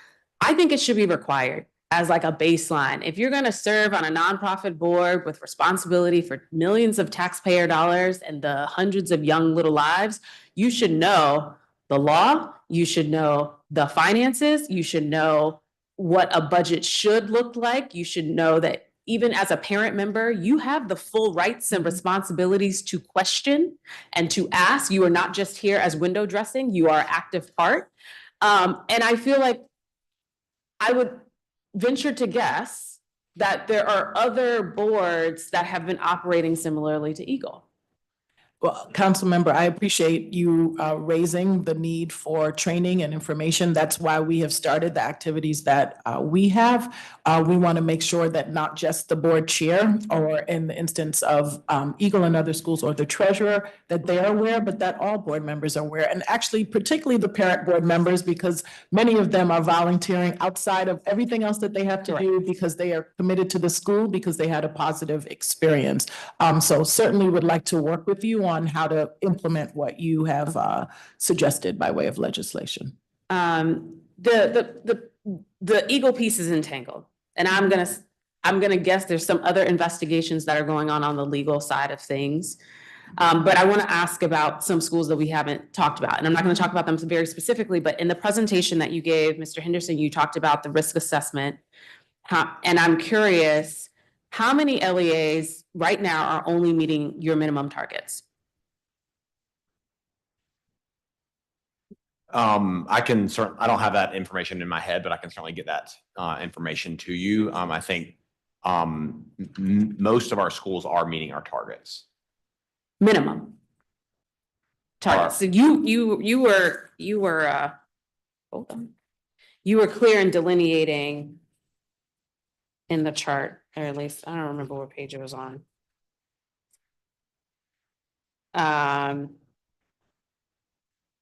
I think it should be required as like a baseline. If you're going to serve on a nonprofit board with responsibility for millions of taxpayer dollars and the hundreds of young little lives, you should know the law, you should know the finances, you should know what a budget should look like. You should know that even as a parent member, you have the full rights and responsibilities to question and to ask. You are not just here as window dressing, you are an active part. And I feel like I would venture to guess that there are other boards that have been operating similarly to Eagle. Well, Councilmember, I appreciate you raising the need for training and information. That's why we have started the activities that we have. We want to make sure that not just the board chair, or in the instance of Eagle and other schools, or the treasurer, that they're aware, but that all board members are aware. And actually, particularly the parent board members, because many of them are volunteering outside of everything else that they have to do because they are committed to the school, because they had a positive experience. So certainly would like to work with you on how to implement what you have suggested by way of legislation. The Eagle piece is entangled, and I'm gonna guess there's some other investigations that are going on the legal side of things. But I want to ask about some schools that we haven't talked about, and I'm not going to talk about them very specifically, but in the presentation that you gave, Mr. Henderson, you talked about the risk assessment. And I'm curious, how many LEAs right now are only meeting your minimum targets? I don't have that information in my head, but I can certainly get that information to you. I think most of our schools are meeting our targets. Minimum targets. So you were hold on. You were clear in delineating in the chart, or at least I don't remember what page it was on.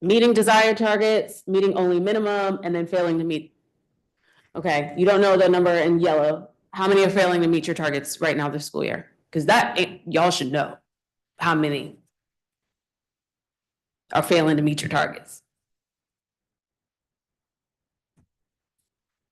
Meeting desired targets, meeting only minimum, and then failing to meet. Okay, you don't know the number in yellow. How many are failing to meet your targets right now this school year? Because y'all should know how many. are failing to meet your targets?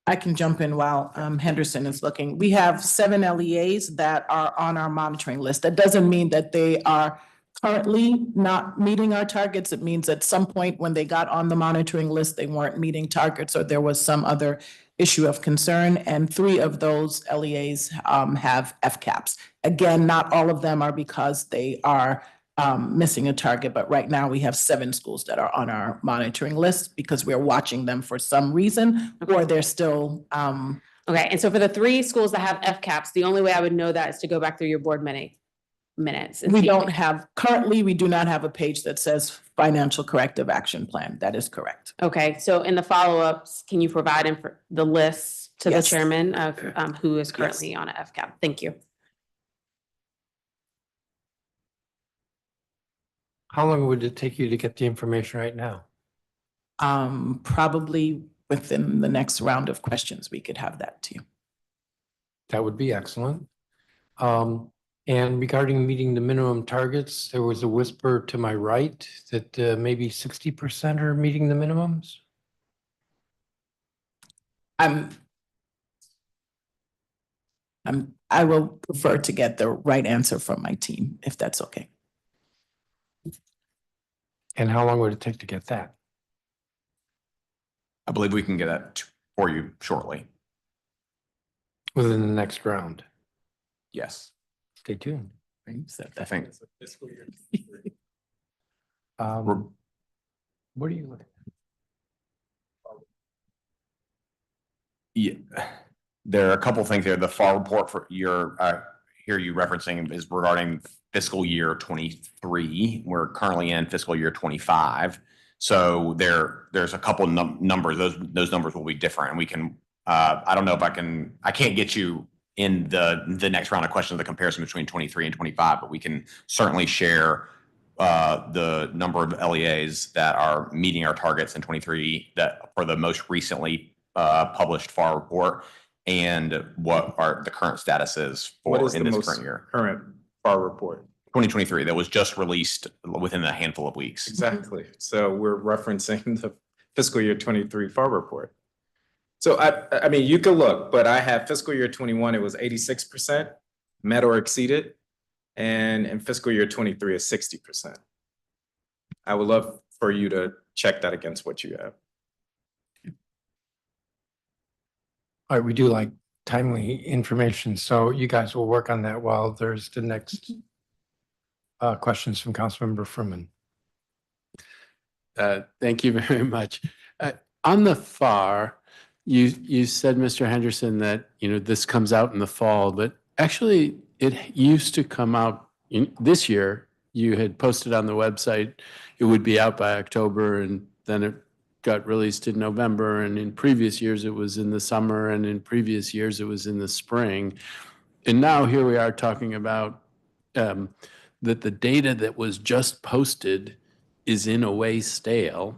I can jump in while Henderson is looking. We have 7 LEAs that are on our monitoring list. That doesn't mean that they are currently not meeting our targets. It means at some point when they got on the monitoring list, they weren't meeting targets or there was some other issue of concern. And 3 of those LEAs have FCAPs. Again, not all of them are because they are missing a target, but right now we have 7 schools that are on our monitoring list because we're watching them for some reason, or they're still. Okay, and so for the 3 schools that have FCAPs, the only way I would know that is to go back through your board minutes. and We see- don't have, currently, we do not have a page that says financial corrective action plan. That is correct. Okay, so in the follow-ups, can you provide the list to the Yes. chairman of who is currently on a FCAP? Thank you. How long would it take you to get the information right now? Probably within the next round of questions, we could have that to you. That would be excellent. And regarding meeting the minimum targets, there was a whisper to my right that maybe 60% are meeting the minimums. I will prefer to get the right answer from my team, if that's okay. And how long would it take to get that? I believe we can get that for you shortly. Within the next round. Yes. Stay tuned. I think. What are you looking at? Yeah, there are a couple things there. The FAR report for hear you referencing is regarding fiscal year 23. We're currently in fiscal year 25. So there's a couple numbers. Those numbers will be different. And we can, I don't know if I can't get you in the next round of questions, the comparison between 23 and 25, but we can certainly share the number of LEAs that are meeting our targets in 23 that for the most recently published FAR report and what the current status is What for is in the this most current year. current FAR report? 2023 that was just released within a handful of weeks. Exactly. So we're referencing the fiscal year 23 FAR report. So I mean, you can look, but I have fiscal year 21, it was 86% met or exceeded. And in fiscal year 23 is 60%. I would love for you to check that against what you have. All right, we do like timely information, so you guys will work on that while there's the next questions from Councilmember Fruman. Thank you very much. On the FAR, you said, Mr. Henderson, that this comes out in the fall, but actually it used to come out this year. You had posted on the website it would be out by October, and then it got released in November, and in previous years it was in the summer, and in previous years it was in the spring. And now here we are talking about that the data that was just posted is in a way stale.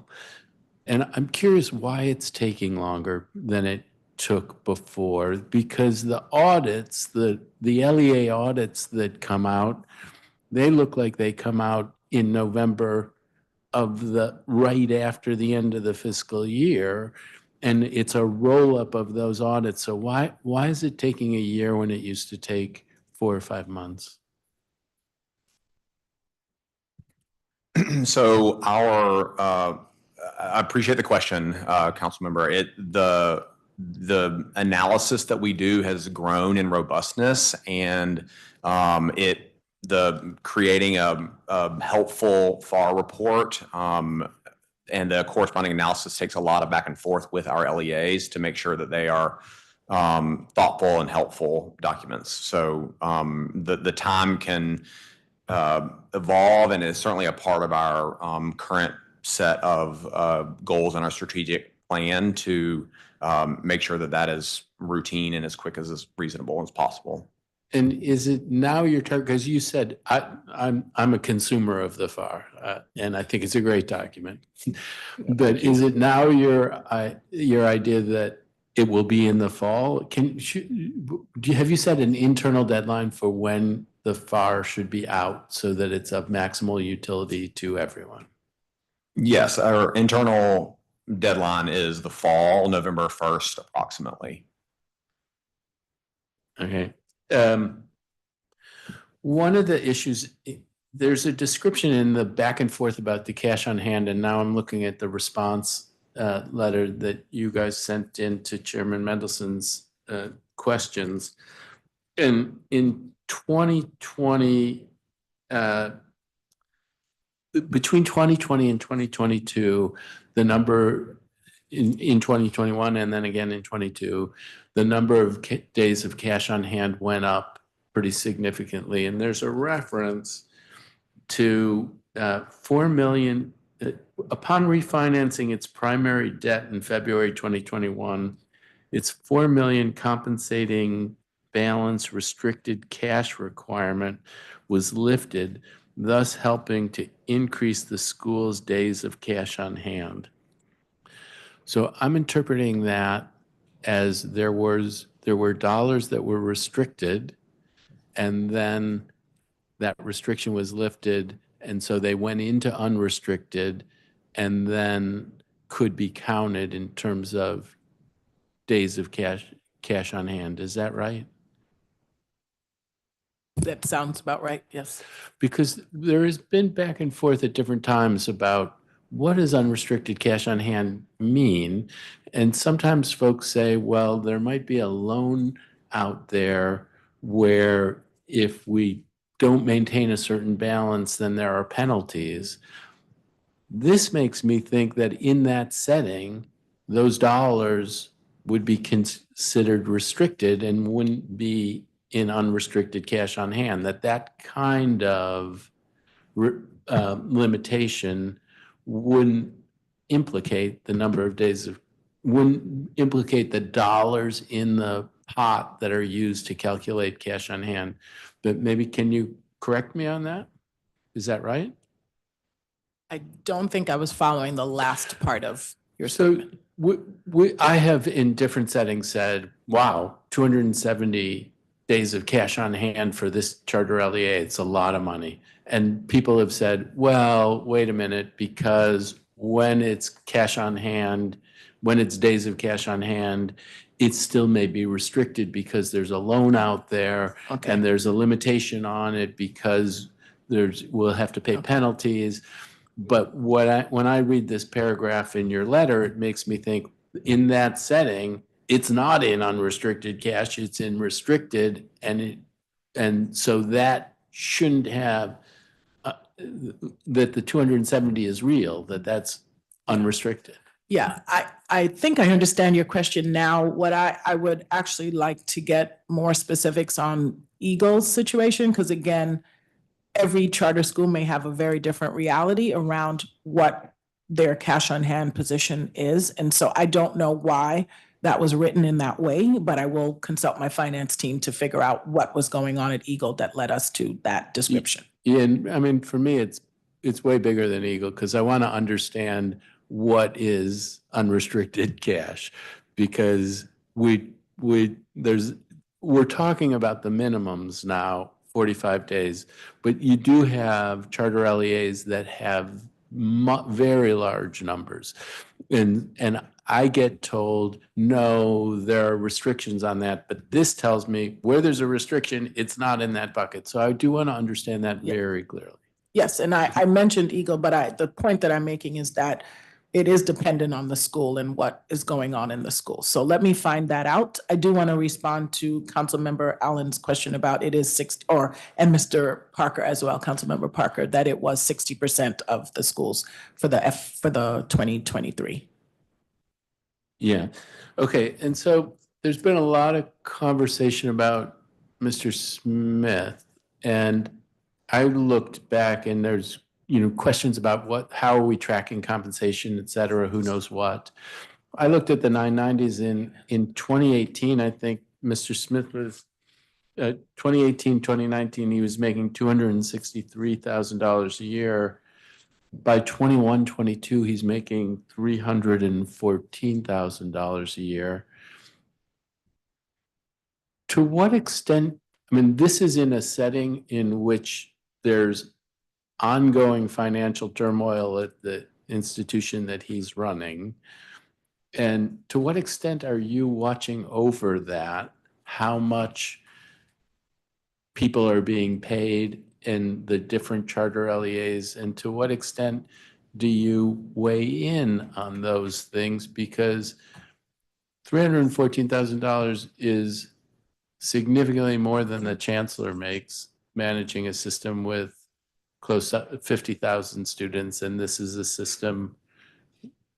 And I'm curious why it's taking longer than it took before, because the audits, the LEA audits that come out, they look like they come out in November of right after the end of the fiscal year. And it's a roll-up of those audits. So why is it taking a year when it used to take 4 or 5 months? So I appreciate the question, council member. The analysis that we do has grown in robustness, and creating a helpful FAR report and the corresponding analysis takes a lot of back and forth with our LEAs to make sure that they are thoughtful and helpful documents. So the time can evolve and is certainly a part of our current set of goals in our strategic plan to make sure that that is routine and as quick as reasonable as possible. And is it now your turn? Because you said I'm a consumer of the FAR, and I think it's a great document. But is it now your idea that it will be in the fall? Have you set an internal deadline for when the FAR should be out so that it's of maximal utility to everyone? Yes, our internal deadline is the fall, November 1st, approximately. Okay. One of the issues, there's a description in the back and forth about the cash on hand, and now I'm looking at the response letter that you guys sent in to Chairman Mendelson's questions. And in 2020, between 2020 and 2022, the number in 2021 and then again in 22, the number of days of cash on hand went up pretty significantly. And there's a reference to 4 million, upon refinancing its primary debt in February 2021, its 4 million compensating balance restricted cash requirement was lifted, thus helping to increase the school's days of cash on hand. So I'm interpreting that as there were dollars that were restricted, and then that restriction was lifted, and so they went into unrestricted and then could be counted in terms of days of cash on hand. Is that right? That sounds about right, yes. Because there has been back and forth at different times about what does unrestricted cash on hand mean? And sometimes folks say, well, there might be a loan out there where if we don't maintain a certain balance, then there are penalties. This makes me think that in that setting, those dollars would be considered restricted and wouldn't be in unrestricted cash on hand, that kind of limitation wouldn't implicate the number of days of, wouldn't implicate the dollars in the pot that are used to calculate cash on hand. But maybe can you correct me on that? Is that right? I don't think I was following the last part of your So statement. I have in different settings said, wow, 270 days of cash on hand for this charter LEA, it's a lot of money. And people have said, well, wait a minute, because when it's cash on hand, when it's days of cash on hand, it still may be restricted because there's a loan out there and there's a limitation on it because we'll have to pay penalties. But when I read this paragraph in your letter, it makes me think in that setting, it's not in unrestricted cash, it's in restricted, and so that shouldn't have that the 270 is real, that's unrestricted. Yeah, I think I understand your question now. What I would actually like to get more specifics on Eagle's situation, because again, every charter school may have a very different reality around what their cash on hand position is. And so I don't know why that was written in that way, but I will consult my finance team to figure out what was going on at Eagle that led us to that description. Yeah, and I mean, for me, it's way bigger than Eagle because I want to understand what is unrestricted cash, because we're talking about the minimums now, 45 days, but you do have charter LEAs that have very large numbers. And I get told, no, there are restrictions on that, but this tells me where there's a restriction, it's not in that bucket. So I do want to understand that very clearly. Yes, and I mentioned Eagle, but the point that I'm making is that it is dependent on the school and what is going on in the school. So let me find that out. I do want to respond to Councilmember Allen's question about it is 60, and Mr. Parker as well, Councilmember Parker, that it was 60% of the schools for the 2023. Yeah. Okay. And so there's been a lot of conversation about Mr. Smith, and I looked back and there's questions about how are we tracking compensation, et cetera, who knows what. I looked at the 990s in 2018, I think Mr. Smith was, 2018, 2019, he was making $263,000 a year. By 21, 22, he's making $314,000 a year. To what extent, I mean, this is in a setting in which there's ongoing financial turmoil institution that he's running. And to what extent are you watching over that? How much people are being paid in the different charter LEAs, and to what extent do you weigh in on those things? Because $314,000 is significantly more than the chancellor makes managing a system with close to 50,000 students, and this is a system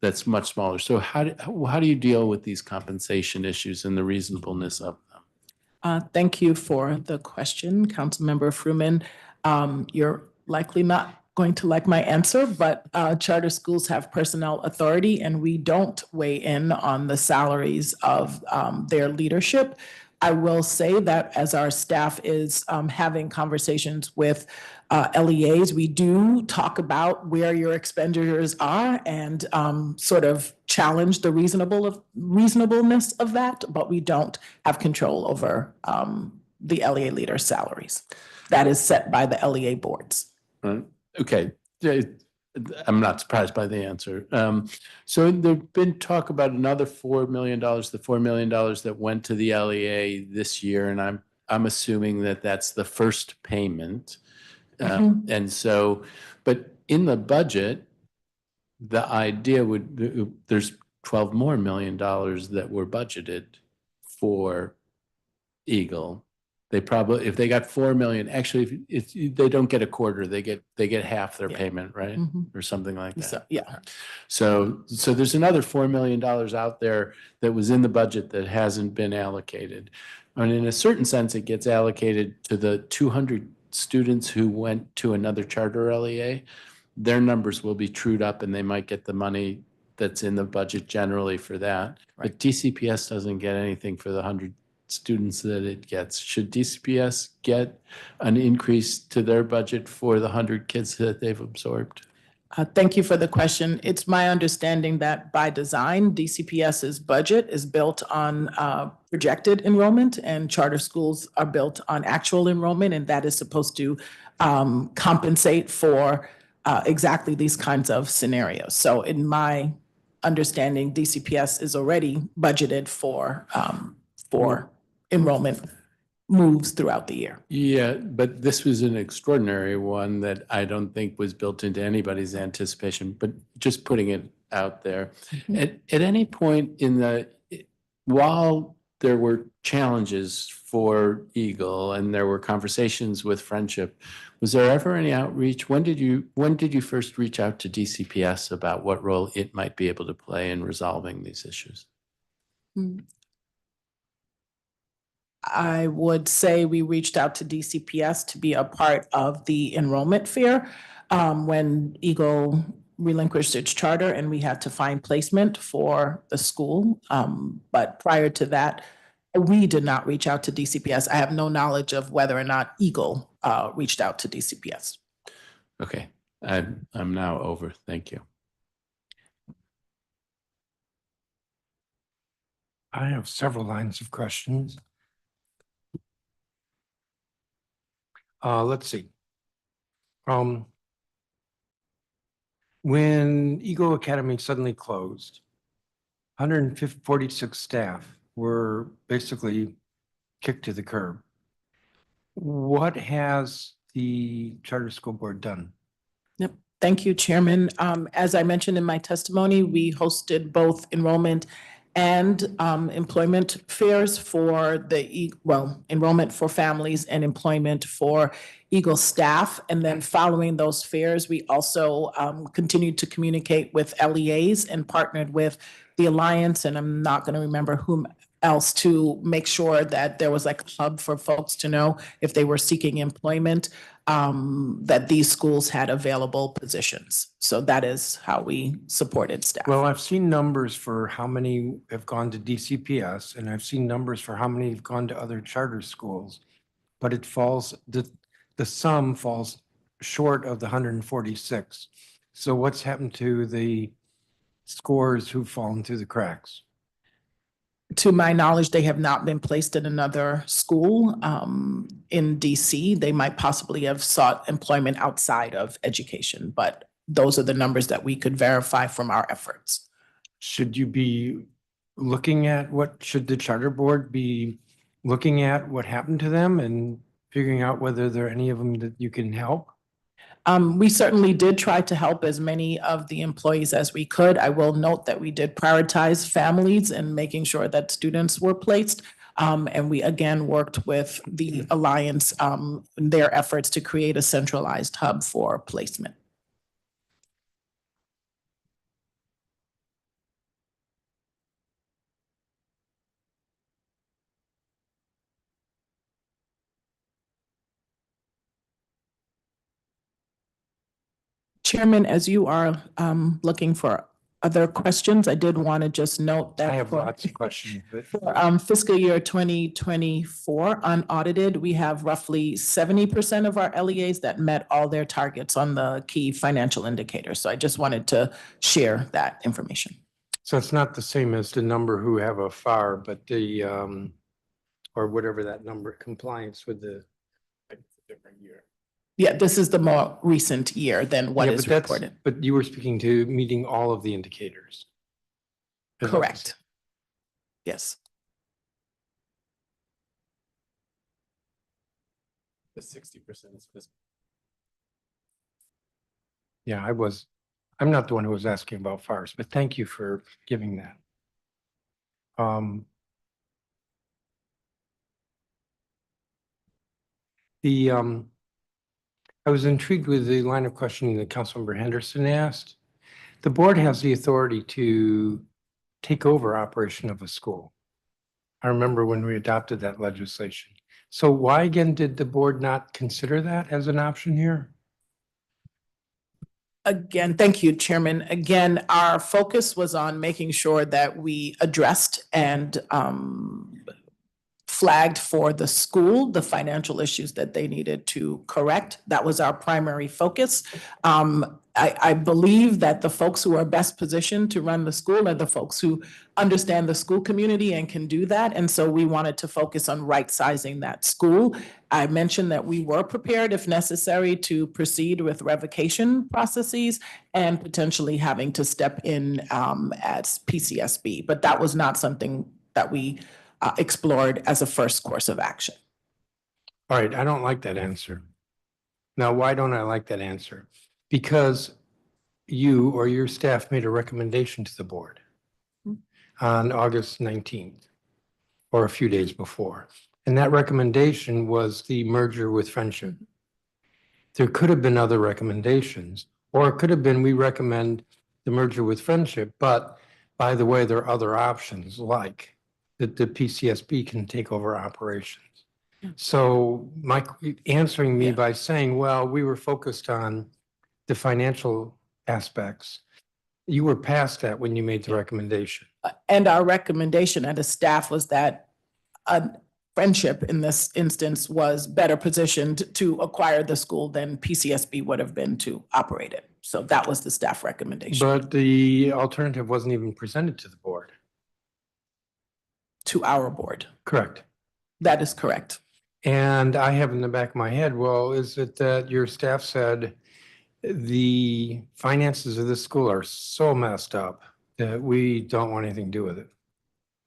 that's much smaller. So how do you deal with these compensation issues and the reasonableness of them? Thank you for the question, Councilmember Fruman. You're likely not going to like my answer, but charter schools have personnel authority, and we don't weigh in on the salaries of their leadership. I will say that as our staff is having conversations with LEAs, we do talk about where your expenditures are and sort of challenge the reasonableness of that, but we don't have control over the LEA leaders' salaries. That is set by the LEA boards. Okay. I'm not surprised by the answer. So there's been talk about another $4 million, the $4 million that went to the LEA this year, and I'm assuming that that's the first payment. And so, but in the budget, the idea there's $12 million more that were budgeted for Eagle. They probably, if they got 4 million, actually, if they don't get a quarter, they get half their payment, right? Or something like that. So, yeah. So there's another $4 million out there that was in the budget that hasn't been allocated. And in a certain sense, it gets allocated to the 200 students who went to another charter LEA. Their numbers will be trued up and they might get the money that's in the budget generally for that. But DCPS doesn't get anything for the 100 students that it gets. Should DCPS get an increase to their budget for the 100 kids that they've absorbed? Thank you for the question. It's my understanding that by design, DCPS's budget is built on projected enrollment, and charter schools are built on actual enrollment, and that is supposed to compensate for exactly these kinds of scenarios. So in my understanding, DCPS is already budgeted for enrollment moves throughout the year. Yeah, but this was an extraordinary one that I don't think was built into anybody's anticipation, but just putting it out there. At any point while there were challenges for Eagle and there were conversations with Friendship, was there ever any outreach? When did you first reach out to DCPS about what role it might be able to play in resolving these issues? I would say we reached out to DCPS to be a part of the enrollment fair when Eagle relinquished its charter and we had to find placement for the school. But prior to that, we did not reach out to DCPS. I have no knowledge of whether or not Eagle reached out to DCPS. Okay, I'm now over. Thank you. I have several lines of questions. Let's see. When Eagle Academy suddenly closed, 146 staff were basically kicked to the curb. What has the charter school board done? Yep. Thank you, Chairman. As I mentioned in my testimony, we hosted both enrollment and employment fairs for enrollment for families and employment for Eagle staff. And then following those fairs, we also continued to communicate with LEAs and partnered with the Alliance, and I'm not going to remember whom else, to make sure that there was like a hub for folks to know if they were seeking employment, that these schools had available positions. So that is how we supported staff. Well, I've seen numbers for how many have gone to DCPS, and I've seen numbers for how many have gone to other charter schools, but it falls, the sum falls short of the 146. So what's happened to the scores who've fallen through the cracks? To my knowledge, they have not been placed in another school in DC. They might possibly have sought employment outside of education, but those are the numbers that we could verify from our efforts. Should you be looking at should the charter board be looking at what happened to them and figuring out whether there are any of them that you can help? We certainly did try to help as many of the employees as we could. I will note that we did prioritize families and making sure that students were placed. And we again worked with the Alliance in their efforts to create a centralized hub for placement. Chairman, as you are looking for other questions, I did want to just note that I have for- lots of questions, but For fiscal year 2024 unaudited, we have roughly 70% of our LEAs that met all their targets on the key financial indicators. So I just wanted to share that information. so it's not the same as the number who have a FAR, but the, or whatever that number, compliance with the. Different year. Yeah, this is the more recent year than what Yeah, is but that's- reported. But you were speaking to meeting all of the indicators. Is that- Correct. Yes. The 60% is fiscal. Yeah, I'm not the one who was asking about FARs, but thank you for giving that. I was intrigued with the line of questioning that Councilmember Henderson asked. The board has the authority to take over operation of a school. I remember when we adopted that legislation. So why again did the board not consider that as an option here? Again, thank you, Chairman. Again, our focus was on making sure that we addressed and flagged for the school the financial issues that they needed to correct. That was our primary focus. I believe that the folks who are best positioned to run the school are the folks who understand the school community and can do that. And so we wanted to focus on right-sizing that school. I mentioned that we were prepared, if necessary, to proceed with revocation processes and potentially having to step in as PCSB. But that was not something that we explored as a first course of action. All right, I don't like that answer. Now, why don't I like that answer? Because you or your staff made a recommendation to the board on August 19th or a few days before. And that recommendation was the merger with Friendship. There could have been other recommendations, or it could have been we recommend the merger with Friendship, but by the way, there are other options like that the PCSB can take over operations. So Mike, answering me by saying, well, we were focused on the financial aspects. You were past that when you made the recommendation. And our recommendation as a staff was that Friendship in this instance was better positioned to acquire the school than PCSB would have been to operate it. So that was the staff recommendation. But the alternative wasn't even presented to the board. To our board. Correct. That is correct. And I have in the back of my head, well, is it that your staff said the finances of this school are so messed up that we don't want anything to do with it?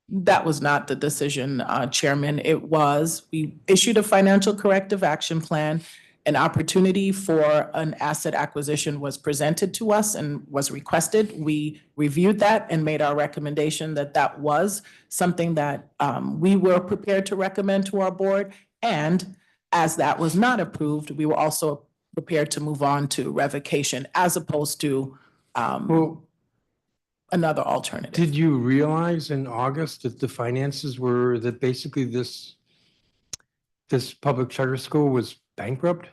That was not the decision, Chairman. It was, we issued a financial corrective action plan. An opportunity for an asset acquisition was presented to us and was requested. We reviewed that and made our recommendation that that was something that we were prepared to recommend to our board. And as that was not approved, we were also prepared to move on to revocation as opposed to another alternative. Did you realize in August that the finances were, that basically this public charter school was bankrupt?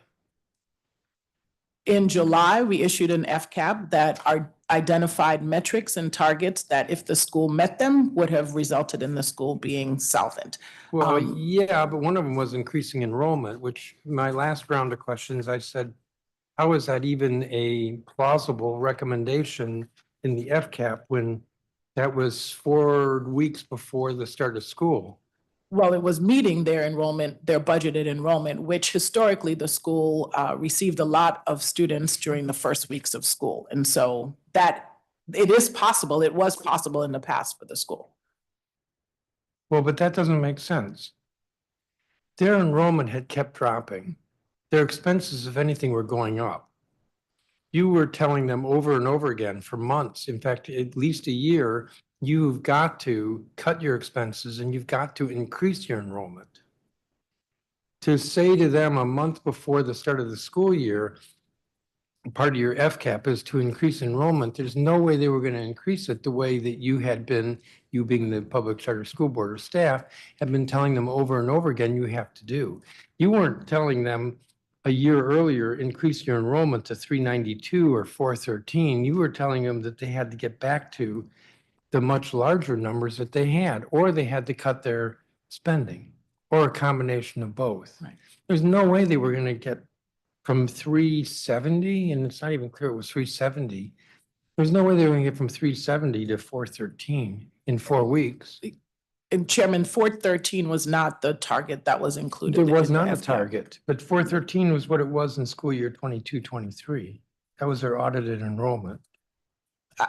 In July, we issued an FCAP that identified metrics and targets that if the school met them would have resulted in the school being solvent. Well, yeah, but one of them was increasing enrollment, which my last round of questions, I said, how is that even a plausible recommendation in the FCAP when that was 4 weeks before the start of school? well, it was meeting their enrollment, their budgeted enrollment, which historically the school received a lot of students during the first weeks of school. And so that, it is possible, it was possible in the past for the school. Well, but that doesn't make sense. Their enrollment had kept dropping. Their expenses, if anything, were going up. You were telling them over and over again for months, in fact, at least a year, you've got to cut your expenses and you've got to increase your enrollment. To say to them a month before the start of the school year, part of your FCAP is to increase enrollment, there's no way they were going to increase it the way that you had been, you being the public charter school board or staff, have been telling them over and over again you have to do. You weren't telling them a year earlier, increase your enrollment to 392 or 413. You were telling them that they had to get back to the much larger numbers that they had, or they had to cut their spending, or a combination of both. Right. There's no way they were going to get from 370, and it's not even clear it was 370. There's no way they were going to get from 370 to 413 in 4 weeks. And Chairman, 413 was not the target that was included. There was in the not a FCAP. target, but 413 was what it was in school year 22-23. That was their audited enrollment.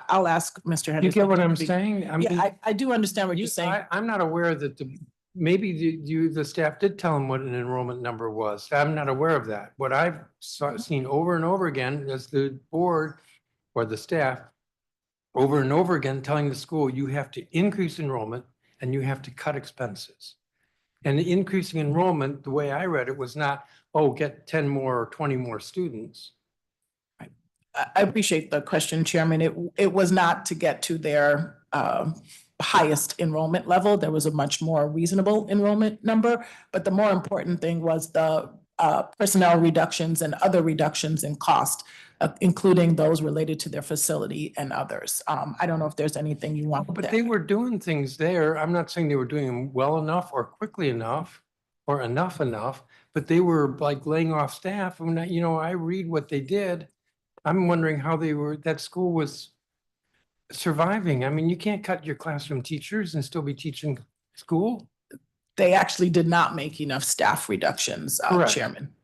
I'll ask Mr. Henderson. You get what I'm saying? I mean, Yeah, I do understand what you're saying. I'm not aware that maybe the staff did tell them what an enrollment number was. I'm not aware of that. What I've seen over and over again is the board or the staff over and over again telling the school, you have to increase enrollment and you have to cut expenses. And the increasing enrollment, the way I read it, was not, oh, get 10 more or 20 more students. I appreciate the question, Chairman. It was not to get to their highest enrollment level. There was a much more reasonable enrollment number, but the more important thing was the personnel reductions and other reductions in cost, including those related to their facility and others. I don't know if there's anything you want. But they were doing things there. I'm not saying they were doing them well enough or quickly enough or enough, but they were like laying off staff. I mean, you know, I read what they did. I'm wondering how that school was surviving. I mean, you can't cut your classroom teachers and still be teaching school. They actually did not make enough staff reductions, Correct. Chairman.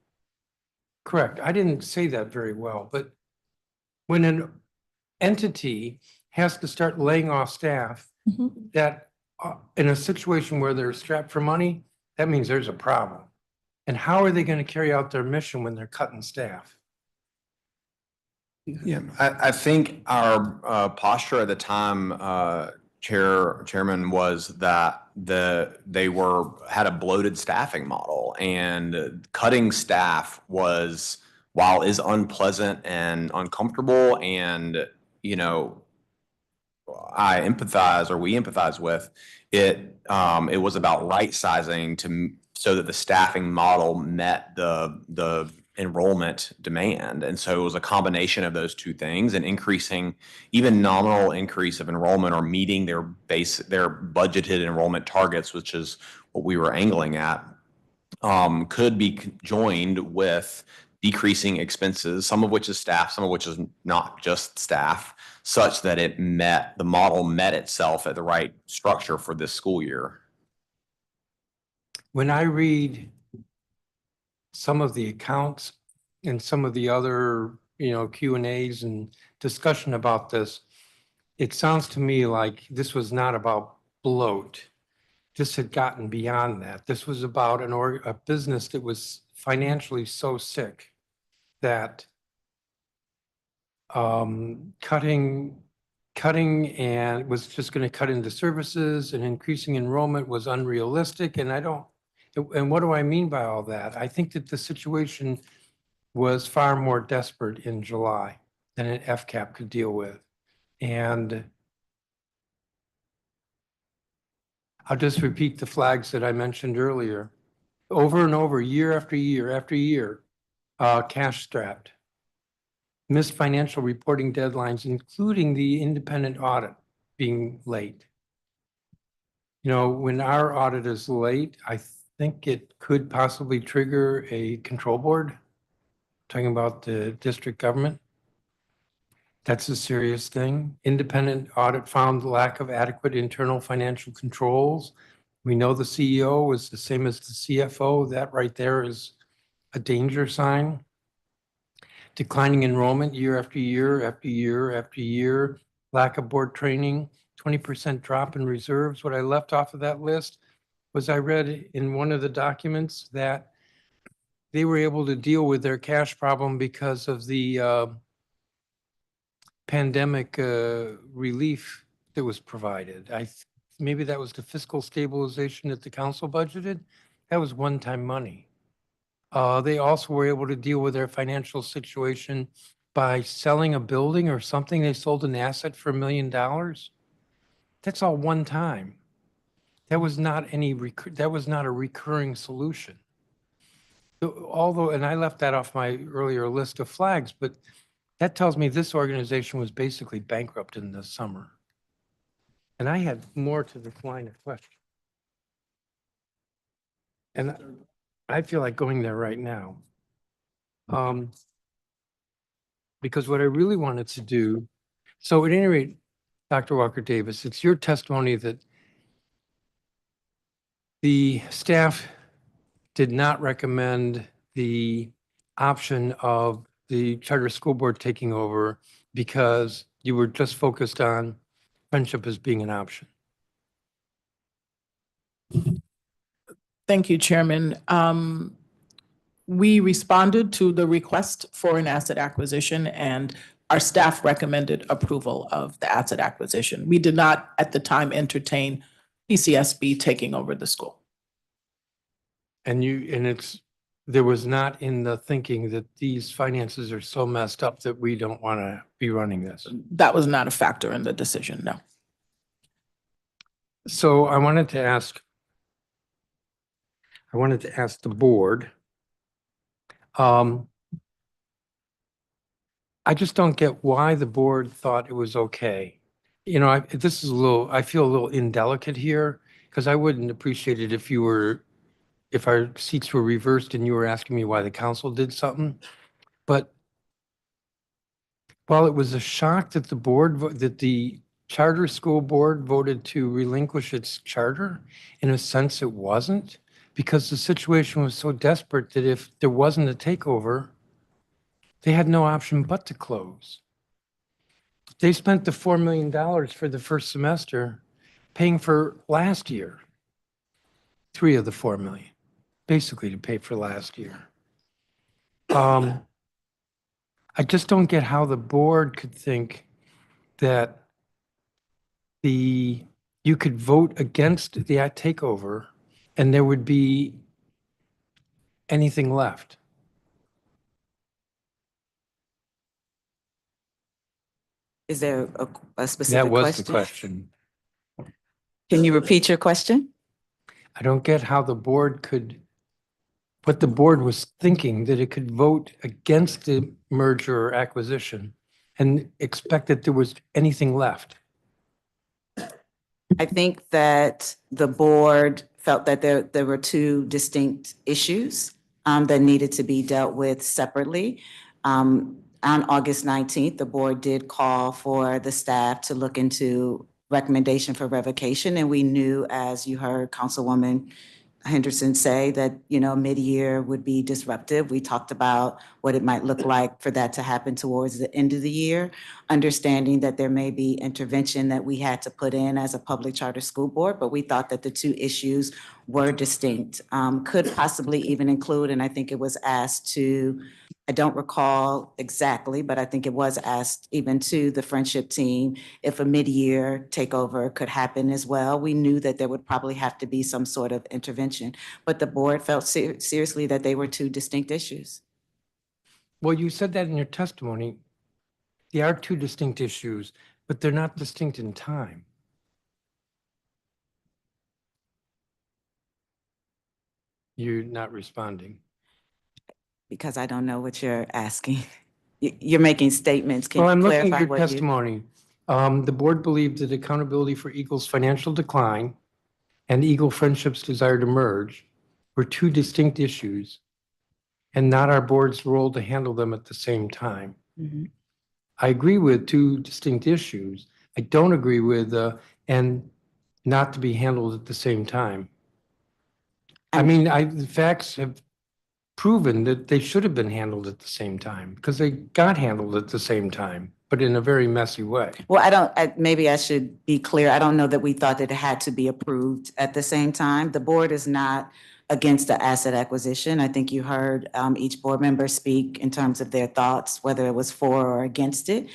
Correct. I didn't say that very well, but when an entity has to start laying off staff, that in a situation where they're strapped for money, that means there's a problem. And how are they going to carry out their mission when they're cutting staff? Yeah, I think our posture at the time, Chairman, was that they had a bloated staffing model, and cutting staff was, while is unpleasant and uncomfortable, and you know, we empathize with it. It was about right sizing so that the staffing model met the enrollment demand. And so it was a combination of those two things, and increasing, even nominal increase of enrollment or meeting their budgeted enrollment targets, which is what we were angling at, could be joined with decreasing expenses, some of which is staff, some of which is not just staff, such that the model met itself at the right structure for this school year. When I read some of the accounts and some of the other, Q&As and discussion about this, it sounds to me like this was not about bloat. This had gotten beyond that. This was about a business that was financially so sick that cutting and was just going to cut into services, and increasing enrollment was unrealistic. And what do I mean by all that? I think that the situation was far more desperate in July than an FCAP could deal with. And I'll just repeat the flags that I mentioned earlier. Over and over, year after year after year, cash strapped. Missed financial reporting deadlines, including the independent audit being late. When our audit is late, I think it could possibly trigger a control board, talking about the district government. That's a serious thing. Independent audit found lack of adequate internal financial controls We know the CEO is the same as the CFO. That right there is a danger sign. Declining enrollment year after year after year after year, lack of board training, 20% drop in reserves. What I left off of that list was I read in one of the documents that they were able to deal with their cash problem because of the pandemic relief that was provided. Maybe that was the fiscal stabilization that the council budgeted. That was one-time money. They also were able to deal with their financial situation by selling a building or something. They sold an asset for $1 million. That's all one time. That was not that was not a recurring solution. Although, and I left that off my earlier list of flags, but that tells me this organization was basically bankrupt in the summer. And I had more to this line of question. And I feel like going there right now. Because what I really wanted to do, so at any rate, Dr. Walker Davis, it's your testimony that the staff did not recommend the option of the charter school board taking over because you were just focused on friendship as being an option. Thank you, Chairman. We responded to the request for an asset acquisition, and our staff recommended approval of the asset acquisition. We did not at the time entertain PCSB taking over the school. And there was not in the thinking that these finances are so messed up that we don't want to be running this. That was not a factor in the decision, no. So I wanted to ask the board. I just don't get why the board thought it was okay. You know, I feel a little indelicate here because I wouldn't appreciate it if our seats were reversed and you were asking me why the council did something. But while it was a shock that the charter school board voted to relinquish its charter, in a sense it wasn't, because the situation was so desperate that if there wasn't a takeover, they had no option but to close. They spent the $4 million for the first semester paying for last year, 3 of the 4 million, basically to pay for last year. I just don't get how the board could think that you could vote against the takeover and there would be anything left. Is there a specific That was question? the question. Can you repeat your question? I don't get how what the board was thinking, that it could vote against the merger or acquisition and expect that there was anything left. I think that the board felt that there were 2 distinct issues that needed to be dealt with separately. On August 19th, the board did call for the staff to look into recommendation for revocation. And we knew, as you heard Councilwoman Henderson say, that, mid-year would be disruptive. We talked about what it might look like for that to happen towards the end of the year, understanding that there may be intervention that we had to put in as a public charter school board, but we thought that the 2 issues were distinct, could possibly even include, and I think it was asked to, I don't recall exactly, but I think it was asked even to the friendship team if a mid-year takeover could happen as well. We knew that there would probably have to be some sort of intervention, but the board felt seriously that they were 2 distinct issues. Well, you said that in your testimony. They are 2 distinct issues, but they're not distinct in time. You're not responding. Because I don't know what you're asking. You're making statements. Can Well, you I'm looking clarify at your what you? testimony. The board believed that accountability for Eagle's financial decline and Eagle Friendship's desire to merge were 2 distinct issues and not our board's role to handle them at the same time. Mhm. I agree with 2 distinct issues. I don't agree with, and not to be handled at the same time. I mean, the facts have proven that they should have been handled at the same time because they got handled at the same time, but in a very messy way. Well, maybe I should be clear. I don't know that we thought that it had to be approved at the same time. The board is not against the asset acquisition. I think you heard each board member speak in terms of their thoughts, whether it was for or against it.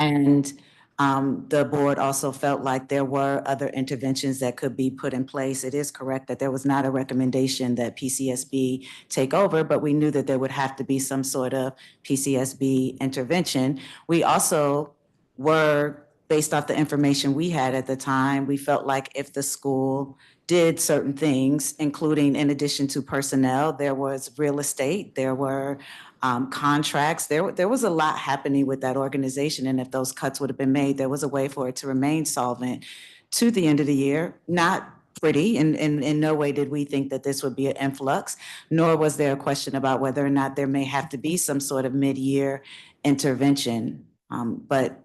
And the board also felt like there were other interventions that could be put in place. It is correct that there was not a recommendation that PCSB take over, but we knew that there would have to be some sort of PCSB intervention. We also were, based off the information we had at the time, we felt like if the school did certain things, including in addition to personnel, there was real estate, there were contracts, there was a lot happening with that organization. And if those cuts would have been made, there was a way for it to remain solvent to the end of the year. Not pretty, and in no way did we think that this would be an influx, nor was there a question about whether or not there may have to be some sort of mid-year intervention. But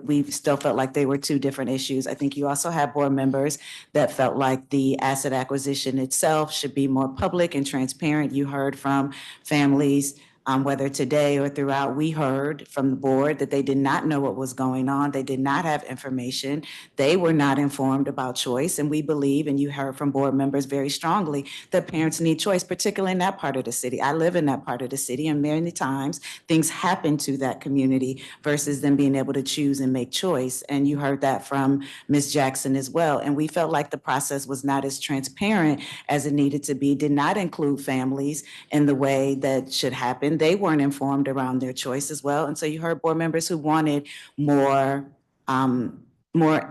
we still felt like they were two different issues. I think you also have board members that felt like the asset acquisition itself should be more public and transparent. You heard from families, whether today or throughout, we heard from the board that they did not know what was going on. They did not have information. They were not informed about choice. And we believe, and you heard from board members very strongly, that parents need choice, particularly in that part of the city. I live in that part of the city, and many times things happen to that community versus them being able to choose and make choice. And you heard that from Ms. Jackson as well. And we felt like the process was not as transparent as it needed to be, did not include families in the way that should happen. They weren't informed around their choice as well. And so you heard board members who wanted more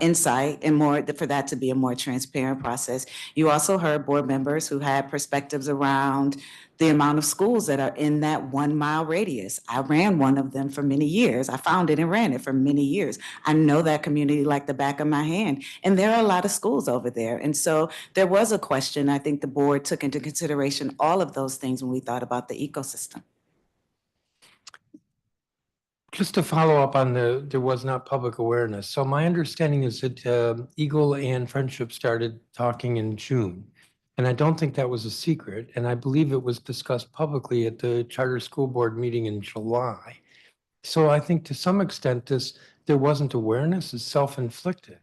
insight and more for that to be a more transparent process. You also heard board members who had perspectives around the amount of schools that are in that 1 mile radius. I ran one of them for many years. I found it and ran it for many years. I know that community like the back of my hand. And there are a lot of schools over there. And so there was a question. I think the board took into consideration all of those things when we thought about the ecosystem. Just to follow up on there was not public awareness. So my understanding is that Eagle and Friendship started talking in June. And I don't think that was a secret. And I believe it was discussed publicly at the Charter School Board meeting in July. So I think to some extent there wasn't awareness, it's self-inflicted.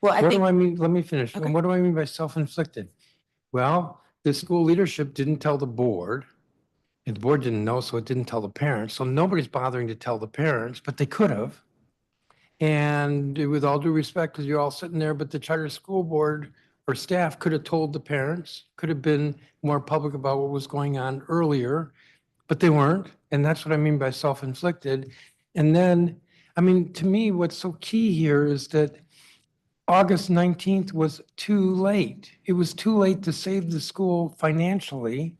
Well, What do I mean? Let me finish. Okay. What do I mean by self-inflicted? Well, the school leadership didn't tell the board. And the board didn't know, so it didn't tell the parents. So nobody's bothering to tell the parents, but they could have. And with all due respect, because you're all sitting there, but the Charter School Board or staff could have told the parents, could have been more public about what was going on earlier, but they weren't. And that's what I mean by self-inflicted. And then, I mean, to me, what's so key here is that August 19th was too late. It was too late to save the school financially.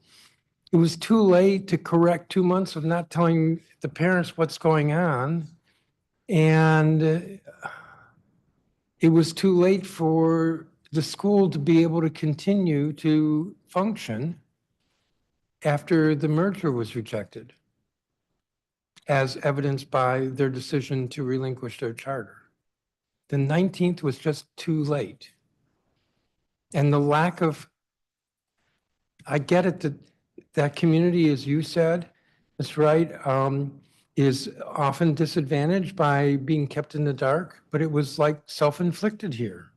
It was too late to correct 2 months of not telling the parents what's going on. And it was too late for the school to be able to continue to function after the merger was rejected, as evidenced by their decision to relinquish their charter. The 19th was just too late. And the lack of, I get it that community, as you said, that's right, is often disadvantaged by being kept in the dark, but it was like self-inflicted here.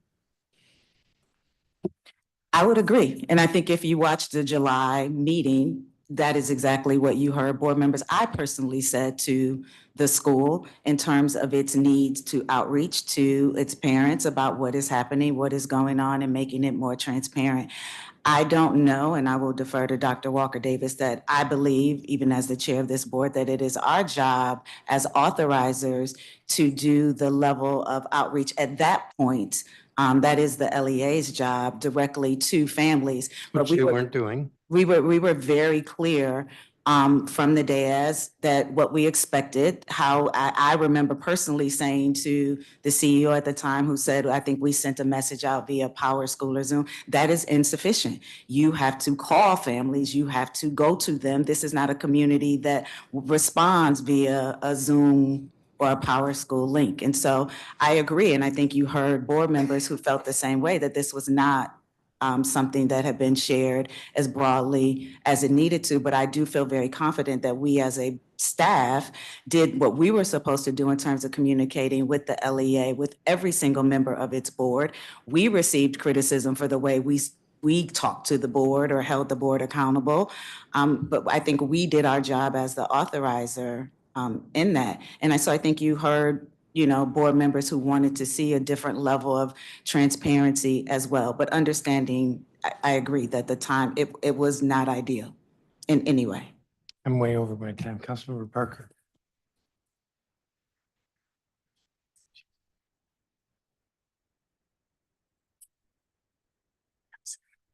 I would agree. And I think if you watched the July meeting, that is exactly what you heard board members. I personally said to the school in terms of its needs to outreach to its parents about what is happening, what is going on, and making it more transparent. I don't know, and I will defer to Dr. Walker Davis, that I believe, even as the chair of this board, that it is our job as authorizers to do the level of outreach at that point. That is the LEA's job directly to families. Which we weren't doing. We were very clear from the dais that what we expected, how I remember personally saying to the CEO at the time who said, I think we sent a message out via Power School or Zoom, that is insufficient. You have to call families, you have to go to them. This is not a community that responds via a Zoom or a Power School link. And so I agree, and I think you heard board members who felt the same way, that this was not something that had been shared as broadly as it needed to. But I do feel very confident that we as a staff did what we were supposed to do in terms of communicating with the LEA, with every single member of its board. We received criticism for the way we talked to the board or held the board accountable. But I think we did our job as the authorizer in that. And so I think you heard, board members who wanted to see a different level of transparency as well. But understanding, I agree that the time, it was not ideal in any way. I'm way over my time. Councilmember Parker.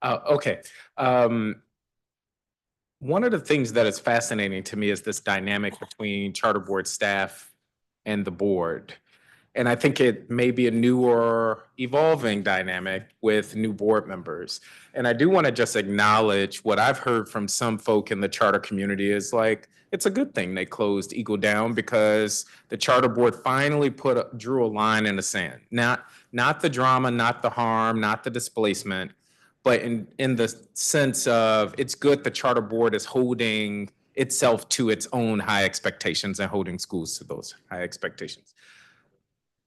Okay. One of the things that is fascinating to me is this dynamic between charter board staff and the board. And I think it may be a newer, evolving dynamic with new board members. And I do want to just acknowledge what I've heard from some folk in the charter community is like, it's a good thing they closed Eagle Down because the charter board finally drew a line in the sand. Not the drama, not the harm, not the displacement, but in the sense of it's good the charter board is holding itself to its own high expectations and holding schools to those high expectations.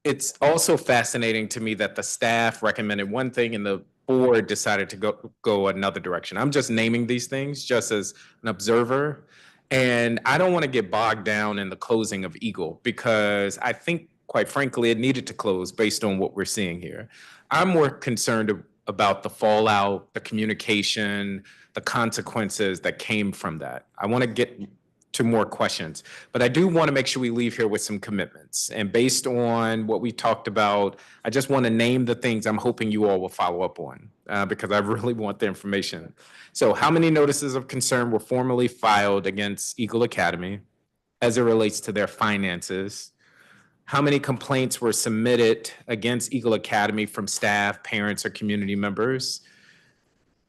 It's also fascinating to me that the staff recommended one thing and the board decided to go another direction. I'm just naming these things just as an observer. And I don't want to get bogged down in the closing of Eagle because I think, quite frankly, it needed to close based on what we're seeing here. I'm more concerned about the fallout, the communication, the consequences that came from that. I want to get to more questions, but I do want to make sure we leave here with some commitments. And based on what we talked about, I just want to name the things I'm hoping you all will follow up on because I really want the information. So how many notices of concern were formally filed against Eagle Academy as it relates to their finances? How many complaints were submitted against Eagle Academy from staff, parents, or community members?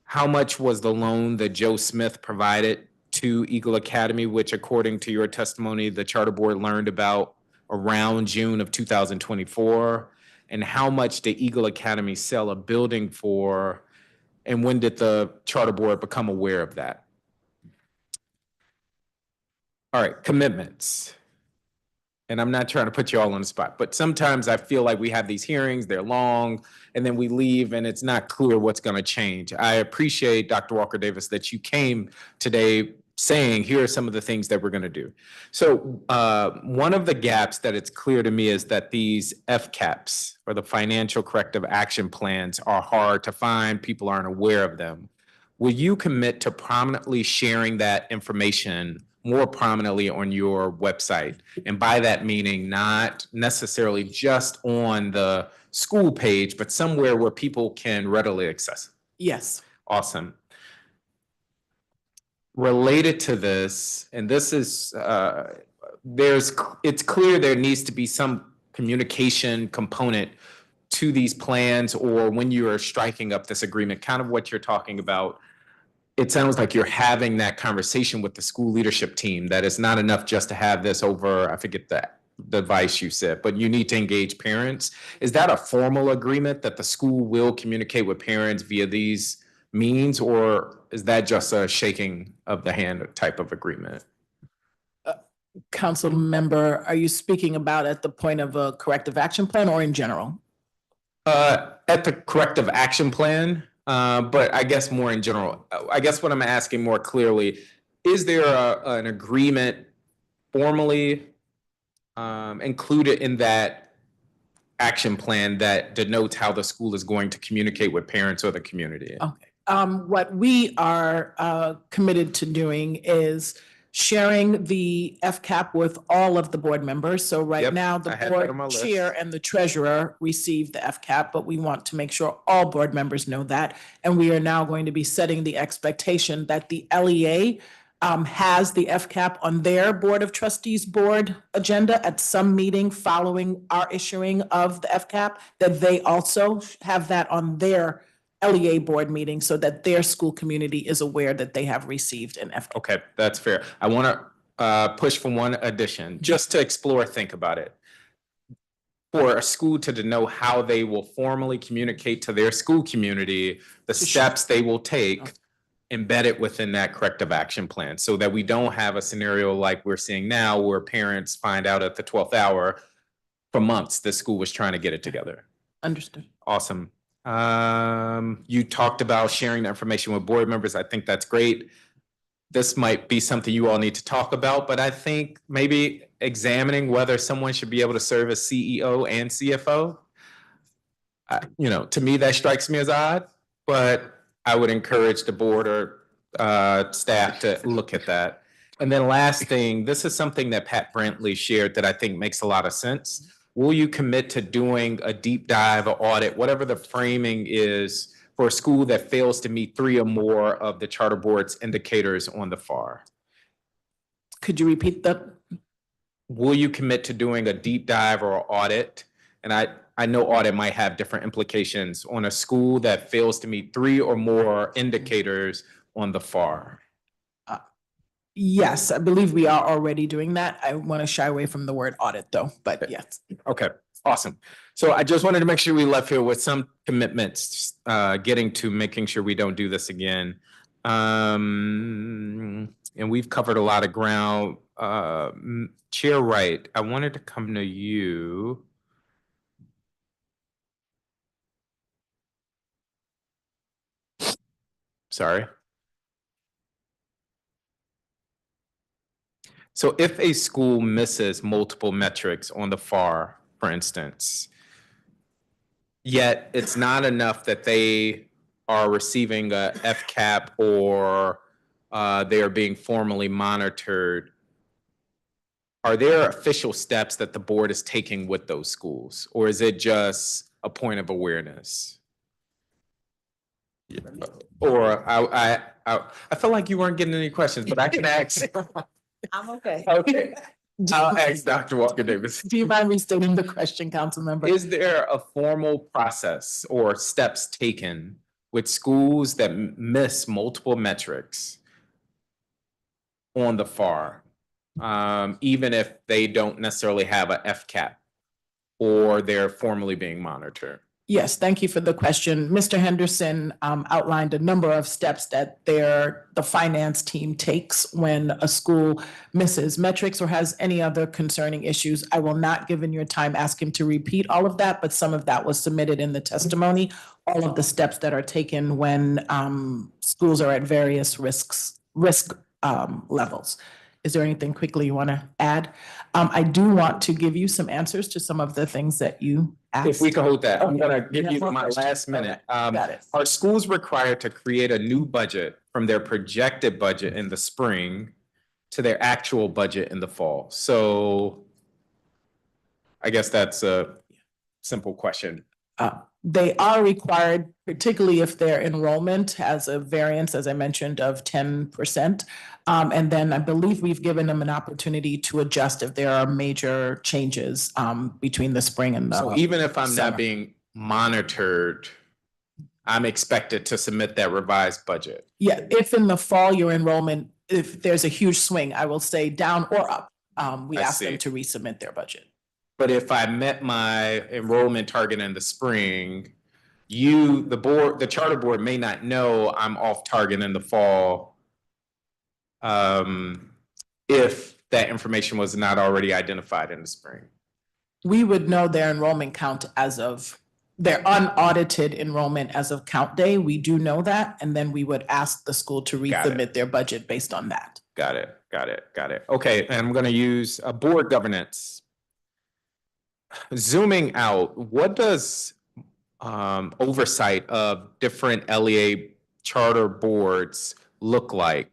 How much was the loan that Joe Smith provided to Eagle Academy, which according to your testimony, the charter board learned about around June of 2024? And how much did Eagle Academy sell a building for? And when did the charter board become aware of that? All right, commitments. And I'm not trying to put you all on the spot, but sometimes I feel like we have these hearings, they're long, and then we leave and it's not clear what's going to change. I appreciate, Dr. Walker Davis, that you came today saying, here are some of the things that we're going to do. So one of the gaps that it's clear to me is that these FCAPs, or the Financial Corrective Action Plans, are hard to find. People aren't aware of them. Will you commit to prominently sharing that information more prominently on your website? And by that meaning, not necessarily just on the school page, but somewhere where people can readily access it. Yes. Awesome. Related to this, and this is, it's clear there needs to be some communication component to these plans, or when you are striking up this agreement, kind of what you're talking about. It sounds like you're having that conversation with the school leadership team, that it's not enough just to have this over, I forget the advice you said, but you need to engage parents. Is that a formal agreement that the school will communicate with parents via these means, or is that just a shaking of the hand type of agreement? Council member, are you speaking about at the point of a corrective action plan or in general? At the corrective action plan. But I guess more in general, I guess what I'm asking more clearly, is there an agreement formally included in that action plan that denotes how the school is going to communicate with parents or the community? Okay. What we are committed to doing is sharing the FCAP with all of the board members. So right now, the board chair and the treasurer receive the FCAP, but we want to make sure all board members know that. And we are now going to be setting the expectation that the LEA has the FCAP on their Board of Trustees board agenda at some meeting following our issuing of the FCAP, that they also have that on their LEA board meeting so that their school community is aware that they have received an FCAP. Okay, that's fair. I want to push for one addition, just to explore, think about it. for a school to know how they will formally communicate to their school community the steps they will take embedded within that corrective action plan, so that we don't have a scenario like we're seeing now where parents find out at the 12th hour for months the school was trying to get it together. Understood. Awesome. You talked about sharing the information with board members. I think that's great. This might be something you all need to talk about, but I think maybe examining whether someone should be able to serve as CEO and CFO. You know, to me, that strikes me as odd, but I would encourage the board or staff to look at that. And then last thing, this is something that Pat Brantley shared that I think makes a lot of sense. Will you commit to doing a deep dive or audit, whatever the framing is, for a school that fails to meet 3 or more of the charter board's indicators on the FAR? Could you repeat that? Will you commit to doing a deep dive or audit? And I know audit might have different implications on a school that fails to meet 3 or more indicators on the FAR. Yes, I believe we are already doing that. I want to shy away from the word audit though, but yes. Okay, awesome. So I just wanted to make sure we left here with some commitments, getting to making sure we don't do this again. And we've covered a lot of ground. Chair Wright, I wanted to come to you. Sorry. So if a school misses multiple metrics on the FAR, for instance, yet it's not enough that they are receiving a FCAP or they are being formally monitored, are there official steps that the board is taking with those schools? Or is it just a point of awareness? Or I feel like you weren't getting any questions, but I can ask. I'm okay. Okay. I'll ask Dr. Walker Davis. Do you mind restating the question, council member? Is there a formal process or steps taken with schools that miss multiple metrics on the FAR, even if they don't necessarily have a FCAP or they're formally being monitored? Yes, thank you for the question. Mr. Henderson outlined a number of steps that the finance team takes when a school misses metrics or has any other concerning issues. I will not, given your time, ask him to repeat all of that, but some of that was submitted in the testimony. All of the steps that are taken when schools are at various risk levels. Is there anything quickly you want to add? I do want to give you some answers to some of the things that you asked. If we can hold that, I'm gonna give you more my questions. last minute. Got it. Are schools required to create a new budget from their projected budget in the spring to their actual budget in the fall? So I guess that's a simple question. They are required, particularly if their enrollment has a variance, as I mentioned, of 10%. And then I believe we've given them an opportunity to adjust if there are major changes between the spring and the So even if I'm summer. not being monitored, I'm expected to submit that revised budget. Yeah, if in the fall your enrollment, if there's a huge swing, I will say down or up, we I ask see. them to resubmit their budget. But if I met my enrollment target in the spring, the charter board may not know I'm off target in the fall. If that information was not already identified in the spring. We would know their enrollment count as of their unaudited enrollment as of count day. We do know that, and then we would ask the school to Got it. resubmit their budget based on that. Got it. Okay, and I'm gonna use a board governance. Zooming out, what does oversight of different LEA charter boards look like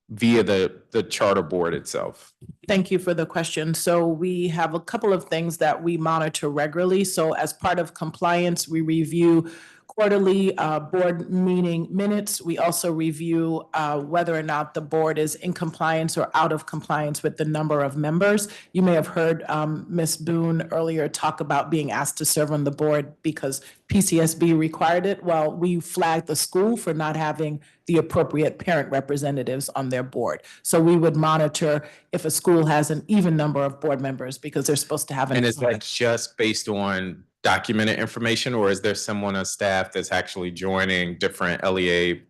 via the charter board itself? Thank you for the question. So we have a couple of things that we monitor regularly. So as part of compliance, we review quarterly board meeting minutes. We also review whether or not the board is in compliance or out of compliance with the number of members. You may have heard Ms. Boone earlier talk about being asked to serve on the board because PCSB required it. Well, we flagged the school for not having the appropriate parent representatives on their board. So we would monitor if a the school has an even number of board members because they're supposed to have an. And is that just based on documented information, or is there someone on staff that's actually joining different LEA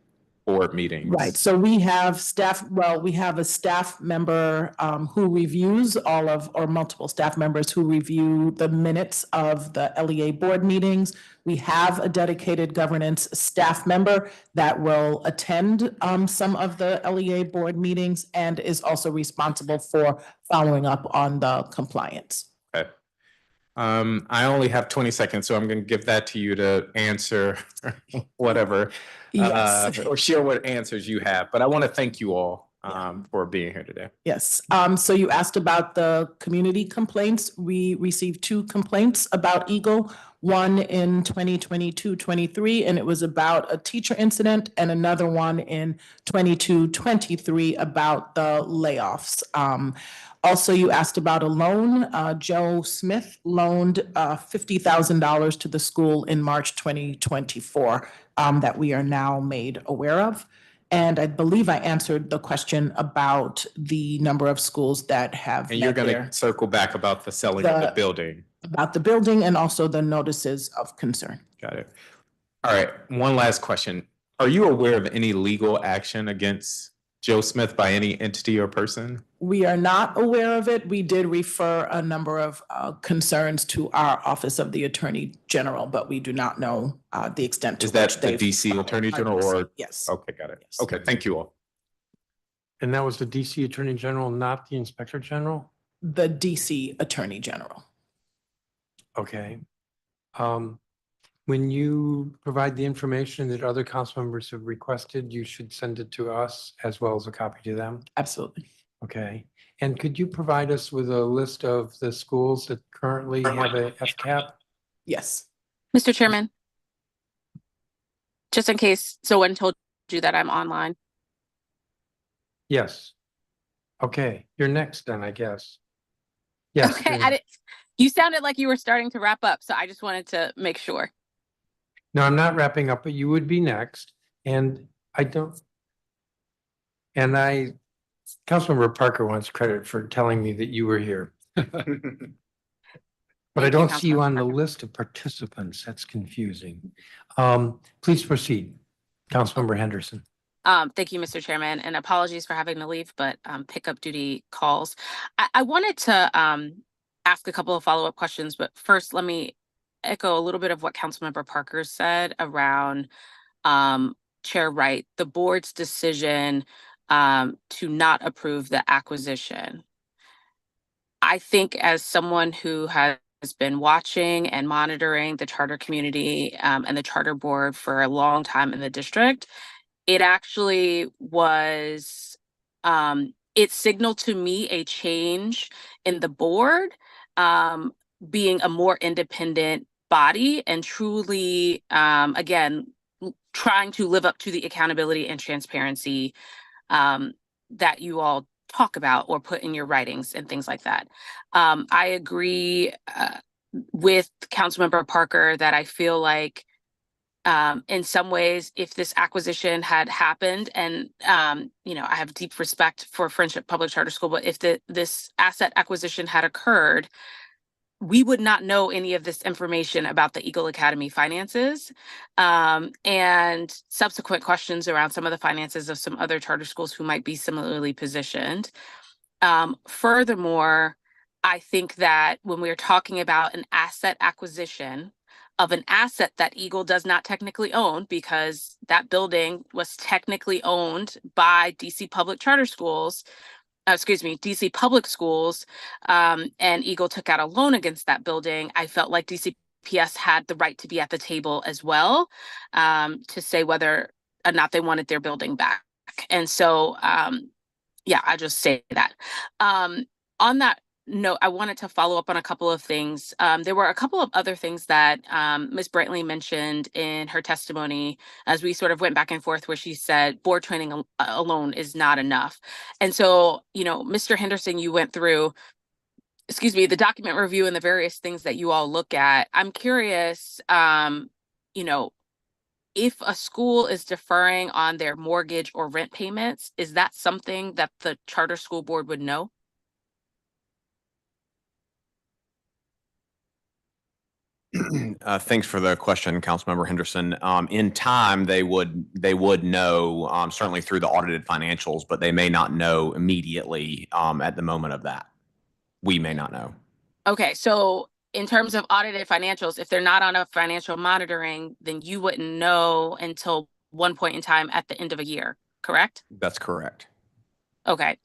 board meetings? Right, so we have staff, well, we have a staff member who reviews all of, or multiple staff members who review the minutes of the LEA board meetings. We have a dedicated governance staff member that will attend some of the LEA board meetings and is also responsible for following up on the compliance. Okay. I only have 20 seconds, so I'm going to give that to you to answer whatever, Yes. or share what answers you have. But I want to thank you all for being here today. Yes, so you asked about the community complaints. We received 2 complaints about Eagle, one in 2022-23, and it was about a teacher incident, and another one in 22-23 about the layoffs. Also, you asked about a loan. Joe Smith loaned $50,000 to the school in March 2024 that we are now made aware of. And I believe I answered the question about the number of schools that have. And you're met going their- to circle back about the selling of the building. About the building and also the notices of concern. Got it. All right. One last question. Are you aware of any legal action against Joe Smith by any entity or person? We are not aware of it. We did refer a number of concerns to our Office of the Attorney General, but we do not know the extent to Is that which the they've DC followed. Attorney General or? Yes. Okay, got it. Okay, thank you all. And that was the DC Attorney General, not the Inspector General? The DC Attorney General. Okay. When you provide the information that other council members have requested, you should send it to us as well as a copy to them. Absolutely. Okay. And could you provide us with a list of the schools that currently have a FCAP? Yes. Mr. Chairman, just in case someone told you that I'm online. Yes. Okay, you're next then, I guess. Yes. Okay, you're- you sounded like you were starting to wrap up, so I just wanted to make sure. No, I'm not wrapping up, but you would be next. And I don't. And Councilmember Parker wants credit for telling me that you were here. But I don't see you on the list of participants. That's confusing. Please proceed, Councilmember Henderson. Thank you, Mr. Chairman, and apologies for having to leave, but pickup duty calls. I wanted to ask a couple of follow-up questions, but first let me echo a little bit of what Councilmember Parker said around Chair Wright, the board's decision to not approve the acquisition. I think as someone who has been watching and monitoring the charter community and the charter board for a long time in the district, it actually was, it signaled to me a change in the board being a more independent body and truly, again, trying to live up to the accountability and transparency that you all talk about or put in your writings and things like that. I agree with Councilmember Parker that I feel like in some ways, if this acquisition had happened, and I have deep respect for Friendship Public Charter School, but if this asset acquisition had occurred, we would not know any of this information about the Eagle Academy finances and subsequent questions around some of the finances of some other charter schools who might be similarly positioned. Furthermore, I think that when we're talking about an asset acquisition of an asset that Eagle does not technically own, because that building was technically owned by DC Public Charter Schools, DC Public Schools, and Eagle took out a loan against that building, I felt like DCPS had the right to be at the table as well to say whether or not they wanted their building back. And so, I just say that. On that note, I wanted to follow up on a couple of things. There were a couple of other things that Ms. Brantley mentioned in her testimony as we sort of went back and forth, where she said board training alone is not enough. And so, Mr. Henderson, you went through, the document review and the various things that you all look at. I'm curious, if a school is deferring on their mortgage or rent payments, is that something that the charter school board would know? Thanks for the question, Councilmember Henderson. In time, they would know, certainly through the audited financials, but they may not know immediately at the moment of that. We may not know. Okay, so in terms of audited financials, if they're not on a financial monitoring, then you wouldn't know until one point in time at the end of a year, correct? That's correct. Okay.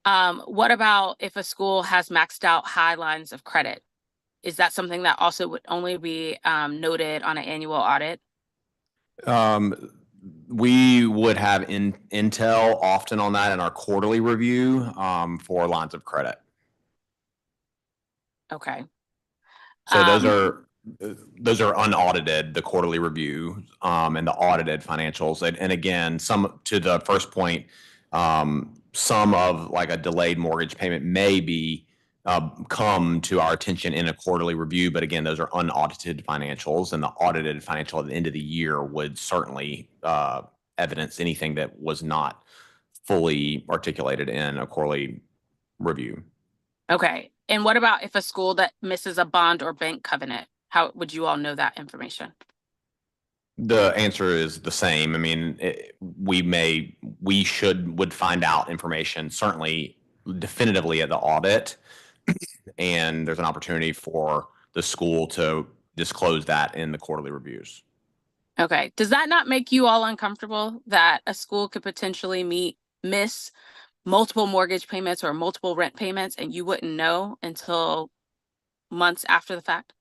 What about if a school has maxed out high lines of credit? Is that something that also would only be noted on an annual audit? We would have intel often on that in our quarterly review for lines of credit. Okay. So those are unaudited, the quarterly review and the audited financials. And again, some, to the first point, some of like a delayed mortgage payment may be come to our attention in a quarterly review, but again, those are unaudited financials, and the audited financial at the end of the year would certainly evidence anything that was not fully articulated in a quarterly review. Okay. And what about if a school that misses a bond or bank covenant? How would you all know that information? The answer is the same. I mean, we would find out information certainly definitively at the audit, and there's an opportunity for the school to disclose that in the quarterly reviews. Okay. Does that not make you all uncomfortable that a school could potentially miss multiple mortgage payments or multiple rent payments and you wouldn't know until months after the fact?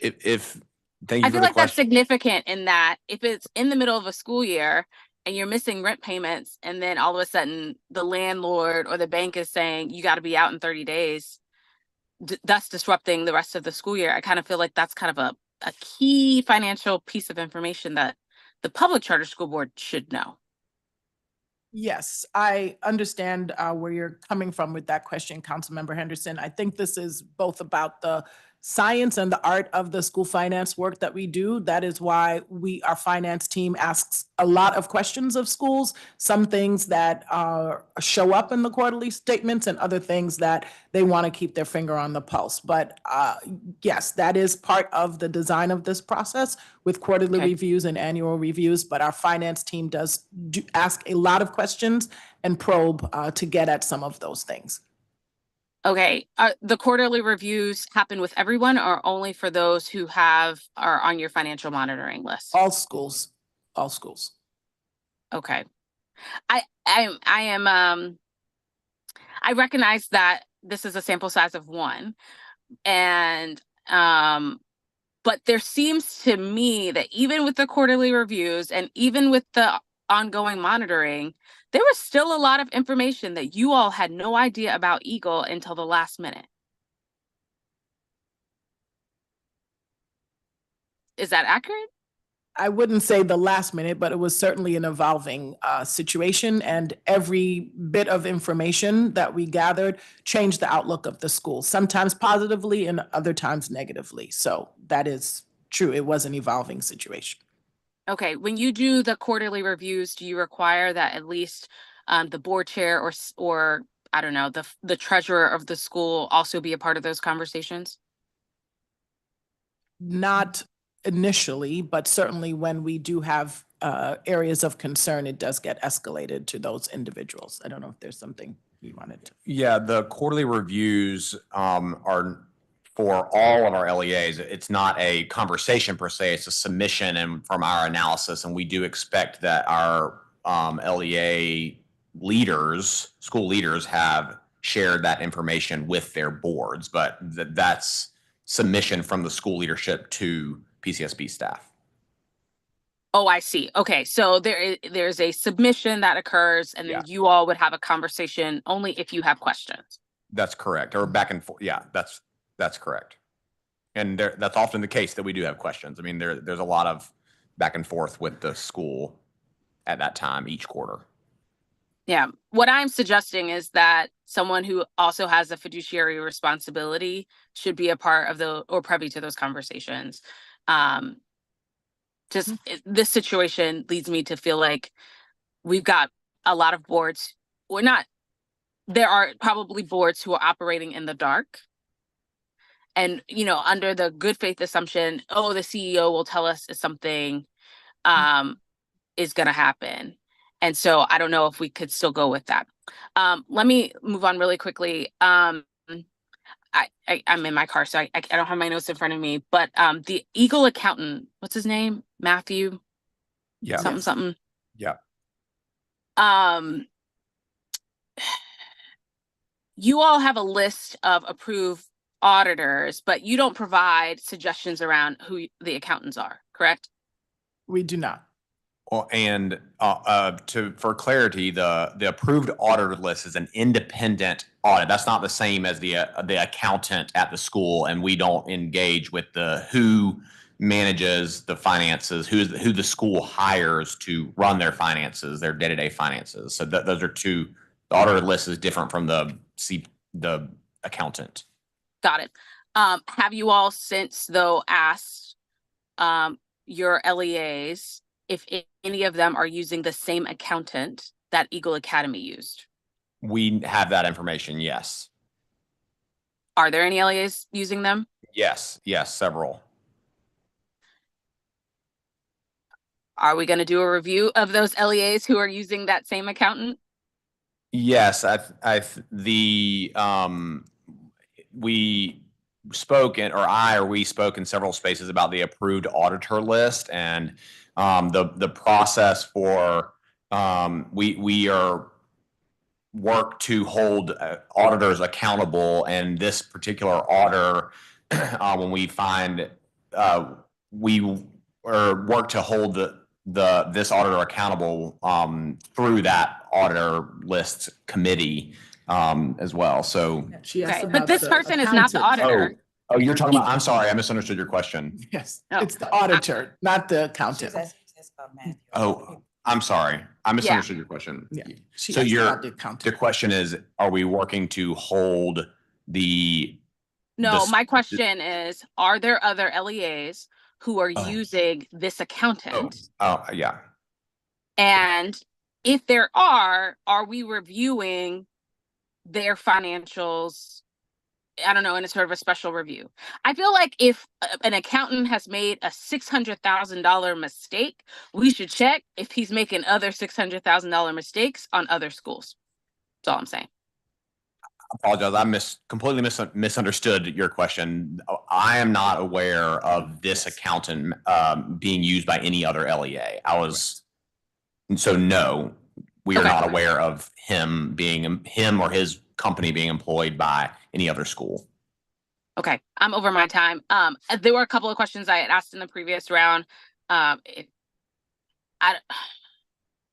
Thank you I for feel the like that's question. significant in that if it's in the middle of a school year and you're missing rent payments, and then all of a sudden the landlord or the bank is saying you got to be out in 30 days, thus disrupting the rest of the school year. I kind of feel like that's kind of a key financial piece of information that the public charter school board should know. Yes, I understand where you're coming from with that question, Councilmember Henderson. I think this is both about the science and the art of the school finance work that we do. That is why our finance team asks a lot of questions of schools, some things that show up in the quarterly statements and other things that they want to keep their finger on the pulse. But yes, that is part of the design of this process with quarterly reviews and annual reviews. But our finance team does ask a lot of questions and probe to get at some of those things. Okay, the quarterly reviews happen with everyone or only for those who are on your financial monitoring list? All schools, all schools. Okay. I recognize that this is a sample size of one, and but there seems to me that even with the quarterly reviews and even with the ongoing monitoring, there was still a lot of information that you all had no idea about Eagle until the last minute. Is that accurate? I wouldn't say the last minute, but it was certainly an evolving situation, and every bit of information that we gathered changed the outlook of the school, sometimes positively and other times negatively. So that is true. It was an evolving situation. Okay, when you do the quarterly reviews, do you require that at least the board chair or I don't know, the treasurer of the school also be a part of those conversations? Not initially, but certainly when we do have areas of concern, it does get escalated to those individuals. I don't know if there's something you wanted to. Yeah, the quarterly reviews are for all of our LEAs. It's not a conversation per se, it's a submission and from our analysis. And we do expect that our LEA leaders, school leaders, have shared that information with their boards, but that's submission from the school leadership to PCSB staff. Oh, I see. Okay, so there's a submission that occurs, and then you all would have a conversation only if you have questions. That's correct, or back and forth. Yeah, that's correct. And that's often the case that we do have questions. I mean, there's a lot of back and forth with the school at that time each quarter. Yeah, what I'm suggesting is that someone who also has a fiduciary responsibility should be a part of or privy to those conversations. This situation leads me to feel like we've got a lot of boards. There are probably boards who are operating in the dark And, under the good faith assumption, oh, the CEO will tell us if something is going to happen. And so I don't know if we could still go with that. Let me move on really quickly. I'm in my car, so I don't have my notes in front of me, but the Eagle accountant, what's his name? Matthew? Yeah. Something. Yeah. You all have a list of approved auditors, but you don't provide suggestions around who the accountants are, correct? We do not. Well, and for clarity, the approved auditor list is an independent audit. That's not the same as the accountant at the school, and we don't engage with who manages the finances, who the school hires to run their finances, their day-to-day finances. So those are two. The auditor list is different from the accountant. Got it. Have you all since though asked your LEAs if any of them are using the same accountant that Eagle Academy used? We have that information, yes. Are there any LEAs using them? Yes, several. Are we going to do a review of those LEAs who are using that same accountant? Yes, we spoke we spoke in several spaces about the approved auditor list and the process for we are work to hold auditors accountable, and this particular auditor when we find we work to hold this auditor accountable through that auditor list committee as well. So, but this person is not the auditor. Oh, you're talking about, I'm sorry, I misunderstood your question. Yes, it's the auditor, not the accountant. Oh, I'm sorry. I misunderstood your question. Yeah. So the question is, are we working to hold my question is, are there other LEAs who are using this accountant? Oh, yeah. And if there are we reviewing their financials, I don't know, in a sort of a special review? I feel like if an accountant has made a $600,000 mistake, we should check if he's making other $600,000 mistakes on other schools. That's all I'm saying. I apologize. I completely misunderstood your question. I am not aware of this accountant being used by any other LEA. No, we are not aware of him or his company being employed by any other school. Okay, I'm over my time. There were a couple of questions I had asked in the previous round.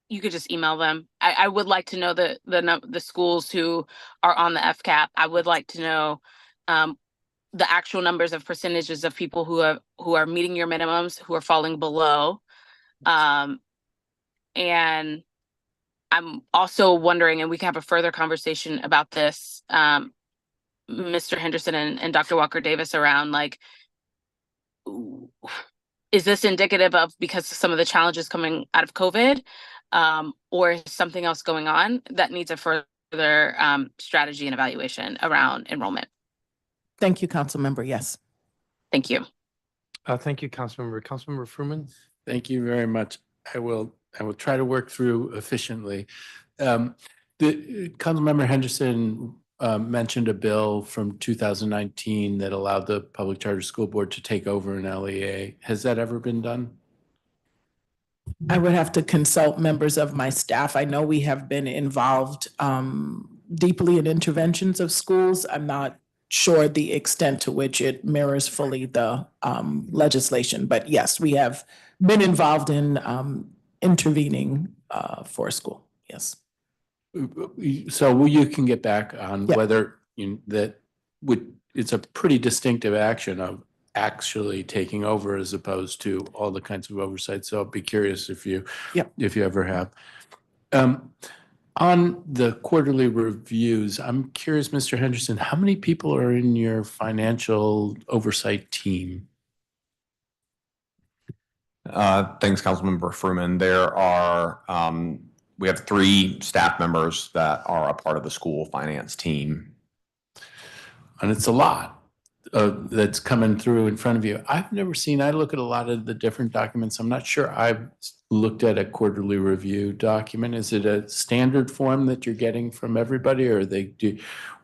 You could just email them. I would like to know the schools who are on the FCAP. I would like to know the actual numbers of percentages of people who are meeting your minimums, who are falling below. And I'm also wondering, and we can have a further conversation about this, Mr. Henderson and Dr. Walker Davis, around is this indicative of because of some of the challenges coming out of COVID, or is something else going on that needs a further strategy and evaluation around enrollment? Thank you, Councilmember. Yes. Thank you. Thank you, Councilmember. Councilmember Fruman? Thank you very much. I will try to work through efficiently. The Councilmember Henderson mentioned a bill from 2019 that allowed the Public Charter School Board to take over an LEA. Has that ever been done? I would have to consult members of my staff. I know we have been involved deeply in interventions of schools. I'm not sure the extent to which it mirrors fully the legislation, but yes, we have been involved in intervening for a school. Yes. So you can get back on whether it's a pretty distinctive action of actually taking over as opposed to all the kinds of oversight. So I'll be curious if you ever have. On the quarterly reviews, I'm curious, Mr. Henderson, how many people are in your financial oversight team? Thanks, Councilmember Fruman. There are, we have 3 staff members that are a part of the school finance team. And it's a lot. that's coming through in front of you. I've never seen, I look at a lot of the different documents. I'm not sure I've looked at a quarterly review document. Is it a standard form that you're getting from everybody, or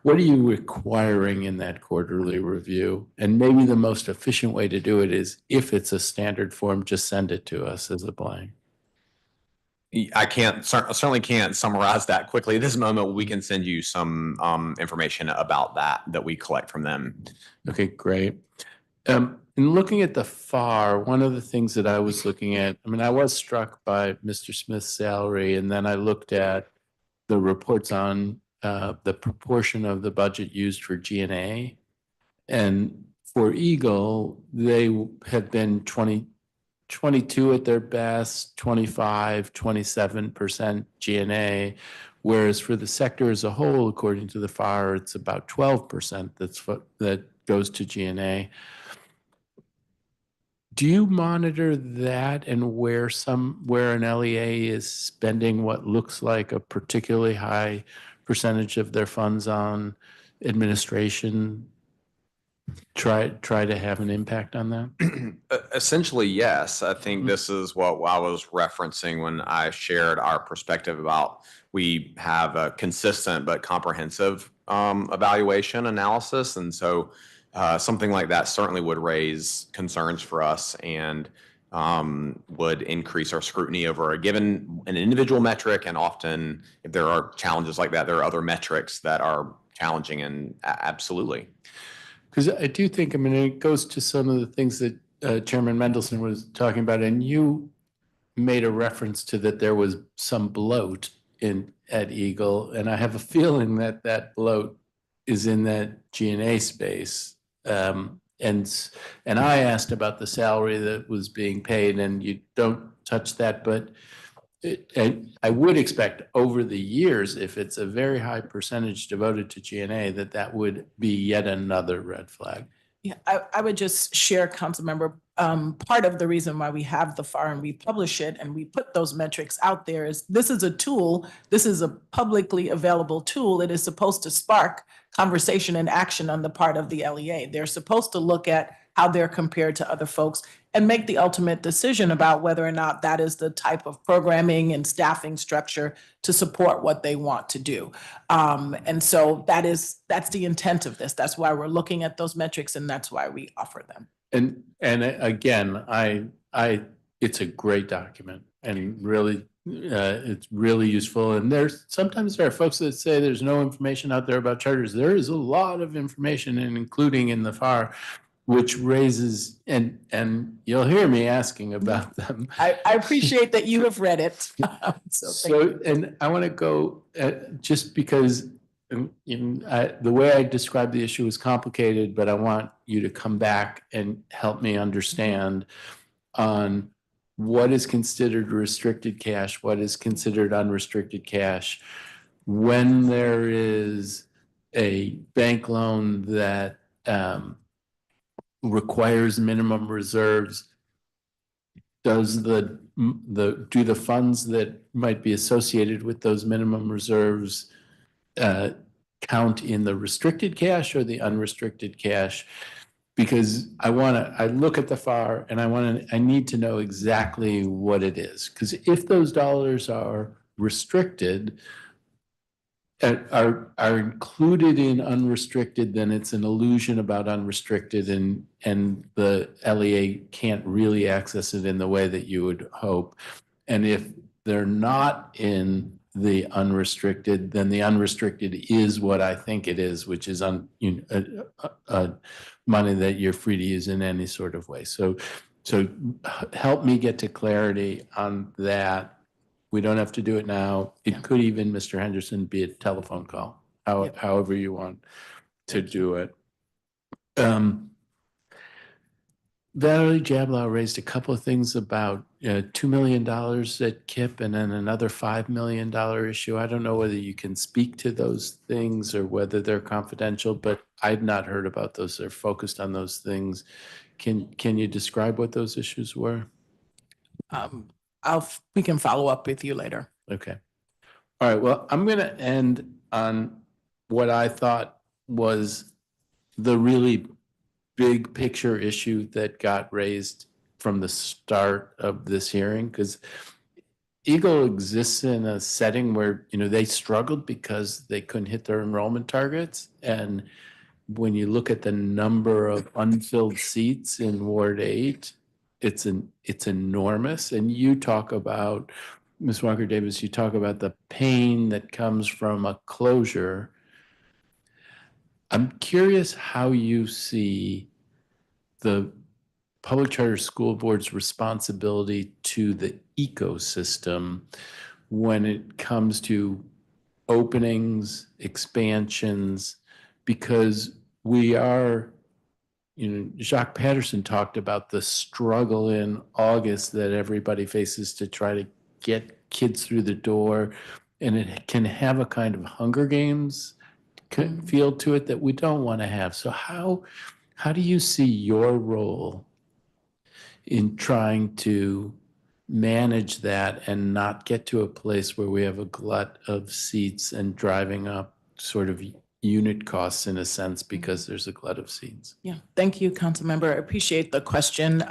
what are you requiring in that quarterly review? And maybe the most efficient way to do it is, if it's a standard form, just send it to us as a blank. I certainly can't summarize that quickly at this moment. We can send you some information about that we collect from them. Okay, great. In looking at the FAR, one of the things that I was looking at, I mean, I was struck by Mr. Smith's salary, and then I looked at the reports on the proportion of the budget used for G&A. And for Eagle, they have been 22 at their best, 25, 27% G&A, whereas for the sector as a whole, according to the FAR, it's about 12% that goes to G&A. Do you monitor that, and where an LEA is spending what looks like a particularly high percentage of their funds on administration, try to have an impact on that? Essentially, yes. I think this is what I was referencing when I shared our perspective about we have a consistent but comprehensive evaluation analysis. And so something like that certainly would raise concerns for us and would increase our scrutiny over an individual metric. And often, if there are challenges like that, there are other metrics that are challenging, and absolutely. Because I do think, I mean, it goes to some of the things that Chairman Mendelson was talking about, and you made a reference to that there was some bloat at Eagle, and I have a feeling that bloat is in that G&A space. And I asked about the salary that was being paid, and you don't touch that, but I would expect over the years, if it's a very high percentage devoted to G&A, that would be yet another red flag. Yeah, I would just share, Councilmember, part of the reason why we have the FAR and we publish it and we put those metrics out there is this is a tool, this is a publicly available tool. It is supposed to spark conversation and action on the part of the LEA. They're supposed to look at how they're compared to other folks and make the ultimate decision about whether or not that is the type of programming and staffing structure to support what they want to do. And so that's the intent of this. That's why we're looking at those metrics, and that's why we offer them. And again, it's a great document, and really, it's really useful. And sometimes there are folks that say there's no information out there about charters. There is a lot of information, and including in the FAR, which raises, and you'll hear me asking about them. I appreciate that you have read it. And I want to go, just because the way I described the issue is complicated, but I want you to come back and help me understand on what is considered restricted cash, what is considered unrestricted cash. When there is a bank loan that requires minimum reserves, do the funds that might be associated with those minimum reserves count in the restricted cash or the unrestricted cash? Because I look at the FAR and I need to know exactly what it is. Because if those dollars are restricted, are included in unrestricted, then it's an illusion about unrestricted, and the LEA can't really access it in the way that you would hope. And if they're not in the unrestricted, then the unrestricted is what I think it is, which is money that you're free to use in any sort of way. So help me get to clarity on that. We don't have to do it now. It could even, Mr. Henderson, be a telephone call, however you want to do it. Valerie Jablow raised a couple of things about $2 million at KIPP and then another $5 million issue. I don't know whether you can speak to those things or whether they're confidential, but I've not heard about those. They're focused on those things. Can you describe what those issues were? We can follow up with you later. Okay. All right. Well, I'm going to end on what I thought was the really big picture issue that got raised from the start of this hearing? Because Eagle exists in a setting where, they struggled because they couldn't hit their enrollment targets. And when you look at the number of unfilled seats in Ward 8, it's enormous. And you talk about, Ms. Walker Davis, you talk about the pain that comes from a closure. I'm curious how you see the public charter school board's responsibility to the ecosystem when it comes to openings, expansions, because we are, Jacques Patterson talked about the struggle in August that everybody faces to try to get kids through the door, and it can have a kind of Hunger Games feel to it that we don't want to have. So how do you see your role in trying to manage that and not get to a place where we have a glut of seats and driving up sort of unit costs in a sense because there's a glut of seats? Yeah, thank you, Councilmember. I appreciate the question.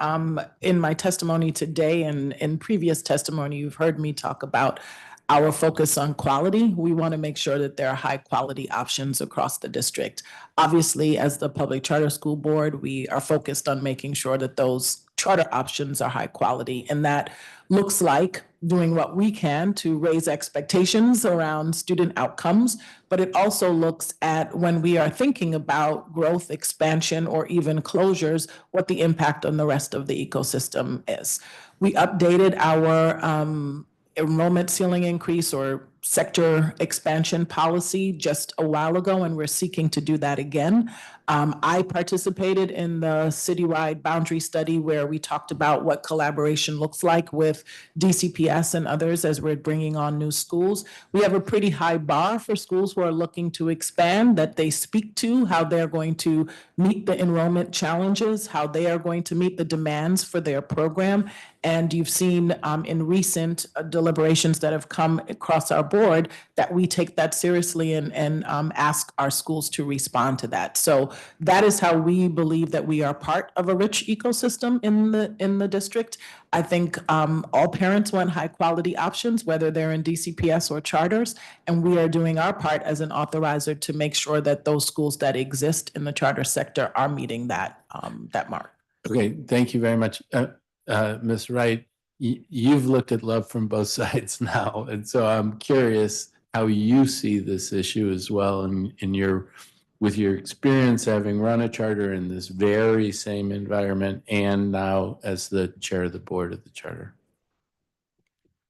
In my testimony today and in previous testimony, you've heard me talk about our focus on quality. We want to make sure that there are high quality options across the district. Obviously, as the Public Charter School Board, we are focused on making sure that those charter options are high quality. And that looks like doing what we can to raise expectations around student outcomes, but it also looks at when we are thinking about growth, expansion, or even closures, what the impact on the rest of the ecosystem is. We updated our enrollment ceiling increase or sector expansion policy just a while ago, and we're seeking to do that again. I participated in the citywide boundary study where we talked about what collaboration looks like with DCPS and others as we're bringing on new schools. We have a pretty high bar for schools who are looking to expand that they speak to, how they're going to meet the enrollment challenges, how they are going to meet the demands for their program. And you've seen in recent deliberations that have come across our board that we take that seriously and ask our schools to respond to that. So that is how we believe that we are part of a rich ecosystem in the district. I think all parents want high quality options, whether they're in DCPS or charters, and we are doing our part as an authorizer to make sure that those schools that exist in the charter sector are meeting that mark. Okay, thank you very much. Ms. Wright, you've looked at love from both sides now, and so I'm curious how you see this issue as well with your experience having run a charter in this very same environment and now as the chair of the board of the charter.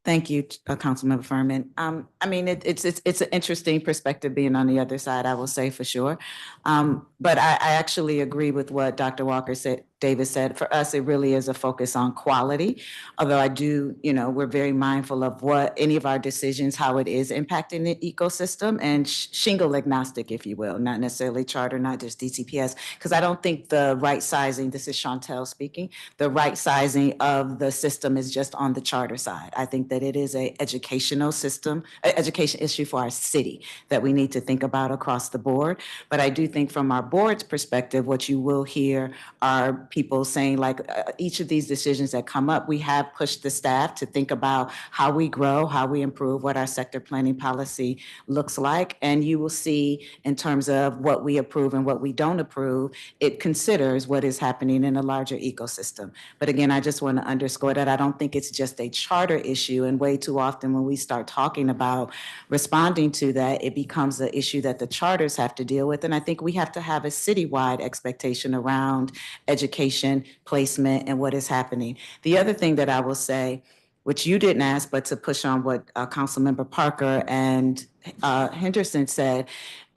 Thank you, Councilmember Furman. I mean, it's an interesting perspective being on the other side, I will say for sure. But I actually agree with what Dr. Walker Davis said. For us, it really is a focus on quality. Although I do, we're very mindful of what any of our decisions, how it is impacting the ecosystem and shingle agnostic, if you will, not necessarily charter, not just DCPS, because I don't think the right sizing, this is Chantel speaking, the right sizing of the system is just on the charter side. I think that it is an educational system, education issue for our city that we need to think about across the board. But I do think from our board's perspective, what you will hear are people saying like each of these decisions that come up, we have pushed the staff to think about how we grow, how we improve, what our sector planning policy looks like. And you will see in terms of what we approve and what we don't approve, it considers what is happening in a larger ecosystem. But again, I just want to underscore that I don't think it's just a charter issue. And way too often when we start talking about responding to that, it becomes an issue that the charters have to deal with. And I think we have to have a citywide expectation around education, placement, and what is happening. The other thing that I will say, which you didn't ask, but to push on what Councilmember Parker and Henderson said,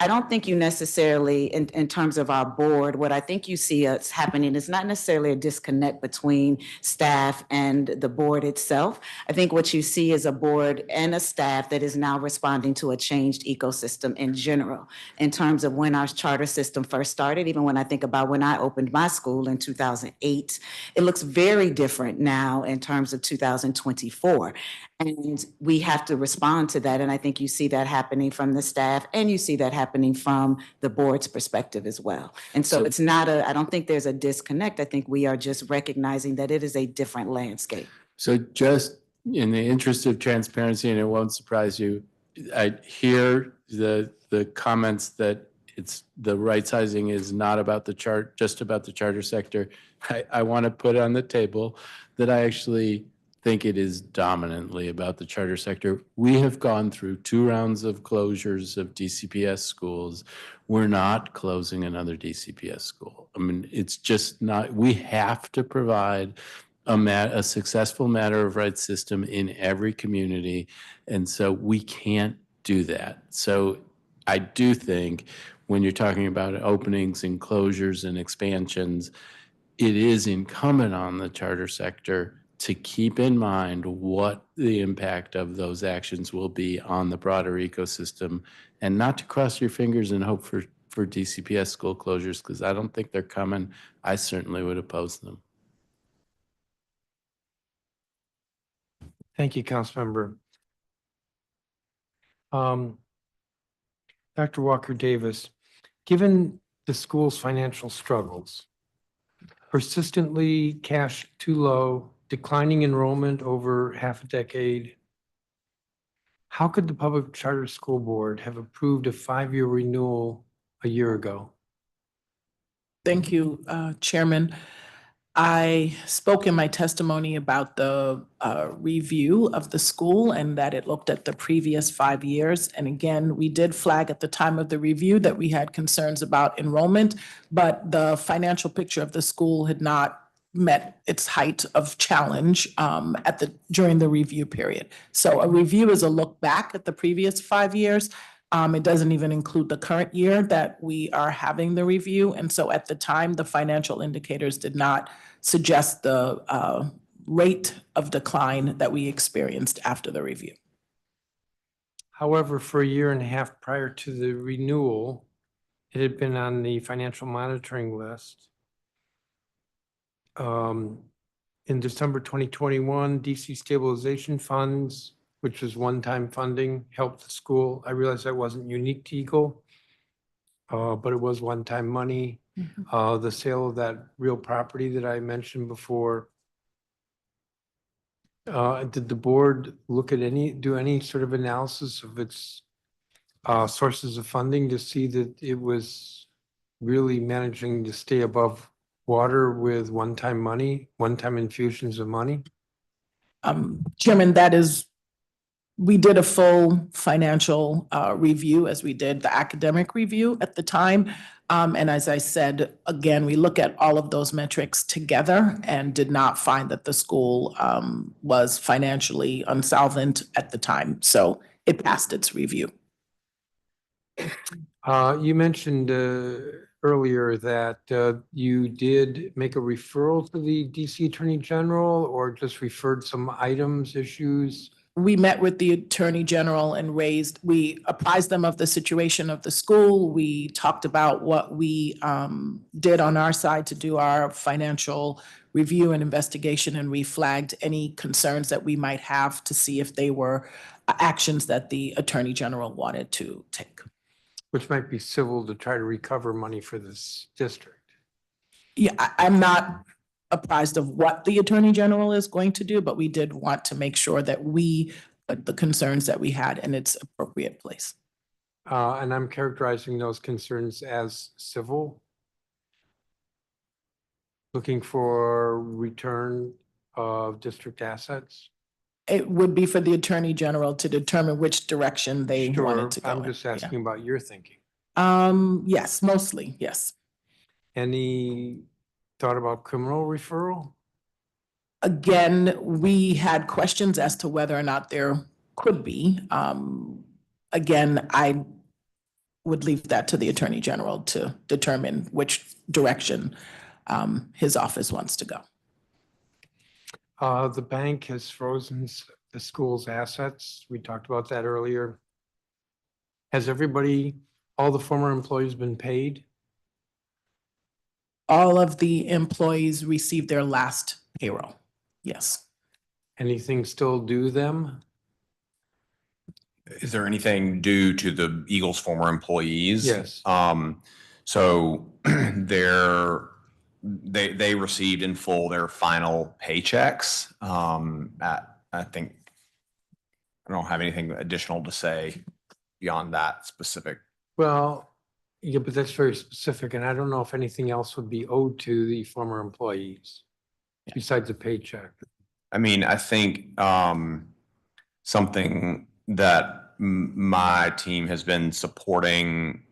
I don't think you necessarily, in terms of our board, what I think you see us happening is not necessarily a disconnect between staff and the board itself. I think what you see is a board and a staff that is now responding to a changed ecosystem in general. In terms of when our charter system first started, even when I think about when I opened my school in 2008, it looks very different now in terms of 2024. And we have to respond to that. And I think you see that happening from the staff, and you see that happening from the board's perspective as well. And so it's not I don't think there's a disconnect. I think we are just recognizing that it is a different landscape. So just in the interest of transparency, and it won't surprise you, I hear the comments that it's the right sizing is not about just about the charter sector. I want to put on the table that I actually think it is dominantly about the charter sector. We have gone through 2 rounds of closures of DCPS schools. We're not closing another DCPS school. I mean, it's just not, we have to provide a successful matter of rights system in every community. And so we can't do that. So I do think when you're talking about openings and closures and expansions, it is incumbent on the charter sector to keep in mind what the impact of those actions will be on the broader ecosystem, and not to cross your fingers and hope for DCPS school closures, because I don't think they're coming. I certainly would oppose them. Thank you, Councilmember. Dr. Walker Davis, given the school's financial struggles, persistently cash too low, declining enrollment over half a decade, how could the Public Charter School Board have approved a 5-year renewal a year ago? Thank you, Chairman. I spoke in my testimony about the review of the school and that it looked at the previous 5 years. And again, we did flag at the time of the review that we had concerns about enrollment, but the financial picture of the school had not met its height of challenge during the review period. So a review is a look back at the previous 5 years. It doesn't even include the current year that we are having the review. And so at the time, the financial indicators did not suggest the rate of decline that we experienced after the review. However, for a year and a half prior to the renewal, it had been on the financial monitoring list. In December 2021, DC stabilization funds, which was one-time funding, helped the school. I realized that wasn't unique to Eagle, but it was one-time money. The sale of that real property that I mentioned before. Did the board look at do any sort of analysis of its sources of funding to see that it was really managing to stay above water with one-time money, one-time infusions of money? Chairman, we did a full financial review as we did the academic review at the time. And as I said, again, we look at all of those metrics together and did not find that the school was financially insolvent at the time. So it passed its review. You mentioned earlier that you did make a referral to the DC Attorney General or just referred some items, issues? We met with the Attorney General and we apprised them of the situation of the school. We talked about what we did on our side to do our financial review and investigation, and we flagged any concerns that we might have to see if they were actions that the Attorney General wanted to take. Which might be civil to try to recover money for this district. Yeah, I'm not apprised of what the Attorney General is going to do, but we did want to make sure that we put the concerns that we had in its appropriate place. And I'm characterizing those concerns as civil. Looking for return of district assets. It would be for the Attorney General to determine which direction they wanted to go. I'm just asking about your thinking. Yes, mostly, yes. Any thought about criminal referral? Again, we had questions as to whether or not there could be. Again, I would leave that to the Attorney General to determine which direction his office wants to go. The bank has frozen the school's assets. We talked about that earlier. Has all the former employees been paid? All of the employees received their last payroll, yes. Anything still due them? Is there anything due to the Eagles' former employees? Yes. So they received in full their final paychecks. I think I don't have anything additional to say beyond that specific. Well, yeah, but that's very specific, and I don't know if anything else would be owed to the former employees besides a paycheck. I mean, I think something that my team has been supporting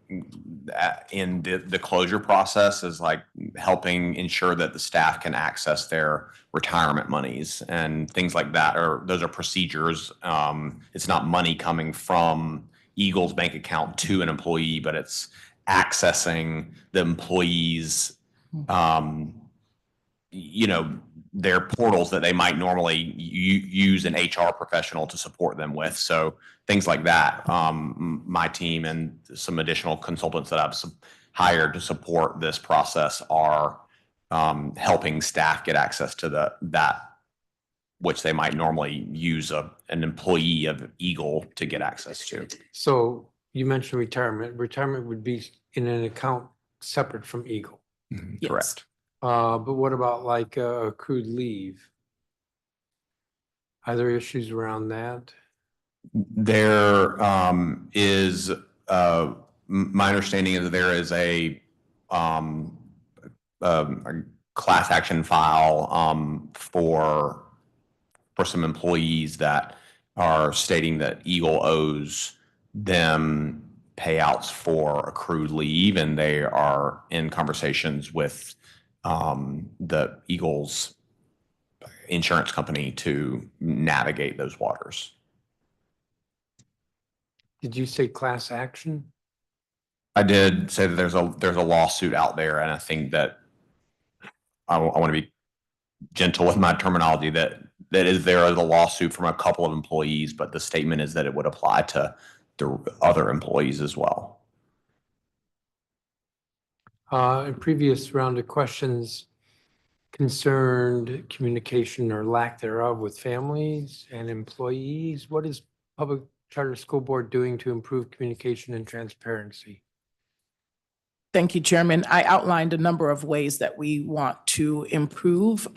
in the closure process is like helping ensure that the staff can access their retirement monies and things like that. Or those are procedures. It's not money coming from Eagle's bank account to an employee, but it's accessing the employees, their portals that they might normally use an HR professional to support them with. So things like that. My team and some additional consultants that I've hired to support this process are helping staff get access to that which they might normally use an employee of Eagle to get access to. So you mentioned retirement. Retirement would be in an account separate from Eagle. Correct. But what about like accrued leave? Are there issues around that? There is, my understanding is that there is a class action file for some employees that are stating that Eagle owes them payouts for accrued leave, and they are in conversations with the Eagles insurance company to navigate those waters. Did you say class action? I did say that there's a lawsuit out there, and I think that I want to be gentle with my terminology, that there is a lawsuit from a couple of employees, but the statement is that it would apply to the other employees as well. In previous round of questions concerned communication or lack thereof with families and employees. What is Public Charter School Board doing to improve communication and transparency? Thank you, Chairman. I outlined a number of ways that we want to improve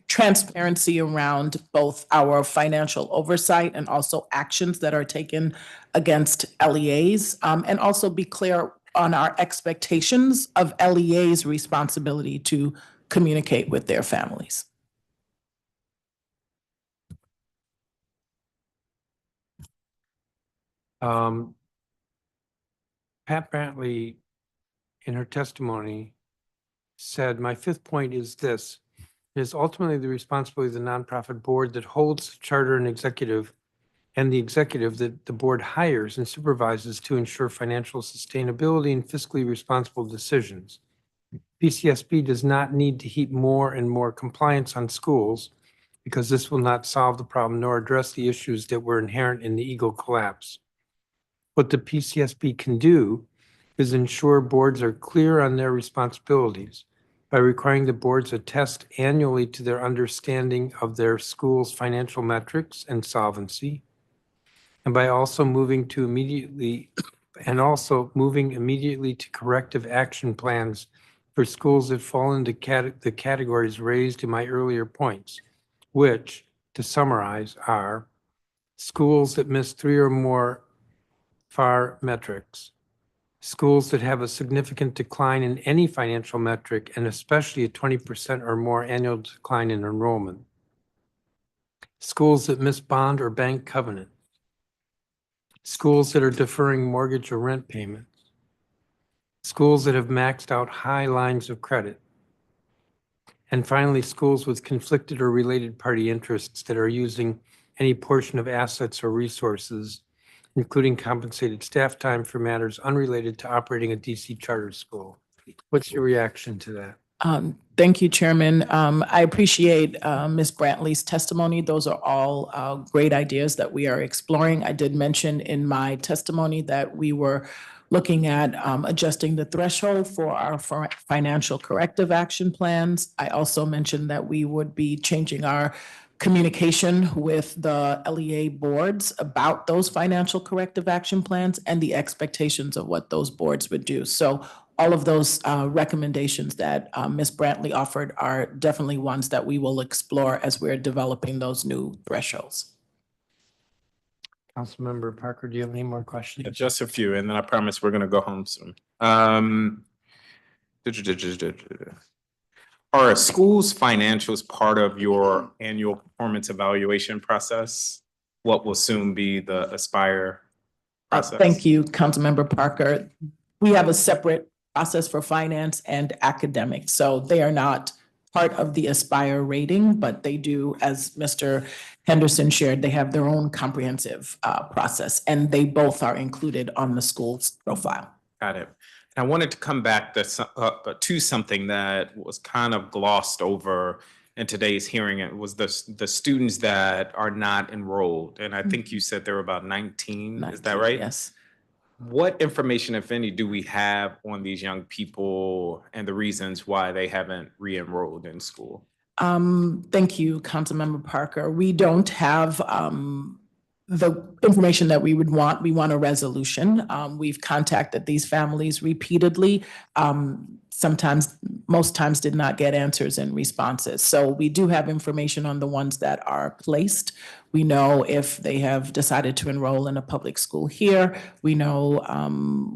transparency around both our financial oversight and also actions that are taken against LEAs, and also be clear on our expectations of LEA's responsibility to communicate with their families. Pat Brantley, in her testimony, said, "My fifth point is this. It is ultimately the responsibility of the nonprofit board that holds the charter and the executive that the board hires and supervises to ensure financial sustainability and fiscally responsible decisions. PCSB does not need to heap more and more compliance on schools because this will not solve the problem nor address the issues that were inherent in the Eagle collapse. What the PCSB can do is ensure boards are clear on their responsibilities by requiring the boards attest annually to their understanding of their school's financial metrics and solvency, and by also moving immediately to corrective action plans for schools that fall into the categories raised in my earlier points, which, to summarize, are schools that miss 3 or more FAR metrics, schools that have a significant decline in any financial metric, and especially a 20% or more annual decline in enrollment, schools that miss bond or bank covenant, schools that are deferring mortgage or rent payments, schools that have maxed out high lines of credit, and finally, schools with conflicted or related party interests that are using any portion of assets or resources, including compensated staff time, for matters unrelated to operating a DC charter school." What's your reaction to that? Thank you, Chairman. I appreciate Ms. Brantley's testimony. Those are all great ideas that we are exploring. I did mention in my testimony that we were looking at adjusting the threshold for our financial corrective action plans. I also mentioned that we would be changing our communication with the LEA boards about those financial corrective action plans and the expectations of what those boards would do. So all of those recommendations that Ms. Brantley offered are definitely ones that we will explore as we're developing those new thresholds. Councilmember Parker, do you have any more questions? Yeah, just a few, and then I promise we're gonna go home soon. Are schools' financials part of your annual performance evaluation process? What will soon be the Aspire process? Thank you, Councilmember Parker. We have a separate process for finance and academic, so they are not part of the Aspire rating, but they do, as Mr. Henderson shared, they have their own comprehensive process, and they both are included on the school's profile. Got it. I wanted to come back to something that was kind of glossed over in today's hearing. It was the students that are not enrolled. And I think you said there were about 19, is that right? Yes. What information, if any, do we have on these young people and the reasons why they haven't re-enrolled in school? Thank you, Councilmember Parker. We don't have the information that we would want. We want a resolution. We've contacted these families repeatedly. Sometimes, most times did not get answers and responses. So we do have information on the ones that are placed. We know if they have decided to enroll in a public school here. We know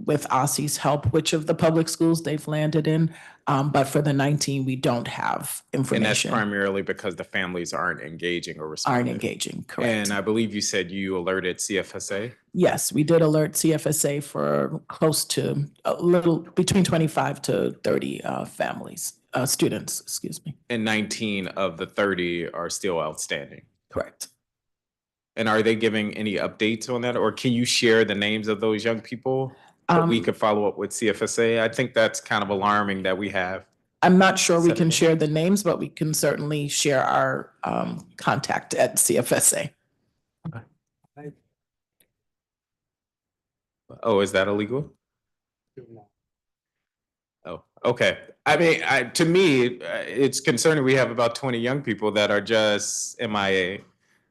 with OSSI's help, which of the public schools they've landed in. But for the 19, we don't have information. And that's primarily because the families aren't engaging or responding. Aren't engaging, correct. And I believe you said you alerted CFSA? Yes, we did alert CFSA for close to a little, between 25 to 30 families, students, excuse me. And 19 of the 30 are still outstanding? Correct. And are they giving any updates on that? Or can you share the names of those young people that we could follow up with CFSA? I think that's kind of alarming that we have. I'm not sure we can share the names, but we can certainly share our contact at CFSA. Oh, is that illegal? Oh, okay. I mean, to me, it's concerning. We have about 20 young people that are just MIA.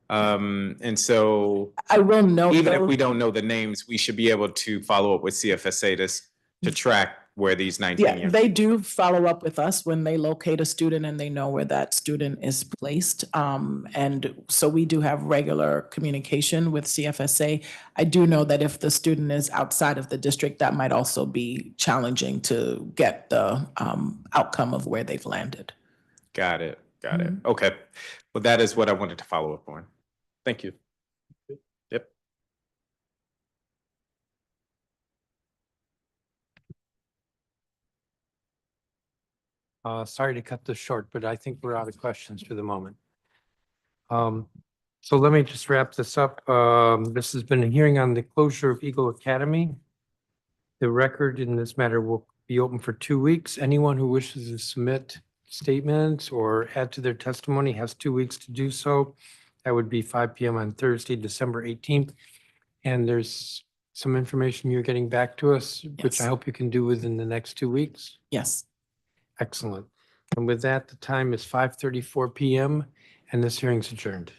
And so I will note, even if we don't know the names, we should be able to follow up with CFSA to track where these 19 yeah, young they do follow up with us when they locate a student and they know where that student is placed. And so we do have regular communication with CFSA. I do know that if the student is outside of the district, that might also be challenging to get the outcome of where they've landed. Got it. Got it. Okay. Well, that is what I wanted to follow up on. Thank you. Yep. Sorry to cut this short, but I think we're out of questions for the moment. So let me just wrap this up. This has been a hearing on the closure of Eagle Academy. The record in this matter will be open for 2 weeks. Anyone who wishes to submit statements or add to their testimony has 2 weeks to do so. That would be 5 p.m. on Thursday, December 18th. And there's some information you're getting back to us, which I hope you can do within the next 2 weeks. Yes. Excellent. And with that, the time is 5:34 p.m. and this hearing's adjourned.